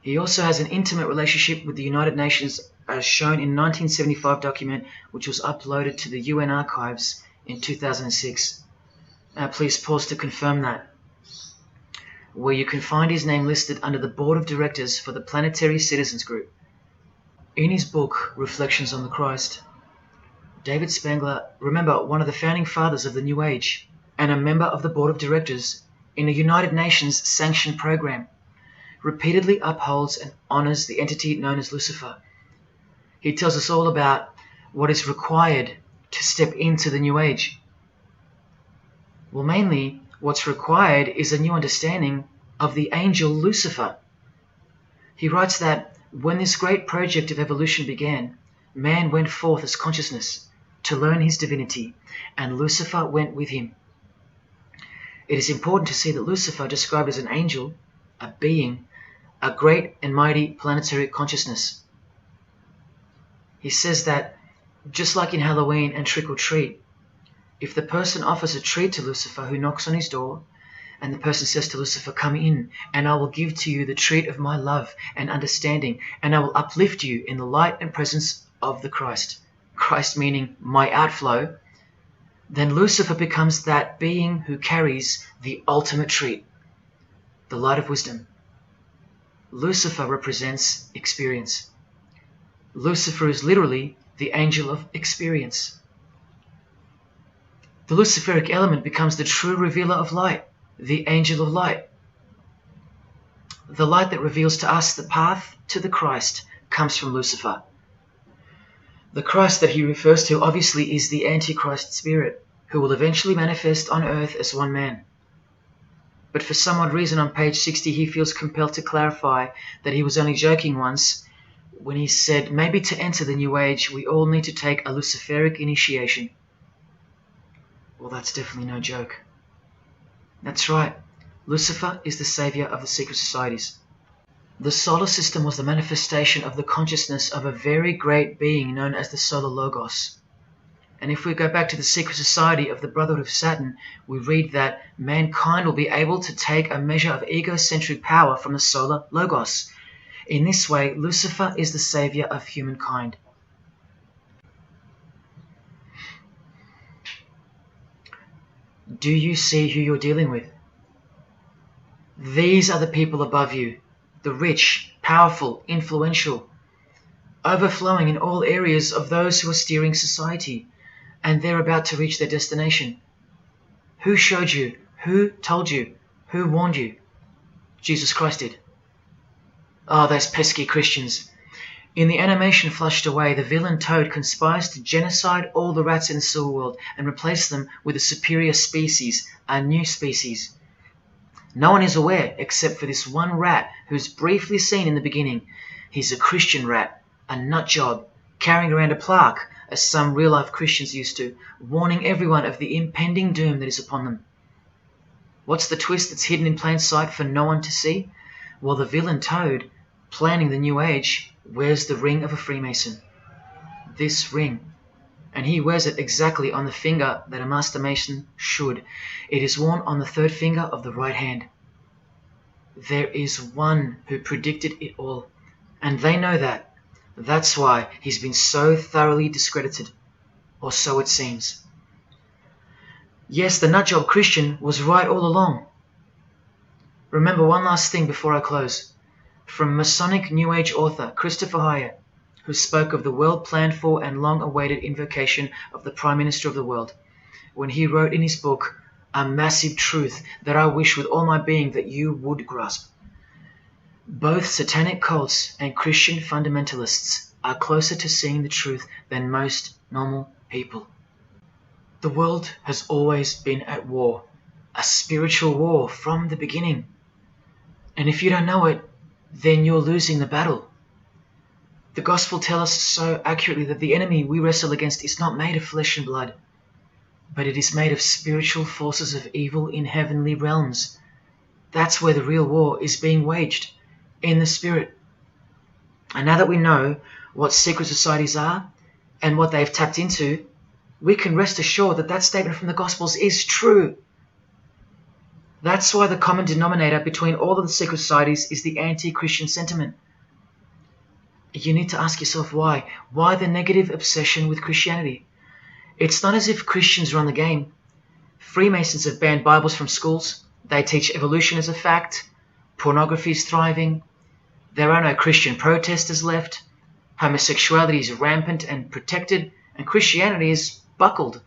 He also has an intimate relationship with the United Nations, as shown in a 1975 document which was uploaded to the UN archives in 2006. Please pause to confirm that, where you can find his name listed under the Board of Directors for the Planetary Citizens Group. In his book, Reflections on the Christ, David Spangler, remember, one of the founding fathers of the New Age, and a member of the Board of Directors in a United Nations sanctioned program, repeatedly upholds and honors the entity known as Lucifer. He tells us all about what is required to step into the New Age. Well, mainly, what's required is a new understanding of the angel Lucifer. He writes that when this great project of evolution began, man went forth as consciousness to learn his divinity, and Lucifer went with him. It is important to see that Lucifer, described as an angel, a being, a great and mighty planetary consciousness. He says that, just like in Halloween and trick or treat, if the person offers a treat to Lucifer who knocks on his door, And the person says to Lucifer, "Come in, and I will give to you the treat of my love and understanding, and I will uplift you in the light and presence of the Christ." Christ meaning my outflow. Then Lucifer becomes that being who carries the ultimate treat, the light of wisdom. Lucifer represents experience. Lucifer is literally the angel of experience. The Luciferic element becomes the true revealer of light, the angel of light. The light that reveals to us the path to the Christ comes from Lucifer. The Christ that he refers to obviously is the antichrist spirit, who will eventually manifest on earth as one man. But for some odd reason on page 60 he feels compelled to clarify that he was only joking once when he said maybe to enter the New Age we all need to take a Luciferic initiation. Well, that's definitely no joke. That's right, Lucifer is the savior of the secret societies. The solar system was the manifestation of the consciousness of a very great being known as the solar logos. And if we go back to the secret society of the Brotherhood of Saturn, we read that mankind will be able to take a measure of egocentric power from the solar logos. In this way, Lucifer is the savior of humankind. Do you see who you're dealing with? These are the people above you, the rich, powerful, influential, overflowing in all areas of those who are steering society, and they're about to reach their destination. Who showed you? Who told you? Who warned you? Jesus Christ did. Oh, those pesky Christians. In the animation flushed away, the villain Toad conspires to genocide all the rats in the sewer world and replace them with a superior species, a new species. No one is aware except for this one rat who's briefly seen in the beginning. He's a Christian rat, a nut job, carrying around a plaque, as some real-life Christians used to, warning everyone of the impending doom that is upon them. What's the twist that's hidden in plain sight for no one to see? Well, the villain Toad, planning the New Age, wears the ring of a Freemason. This ring. And he wears it exactly on the finger that a Master Mason should. It is worn on the third finger of the right hand. There is one who predicted it all, and they know that. That's why he's been so thoroughly discredited, or so it seems. Yes, the nutjob Christian was right all along. Remember one last thing before I close. From Masonic New Age author Christopher Hyatt, who spoke of the well-planned-for and long-awaited invocation of the Prime Minister of the world, when he wrote in his book, "A massive truth that I wish with all my being that you would grasp. Both satanic cults and Christian fundamentalists are closer to seeing the truth than most normal people. The world has always been at war, a spiritual war from the beginning. And if you don't know it, then you're losing the battle. The gospel tells us so accurately that the enemy we wrestle against is not made of flesh and blood, but it is made of spiritual forces of evil in heavenly realms. That's where the real war is being waged, in the spirit. And now that we know what secret societies are and what they've tapped into, we can rest assured that that statement from the Gospels is true. That's why the common denominator between all of the secret societies is the anti-Christian sentiment. You need to ask yourself why. Why the negative obsession with Christianity? It's not as if Christians run the game. Freemasons have banned Bibles from schools. They teach evolution as a fact. Pornography is thriving. There are no Christian protesters left. Homosexuality is rampant and protected, and Christianity is buckled.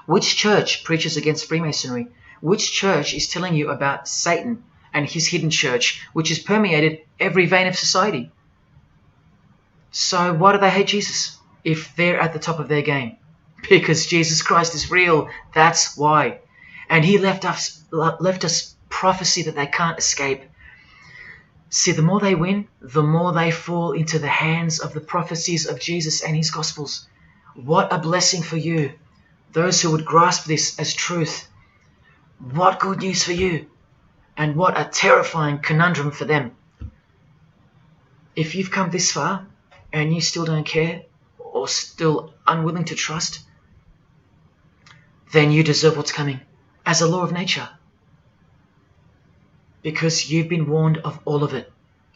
Which church preaches against Freemasonry? Which church is telling you about Satan and his hidden church, which has permeated every vein of society? So why do they hate Jesus if they're at the top of their game? Because Jesus Christ is real, that's why. And he left us prophecy that they can't escape. See, the more they win, the more they fall into the hands of the prophecies of Jesus and his Gospels. What a blessing for you, those who would grasp this as truth. What good news for you, and what a terrifying conundrum for them. If you've come this far, and you still don't care, or still unwilling to trust, then you deserve what's coming, as a law of nature. because you've been warned of all of it.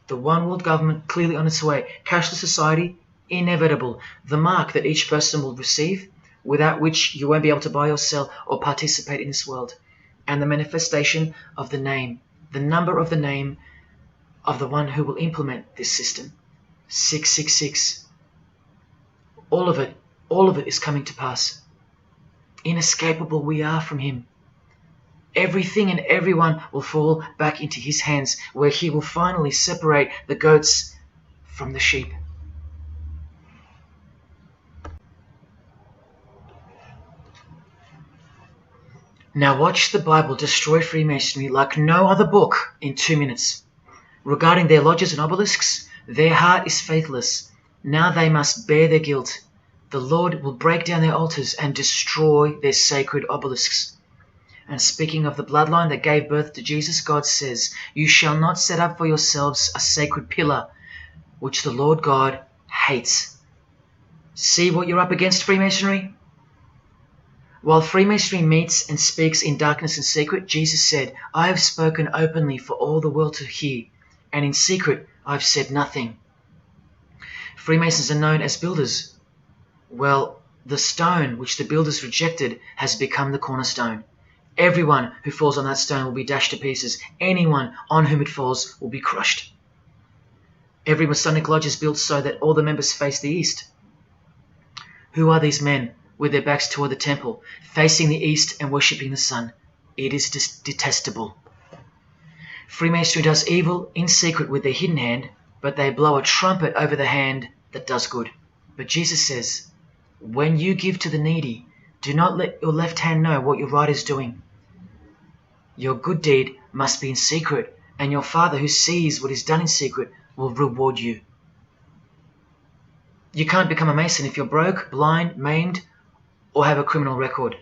The one world government clearly on its way. Cashless society, inevitable. The mark that each person will receive, without which you won't be able to buy or sell or participate in this world. And the manifestation of the name, the number of the name of the one who will implement this system. 666. All of it is coming to pass. Inescapable we are from him. Everything and everyone will fall back into his hands, where he will finally separate the goats from the sheep. Now watch the Bible destroy Freemasonry like no other book in 2 minutes. Regarding their lodges and obelisks, their heart is faithless. Now they must bear their guilt. The Lord will break down their altars and destroy their sacred obelisks. And speaking of the bloodline that gave birth to Jesus, God says, "You shall not set up for yourselves a sacred pillar, which the Lord God hates." See what you're up against, Freemasonry? While Freemasonry meets and speaks in darkness and secret, Jesus said, "I have spoken openly for all the world to hear, and in secret I've said nothing." Freemasons are known as builders. Well, the stone which the builders rejected has become the cornerstone. Everyone who falls on that stone will be dashed to pieces. Anyone on whom it falls will be crushed. Every Masonic lodge is built so that all the members face the east. Who are these men with their backs toward the temple, facing the east and worshipping the sun? It is detestable. Freemasonry does evil in secret with their hidden hand, but they blow a trumpet over the hand that does good. But Jesus says, "When you give to the needy, do not let your left hand know what your right is doing. Your good deed must be in secret, and your Father who sees what is done in secret will reward you." You can't become a Mason if you're broke, blind, maimed, or have a criminal record.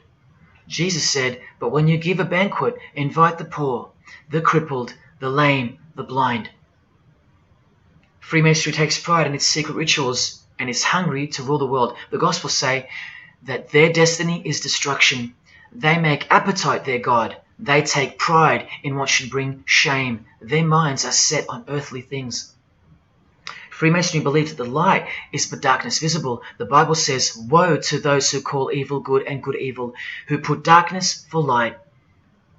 Jesus said, "But when you give a banquet, invite the poor, the crippled, the lame, the blind." Freemasonry takes pride in its secret rituals and is hungry to rule the world. The Gospels say that their destiny is destruction. They make appetite their God. They take pride in what should bring shame. Their minds are set on earthly things. Freemasonry believes that the light is but darkness visible. The Bible says, "Woe to those who call evil good and good evil, who put darkness for light."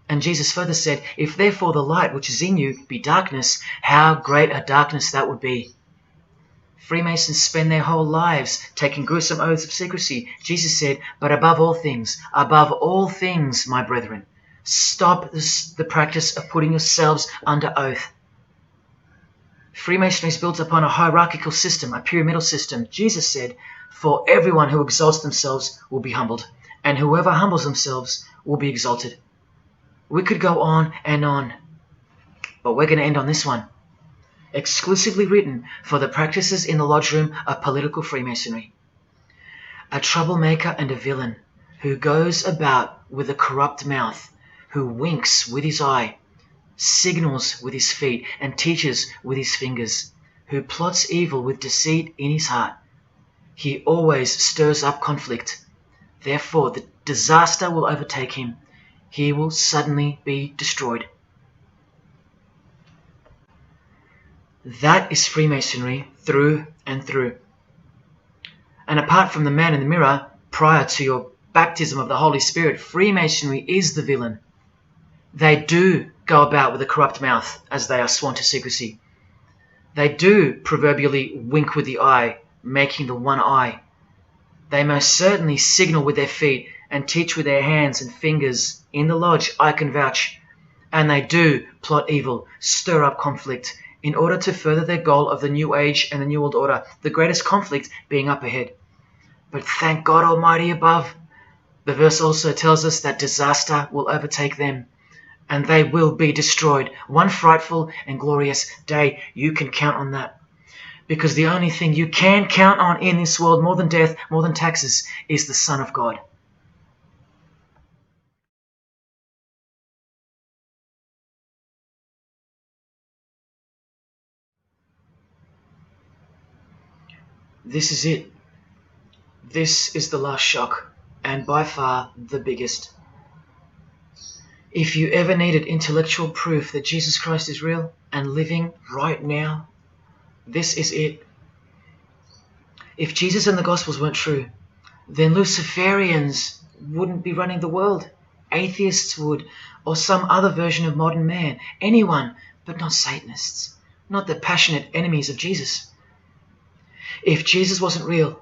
And Jesus further said, "If therefore the light which is in you be darkness, how great a darkness that would be." Freemasons spend their whole lives taking gruesome oaths of secrecy. Jesus said, "But above all things, my brethren, stop the practice of putting yourselves under oath." Freemasonry is built upon a hierarchical system, a pyramidal system. Jesus said, "For everyone who exalts themselves will be humbled, and whoever humbles themselves will be exalted." We could go on and on, but we're going to end on this one. Exclusively written for the practices in the lodge room of political Freemasonry. A troublemaker and a villain, who goes about with a corrupt mouth, who winks with his eye, signals with his feet, and teaches with his fingers, who plots evil with deceit in his heart. He always stirs up conflict. Therefore the disaster will overtake him. He will suddenly be destroyed. That is Freemasonry through and through. And apart from the man in the mirror, prior to your baptism of the Holy Spirit, Freemasonry is the villain. They do go about with a corrupt mouth as they are sworn to secrecy. They do proverbially wink with the eye, making the one eye. They most certainly signal with their feet and teach with their hands and fingers. In the lodge, I can vouch. And they do plot evil, stir up conflict, in order to further their goal of the New Age and the New World Order, the greatest conflict being up ahead. But thank God Almighty above, the verse also tells us that disaster will overtake them, and they will be destroyed. One frightful and glorious day, you can count on that. Because the only thing you can count on in this world, more than death, more than taxes, is the Son of God. This is it. This is the last shock, and by far the biggest. If you ever needed intellectual proof that Jesus Christ is real and living right now, this is it. If Jesus and the Gospels weren't true, then Luciferians wouldn't be running the world. Atheists would, or some other version of modern man. Anyone, but not Satanists, not the passionate enemies of Jesus. If Jesus wasn't real,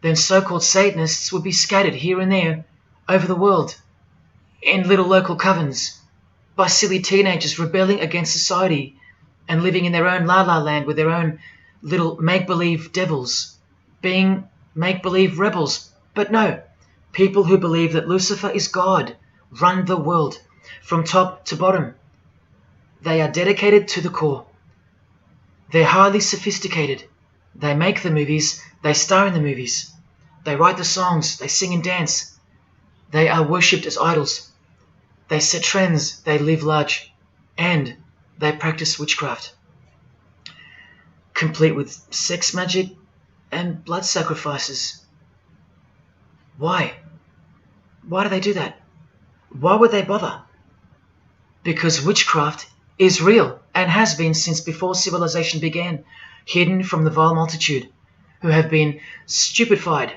then so-called Satanists would be scattered here and there over the world in little local covens by silly teenagers rebelling against society and living in their own la-la land with their own little make-believe devils, being make-believe rebels. But no, people who believe that Lucifer is God run the world from top to bottom. They are dedicated to the core. They're highly sophisticated. They make the movies, they star in the movies. They write the songs, they sing and dance. They are worshipped as idols. They set trends, they live large, and they practice witchcraft, complete with sex magic and blood sacrifices. Why? Why do they do that? Why would they bother? Because witchcraft is real and has been since before civilization began, hidden from the vile multitude who have been stupefied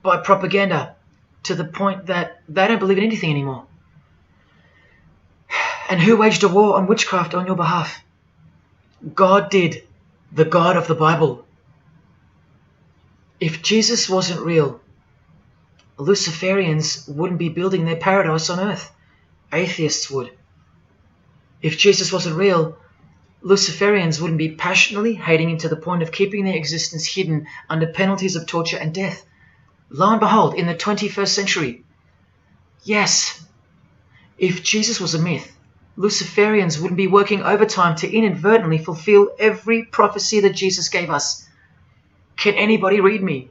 by propaganda to the point that they don't believe in anything anymore. And who waged a war on witchcraft on your behalf? God did, the God of the Bible. If Jesus wasn't real, Luciferians wouldn't be building their paradise on earth. Atheists would. If Jesus wasn't real, Luciferians wouldn't be passionately hating him to the point of keeping their existence hidden under penalties of torture and death. Lo and behold, in the 21st century. Yes, if Jesus was a myth, Luciferians wouldn't be working overtime to inadvertently fulfill every prophecy that Jesus gave us. Can anybody read me?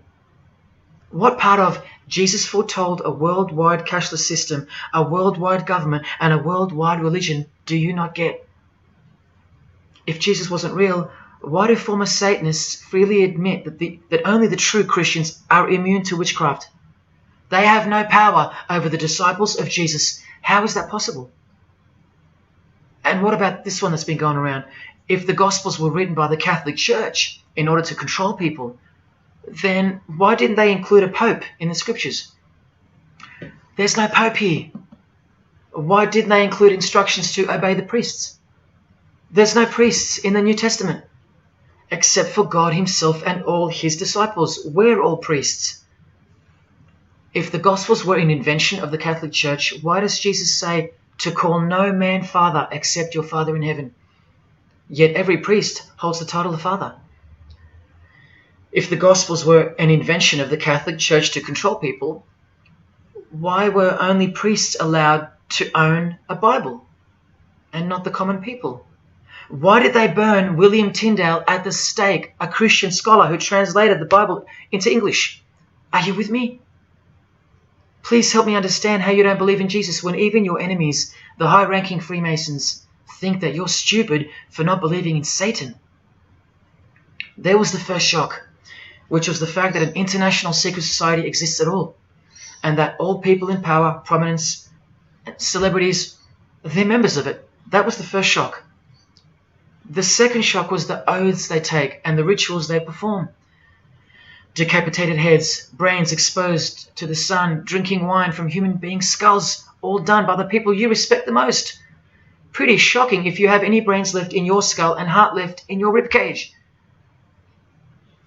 What part of Jesus foretold a worldwide cashless system, a worldwide government, and a worldwide religion do you not get? If Jesus wasn't real, why do former Satanists freely admit that only the true Christians are immune to witchcraft? They have no power over the disciples of Jesus. How is that possible? And what about this one that's been going around? If the Gospels were written by the Catholic Church in order to control people, then why didn't they include a Pope in the Scriptures? There's no Pope here. Why didn't they include instructions to obey the priests? There's no priests in the New Testament, except for God himself and all his disciples. We're all priests. If the Gospels were an invention of the Catholic Church, why does Jesus say to call no man Father except your Father in heaven? Yet every priest holds the title of Father. If the Gospels were an invention of the Catholic Church to control people, why were only priests allowed to own a Bible and not the common people? Why did they burn William Tyndale at the stake, a Christian scholar who translated the Bible into English? Are you with me? Please help me understand how you don't believe in Jesus when even your enemies, the high-ranking Freemasons, think that you're stupid for not believing in Satan. There was the first shock, which was the fact that an international secret society exists at all, and that all people in power, prominence, celebrities, they're members of it. That was the first shock. The second shock was the oaths they take and the rituals they perform. Decapitated heads, brains exposed to the sun, drinking wine from human beings' skulls, all done by the people you respect the most. Pretty shocking if you have any brains left in your skull and heart left in your ribcage.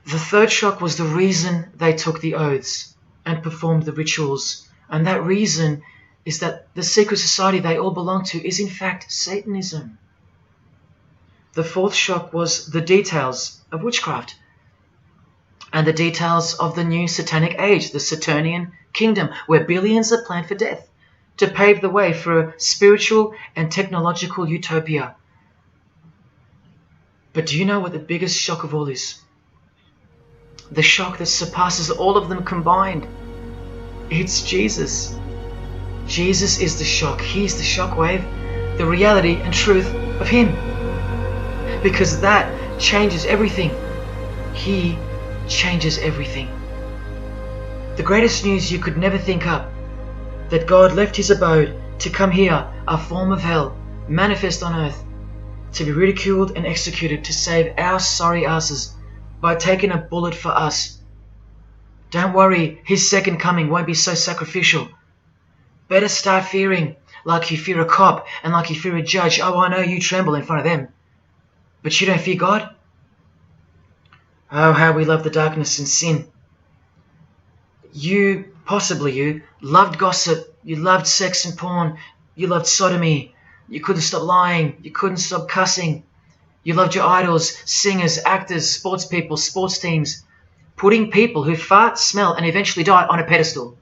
The third shock was the reason they took the oaths and performed the rituals. And that reason is that the secret society they all belong to is in fact Satanism. The fourth shock was the details of witchcraft and the details of the new satanic age, the Saturnian kingdom, where billions are planned for death to pave the way for a spiritual and technological utopia. But do you know what the biggest shock of all is? The shock that surpasses all of them combined. It's Jesus. Jesus is the shock. He's the shockwave, the reality and truth of him. Because that changes everything. He changes everything. The greatest news you could never think up, that God left his abode to come here, a form of hell, manifest on earth, to be ridiculed and executed, to save our sorry asses by taking a bullet for us. Don't worry, his second coming won't be so sacrificial. Better start fearing like you fear a cop and like you fear a judge. Oh, I know you tremble in front of them, but you don't fear God? Oh, how we love the darkness and sin. Possibly you, loved gossip, you loved sex and porn, you loved sodomy, you couldn't stop lying, you couldn't stop cussing, you loved your idols, singers, actors, sports people, sports teams, putting people who fart, smell, and eventually die on a pedestal.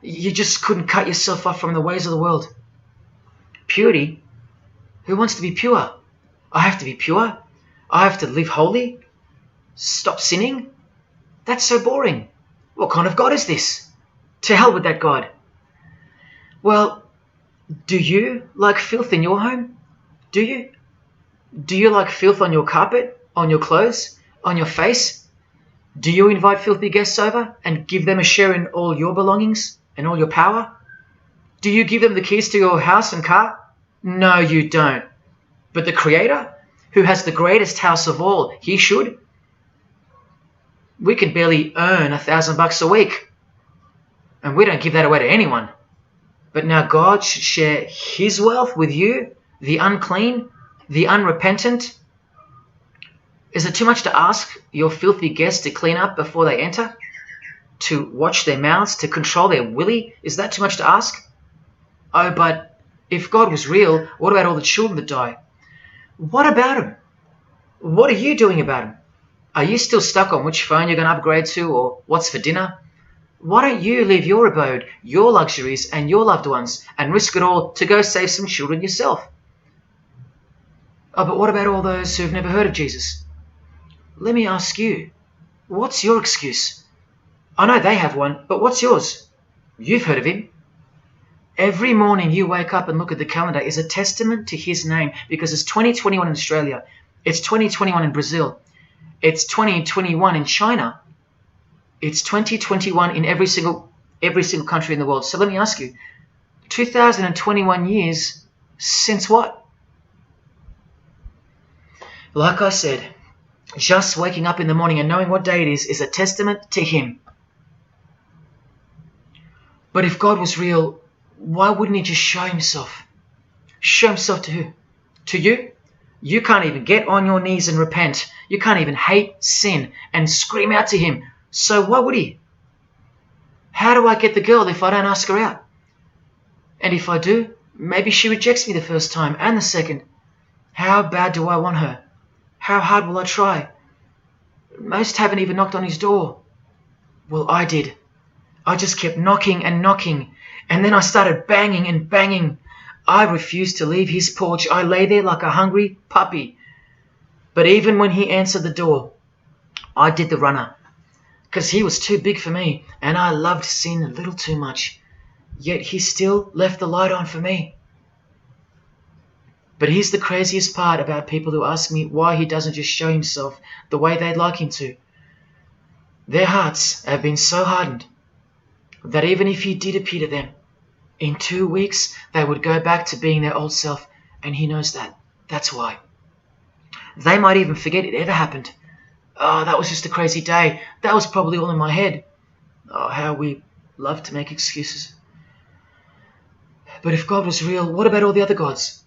You just couldn't cut yourself off from the ways of the world. Purity? Who wants to be pure? I have to be pure? I have to live holy? Stop sinning? That's so boring. What kind of God is this? To hell with that God. Well, do you like filth in your home? Do you? Do you like filth on your carpet, on your clothes, on your face? Do you invite filthy guests over and give them a share in all your belongings and all your power? Do you give them the keys to your house and car? No, you don't. But the Creator, who has the greatest house of all, he should. We can barely earn $1,000 a week, and we don't give that away to anyone. But now God should share his wealth with you, the unclean, the unrepentant. Is it too much to ask your filthy guests to clean up before they enter? To watch their mouths, to control their willy? Is that too much to ask? Oh, but if God was real, what about all the children that die? What about them? What are you doing about them? Are you still stuck on which phone you're going to upgrade to or what's for dinner? Why don't you leave your abode, your luxuries and your loved ones and risk it all to go save some children yourself? Oh, but what about all those who've never heard of Jesus? Let me ask you, what's your excuse? I know they have one, but what's yours? You've heard of him. Every morning you wake up and look at the calendar is a testament to his name, because it's 2021 in Australia, it's 2021 in Brazil, it's 2021 in China, it's 2021 in every single country in the world. So let me ask you, 2021 years since what? Like I said, just waking up in the morning and knowing what day it is a testament to him. But if God was real, why wouldn't he just show himself? Show himself to who? To you? You can't even get on your knees and repent. You can't even hate sin and scream out to him. So why would he? How do I get the girl if I don't ask her out? And if I do, maybe she rejects me the first time and the second. How bad do I want her? How hard will I try? Most haven't even knocked on his door. Well, I did. I just kept knocking and knocking, and then I started banging and banging. I refused to leave his porch. I lay there like a hungry puppy. But even when he answered the door, I did the runner, because he was too big for me, and I loved sin a little too much. Yet he still left the light on for me. But here's the craziest part about people who ask me why he doesn't just show himself the way they'd like him to. Their hearts have been so hardened that even if he did appear to them, in 2 weeks they would go back to being their old self, and he knows that. That's why. They might even forget it ever happened. Oh, that was just a crazy day. That was probably all in my head. Oh, how we love to make excuses. But if God was real, what about all the other gods?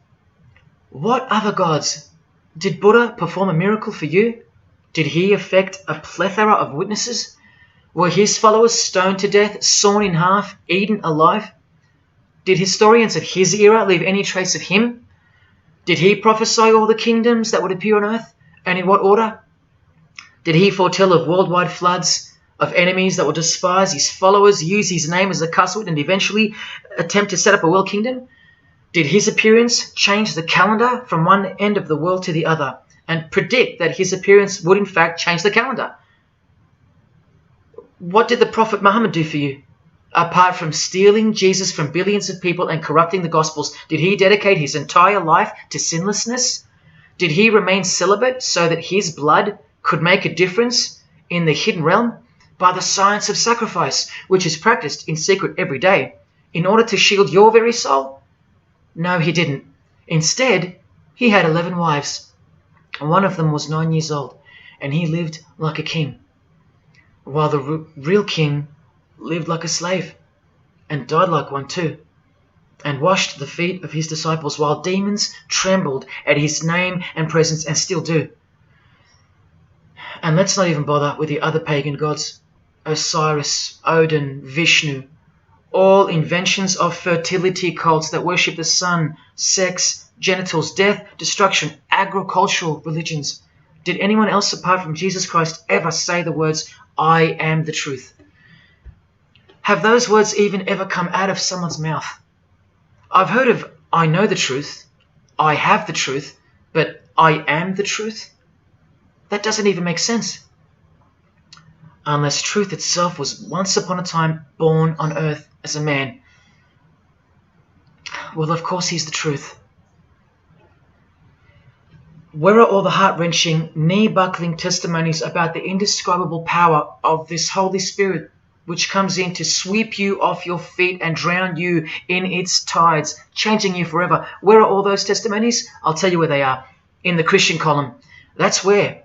What other gods? Did Buddha perform a miracle for you? Did he affect a plethora of witnesses? Were his followers stoned to death, sawn in half, eaten alive? Did historians of his era leave any trace of him? Did he prophesy all the kingdoms that would appear on earth, and in what order? Did he foretell of worldwide floods, of enemies that would despise his followers, use his name as a cuss word, and eventually attempt to set up a world kingdom? Did his appearance change the calendar from one end of the world to the other, and predict that his appearance would in fact change the calendar? What did the Prophet Muhammad do for you? Apart from stealing Jesus from billions of people and corrupting the Gospels, did he dedicate his entire life to sinlessness? Did he remain celibate so that his blood could make a difference in the hidden realm? By the science of sacrifice, which is practiced in secret every day, in order to shield your very soul? No, he didn't. Instead, he had 11 wives. One of them was 9 years old, and he lived like a king, while the real king lived like a slave, and died like one too, and washed the feet of his disciples, while demons trembled at his name and presence, and still do. And let's not even bother with the other pagan gods, Osiris, Odin, Vishnu, all inventions of fertility cults that worship the sun, sex, genitals, death, destruction, agricultural religions. Did anyone else apart from Jesus Christ ever say the words, I am the truth? Have those words even ever come out of someone's mouth? I've heard of, I know the truth, I have the truth, but I am the truth? That doesn't even make sense. Unless truth itself was once upon a time born on earth as a man. Well, of course he's the truth. Where are all the heart-wrenching, knee-buckling testimonies about the indescribable power of this Holy Spirit, which comes in to sweep you off your feet and drown you in its tides, changing you forever? Where are all those testimonies? I'll tell you where they are. In the Christian column. That's where.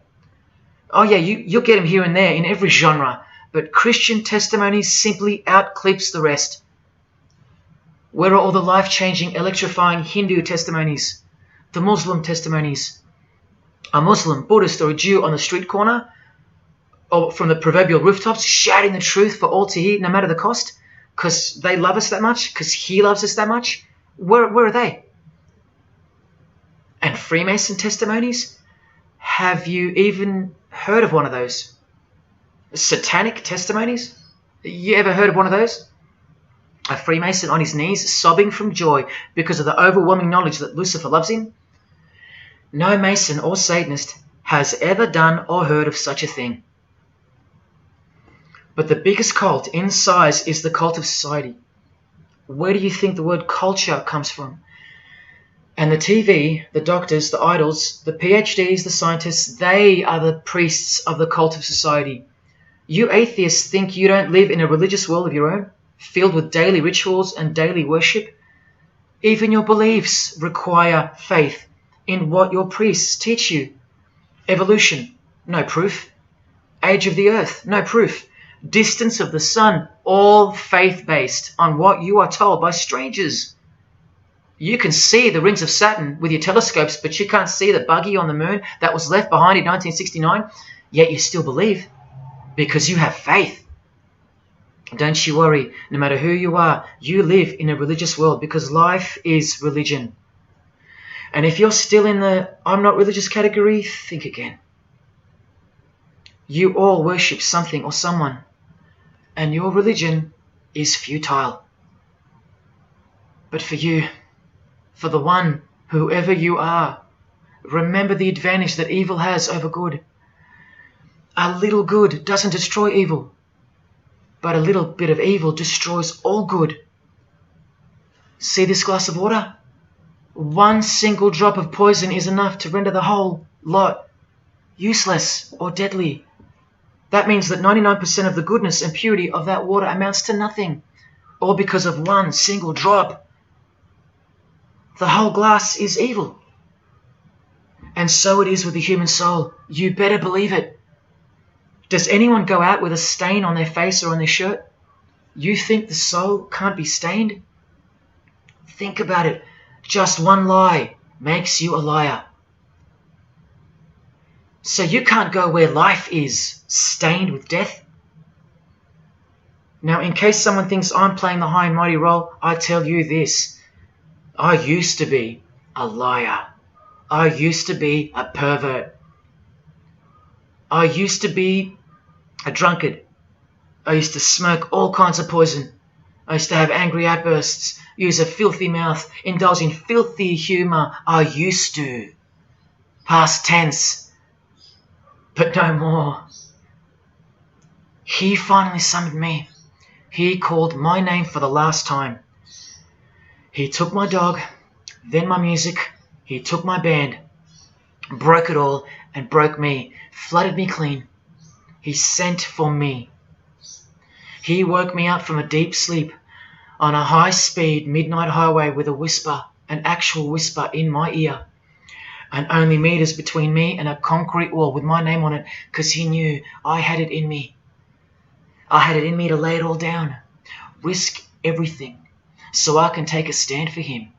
Oh yeah, you'll get them here and there in every genre, but Christian testimonies simply outclips the rest. Where are all the life-changing, electrifying Hindu testimonies? The Muslim testimonies? A Muslim, Buddhist, or a Jew on the street corner, or from the proverbial rooftops, shouting the truth for all to hear, no matter the cost, because they love us that much, because he loves us that much? Where are they? And Freemason testimonies? Have you even heard of one of those? Satanic testimonies? You ever heard of one of those? A Freemason on his knees, sobbing from joy because of the overwhelming knowledge that Lucifer loves him? No Mason or Satanist has ever done or heard of such a thing. But the biggest cult in size is the cult of society. Where do you think the word culture comes from? And the TV, the doctors, the idols, the PhDs, the scientists, they are the priests of the cult of society. You atheists think you don't live in a religious world of your own, filled with daily rituals and daily worship? Even your beliefs require faith in what your priests teach you. Evolution, no proof. Age of the earth, no proof. Distance of the sun, all faith-based on what you are told by strangers. You can see the rings of Saturn with your telescopes, but you can't see the buggy on the moon that was left behind in 1969, yet you still believe, because you have faith. Don't you worry, no matter who you are, you live in a religious world, because life is religion. And if you're still in the I'm not religious category, think again. You all worship something or someone, and your religion is futile. But for you, for the one, whoever you are, remember the advantage that evil has over good. A little good doesn't destroy evil, but a little bit of evil destroys all good. See this glass of water? One single drop of poison is enough to render the whole lot useless or deadly. That means that 99% of the goodness and purity of that water amounts to nothing, all because of one single drop. The whole glass is evil. And so it is with the human soul. You better believe it. Does anyone go out with a stain on their face or on their shirt? You think the soul can't be stained? Think about it. Just one lie makes you a liar. So you can't go where life is, stained with death? Now, in case someone thinks I'm playing the high and mighty role, I tell you this. I used to be a liar. I used to be a pervert. I used to be a drunkard. I used to smoke all kinds of poison. I used to have angry outbursts, use a filthy mouth, indulge in filthy humour. I used to. Past tense. But no more. He finally summoned me. He called my name for the last time. He took my dog, then my music. He took my band, broke it all, and broke me, flooded me clean. He sent for me. He woke me up from a deep sleep. on a high-speed midnight highway with a whisper, an actual whisper in my ear, and only meters between me and a concrete wall with my name on it, because he knew I had it in me. I had it in me to lay it all down, risk everything, so I can take a stand for him,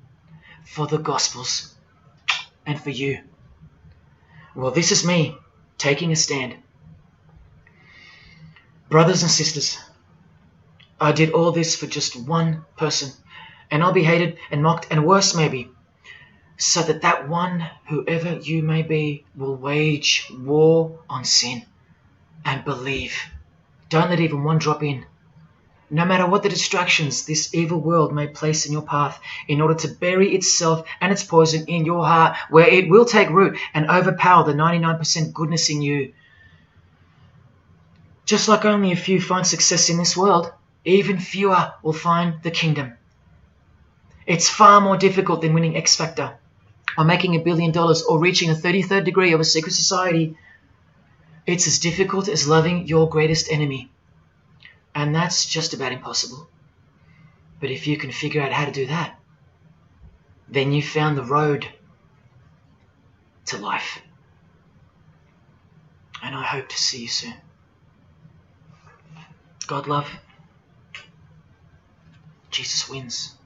for the Gospels, and for you. Well, this is me taking a stand. Brothers and sisters, I did all this for just one person, and I'll be hated and mocked and worse maybe, so that that one, whoever you may be, will wage war on sin and believe. Don't let even one drop in. No matter what the distractions this evil world may place in your path, in order to bury itself and its poison in your heart, where it will take root and overpower the 99% goodness in you. Just like only a few find success in this world, even fewer will find the kingdom. It's far more difficult than winning X Factor, or making $1 billion, or reaching a 33rd degree of a secret society. It's as difficult as loving your greatest enemy. And that's just about impossible. But if you can figure out how to do that, then you've found the road to life. And I hope to see you soon. God love. Jesus wins.